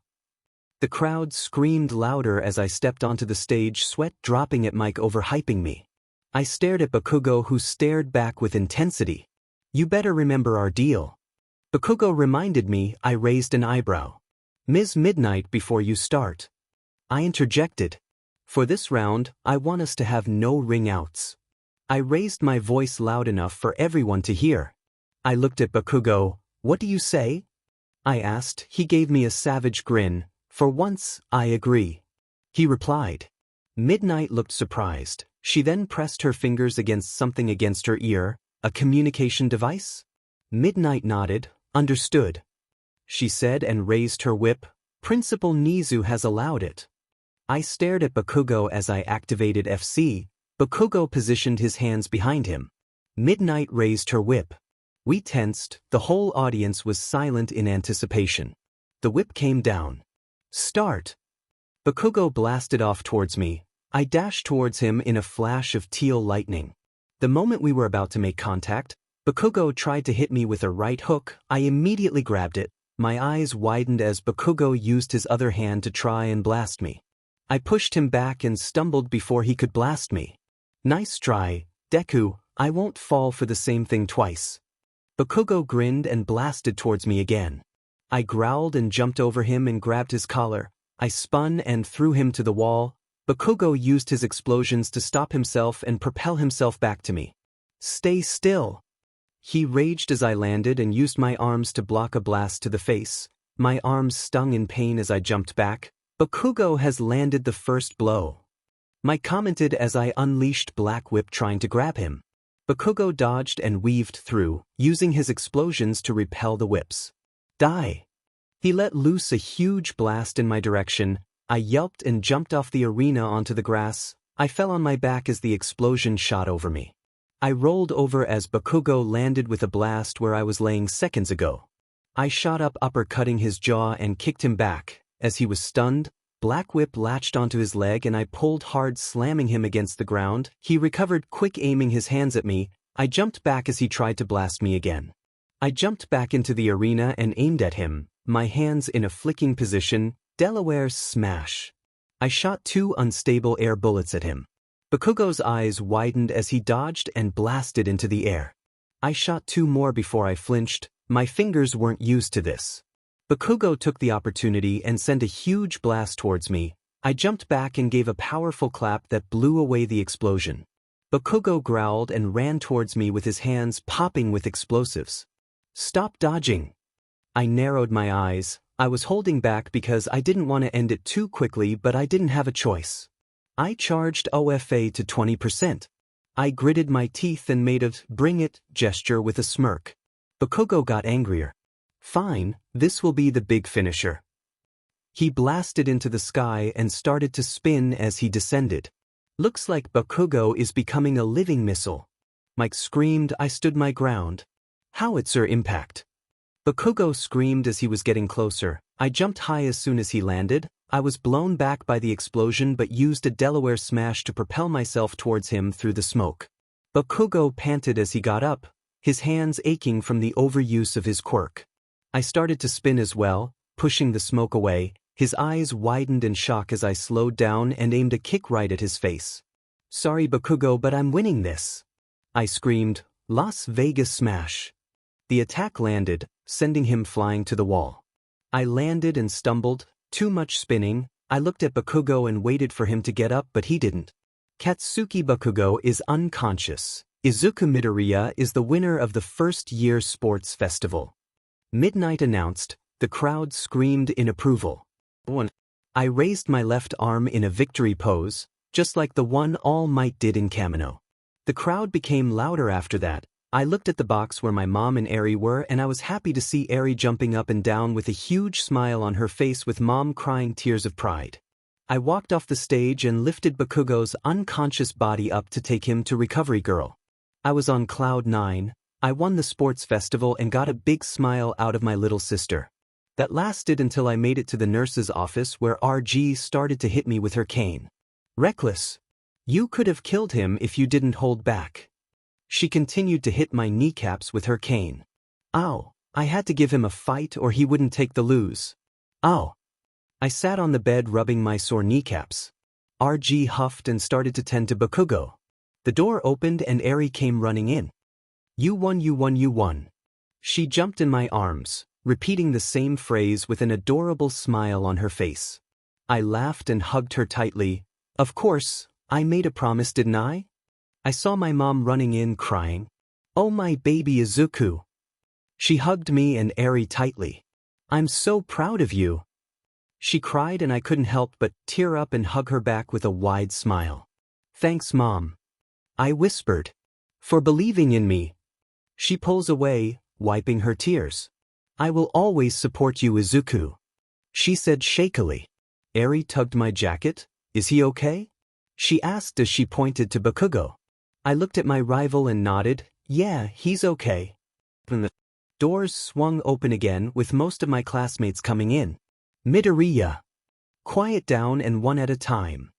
Speaker 1: The crowd screamed louder as I stepped onto the stage, sweat dropping at Mike overhyping me. I stared at Bakugo, who stared back with intensity. You better remember our deal. Bakugo reminded me. I raised an eyebrow. Ms. Midnight, before you start, I interjected. For this round, I want us to have no ring outs. I raised my voice loud enough for everyone to hear. I looked at Bakugo. "What do you say?" I asked. He gave me a savage grin. "For once, I agree," he replied. Midnight looked surprised. She then pressed her fingers against something against her ear. "A communication device?" Midnight nodded. "Understood," she said and raised her whip. "Principal Nizu has allowed it." I stared at Bakugo as I activated FC. Bakugo positioned his hands behind him. Midnight raised her whip. We tensed. The whole audience was silent in anticipation. The whip came down. "Start!" Bakugo blasted off towards me. I dashed towards him in a flash of teal lightning. The moment we were about to make contact, Bakugo tried to hit me with a right hook. I immediately grabbed it. My eyes widened as Bakugo used his other hand to try and blast me. I pushed him back and stumbled before he could blast me. "Nice try, Deku, I won't fall for the same thing twice." Bakugo grinned and blasted towards me again. I growled and jumped over him and grabbed his collar. I spun and threw him to the wall. Bakugo used his explosions to stop himself and propel himself back to me. "Stay still!" He raged as I landed and used my arms to block a blast to the face. My arms stung in pain as I jumped back. "Bakugo has landed the first blow," I commented as I unleashed Black Whip trying to grab him. Bakugo dodged and weaved through, using his explosions to repel the whips. "Die!" He let loose a huge blast in my direction. I yelped and jumped off the arena onto the grass. I fell on my back as the explosion shot over me. I rolled over as Bakugo landed with a blast where I was laying seconds ago. I shot up, uppercutting his jaw and kicked him back. As he was stunned, Black Whip latched onto his leg and I pulled hard, slamming him against the ground. He recovered quick, aiming his hands at me. I jumped back as he tried to blast me again. I jumped back into the arena and aimed at him, my hands in a flicking position. Delaware smash. I shot 2 unstable air bullets at him. Bakugo's eyes widened as he dodged and blasted into the air. I shot 2 more before I flinched. My fingers weren't used to this. Bakugo took the opportunity and sent a huge blast towards me. I jumped back and gave a powerful clap that blew away the explosion. Bakugo growled and ran towards me with his hands popping with explosives. "Stop dodging!" I narrowed my eyes. I was holding back because I didn't want to end it too quickly, but I didn't have a choice. I charged OFA to 20%. I gritted my teeth and made a "bring it" gesture with a smirk. Bakugo got angrier. "Fine, this will be the big finisher." He blasted into the sky and started to spin as he descended. "Looks like Bakugo is becoming a living missile." Mike screamed. I stood my ground. "Howitzer impact." Bakugo screamed as he was getting closer. I jumped high as soon as he landed. I was blown back by the explosion but used a Delaware smash to propel myself towards him through the smoke. Bakugo panted as he got up, his hands aching from the overuse of his quirk. I started to spin as well, pushing the smoke away. His eyes widened in shock as I slowed down and aimed a kick right at his face. "Sorry, Bakugo, but I'm winning this," I screamed. Las Vegas smash. The attack landed, sending him flying to the wall. I landed and stumbled, too much spinning. I looked at Bakugo and waited for him to get up, but he didn't. Katsuki Bakugo is unconscious. Izuku Midoriya is the winner of the first-year sports festival. Midnight announced. The crowd screamed in approval. I raised my left arm in a victory pose, just like the one All Might did in Kamino. The crowd became louder after that. I looked at the box where my mom and Eri were, and I was happy to see Eri jumping up and down with a huge smile on her face, with Mom crying tears of pride. I walked off the stage and lifted Bakugo's unconscious body up to take him to Recovery Girl. I was on cloud 9. I won the sports festival and got a big smile out of my little sister. That lasted until I made it to the nurse's office, where RG started to hit me with her cane. "Reckless. You could have killed him if you didn't hold back." She continued to hit my kneecaps with her cane. "Ow, I had to give him a fight or he wouldn't take the lose. Ow." I sat on the bed rubbing my sore kneecaps. RG huffed and started to tend to Bakugo. The door opened and Eri came running in. "You won, you won, you won." She jumped in my arms, repeating the same phrase with an adorable smile on her face. I laughed and hugged her tightly. "Of course, I made a promise, didn't I?" I saw my mom running in crying. "Oh my baby Izuku." She hugged me and Eri tightly. "I'm so proud of you." She cried and I couldn't help but tear up and hug her back with a wide smile. "Thanks, Mom," I whispered, "for believing in me." She pulls away, wiping her tears. "I will always support you, Izuku," she said shakily. Eri tugged my jacket. "Is he okay?" she asked as she pointed to Bakugo. I looked at my rival and nodded. "Yeah, he's okay." When the doors swung open again with most of my classmates coming in. "Midoriya, quiet down and one at a time,"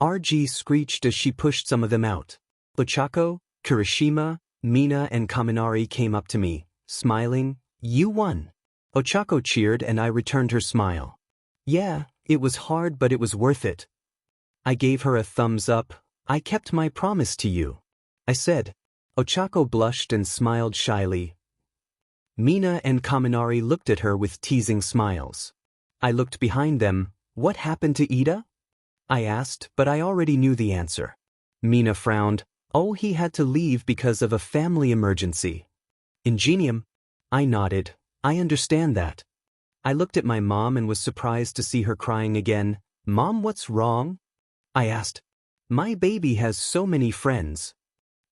Speaker 1: RG screeched as she pushed some of them out. Ochako, Kirishima, Mina and Kaminari came up to me, smiling. "You won." Ochako cheered and I returned her smile. "Yeah, it was hard but it was worth it." I gave her a thumbs up. "I kept my promise to you," I said. Ochako blushed and smiled shyly. Mina and Kaminari looked at her with teasing smiles. I looked behind them. "What happened to Ida?" I asked, but I already knew the answer. Mina frowned. "Oh, he had to leave because of a family emergency." "Ingenium." I nodded. "I understand that." I looked at my mom and was surprised to see her crying again. "Mom, what's wrong?" I asked. "My baby has so many friends."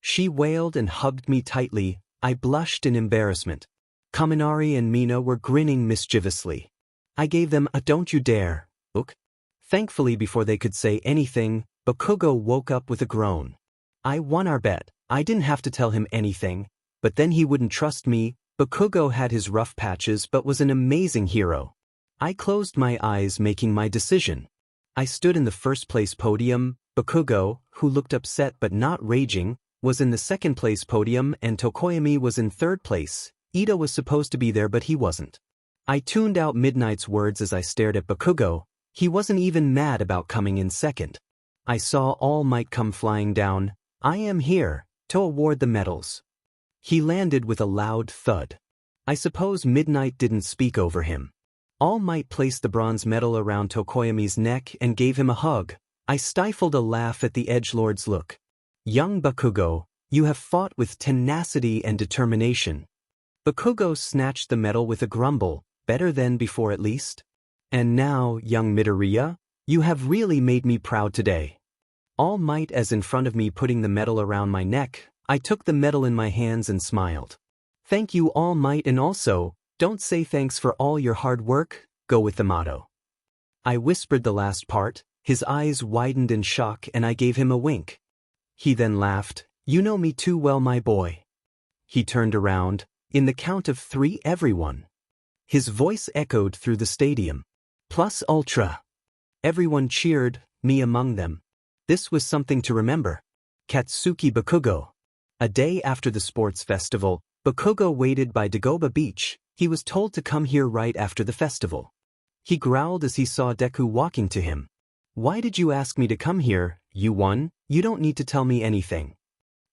Speaker 1: She wailed and hugged me tightly. I blushed in embarrassment. Kaminari and Mina were grinning mischievously. I gave them a "don't you dare" look. Thankfully, before they could say anything, Bakugo woke up with a groan. "I won our bet. I didn't have to tell him anything, but then he wouldn't trust me." Bakugo had his rough patches but was an amazing hero. I closed my eyes making my decision. I stood in the first place podium. Bakugo, who looked upset but not raging, was in the second place podium and Tokoyami was in third place. Ida was supposed to be there but he wasn't. I tuned out Midnight's words as I stared at Bakugo. He wasn't even mad about coming in second. I saw All Might come flying down. "I am here to award the medals." He landed with a loud thud. I suppose Midnight didn't speak over him. All Might placed the bronze medal around Tokoyami's neck and gave him a hug. I stifled a laugh at the edgelord's look. "Young Bakugo, you have fought with tenacity and determination." Bakugo snatched the medal with a grumble. "Better than before at least." "And now, young Midoriya, you have really made me proud today." All Might as in front of me putting the medal around my neck. I took the medal in my hands and smiled. "Thank you, All Might, and also, don't say thanks for all your hard work, go with the motto." I whispered the last part. His eyes widened in shock and I gave him a wink. He then laughed. "You know me too well, my boy." He turned around. "In the count of 3, everyone." His voice echoed through the stadium. "Plus ultra." Everyone cheered, me among them. This was something to remember. Katsuki Bakugo. A day after the sports festival, Bakugo waited by Dagoba Beach. He was told to come here right after the festival. He growled as he saw Deku walking to him. "Why did you ask me to come here? You won, you don't need to tell me anything."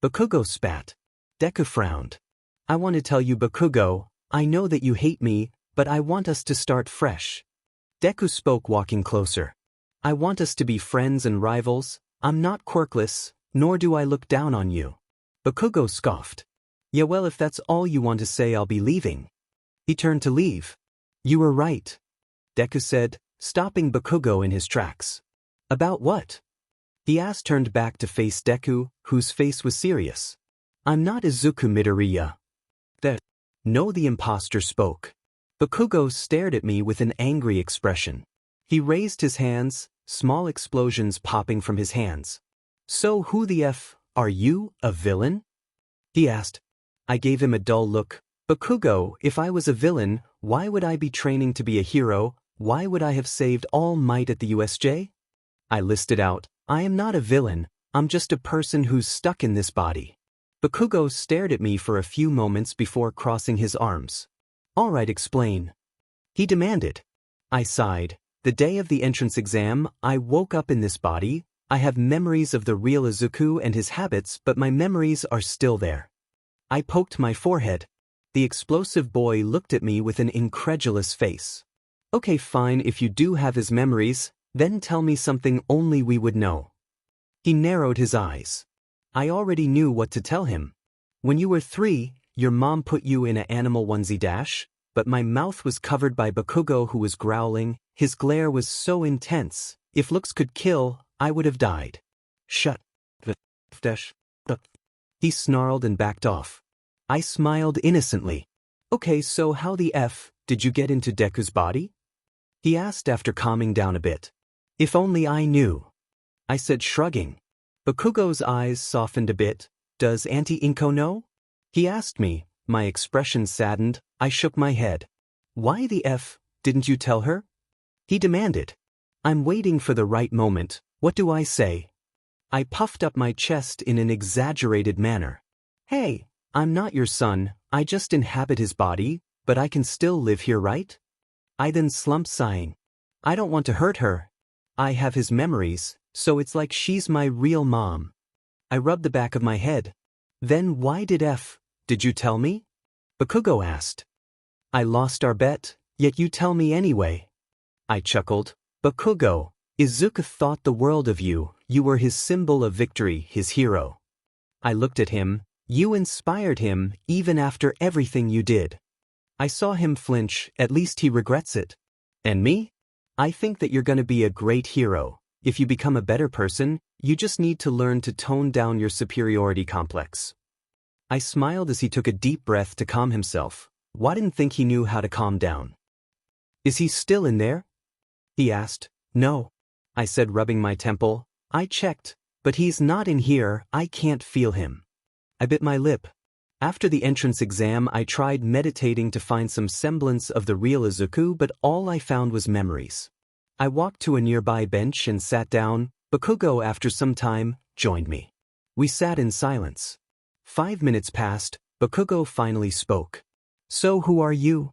Speaker 1: Bakugo spat. Deku frowned. "I want to tell you, Bakugo, I know that you hate me, but I want us to start fresh." Deku spoke, walking closer. "I want us to be friends and rivals. I'm not quirkless, nor do I look down on you." Bakugo scoffed. "Yeah, well, if that's all you want to say, I'll be leaving." He turned to leave. "You were right," Deku said, stopping Bakugo in his tracks. "About what?" he asked, turned back to face Deku, whose face was serious. "I'm not Izuku Midoriya." No, the imposter spoke. Bakugo stared at me with an angry expression. He raised his hands, small explosions popping from his hands. "So who the F are you, a villain?" he asked. I gave him a dull look. "Bakugo, if I was a villain, why would I be training to be a hero? Why would I have saved All Might at the USJ?" I listed out. "I am not a villain, I'm just a person who's stuck in this body." Bakugo stared at me for a few moments before crossing his arms. "All right, explain," he demanded. I sighed. The day of the entrance exam, I woke up in this body. I have memories of the real Izuku and his habits, but my memories are still there. I poked my forehead. The explosive boy looked at me with an incredulous face. "Okay, fine, if you do have his memories, then tell me something only we would know." He narrowed his eyes. I already knew what to tell him. When you were 3, your mom put you in a animal onesie dash, but my mouth was covered by Bakugo who was growling. His glare was so intense. If looks could kill, I would have died. Shut the dash up. He snarled and backed off. I smiled innocently. Okay, so how the F did you get into Deku's body? He asked after calming down a bit. If only I knew. I said, shrugging. Bakugo's eyes softened a bit. Does Auntie Inko know? He asked me. My expression saddened. I shook my head. Why the F didn't you tell her? He demanded. I'm waiting for the right moment. What do I say? I puffed up my chest in an exaggerated manner. Hey, I'm not your son, I just inhabit his body, but I can still live here, right? I then slumped sighing. I don't want to hurt her. I have his memories, so it's like she's my real mom. I rubbed the back of my head. Then why did you tell me? Bakugo asked. I lost our bet, yet you tell me anyway. I chuckled. Bakugo, Izuku thought the world of you. You were his symbol of victory, his hero. I looked at him. You inspired him even after everything you did. I saw him flinch. At least he regrets it. And me? I think that you're going to be a great hero. If you become a better person, you just need to learn to tone down your superiority complex. I smiled as he took a deep breath to calm himself. I didn't think he knew how to calm down. Is he still in there? He asked. No. I said, rubbing my temple. I checked, but he's not in here. I can't feel him. I bit my lip. After the entrance exam, I tried meditating to find some semblance of the real Izuku, but all I found was memories. I walked to a nearby bench and sat down. Bakugo, after some time, joined me. We sat in silence. 5 minutes passed. Bakugo finally spoke. So who are you?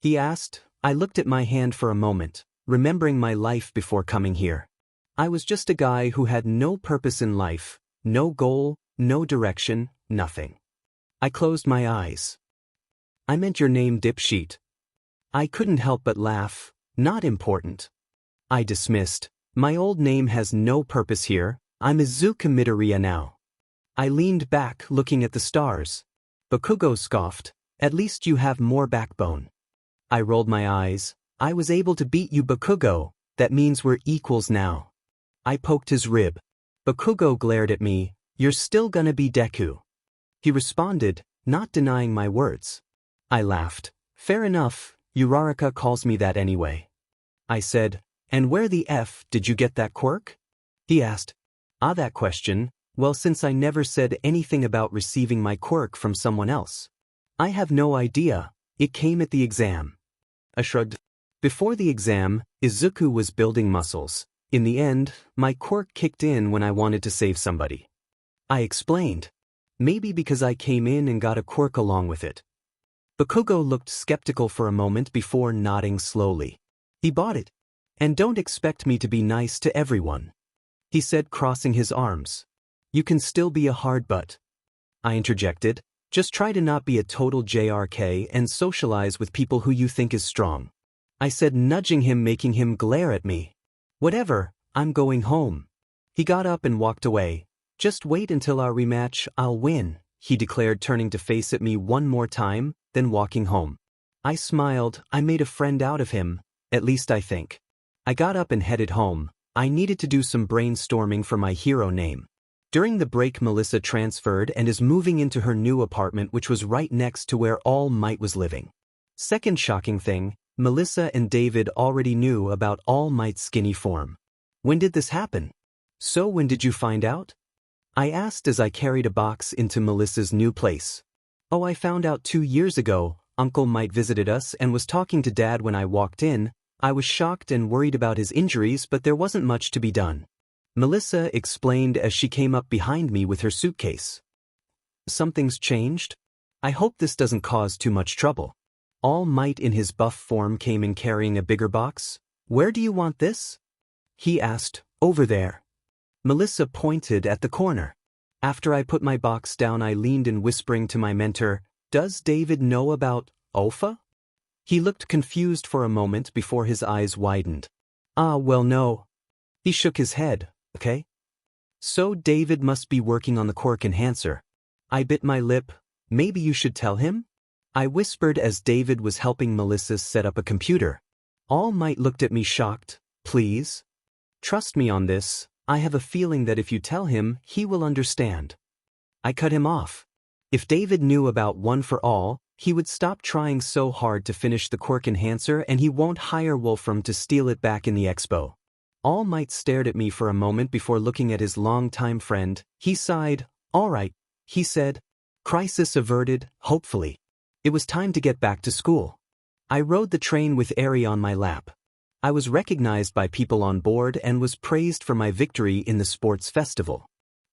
Speaker 1: He asked. I looked at my hand for a moment, remembering my life before coming here. I was just a guy who had no purpose in life, no goal, no direction, nothing. I closed my eyes. I meant your name, dipshit. I couldn't help but laugh. Not important. I dismissed. My old name has no purpose here. I'm Izuku Midoriya now. I leaned back, looking at the stars. Bakugo scoffed. At least you have more backbone. I rolled my eyes. I was able to beat you, Bakugo. That means we're equals now. I poked his rib. Bakugo glared at me. You're still gonna be Deku. He responded, not denying my words. I laughed. Fair enough, Uraraka calls me that anyway. I said, and where the F did you get that quirk? He asked. That question, well, since I never said anything about receiving my quirk from someone else. I have no idea, it came at the exam. I shrugged. Before the exam, Izuku was building muscles. In the end, my quirk kicked in when I wanted to save somebody. I explained. Maybe because I came in and got a quirk along with it. Bakugo looked skeptical for a moment before nodding slowly. He bought it. And don't expect me to be nice to everyone. He said, crossing his arms. You can still be a hard butt. I interjected. Just try to not be a total JRK and socialize with people who you think is strong. I said, nudging him, making him glare at me. Whatever, I'm going home. He got up and walked away. Just wait until our rematch, I'll win, he declared, turning to face at me one more time, then walking home. I smiled. I made a friend out of him, at least I think. I got up and headed home. I needed to do some brainstorming for my hero name. During the break, Melissa transferred and is moving into her new apartment, which was right next to where All Might was living. Second shocking thing, Melissa and David already knew about All Might's skinny form. When did this happen? So when did you find out? I asked as I carried a box into Melissa's new place. Oh, I found out 2 years ago. Uncle Might visited us and was talking to Dad when I walked in. I was shocked and worried about his injuries, but there wasn't much to be done. Melissa explained as she came up behind me with her suitcase. Something's changed? I hope this doesn't cause too much trouble. All Might in his buff form came in carrying a bigger box. Where do you want this? He asked. Over there. Melissa pointed at the corner. After I put my box down, I leaned in, whispering to my mentor, Does David know about Ofa? He looked confused for a moment before his eyes widened. Well, no. He shook his head. Okay. So David must be working on the Quirk enhancer. I bit my lip. Maybe you should tell him? I whispered as David was helping Melissa set up a computer. All Might looked at me shocked. Please? Trust me on this. I have a feeling that if you tell him, he will understand. I cut him off. If David knew about One for All, he would stop trying so hard to finish the Quirk enhancer and he won't hire Wolfram to steal it back in the expo. All Might stared at me for a moment before looking at his longtime friend. He sighed. All right, he said. Crisis averted, hopefully. It was time to get back to school. I rode the train with Eri on my lap. I was recognized by people on board and was praised for my victory in the sports festival.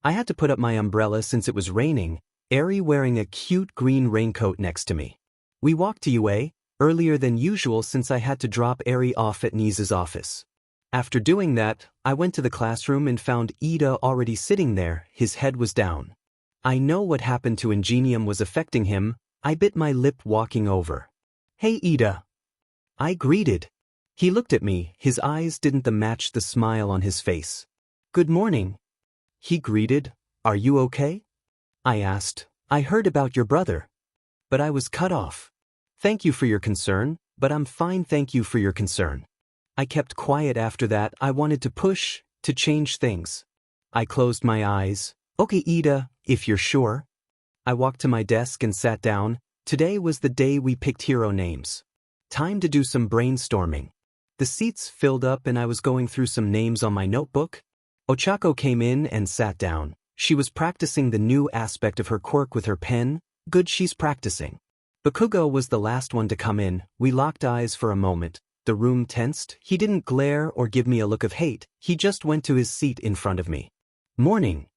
Speaker 1: I had to put up my umbrella since it was raining, Eri wearing a cute green raincoat next to me. We walked to UA, earlier than usual since I had to drop Eri off at Nisa's office. After doing that, I went to the classroom and found Ida already sitting there, his head was down. I know what happened to Ingenium was affecting him. I bit my lip walking over. Hey Ida. I greeted. He looked at me, his eyes didn't match the smile on his face. Good morning. He greeted. Are you okay? I asked. I heard about your brother. But I was cut off. Thank you for your concern, but I'm fine, thank you for your concern. I kept quiet after that. I wanted to push, to change things. I closed my eyes. Okay Ida, if you're sure. I walked to my desk and sat down. Today was the day we picked hero names. Time to do some brainstorming. The seats filled up and I was going through some names on my notebook. Ochako came in and sat down. She was practicing the new aspect of her quirk with her pen. Good, she's practicing. Bakugo was the last one to come in. We locked eyes for a moment. The room tensed. He didn't glare or give me a look of hate. He just went to his seat in front of me. Morning.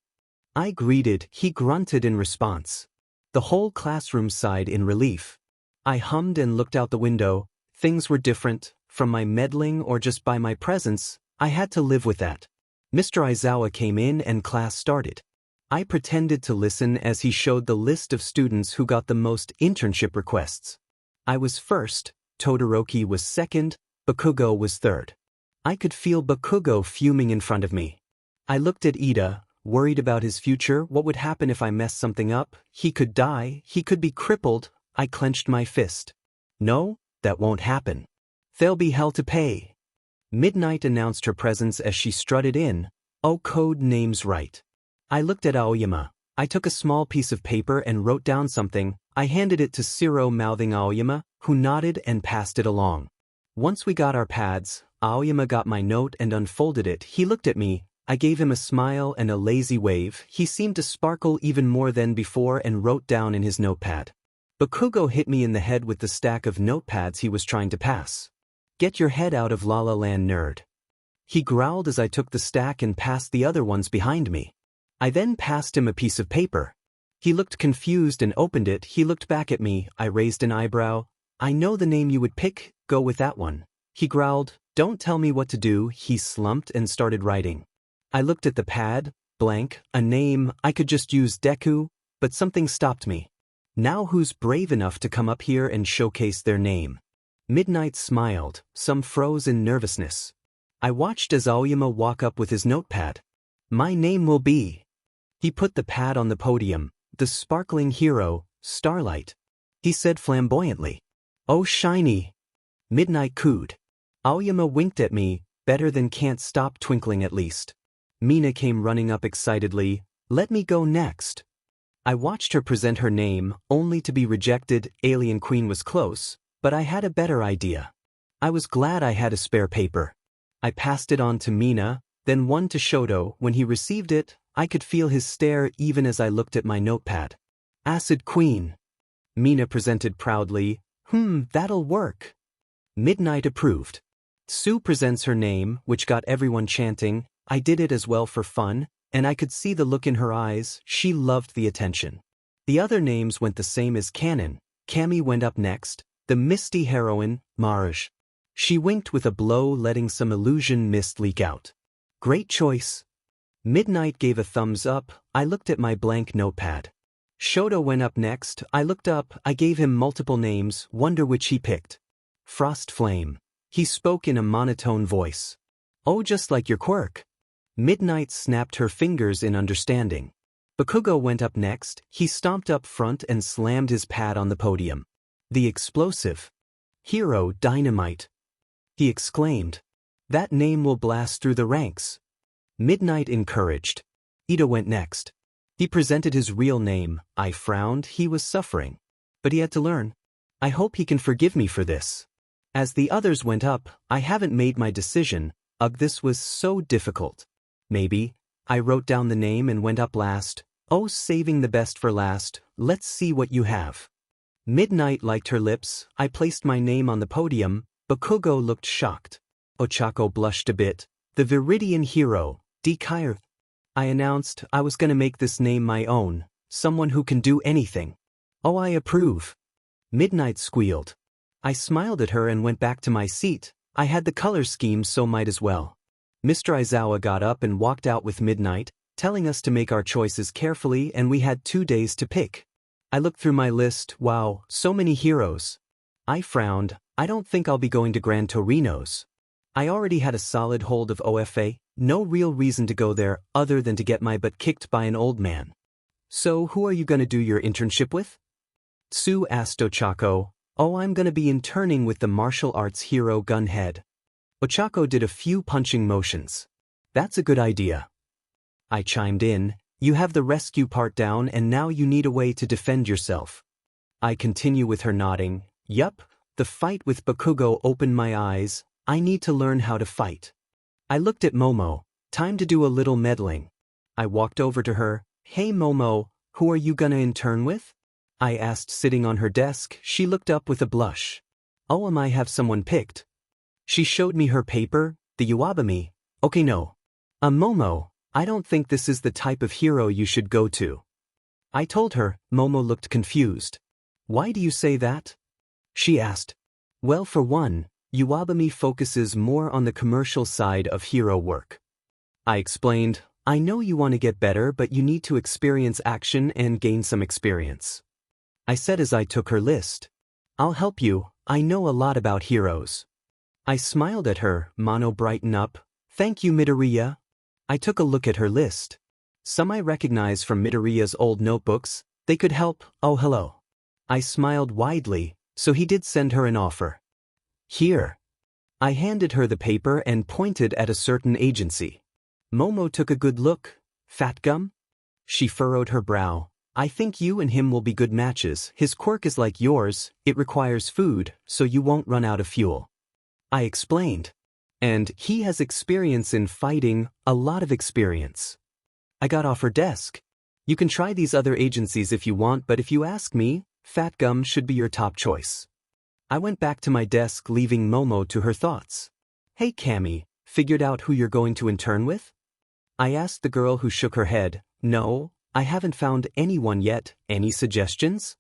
Speaker 1: I greeted. He grunted in response. The whole classroom sighed in relief. I hummed and looked out the window. Things were different. From my meddling or just by my presence, I had to live with that. Mr. Aizawa came in and class started. I pretended to listen as he showed the list of students who got the most internship requests. I was first, Todoroki was second, Bakugo was third. I could feel Bakugo fuming in front of me. I looked at Ida, worried about his future. What would happen if I messed something up? He could die, he could be crippled. I clenched my fist. No, that won't happen. There'll be hell to pay. Midnight announced her presence as she strutted in. Oh, code name's right. I looked at Aoyama. I took a small piece of paper and wrote down something. I handed it to Shiro, mouthing Aoyama, who nodded and passed it along. Once we got our pads, Aoyama got my note and unfolded it. He looked at me. I gave him a smile and a lazy wave. He seemed to sparkle even more than before and wrote down in his notepad. Bakugo hit me in the head with the stack of notepads he was trying to pass. Get your head out of La La Land, nerd. He growled as I took the stack and passed the other ones behind me. I then passed him a piece of paper. He looked confused and opened it. He looked back at me. I raised an eyebrow. I know the name you would pick. Go with that one. He growled. Don't tell me what to do. He slumped and started writing. I looked at the pad. Blank. A name. I could just use Deku, but something stopped me. Now who's brave enough to come up here and showcase their name? Midnight smiled. Some froze in nervousness. I watched as Aoyama walk up with his notepad. My name will be. He put the pad on the podium. The sparkling hero, Starlight. He said flamboyantly. Oh, shiny. Midnight cooed. Aoyama winked at me. Better than can't stop twinkling at least. Mina came running up excitedly. Let me go next. I watched her present her name, only to be rejected. Alien Queen was close, but I had a better idea. I was glad I had a spare paper. I passed it on to Mina, then one to Shoto. When he received it, I could feel his stare even as I looked at my notepad. Acid Queen. Mina presented proudly. That'll work. Midnight approved. Sue presents her name, which got everyone chanting. I did it as well for fun, and I could see the look in her eyes. She loved the attention. The other names went the same as canon. Cammy went up next. The misty heroine, Marge. She winked with a blow, letting some illusion mist leak out. Great choice. Midnight gave a thumbs up. I looked at my blank notepad. Shoto went up next. I looked up. I gave him multiple names. Wonder which he picked. Frost Flame. He spoke in a monotone voice. Oh, just like your quirk. Midnight snapped her fingers in understanding. Bakugo went up next. He stomped up front and slammed his pad on the podium. The explosive hero dynamite, he exclaimed. That name will blast through the ranks. Midnight encouraged. Ito went next. He presented his real name. I frowned. He was suffering. But he had to learn. I hope he can forgive me for this. As the others went up, I haven't made my decision. Ugh, this was so difficult. Maybe. I wrote down the name and went up last. Oh, saving the best for last. Let's see what you have. Midnight liked her lips. I placed my name on the podium. Bakugo looked shocked. Ochako blushed a bit. The Viridian hero, Deku. I announced I was gonna make this name my own. Someone who can do anything. Oh, I approve. Midnight squealed. I smiled at her and went back to my seat. I had the color scheme, so might as well. Mr. Aizawa got up and walked out with Midnight, telling us to make our choices carefully, and we had 2 days to pick. I looked through my list. Wow, so many heroes. I frowned. I don't think I'll be going to Gran Torino's. I already had a solid hold of OFA, no real reason to go there other than to get my butt kicked by an old man. So who are you gonna do your internship with? Tsu asked Ochako. Oh, I'm gonna be interning with the martial arts hero Gunhead. Ochako did a few punching motions. That's a good idea. I chimed in. You have the rescue part down and now you need a way to defend yourself. I continue with her nodding. Yup, the fight with Bakugo opened my eyes. I need to learn how to fight. I looked at Momo. Time to do a little meddling. I walked over to her. Hey Momo, who are you gonna intern with? I asked, sitting on her desk. She looked up with a blush. Oh, I have someone picked. She showed me her paper, the Iwabami. Okay, no. Momo, I don't think this is the type of hero you should go to. I told her. Momo looked confused. Why do you say that? She asked. Well, for one, Iwabami focuses more on the commercial side of hero work. I explained. I know you want to get better, but you need to experience action and gain some experience. I said as I took her list. I'll help you. I know a lot about heroes. I smiled at her. Mono brightened up. Thank you, Midoriya. I took a look at her list. Some I recognize from Midoriya's old notebooks. They could help. Oh, hello. I smiled widely, so he did send her an offer. Here. I handed her the paper and pointed at a certain agency. Momo took a good look. Fat gum? She furrowed her brow. I think you and him will be good matches. His quirk is like yours. It requires food, so you won't run out of fuel. I explained. And he has experience in fighting, a lot of experience. I got off her desk. You can try these other agencies if you want, but if you ask me, Fat Gum should be your top choice. I went back to my desk, leaving Momo to her thoughts. Hey Cammy, figured out who you're going to intern with? I asked the girl, who shook her head. No, I haven't found anyone yet. Any suggestions?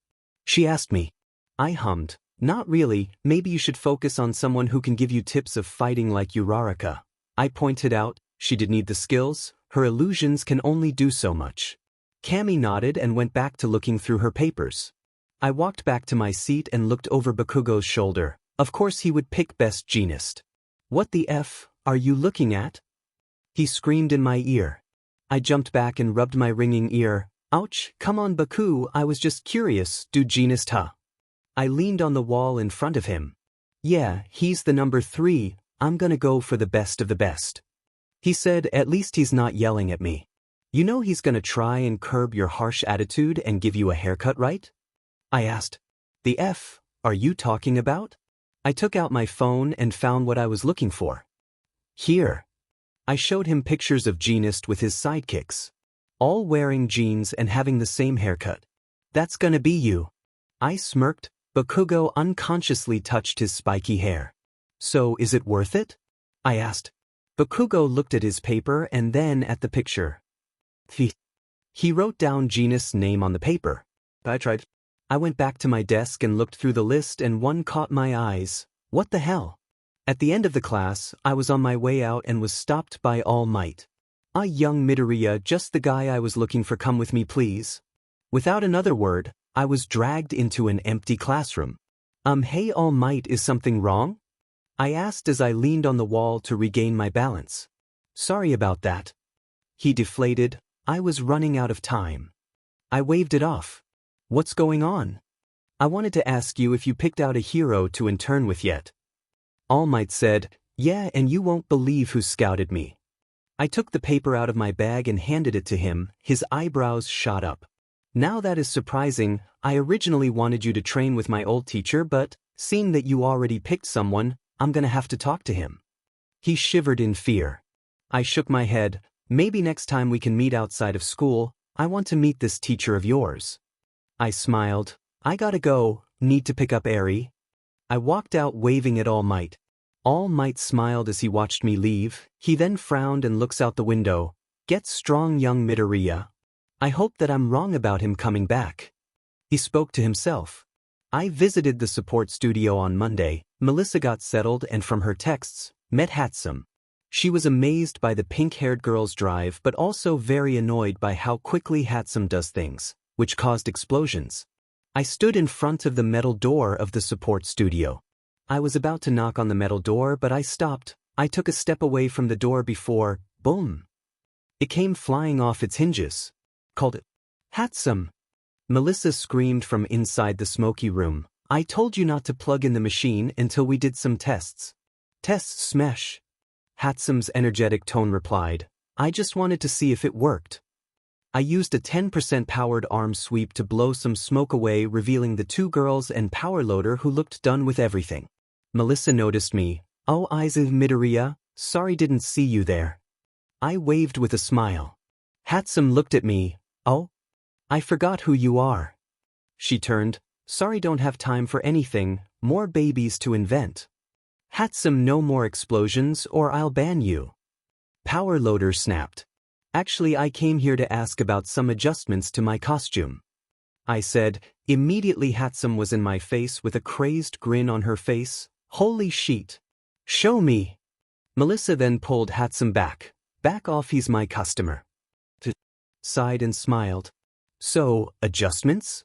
Speaker 1: She asked me. I hummed. Not really. Maybe you should focus on someone who can give you tips of fighting like Uraraka. I pointed out. She did need the skills. Her illusions can only do so much. Cammy nodded and went back to looking through her papers. I walked back to my seat and looked over Bakugo's shoulder. Of course he would pick best genist. What the F are you looking at? He screamed in my ear. I jumped back and rubbed my ringing ear. Ouch, come on Baku, I was just curious, do genist huh? I leaned on the wall in front of him. Yeah, he's the number 3, I'm gonna go for the best of the best. He said, at least he's not yelling at me. You know he's gonna try and curb your harsh attitude and give you a haircut, right? I asked. The F are you talking about? I took out my phone and found what I was looking for. Here. I showed him pictures of genist with his sidekicks. All wearing jeans and having the same haircut. That's gonna be you. I smirked. Bakugo unconsciously touched his spiky hair. So is it worth it? I asked. Bakugo looked at his paper and then at the picture. He wrote down genist's name on the paper. I tried. I went back to my desk and looked through the list, and one caught my eyes. What the hell? At the end of the class, I was on my way out and was stopped by All Might. Young Midoriya, just the guy I was looking for, come with me please. Without another word, I was dragged into an empty classroom. Hey All Might, is something wrong? I asked as I leaned on the wall to regain my balance. Sorry about that. He deflated. I was running out of time. I waved it off. What's going on? I wanted to ask you if you picked out a hero to intern with yet. All Might said, yeah, and you won't believe who scouted me. I took the paper out of my bag and handed it to him. His eyebrows shot up. Now that is surprising. I originally wanted you to train with my old teacher, but seeing that you already picked someone, I'm gonna have to talk to him. He shivered in fear. I shook my head. Maybe next time we can meet outside of school. I want to meet this teacher of yours. I smiled. I gotta go. Need to pick up Eri. I walked out waving at All Might. All Might smiled as he watched me leave. He then frowned and looks out the window. Get strong, young Midoriya. I hope that I'm wrong about him coming back. He spoke to himself. I visited the support studio on Monday. Melissa got settled and from her texts, met Hatsum. She was amazed by the pink-haired girl's drive but also very annoyed by how quickly Hatsum does things, which caused explosions. I stood in front of the metal door of the support studio. I was about to knock on the metal door but I stopped. I took a step away from the door before, boom. It came flying off its hinges. Called it. Hatsum. Melissa screamed from inside the smoky room. I told you not to plug in the machine until we did some tests. Tests smash. Hatsum's energetic tone replied. I just wanted to see if it worked. I used a 10% powered arm sweep to blow some smoke away, revealing the two girls and power loader who looked done with everything. Melissa noticed me. Oh, Izuku Midoriya, sorry didn't see you there. I waved with a smile. Hatsum looked at me. Oh? I forgot who you are. She turned. Sorry, don't have time for anything, more babies to invent. Hatsum, no more explosions or I'll ban you. Power loader snapped. Actually, I came here to ask about some adjustments to my costume. I said. Immediately Hatsum was in my face with a crazed grin on her face. Holy shit. Show me. Melissa then pulled Hatsum back. Back off, he's my customer. Sighed and smiled. So, adjustments?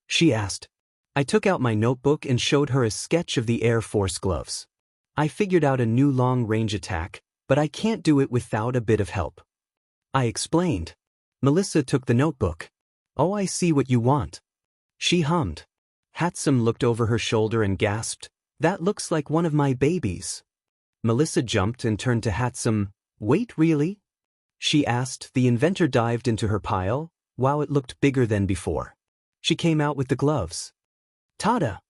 Speaker 1: She asked. I took out my notebook and showed her a sketch of the Air Force gloves. I figured out a new long-range attack, but I can't do it without a bit of help. I explained. Melissa took the notebook. Oh, I see what you want. She hummed. Hatsum looked over her shoulder and gasped. That looks like one of my babies. Melissa jumped and turned to Hatsum. Wait, really? She asked. The inventor dived into her pile. Wow, it looked bigger than before. She came out with the gloves. Tada!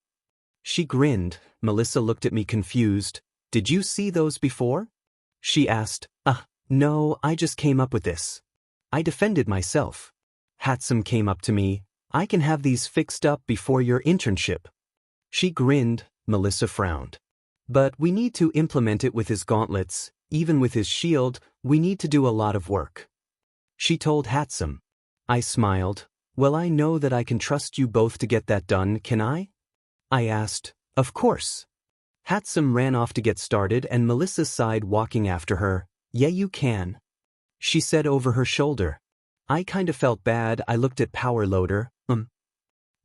Speaker 1: She grinned. Melissa looked at me confused. Did you see those before? She asked. No, I just came up with this. I defended myself. Hatsum came up to me. I can have these fixed up before your internship. She grinned. Melissa frowned. But we need to implement it with his gauntlets. Even with his shield, we need to do a lot of work. She told Hatsum. I smiled. Well, I know that I can trust you both to get that done, can I? I asked. Of course. Hatsum ran off to get started and Melissa sighed, walking after her. Yeah, you can. She said over her shoulder. I kinda felt bad. I looked at Power Loader.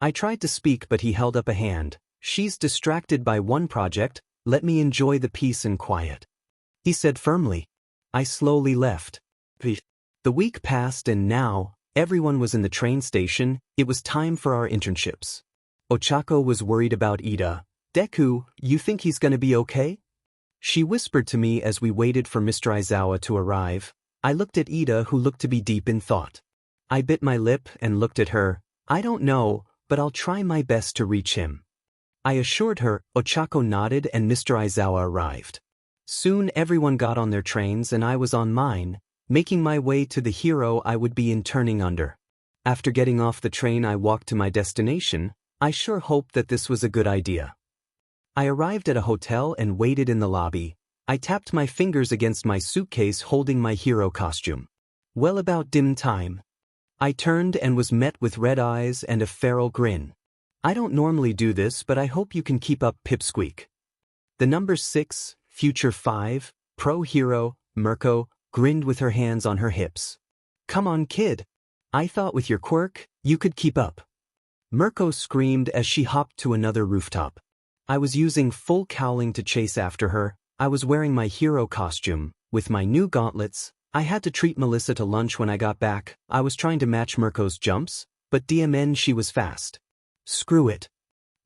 Speaker 1: I tried to speak but he held up a hand. She's distracted by one project. Let me enjoy the peace and quiet. He said firmly. I slowly left. The week passed and now, everyone was in the train station. It was time for our internships. Ochako was worried about Ida. Deku, you think he's gonna be okay? She whispered to me as we waited for Mr. Aizawa to arrive. I looked at Ida, who looked to be deep in thought. I bit my lip and looked at her. I don't know, but I'll try my best to reach him. I assured her. Ochako nodded and Mr. Aizawa arrived. Soon everyone got on their trains and I was on mine, making my way to the hero I would be interning under. After getting off the train, I walked to my destination. I sure hoped that this was a good idea. I arrived at a hotel and waited in the lobby. I tapped my fingers against my suitcase holding my hero costume. Well, about dim time. I turned and was met with red eyes and a feral grin. I don't normally do this, but I hope you can keep up, Pipsqueak. The number 6, Future 5, Pro Hero, Mirko, grinned with her hands on her hips. Come on, kid. I thought with your quirk, you could keep up. Mirko screamed as she hopped to another rooftop. I was using full cowling to chase after her. I was wearing my hero costume, with my new gauntlets, I had to treat Melissa to lunch when I got back. I was trying to match Mirko's jumps, but DMN she was fast. Screw it.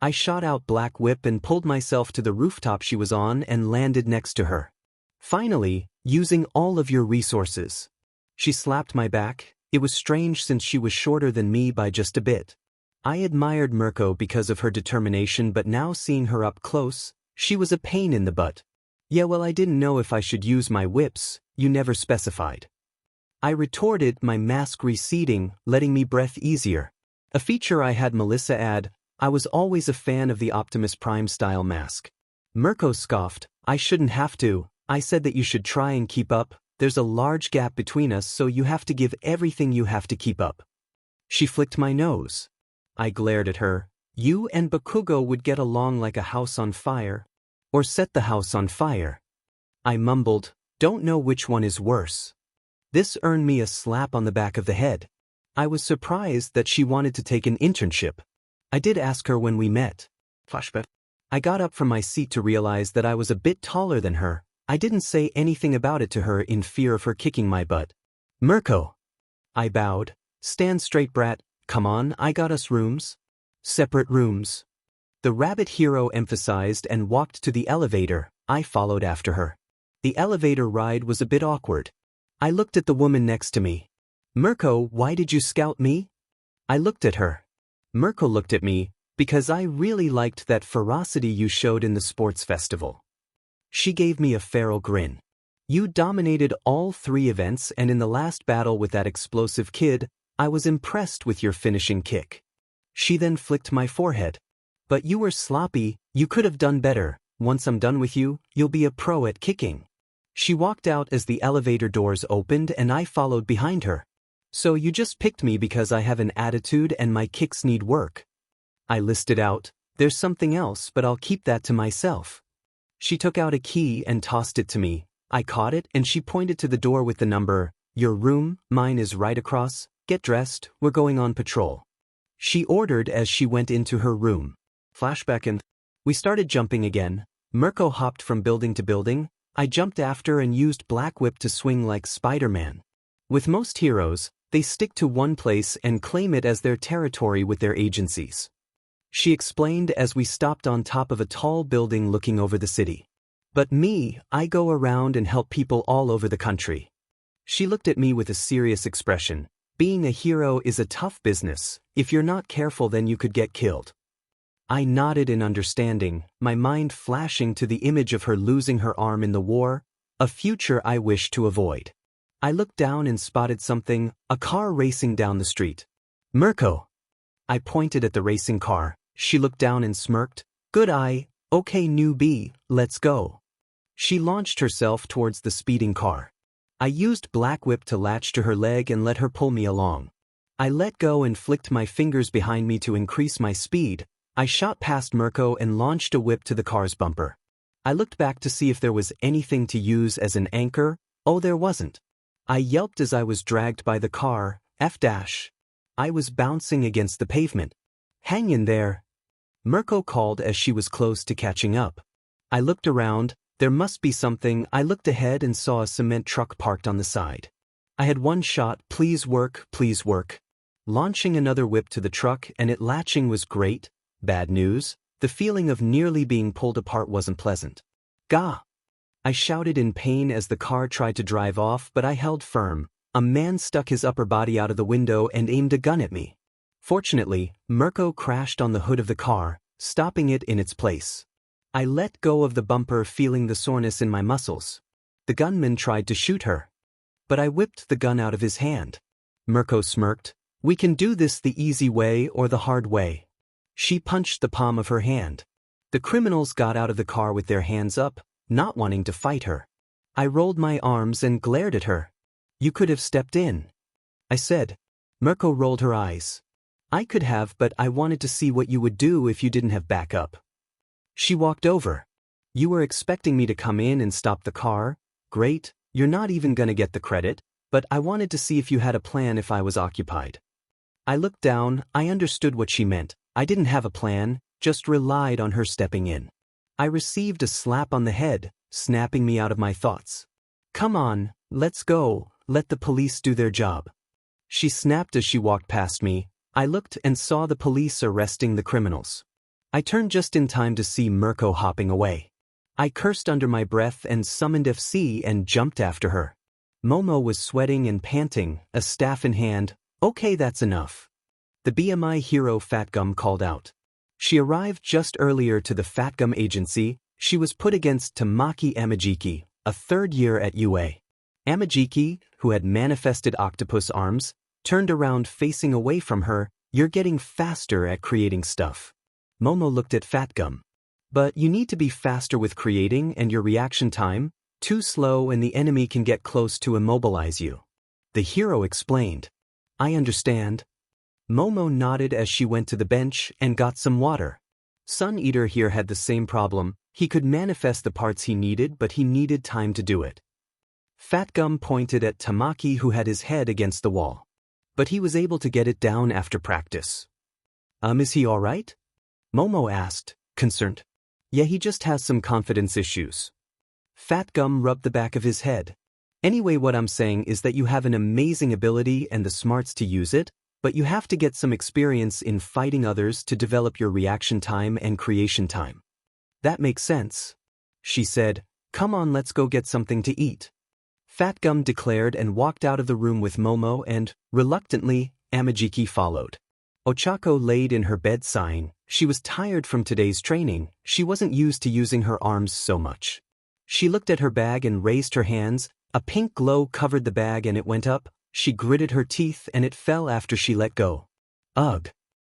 Speaker 1: I shot out Black Whip and pulled myself to the rooftop she was on and landed next to her. Finally, using all of your resources. She slapped my back. It was strange since she was shorter than me by just a bit. I admired Mirko because of her determination, but now seeing her up close, she was a pain in the butt. Yeah, well, I didn't know if I should use my whips, you never specified. I retorted, my mask receding, letting me breathe easier. A feature I had Melissa add. I was always a fan of the Optimus Prime style mask. Mirko scoffed, I shouldn't have to. I said that you should try and keep up. There's a large gap between us, so you have to give everything you have to keep up. She flicked my nose. I glared at her. You and Bakugo would get along like a house on fire. Or set the house on fire. I mumbled, don't know which one is worse. This earned me a slap on the back of the head. I was surprised that she wanted to take an internship. I did ask her when we met. Flashback. I got up from my seat to realize that I was a bit taller than her. I didn't say anything about it to her in fear of her kicking my butt. Mirko. I bowed. Stand straight, brat. Come on, I got us rooms. Separate rooms. The rabbit hero emphasized and walked to the elevator. I followed after her. The elevator ride was a bit awkward. I looked at the woman next to me. Mirko, why did you scout me? I looked at her. Mirko looked at me, because I really liked that ferocity you showed in the sports festival. She gave me a feral grin. You dominated all 3 events, and in the last battle with that explosive kid, I was impressed with your finishing kick. She then flicked my forehead. But you were sloppy, you could have done better. Once I'm done with you, you'll be a pro at kicking. She walked out as the elevator doors opened and I followed behind her. So you just picked me because I have an attitude and my kicks need work. I listed out, there's something else, but I'll keep that to myself. She took out a key and tossed it to me. I caught it and she pointed to the door with the number, your room, mine is right across, get dressed, we're going on patrol. She ordered as she went into her room. Flashback and we started jumping again. Mirko hopped from building to building. I jumped after and used Black Whip to swing like Spider-Man. With most heroes, they stick to one place and claim it as their territory with their agencies. She explained as we stopped on top of a tall building looking over the city. But me, I go around and help people all over the country. She looked at me with a serious expression. Being a hero is a tough business. If you're not careful, then you could get killed. I nodded in understanding, my mind flashing to the image of her losing her arm in the war, a future I wished to avoid. I looked down and spotted something, a car racing down the street. Mirko. I pointed at the racing car. She looked down and smirked. Good eye, okay newbie, let's go. She launched herself towards the speeding car. I used Black Whip to latch to her leg and let her pull me along. I let go and flicked my fingers behind me to increase my speed. I shot past Mirko and launched a whip to the car's bumper. I looked back to see if there was anything to use as an anchor. Oh, there wasn't. I yelped as I was dragged by the car. F-. I was bouncing against the pavement. Hang in there. Mirko called as she was close to catching up. I looked around. There must be something. I looked ahead and saw a cement truck parked on the side. I had one shot. Please work, please work. Launching another whip to the truck and it latching was great. Bad news, the feeling of nearly being pulled apart wasn't pleasant. Gah! I shouted in pain as the car tried to drive off, but I held firm. A man stuck his upper body out of the window and aimed a gun at me. Fortunately, Mirko crashed on the hood of the car, stopping it in its place. I let go of the bumper, feeling the soreness in my muscles. The gunman tried to shoot her. But I whipped the gun out of his hand. Mirko smirked. We can do this the easy way or the hard way. She punched the palm of her hand. The criminals got out of the car with their hands up, not wanting to fight her. I rolled my arms and glared at her. You could have stepped in, I said. Mirko rolled her eyes. I could have, but I wanted to see what you would do if you didn't have backup. She walked over. You were expecting me to come in and stop the car? Great, you're not even gonna get the credit, but I wanted to see if you had a plan if I was occupied. I looked down. I understood what she meant. I didn't have a plan, just relied on her stepping in. I received a slap on the head, snapping me out of my thoughts. Come on, let's go. let the police do their job. She snapped as she walked past me. I looked and saw the police arresting the criminals. I turned just in time to see Mirko hopping away. I cursed under my breath and summoned FC and jumped after her. Momo was sweating and panting, a staff in hand. Okay, that's enough. The BMI hero Fatgum called out. She arrived just earlier to the Fatgum agency. She was put against Tamaki Amajiki, a third year at UA. Amajiki, who had manifested octopus arms, turned around facing away from her. You're getting faster at creating stuff. Momo looked at Fatgum. But you need to be faster with creating and your reaction time. Too slow and the enemy can get close to immobilize you. The hero explained. I understand. Momo nodded as she went to the bench and got some water. Sun Eater here had the same problem. He could manifest the parts he needed, but he needed time to do it. Fatgum pointed at Tamaki, who had his head against the wall. But he was able to get it down after practice. Is he all right? Momo asked, concerned. Yeah, he just has some confidence issues. Fatgum rubbed the back of his head. Anyway, what I'm saying is that you have an amazing ability and the smarts to use it, but you have to get some experience in fighting others to develop your reaction time and creation time. That makes sense. She said, come on, let's go get something to eat. Fatgum declared and walked out of the room with Momo and, reluctantly, Amajiki followed. Ochako laid in her bed sighing. She was tired from today's training. She wasn't used to using her arms so much. She looked at her bag and raised her hands. A pink glow covered the bag and it went up. She gritted her teeth and it fell after she let go. Ugh.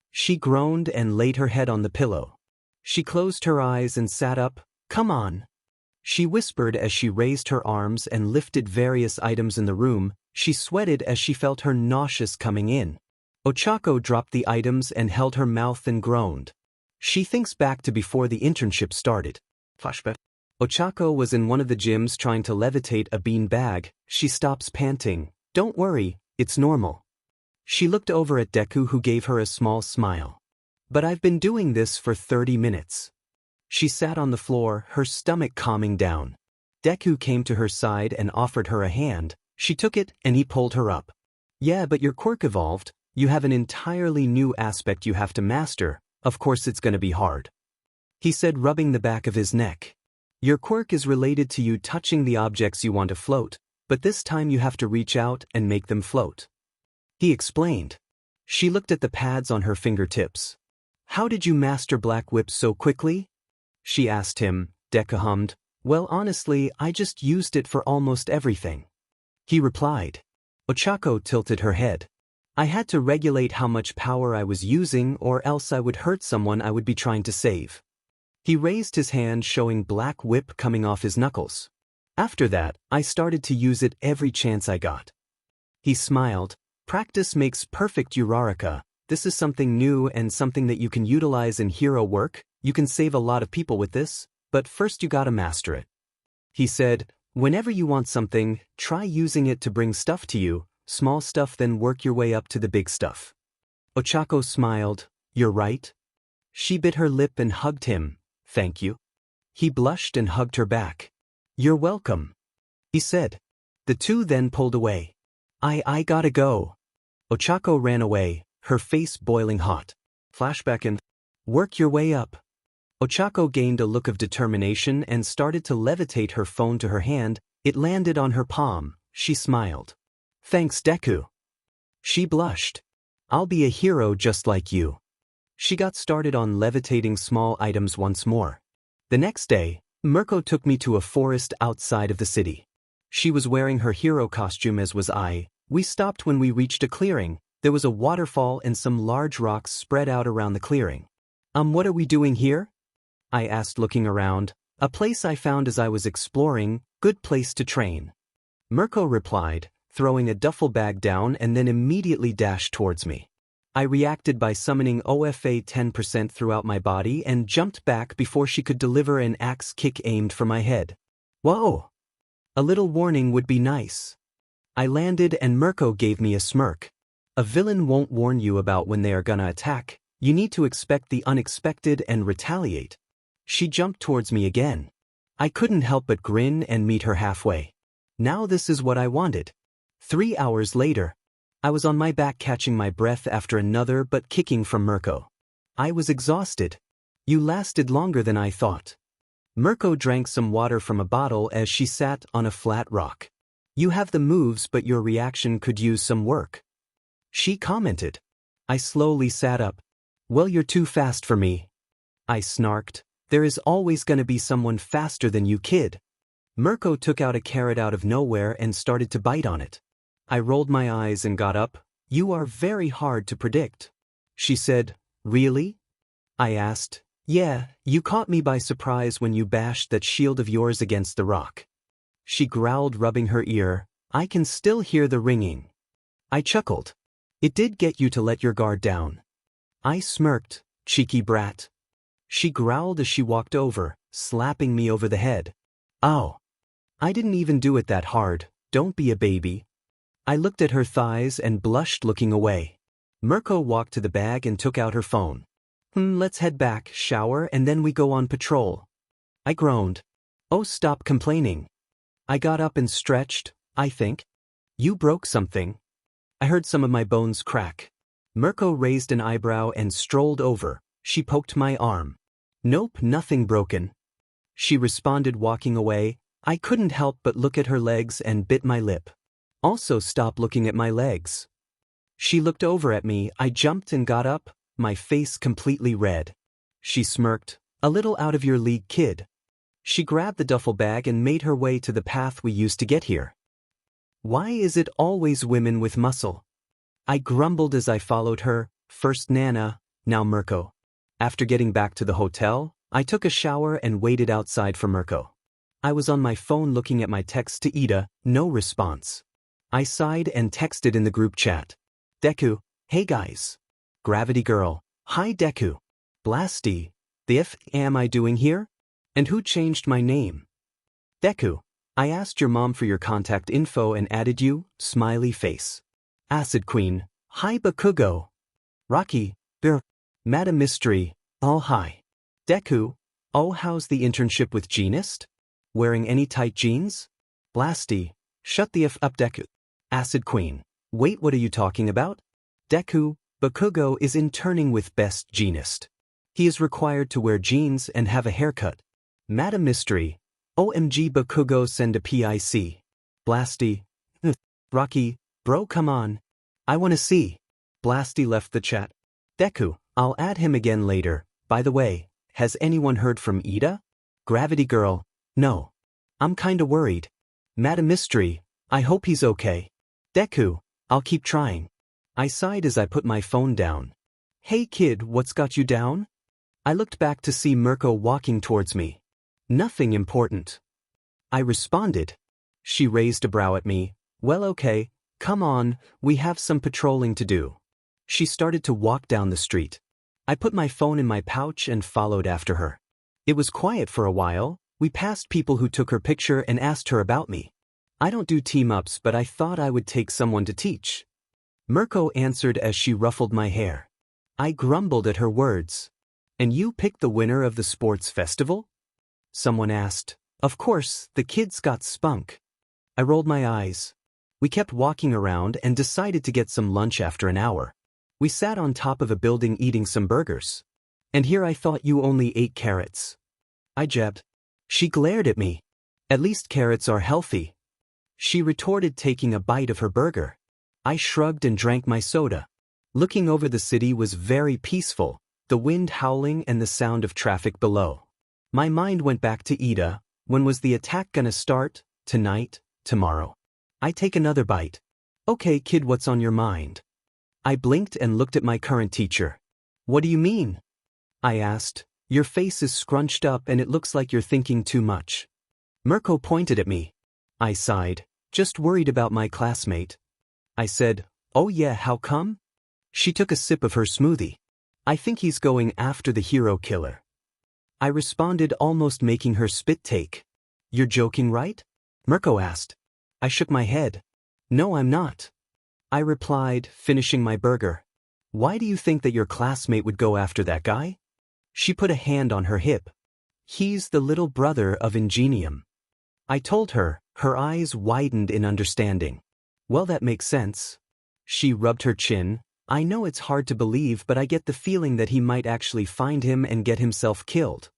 Speaker 1: She groaned and laid her head on the pillow. She closed her eyes and sat up. Come on. She whispered as she raised her arms and lifted various items in the room. She sweated as she felt her nauseous coming in. Ochako dropped the items and held her mouth and groaned. She thinks back to before the internship started. Flashback. Ochako was in one of the gyms trying to levitate a bean bag. She stops panting. Don't worry, it's normal. She looked over at Deku, who gave her a small smile. But I've been doing this for 30 minutes. She sat on the floor, her stomach calming down. Deku came to her side and offered her a hand. She took it and he pulled her up. Yeah, but your quirk evolved. You have an entirely new aspect you have to master. Of course it's gonna be hard. He said, rubbing the back of his neck. Your quirk is related to you touching the objects you want to float, but this time you have to reach out and make them float. He explained. She looked at the pads on her fingertips. How did you master Black Whip so quickly? She asked him. Deku hummed. Well, honestly, I just used it for almost everything. He replied. Ochako tilted her head. I had to regulate how much power I was using or else I would hurt someone I would be trying to save. He raised his hand, showing Black Whip coming off his knuckles. After that, I started to use it every chance I got. He smiled. Practice makes perfect, Uraraka. This is something new and something that you can utilize in hero work. You can save a lot of people with this, but first you gotta master it. He said, whenever you want something, try using it to bring stuff to you, small stuff, then work your way up to the big stuff. Ochako smiled. You're right. She bit her lip and hugged him. Thank you. He blushed and hugged her back. You're welcome, he said. The two then pulled away. I gotta go. Ochako ran away, her face boiling hot. Flashback and work your way up. Ochako gained a look of determination and started to levitate her phone to her hand. It landed on her palm. She smiled. Thanks, Deku. She blushed. I'll be a hero just like you. She got started on levitating small items once more. The next day, Mirko took me to a forest outside of the city. She was wearing her hero costume, as was I. We stopped when we reached a clearing. There was a waterfall and some large rocks spread out around the clearing. What are we doing here? I asked, looking around. A place I found as I was exploring. Good place to train. Mirko replied, throwing a duffel bag down and then immediately dashed towards me. I reacted by summoning OFA 10% throughout my body and jumped back before she could deliver an axe kick aimed for my head. Whoa! A little warning would be nice. I landed and Mirko gave me a smirk. A villain won't warn you about when they are gonna attack. You need to expect the unexpected and retaliate. She jumped towards me again. I couldn't help but grin and meet her halfway. Now this is what I wanted. 3 hours later, I was on my back catching my breath after another but kicking from Mirko. I was exhausted. You lasted longer than I thought. Mirko drank some water from a bottle as she sat on a flat rock. You have the moves, but your reaction could use some work, she commented. I slowly sat up. Well, you're too fast for me, I snarked. There is always gonna be someone faster than you, kid. Mirko took out a carrot out of nowhere and started to bite on it. I rolled my eyes and got up. You are very hard to predict, she said. Really? I asked. Yeah, you caught me by surprise when you bashed that shield of yours against the rock. She growled, rubbing her ear. I can still hear the ringing. I chuckled. It did get you to let your guard down. I smirked. Cheeky brat. She growled as she walked over, slapping me over the head. Ow. I didn't even do it that hard. Don't be a baby. I looked at her thighs and blushed, looking away. Mirko walked to the bag and took out her phone. Let's head back, shower, and then we go on patrol. I groaned. Oh, stop complaining. I got up and stretched. I think you broke something. I heard some of my bones crack. Mirko raised an eyebrow and strolled over. She poked my arm. Nope, nothing broken, she responded, walking away. I couldn't help but look at her legs and bit my lip. Also, stop looking at my legs. She looked over at me. I jumped and got up, my face completely red. She smirked. A little out of your league, kid. She grabbed the duffel bag and made her way to the path we used to get here. Why is it always women with muscle? I grumbled as I followed her, first Nana, now Mirko. After getting back to the hotel, I took a shower and waited outside for Mirko. I was on my phone looking at my text to Ida, no response. I sighed and texted in the group chat. Deku, hey guys. Gravity Girl, hi Deku. Blasty, the f am I doing here? And who changed my name? Deku, I asked your mom for your contact info and added you, smiley face. Acid Queen, hi Bakugo. Rocky, Madam Mystery, all hi. Deku, oh, how's the internship with Jeanist? Wearing any tight jeans? Blasty, shut the f up Deku. Acid Queen, wait, what are you talking about? Deku, Bakugo is interning with Best Jeanist. He is required to wear jeans and have a haircut. Madam Mystery, OMG Bakugo, send a PIC. Blasty, Rocky, bro come on. I wanna see. Blasty left the chat. Deku, I'll add him again later. By the way, has anyone heard from Ida? Gravity Girl, no. I'm kinda worried. Madam Mystery, I hope he's okay. Deku, I'll keep trying. I sighed as I put my phone down. Hey kid, what's got you down? I looked back to see Mirko walking towards me. Nothing important, I responded. She raised a brow at me. Well, okay, come on, we have some patrolling to do. She started to walk down the street. I put my phone in my pouch and followed after her. It was quiet for a while. We passed people who took her picture and asked her about me. I don't do team-ups, but I thought I would take someone to teach. Mirko answered as she ruffled my hair. I grumbled at her words. And you picked the winner of the sports festival? Someone asked. Of course, the kids got spunk. I rolled my eyes. We kept walking around and decided to get some lunch after an hour. We sat on top of a building eating some burgers. And here I thought you only ate carrots, I jabbed. She glared at me. At least carrots are healthy, she retorted, taking a bite of her burger. I shrugged and drank my soda. Looking over the city was very peaceful, the wind howling and the sound of traffic below. My mind went back to Ida. When was the attack gonna start? Tonight? Tomorrow? I take another bite. Okay kid, what's on your mind? I blinked and looked at my current teacher. What do you mean? I asked. Your face is scrunched up and it looks like you're thinking too much. Mirko pointed at me. I sighed. Just worried about my classmate. I said, oh yeah, how come? She took a sip of her smoothie. I think he's going after the hero killer. I responded, almost making her spit take. You're joking, right? Mirko asked. I shook my head. No, I'm not, I replied, finishing my burger. Why do you think that your classmate would go after that guy? She put a hand on her hip. He's the little brother of Ingenium. I told her. Her eyes widened in understanding. Well, that makes sense. She rubbed her chin. I know it's hard to believe, but I get the feeling that he might actually find him and get himself killed.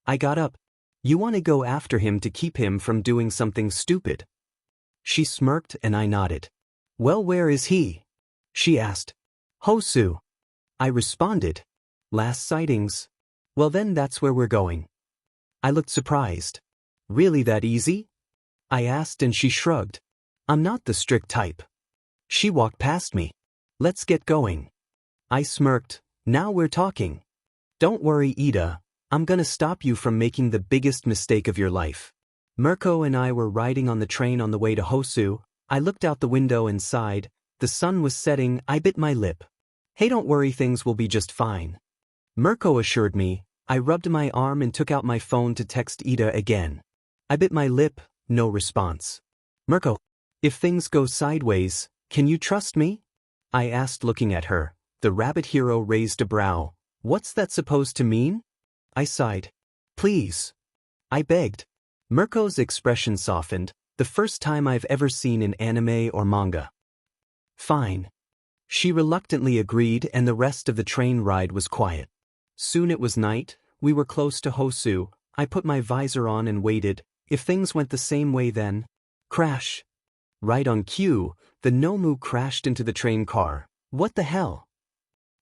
Speaker 1: I got up. You want to go after him to keep him from doing something stupid? She smirked and I nodded. Well, where is he? She asked. Hosu. I responded. Last sightings. Well, then that's where we're going. I looked surprised. Really that easy? I asked and she shrugged. I'm not the strict type. She walked past me. Let's get going. I smirked. Now we're talking. Don't worry, Ida. I'm gonna stop you from making the biggest mistake of your life. Mirko and I were riding on the train on the way to Hosu. I looked out the window and sighed. The sun was setting. I bit my lip. Hey, don't worry, things will be just fine. Mirko assured me. I rubbed my arm and took out my phone to text Ida again. I bit my lip. No response. Mirko, if things go sideways, can you trust me? I asked, looking at her. The rabbit hero raised a brow. What's that supposed to mean? I sighed. Please. I begged. Mirko's expression softened, the first time I've ever seen in anime or manga. Fine. She reluctantly agreed and the rest of the train ride was quiet. Soon it was night, we were close to Hosu. I put my visor on and waited. If things went the same way then. Crash. Right on cue, the Nomu crashed into the train car. What the hell?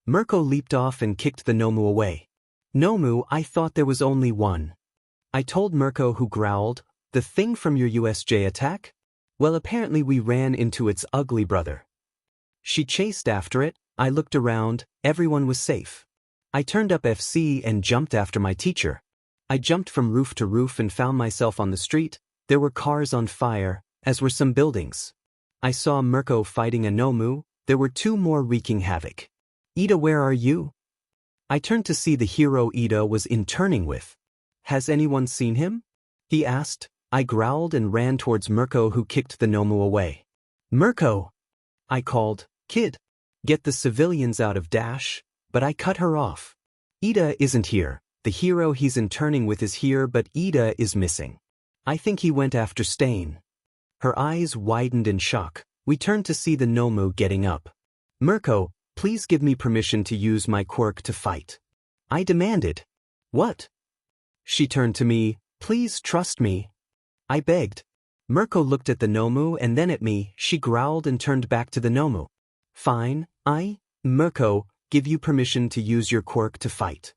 Speaker 1: Mirko leaped off and kicked the Nomu away. Nomu, I thought there was only one. I told Mirko, who growled, the thing from your USJ attack? Well, apparently we ran into its ugly brother. She chased after it. I looked around, everyone was safe. I turned up FC and jumped after my teacher. I jumped from roof to roof and found myself on the street. There were cars on fire, as were some buildings. I saw Mirko fighting a Nomu. There were two more wreaking havoc. Ida, where are you? I turned to see the hero Ida was interning with. Has anyone seen him? He asked. I growled and ran towards Mirko, who kicked the Nomu away. Mirko! I called. Kid! Get the civilians out of dash. But I cut her off. Ida isn't here. The hero he's interning with is here, but Ida is missing. I think he went after Stain. Her eyes widened in shock. We turned to see the Nomu getting up. Mirko, please give me permission to use my quirk to fight. I demanded. What? She turned to me. Please trust me. I begged. Mirko looked at the Nomu and then at me. She growled and turned back to the Nomu. Fine, Mirko, give you permission to use your quirk to fight.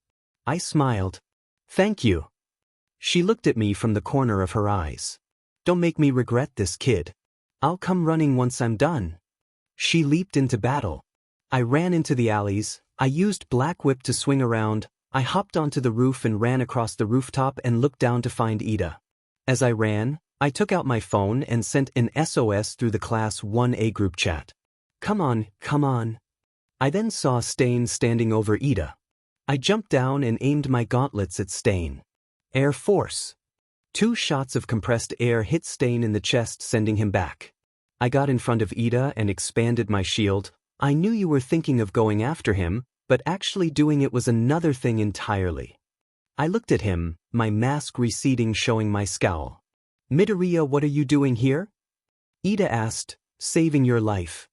Speaker 1: I smiled. Thank you. She looked at me from the corner of her eyes. Don't make me regret this, kid. I'll come running once I'm done. She leaped into battle. I ran into the alleys. I used Black Whip to swing around. I hopped onto the roof and ran across the rooftop and looked down to find Ida. As I ran, I took out my phone and sent an SOS through the Class 1A group chat. Come on, come on. I then saw Stain standing over Ida. I jumped down and aimed my gauntlets at Stain. Air Force. 2 shots of compressed air hit Stain in the chest, sending him back. I got in front of Ida and expanded my shield. I knew you were thinking of going after him, but actually doing it was another thing entirely. I looked at him, my mask receding, showing my scowl. Midoriya, what are you doing here? Ida asked. Saving your life.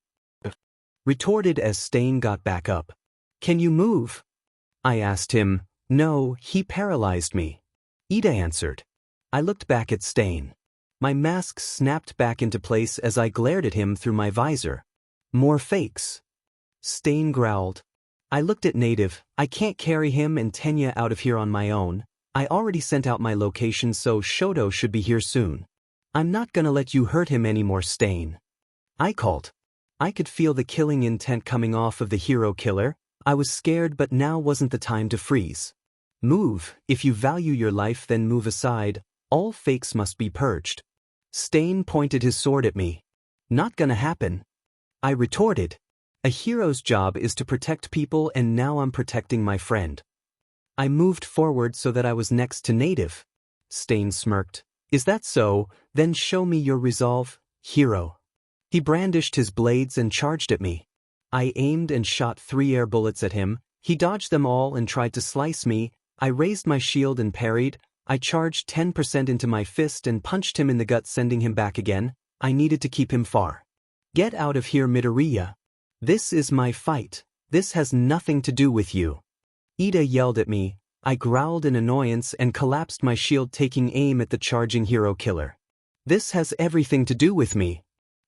Speaker 1: Retorted as Stain got back up. Can you move? I asked him. No, he paralyzed me. Ida answered. I looked back at Stain. My mask snapped back into place as I glared at him through my visor. More fakes. Stain growled. I looked at Native. I can't carry him and Tenya out of here on my own. I already sent out my location, so Shoto should be here soon. I'm not gonna let you hurt him anymore, Stain. I called. I could feel the killing intent coming off of the hero killer. I was scared, but now wasn't the time to freeze. Move. If you value your life, then move aside. All fakes must be purged. Stain pointed his sword at me. Not gonna happen. I retorted. A hero's job is to protect people, and now I'm protecting my friend. I moved forward so that I was next to Native. Stain smirked. Is that so? Then show me your resolve, hero. He brandished his blades and charged at me. I aimed and shot 3 air bullets at him. He dodged them all and tried to slice me. I raised my shield and parried. I charged 10% into my fist and punched him in the gut, sending him back again. I needed to keep him far. Get out of here, Midoriya. This is my fight. This has nothing to do with you. Ida yelled at me. I growled in annoyance and collapsed my shield, taking aim at the charging hero killer. This has everything to do with me.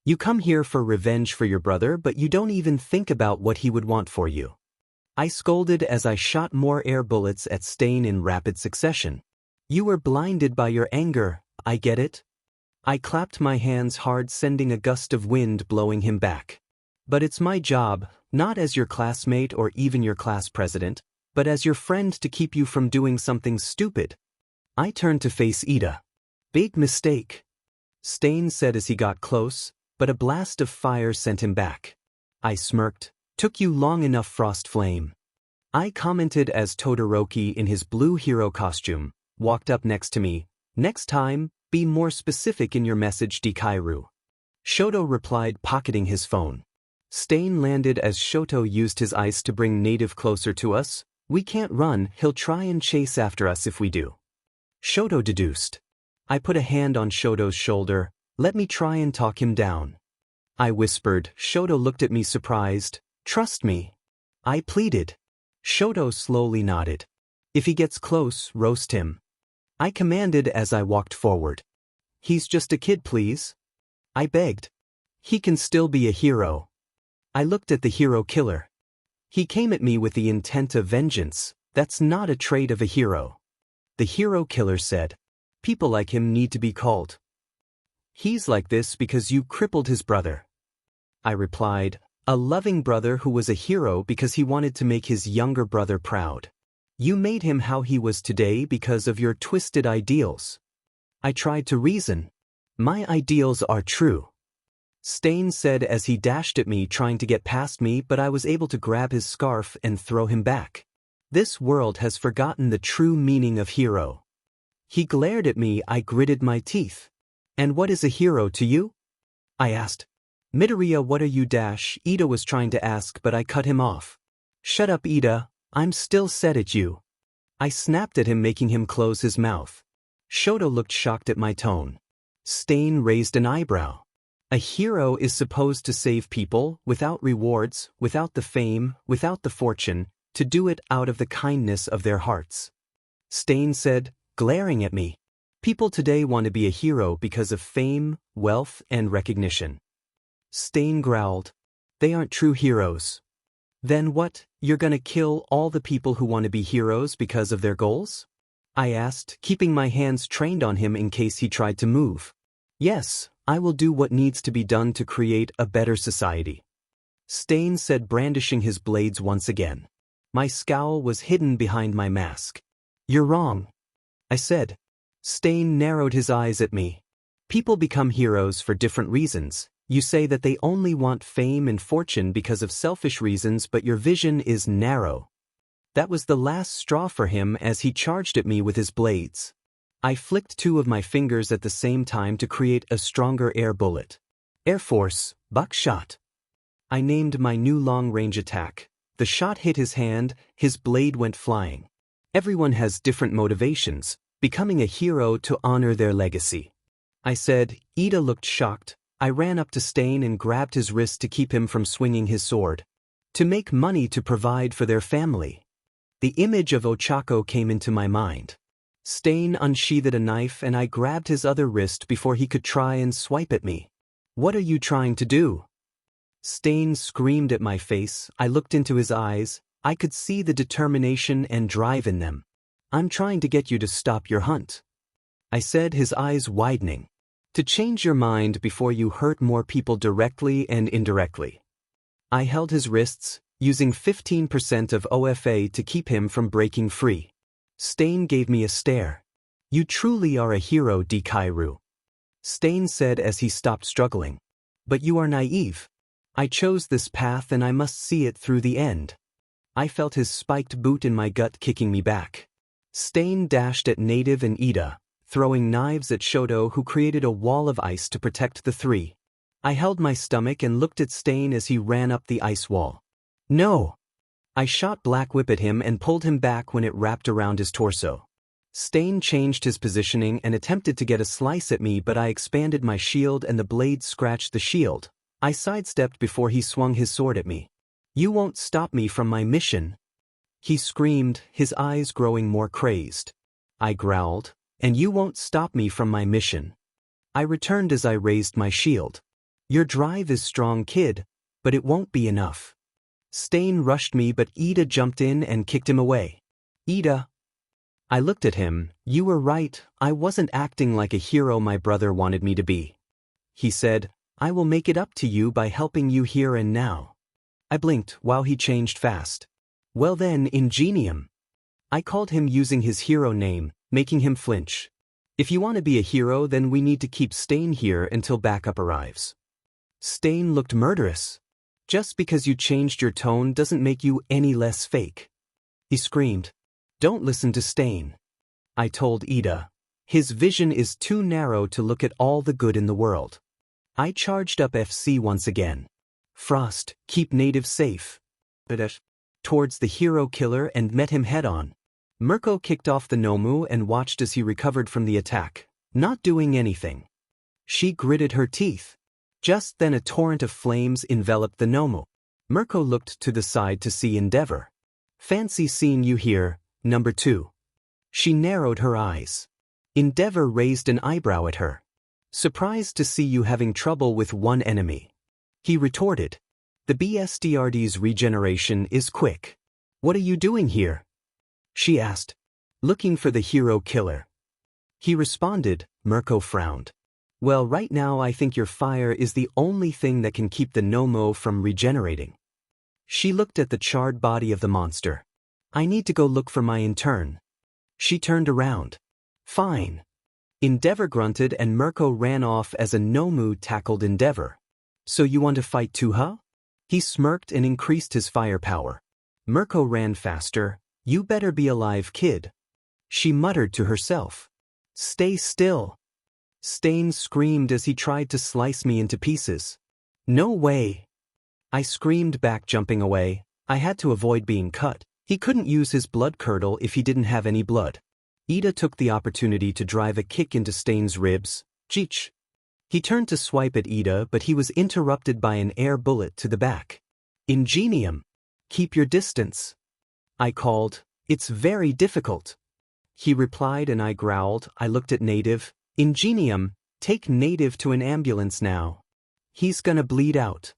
Speaker 1: You come here for revenge for your brother, but you don't even think about what he would want for you. I scolded as I shot more air bullets at Stain in rapid succession. You were blinded by your anger, I get it. I clapped my hands hard, sending a gust of wind blowing him back. But it's my job, not as your classmate or even your class president, but as your friend, to keep you from doing something stupid. I turned to face Ida. Big mistake, Stain said as he got close, but a blast of fire sent him back. I smirked. Took you long enough, Frost Flame. I commented as Todoroki in his blue hero costume walked up next to me. Next time, be more specific in your message, Dikairu. Shoto replied, pocketing his phone. Stain landed as Shoto used his ice to bring Native closer to us. We can't run, he'll try and chase after us if we do. Shoto deduced. I put a hand on Shoto's shoulder. Let me try and talk him down. I whispered. Shoto looked at me surprised. Trust me. I pleaded. Shoto slowly nodded. If he gets close, roast him. I commanded as I walked forward. He's just a kid, please. I begged. He can still be a hero. I looked at the hero killer. He came at me with the intent of vengeance. That's not a trait of a hero. The hero killer said. People like him need to be called. He's like this because you crippled his brother. I replied. A loving brother who was a hero because he wanted to make his younger brother proud. You made him how he was today because of your twisted ideals. I tried to reason. My ideals are true. Stain said as he dashed at me, trying to get past me, but I was able to grab his scarf and throw him back. This world has forgotten the true meaning of hero. He glared at me. I gritted my teeth. And what is a hero to you? I asked. Midoriya, what are you? Ida was trying to ask, but I cut him off. Shut up, Ida. I'm still set at you. I snapped at him, making him close his mouth. Shoto looked shocked at my tone. Stain raised an eyebrow. A hero is supposed to save people, without rewards, without the fame, without the fortune, to do it out of the kindness of their hearts. Stain said, glaring at me. People today want to be a hero because of fame, wealth, and recognition. Stain growled. They aren't true heroes. Then what, you're gonna kill all the people who want to be heroes because of their goals? I asked, keeping my hands trained on him in case he tried to move. Yes, I will do what needs to be done to create a better society. Stain said, brandishing his blades once again. My scowl was hidden behind my mask. You're wrong, I said. Stain narrowed his eyes at me. People become heroes for different reasons. You say that they only want fame and fortune because of selfish reasons, but your vision is narrow. That was the last straw for him as he charged at me with his blades. I flicked two of my fingers at the same time to create a stronger air bullet. Air Force, buckshot. I named my new long-range attack. The shot hit his hand, his blade went flying. Everyone has different motivations, becoming a hero to honor their legacy. I said. Ida looked shocked. I ran up to Stain and grabbed his wrist to keep him from swinging his sword. To make money to provide for their family. The image of Ochako came into my mind. Stain unsheathed a knife and I grabbed his other wrist before he could try and swipe at me. What are you trying to do? Stain screamed at my face. I looked into his eyes. I could see the determination and drive in them. I'm trying to get you to stop your hunt, I said, his eyes widening. To change your mind before you hurt more people directly and indirectly. I held his wrists, using 15% of OFA to keep him from breaking free. Stain gave me a stare. You truly are a hero, Dikairu, Stain said as he stopped struggling. But you are naive. I chose this path and I must see it through the end. I felt his spiked boot in my gut kicking me back. Stain dashed at Native and Ida, throwing knives at Shoto, who created a wall of ice to protect the three. I held my stomach and looked at Stain as he ran up the ice wall. No! I shot Black Whip at him and pulled him back when it wrapped around his torso. Stain changed his positioning and attempted to get a slice at me, but I expanded my shield and the blade scratched the shield. I sidestepped before he swung his sword at me. You won't stop me from my mission. He screamed, his eyes growing more crazed. I growled, and you won't stop me from my mission. I returned as I raised my shield. Your drive is strong, kid, but it won't be enough. Stain rushed me, but Ida jumped in and kicked him away. Ida. I looked at him. You were right, I wasn't acting like a hero my brother wanted me to be. He said, I will make it up to you by helping you here and now. I blinked while he changed fast. Well then, Ingenium. I called him using his hero name, making him flinch. If you want to be a hero, then we need to keep Stain here until backup arrives. Stain looked murderous. Just because you changed your tone doesn't make you any less fake. He screamed. Don't listen to Stain. I told Ida. His vision is too narrow to look at all the good in the world. I charged up FC once again. Frost, keep native safe. Towards the hero killer and met him head-on. Mirko kicked off the Nomu and watched as he recovered from the attack, not doing anything. She gritted her teeth. Just then a torrent of flames enveloped the Nomu. Mirko looked to the side to see Endeavor. Fancy seeing you here, number 2. She narrowed her eyes. Endeavor raised an eyebrow at her. Surprised to see you having trouble with one enemy. He retorted. The BSDRD's regeneration is quick. What are you doing here? She asked. Looking for the hero killer. He responded. Mirko frowned. Well, right now I think your fire is the only thing that can keep the Nomo from regenerating. She looked at the charred body of the monster. I need to go look for my intern. She turned around. Fine. Endeavor grunted and Mirko ran off as a Nomu tackled Endeavor. So you want to fight too, huh? He smirked and increased his firepower. Mirko ran faster. You better be alive, kid. She muttered to herself. Stay still. Stain screamed as he tried to slice me into pieces. No way. I screamed back, jumping away. I had to avoid being cut. He couldn't use his blood curdle if he didn't have any blood. Ida took the opportunity to drive a kick into Stain's ribs. Cheech. He turned to swipe at Ida, but he was interrupted by an air bullet to the back. Ingenium. Keep your distance. I called. It's very difficult. He replied and I growled. I looked at Native. Ingenium, take Native to an ambulance now. He's gonna bleed out.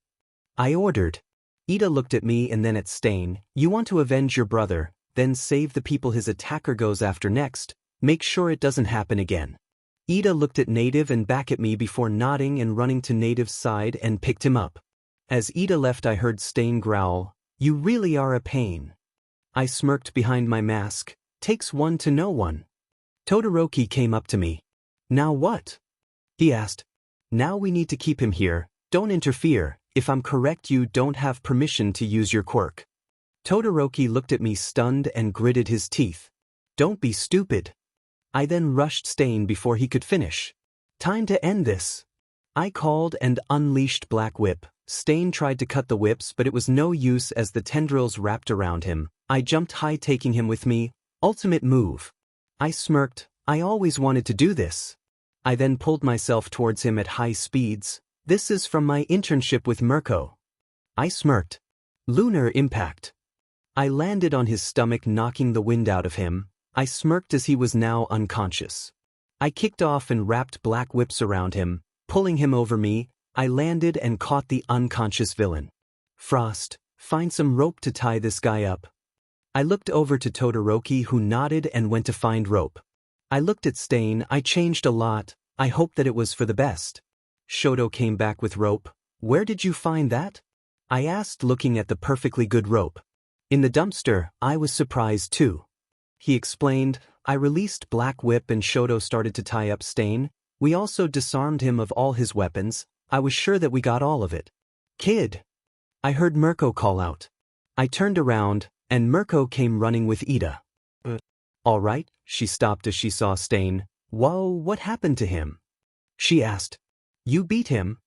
Speaker 1: I ordered. Ida looked at me and then at Stain. You want to avenge your brother, then save the people his attacker goes after next. Make sure it doesn't happen again. Ida looked at Native and back at me before nodding and running to Native's side and picked him up. As Ida left, I heard Stain growl, You really are a pain. I smirked behind my mask. Takes one to know one. Todoroki came up to me. Now what? He asked. Now we need to keep him here. Don't interfere. If I'm correct, you don't have permission to use your quirk. Todoroki looked at me stunned and gritted his teeth. Don't be stupid. I then rushed Stain before he could finish. Time to end this. I called and unleashed Black Whip. Stain tried to cut the whips, but it was no use as the tendrils wrapped around him. I jumped high, taking him with me. Ultimate move. I smirked. I always wanted to do this. I then pulled myself towards him at high speeds. This is from my internship with Mirko. I smirked. Lunar impact. I landed on his stomach, knocking the wind out of him. I smirked as he was now unconscious. I kicked off and wrapped black whips around him, pulling him over me. I landed and caught the unconscious villain. Frost, find some rope to tie this guy up. I looked over to Todoroki, who nodded and went to find rope. I looked at Stain. I changed a lot. I hoped that it was for the best. Shoto came back with rope. Where did you find that? I asked, looking at the perfectly good rope. In the dumpster. I was surprised too. He explained. I released Black Whip and Shoto started to tie up Stain. We also disarmed him of all his weapons. I was sure that we got all of it. Kid. I heard Mirko call out. I turned around, and Mirko came running with Ida. All right, she stopped as she saw Stain. Whoa, what happened to him? She asked. You beat him?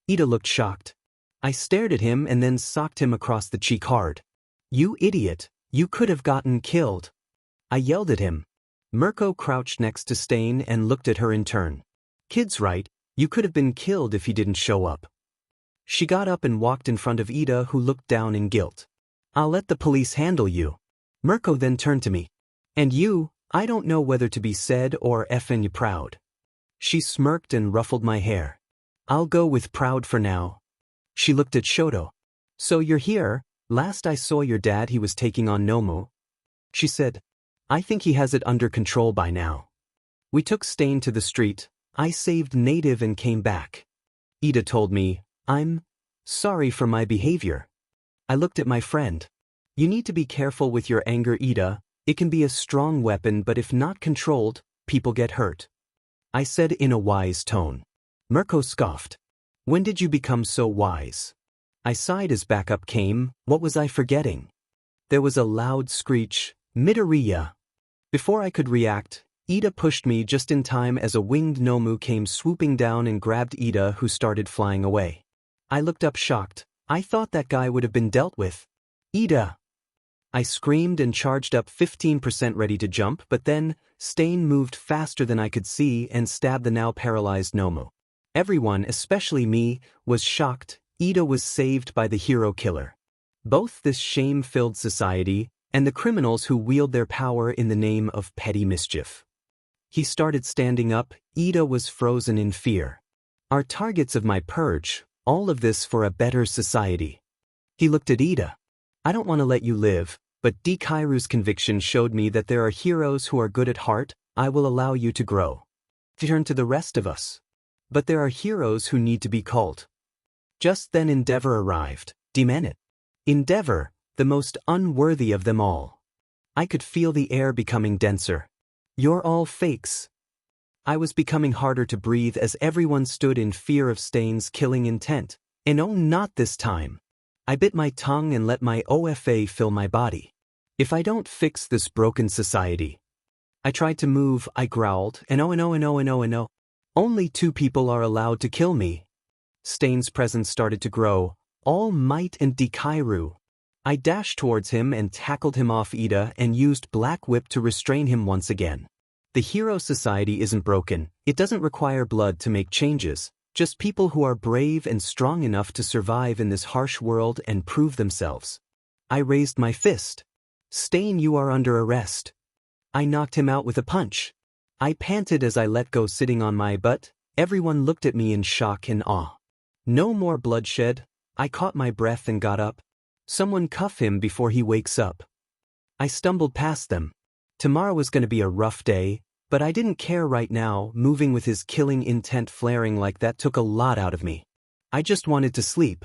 Speaker 1: Ida looked shocked. I stared at him and then socked him across the cheek hard. You idiot, you could have gotten killed. I yelled at him. Mirko crouched next to Stain and looked at her in turn. Kid's right, you could have been killed if he didn't show up. She got up and walked in front of Ida, who looked down in guilt. "I'll let the police handle you." Mirko then turned to me. "And you, I don't know whether to be sad or effing proud." She smirked and ruffled my hair. "I'll go with proud for now." She looked at Shoto. "So you're here? Last I saw your dad he was taking on Nomu." She said, "I think he has it under control by now." We took Stain to the street. I saved Native and came back. Ida told me, "I'm sorry for my behavior." I looked at my friend. "You need to be careful with your anger, Ida. It can be a strong weapon, but if not controlled, people get hurt." I said in a wise tone. Mirko scoffed. "When did you become so wise?" I sighed as backup came. What was I forgetting? There was a loud screech, "Midoriya!" Before I could react, Ida pushed me just in time as a winged Nomu came swooping down and grabbed Ida, who started flying away. I looked up shocked. I thought that guy would have been dealt with. "Ida!" I screamed and charged up 15% ready to jump, but then Stain moved faster than I could see and stabbed the now paralyzed Nomu. Everyone, especially me, was shocked. Ida was saved by the hero killer. Both this shame-filled society and the criminals who wield their power in the name of petty mischief. He started standing up. Ida was frozen in fear. Our targets of my purge, all of this for a better society. He looked at Ida. "I don't want to let you live, but Dekairu's conviction showed me that there are heroes who are good at heart. I will allow you to grow." He turned to the rest of us. "But there are heroes who need to be called." Just then Endeavor arrived. Demon. Endeavor, the most unworthy of them all. I could feel the air becoming denser. "You're all fakes." I was becoming harder to breathe as everyone stood in fear of Stain's killing intent. And oh, not this time. I bit my tongue and let my OFA fill my body. "If I don't fix this broken society." I tried to move. I growled, and oh. Only 2 people are allowed to kill me. Stain's presence started to grow. All Might and Dekairu. I dashed towards him and tackled him off Ida and used Black Whip to restrain him once again. The hero society isn't broken. It doesn't require blood to make changes, just people who are brave and strong enough to survive in this harsh world and prove themselves. I raised my fist. "Stain, you are under arrest." I knocked him out with a punch. I panted as I let go, sitting on my butt. Everyone looked at me in shock and awe. No more bloodshed. I caught my breath and got up. "Someone cuff him before he wakes up." I stumbled past them. Tomorrow was going to be a rough day, but I didn't care right now. Moving with his killing intent flaring like that took a lot out of me. I just wanted to sleep.